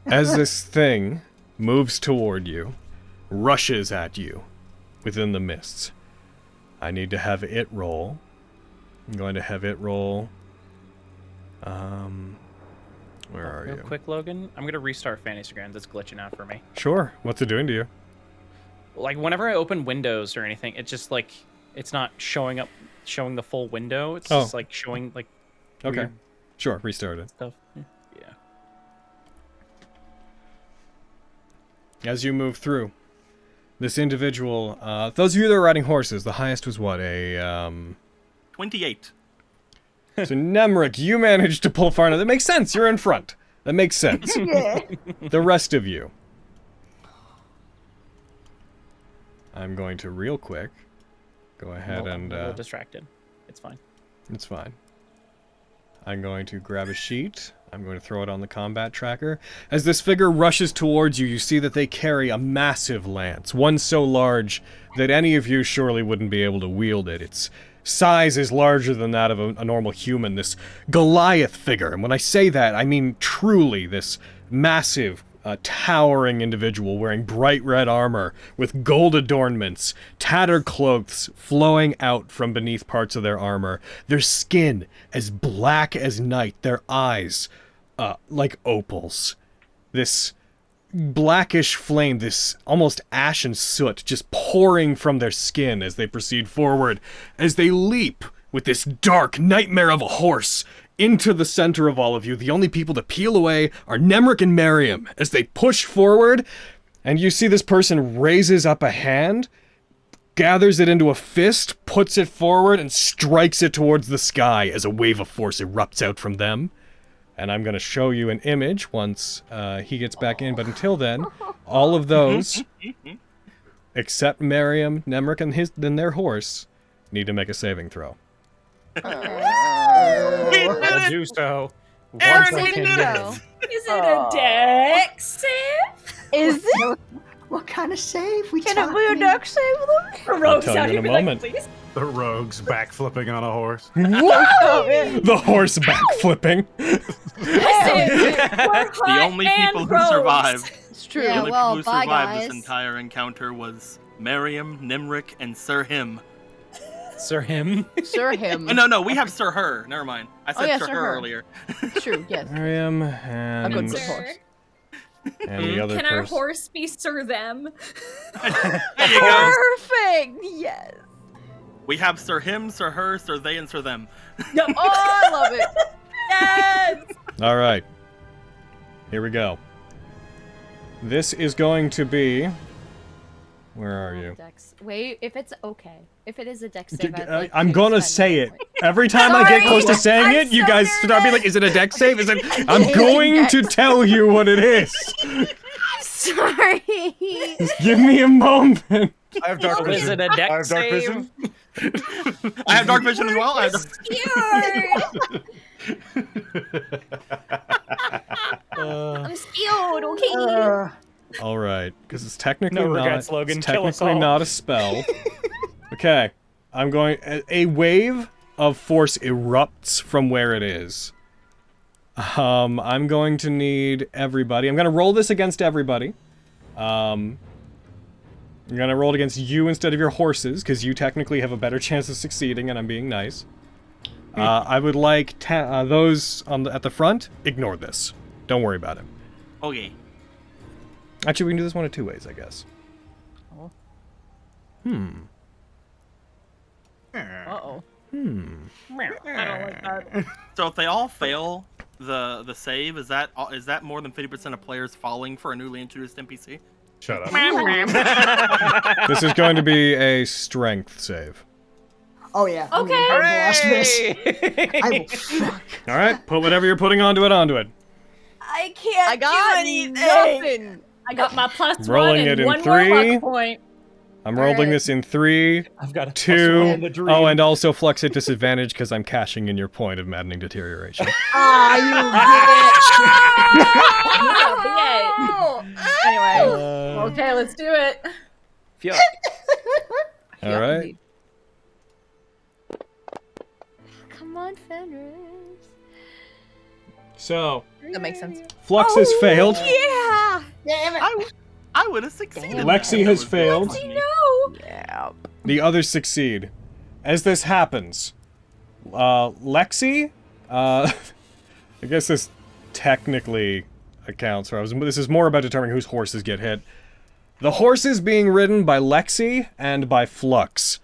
As this thing moves toward you, rushes at you within the mists, I need to have it roll. I'm going to have it roll. Where are Real you? quick, Logan. I'm gonna restart Fantasygrams. It's glitching out for me. Sure. What's it doing to you? Like whenever I open Windows or anything, it's just like it's not showing the full window. It's just like showing like. Okay. weird Sure. Restart it. stuff. Yeah. As you move through, this individual, those of you that are riding horses, the highest was what? 28. So Nemric, you managed to pull far enough. That makes sense. You're in front. That makes sense. Yeah. The rest of you. I'm going to real quick go ahead I'm and... a little distracted. It's fine. It's fine. I'm going to grab a sheet. I'm going to throw it on the combat tracker. As this figure rushes towards you, you see that they carry a massive lance. One so large that any of you surely wouldn't be able to wield it. Its size is larger than that of a normal human. This Goliath figure. And when I say that, I mean truly this massive, towering individual wearing bright red armor with gold adornments, tattered cloaks flowing out from beneath parts of their armor, their skin as black as night, their eyes like opals. This blackish flame, this almost ashen soot just pouring from their skin as they proceed forward, as they leap with this dark nightmare of a horse into the center of all of you. The only people to peel away are Nemric and Miriam as they push forward, and you see this person raises up a hand, gathers it into a fist, puts it forward, and strikes it towards the sky as a wave of force erupts out from them. And I'm going to show you an image once he gets back in, but until then, all of those, except Miriam, Nemric, and their horse, need to make a saving throw. I'll do so. Once I can do. Is it a dex save? Is it? What kind of save? Can it be a dex save though? I'll tell you in a moment. Please. The rogues backflipping on a horse. What? The horse backflipping. The only people who survived. It's true. The Yeah, only well, people who bye, survived guys. this entire encounter was Miriam, Nimric, and Sir Him. Sir Him? Sir Him. Oh, no, we have Sir Her. Never mind. I said yeah, Sir Sir Her Her. earlier. True, yes. Miriam A good and, horse. and the other Can our person. horse be Sir Them? There you go. Perfect. Yes. We have Sir Him, Sir Her, Sir They, and Sir Them. Oh, I love it. Yes! All right. Here we go. This is going to be... Where are you? Dex. Wait, if it's okay. If it is a dex save, I'd like I'm to gonna spend say one it. point. Every time I get Sorry, close to saying I'm it, you so guys start being like, is it a dex save? Is it... I'm going to tell you what it is. Sorry. Just give me a moment. I have dark Is vision. it a I dex have dark save? vision. I have dark vision as well. I have I'm skilled, okay? All right, because it's technically No not. regrets, Logan. It's Kill us technically all. not a spell. Okay, I'm going. A wave of force erupts from where it is. I'm going to need everybody. I'm going to roll this against everybody. I'm going to roll it against you instead of your horses, because you technically have a better chance of succeeding, and I'm being nice. I would like those at the front, ignore this. Don't worry about it. Okay. Actually, we can do this one of two ways, I guess. Oh. Uh-oh. I don't like that. So if they all fail the save, is that more than 50% of players falling for a newly introduced NPC? Shut up. This is going to be a strength save. Oh yeah. Okay. I lost this. I will. All right, put whatever you're putting onto it. I can't I got do anything. nothing. I got my plus Rolling one it and in one 3. more luck point. I'm rolling this in 3, I've got a 2. Oh, and also flux at disadvantage because I'm cashing in your point of maddening deterioration. Ah, you bitch. Anyway, okay, let's do it. Yeah. All right. Come on, Fenris. So That makes sense. Flux has failed. Yeah. Damn it. I would have succeeded. Lexi has failed. No. Yeah. The others succeed. As this happens, Lexi, I guess this technically accounts for. This is more about determining whose horses get hit. The horses being ridden by Lexi and by Flux.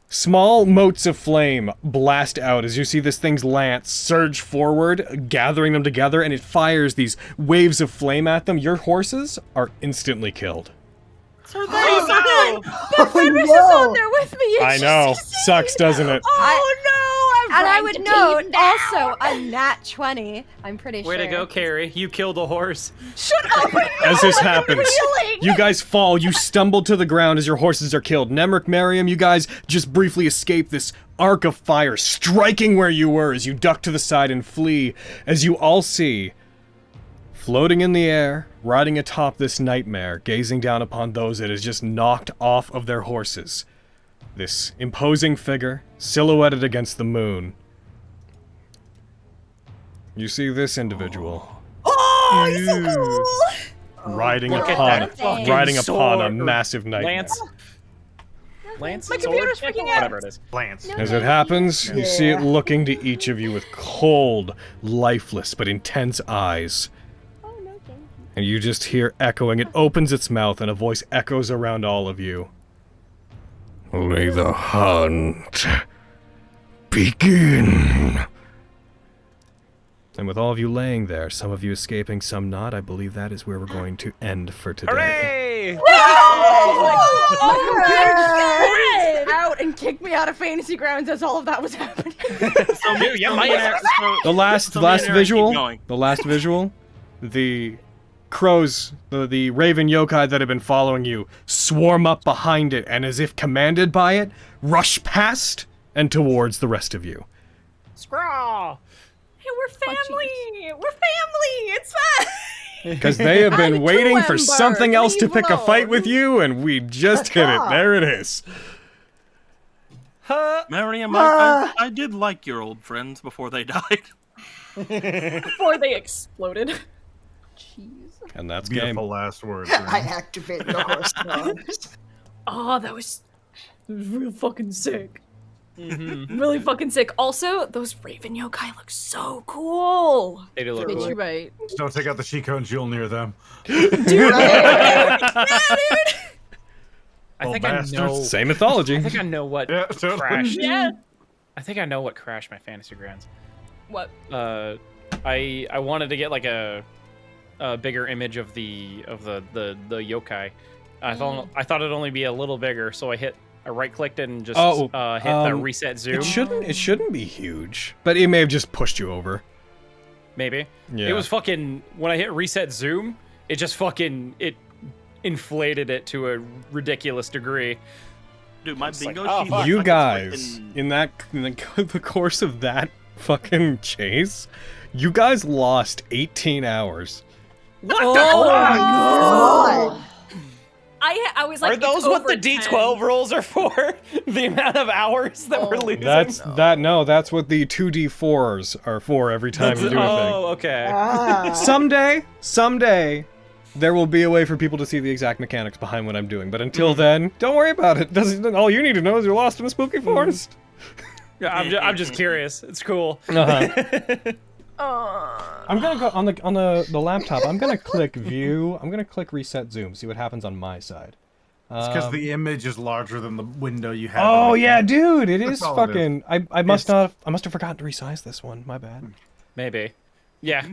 Small motes of flame blast out as you see this thing's lance surge forward, gathering them together, and it fires these waves of flame at them. Your horses are instantly killed. So My friend was just on there with me. And I know. Sucks, doesn't it? Oh no! And I would the note team down. also a nat 20. I'm pretty Way sure. to go, Carrie. You killed a horse. Shut up! As this happens, you guys fall, you stumble to the ground as your horses are killed. Nemric, Miriam, you guys just briefly escape this arc of fire, striking where you were as you duck to the side and flee, as you all see, floating in the air, riding atop this nightmare, gazing down upon those it has just knocked off of their horses. This imposing figure, silhouetted against the moon. You see this individual. Oh, he's so cool! Riding Look at upon that fucking riding upon a sword. massive nightmare. Lance? My Sword? computer's freaking out. Whatever it is. Lance. As it happens, you see it looking to each of you with cold, lifeless, but intense eyes. Oh, no, thank you. And you just hear echoing. It opens its mouth and a voice echoes around all of you. May the hunt begin. And with all of you laying there, some of you escaping, some not, I believe that is where we're going to end for today. Hooray! Oh, out and kicked me out of Fantasy Grounds as all of that was happening. So me, yeah, The last visual, the crows, the raven yokai that have been following you, swarm up behind it, and as if commanded by it, rush past and towards the rest of you. Scraw! Hey, we're family. We're family. It's fine. Because they have been waiting for something else to pick a fight with alone. you, and we just hit it. There it is. Miriam, I did like your old friends before they died. Before they exploded. Jeez. And that's Beautiful game. last words. I activate the horse dogs. Oh, that was real fucking sick. Really fucking sick. Also, those raven yokai look so cool. They do look Bitch, cool. you're right. Just don't take out the Chico and Jewel near them. Dude, I think bastards. I know. Same mythology. I think I know what Yeah, totally. crashed. yeah. I think I know what crashed my fantasy grounds. What? I wanted to get like a bigger image of the yokai. I thought it'd only be a little bigger, so I right-clicked it and just hit the reset zoom. It shouldn't be huge, but it may have just pushed you over. Maybe. Yeah. It was fucking when I hit reset zoom, it just fucking inflated it to a ridiculous degree. Dude, my It's bingo like, oh, sheet fuck. looks You like guys, it's fucking- in the course of that fucking chase, you guys lost 18 hours. What Oh, the fuck? God. I was like, Are those it's what the over D12 rolls are for? The amount of hours that we're losing? That's what the 2d4s are for every time you do a thing. Oh, okay. Ah. Someday, there will be a way for people to see the exact mechanics behind what I'm doing. But until then, don't worry about it. All you need to know is you're lost in a spooky forest. Yeah, I'm just curious. It's cool. I'm gonna go on the laptop. I'm gonna click view. I'm gonna click reset zoom. See what happens on my side. It's because the image is larger than the window you have. Oh yeah, dude, it That's is all it fucking. I must have forgotten to resize this one. My bad. Maybe. Yeah.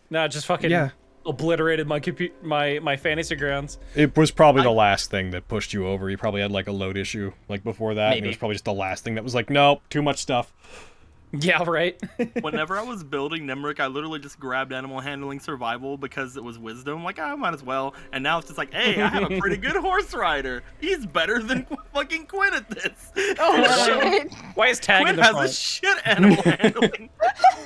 No, just fucking Yeah. obliterated my fantasy grounds. It was probably the last thing that pushed you over. You probably had like a load issue like before that. And it Maybe. was probably just the last thing that was like, nope, too much stuff. Yeah, right. Whenever I was building Nemric, I literally just grabbed animal handling survival because it was wisdom. Like, I might as well. And now it's just like, hey, I have a pretty good horse rider. He's better than fucking Quinn at this. Oh shit. Why is tag in Quinn the has front? a shit animal handling.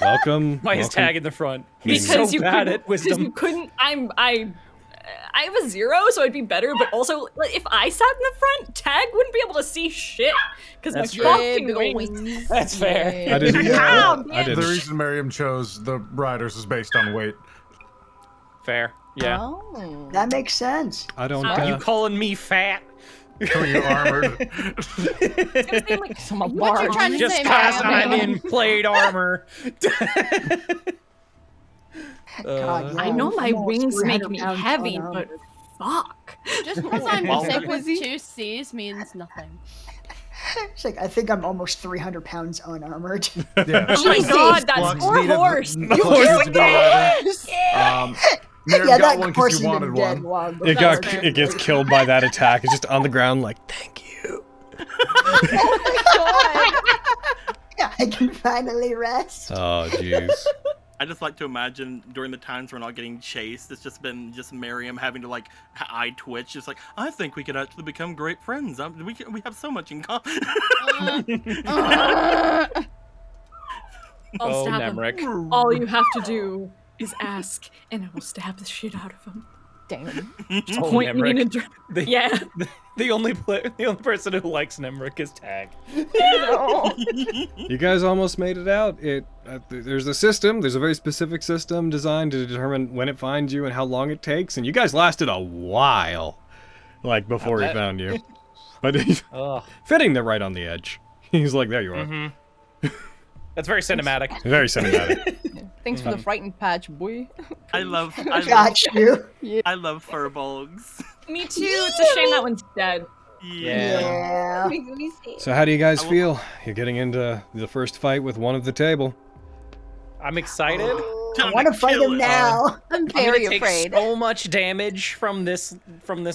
Welcome. Why is welcome. tag in the front? He's Because so you bad couldn't, at because wisdom. you couldn't. I have a 0, so I'd be better. But also, like, if I sat in the front, Tag wouldn't be able to see shit because my That's fair. fucking wings. That's fair. Yeah. I didn't. Ow, I The didn't. reason Miriam chose the riders is based on weight. Fair. Yeah. Oh. That makes sense. I don't. You calling me fat? So you're armored. I'm a What you're barge. trying to Just say, cause Miriam? I'm in plate armor. God, I yeah, know my almost wings make 300 me pounds heavy, unarmored. but fuck. Just because I'm Well, sick with 2 C's means nothing. It's like I think I'm almost 300 pounds unarmored. Yeah. Oh my god, that's Flux 4 needed- horse. Flux needed to be a rider. Miriam yeah, got that one horse because you has been wanted dead one. long It before. got. It gets killed by that attack. It's just on the ground, like thank you. Yeah, I can finally rest. Oh jeez. I just like to imagine during the times we're not getting chased, it's just been just Miriam having to like eye twitch. It's like I think we could actually become great friends. We have so much in common. I'll Oh, stab him. Nemric. All you have to do is ask, and I will stab the shit out of him. Damn. Just Oh, point me in a Nemric. direction. Yeah. The only person who likes Nemric is Tag. You guys almost made it out. There's a system. There's a very specific system designed to determine when it finds you and how long it takes. And you guys lasted a while, like before he found you. But he's fitting there right on the edge. He's like, there you are. Mm-hmm. That's very cinematic. Very cinematic. Thanks for the frightened patch, boy. I love Got you. I love furbolgs. Me too. It's a shame that one's dead. Yeah. So how do you guys feel? You're getting into the first fight with one of the table. I'm excited. I want to fight him now. I'm I'm very gonna take afraid. so much damage from this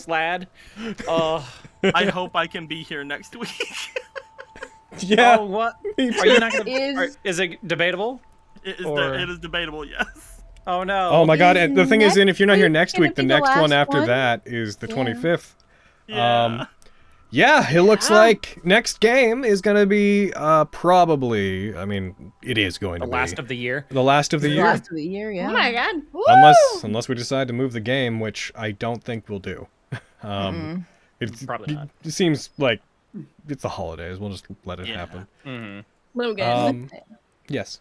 lad. I hope I can be here next week. Yeah. Oh, what? Are you not gonna? Is- Is it debatable? It is, Or- it is debatable, yes. Oh no. Oh my god, and the thing is, next if you're not here week next gonna week, the be the next one last after one? that is the 25th. Yeah. Yeah, it looks like next game is going to be probably, I mean, it is going The to last be of the year. the last of the year. Last of the year, yeah. Oh my god. Unless we decide to move the game, which I don't think we'll do. Probably not. It seems like it's the holidays. We'll just let it happen. Mm-hmm. Logan, Yes.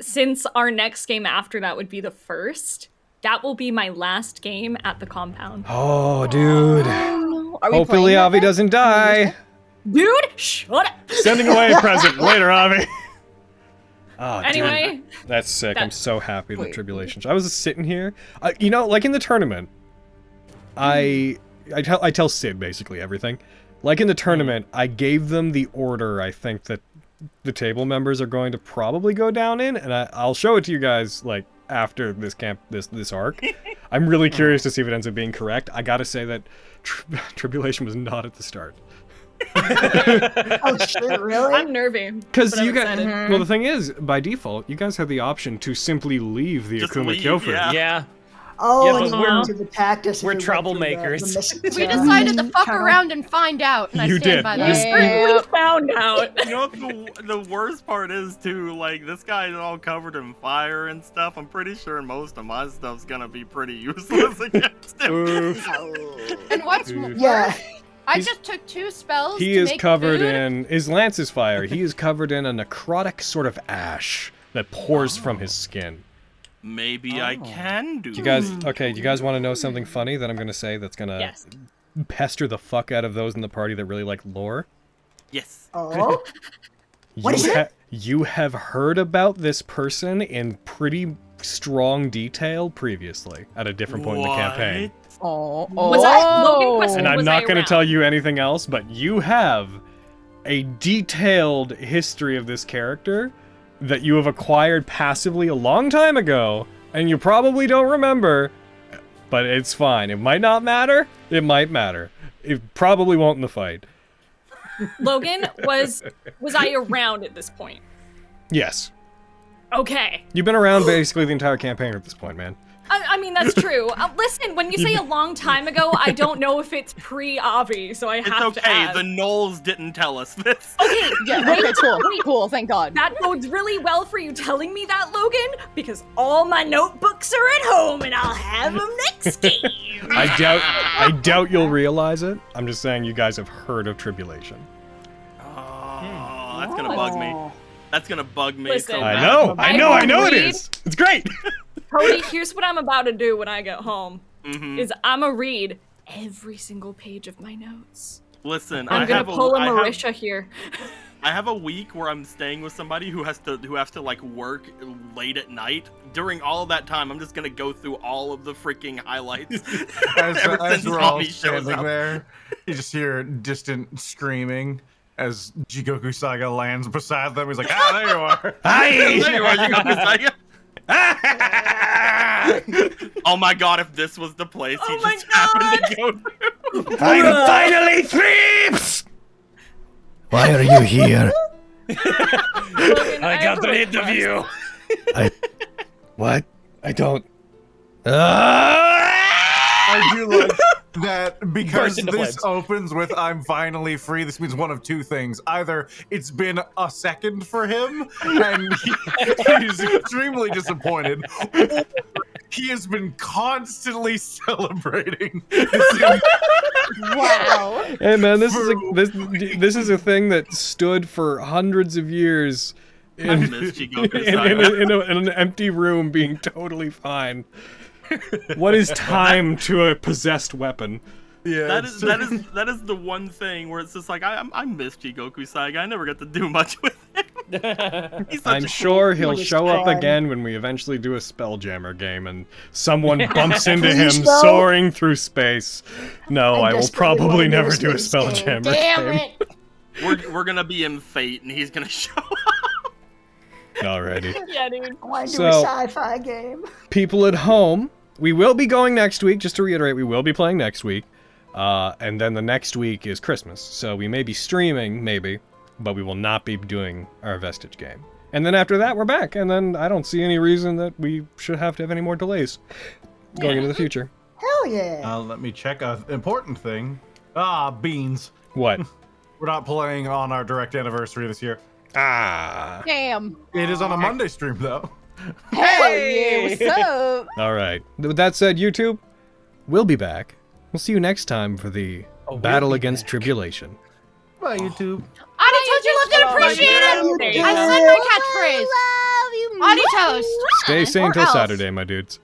since our next game after that would be the first, that will be my last game at the compound. Oh, dude. No. Are we Hopefully playing that Avi then? doesn't die. Dude, shut up. Sending away a present later, Avi. Oh, Anyway, dude. That's sick. I'm that- so happy that Wait. Tribulations. I was sitting here, you know, like in the tournament. I tell Sid basically everything. Like in the tournament, I gave them the order I think that the table members are going to probably go down in, and I'll show it to you guys like after this this arc. I'm really curious to see if it ends up being correct. I gotta say that Tribulation was not at the start. Oh shit, really? I'm nervy. Because but I'm you guys, excited. well, the thing is, by default, you guys have the option to simply leave the Just Akumakyofu. leave, yeah. Yeah. Oh, Yeah, and but you we're- to attack us. if we're we went through troublemakers. We decided to fuck around and find out, and I You stand did. by You that. Certainly found out. You know what the worst part is too? Like this guy is all covered in fire and stuff. I'm pretty sure most of my stuff's gonna be pretty useless against him. And what's more, Yeah. I He's- just took 2 spells He to is make covered food. in his lance is fire. He is covered in a necrotic sort of ash that pours from his skin. Maybe I can do. Do you guys okay? Do you guys want to know something funny that I'm gonna say that's gonna Yes. pester the fuck out of those in the party that really like lore? Yes. Oh. What is it? You have heard about this person in pretty strong detail previously at a different point in the campaign. Oh, Was I Logan question? And I'm was not I going to around? tell you anything else, but you have a detailed history of this character that you have acquired passively a long time ago, and you probably don't remember, but it's fine. It might not matter. It might matter. It probably won't in the fight. Logan, was I around at this point? Yes. Okay. You've been around basically the entire campaign at this point, man. I mean, that's true. Listen, when you say a long time ago, I don't know if it's pre-Avi, so I It's have to okay. ask. The Knolls didn't tell us this. Okay, Yeah, wait, okay, cool. wait. Cool, thank God. That bodes really well for you telling me that, Logan, because all my notebooks are at home and I'll have them next game. I doubt you'll realize it. I'm just saying you guys have heard of Tribulation. that's gonna bug me. That's gonna bug me. Listen, so I bad. know it is. It's great. Cody, here's what I'm about to do when I get home. Mhm. Is I'm gonna read every single page of my notes. Listen, I'm gonna pull a Marisha here. I have a week where I'm staying with somebody who has to like work late at night. During all of that time, I'm just gonna go through all of the freaking highlights. As we're all standing there, you just hear distant screaming as Jigoku Saga lands beside them. He's like, "Ah, there you are! Hi! There you are, Jigoku Saga." Oh my god! If this was the place he just happened to go through. I'm finally Streamz! Why are you here? Logan, I got the interview. What? I don't. I do like that because Burst into this flames. opens with "I'm finally free." This means one of two things: either it's been a second for him and he's extremely disappointed, or he has been constantly celebrating. Wow. Hey man, this is a thing that stood for hundreds of years I in, miss Jigoku Saga. in an empty room being totally fine. What is time to a possessed weapon? Yeah, that is the one thing where it's just like I miss Jigoku Saga. I never got to do much with him. He's such I'm a sure cool he'll show up crime. again when we eventually do a Spelljammer game and someone bumps into him Please, though. soaring through space. No, I will desperately probably wanna never do do a this game. Spelljammer Damn game. it! We're gonna be in Fate, and he's gonna show up. Alrighty. Yeah, dude. I want to do So- a sci-fi game. People at home, we will be going next week. Just to reiterate, we will be playing next week. And then the next week is Christmas. So we may be streaming, maybe, but we will not be doing our Vestige game. And then after that, we're back. And then I don't see any reason that we should have to have any more delays going into the future. Hell yeah. Let me check an important thing. Ah, beans. What? We're not playing on our direct anniversary this year. Ah. Damn. It is on a Monday stream though. Hell yeah, what's up? All right. With that said, YouTube, we'll be back. We'll see you next time for the battle against tribulation. Bye, YouTube. Audie toast, you loved and appreciated. There you I go. said my catchphrase. Audie toast. Stay sane Or till else. Saturday, my dudes.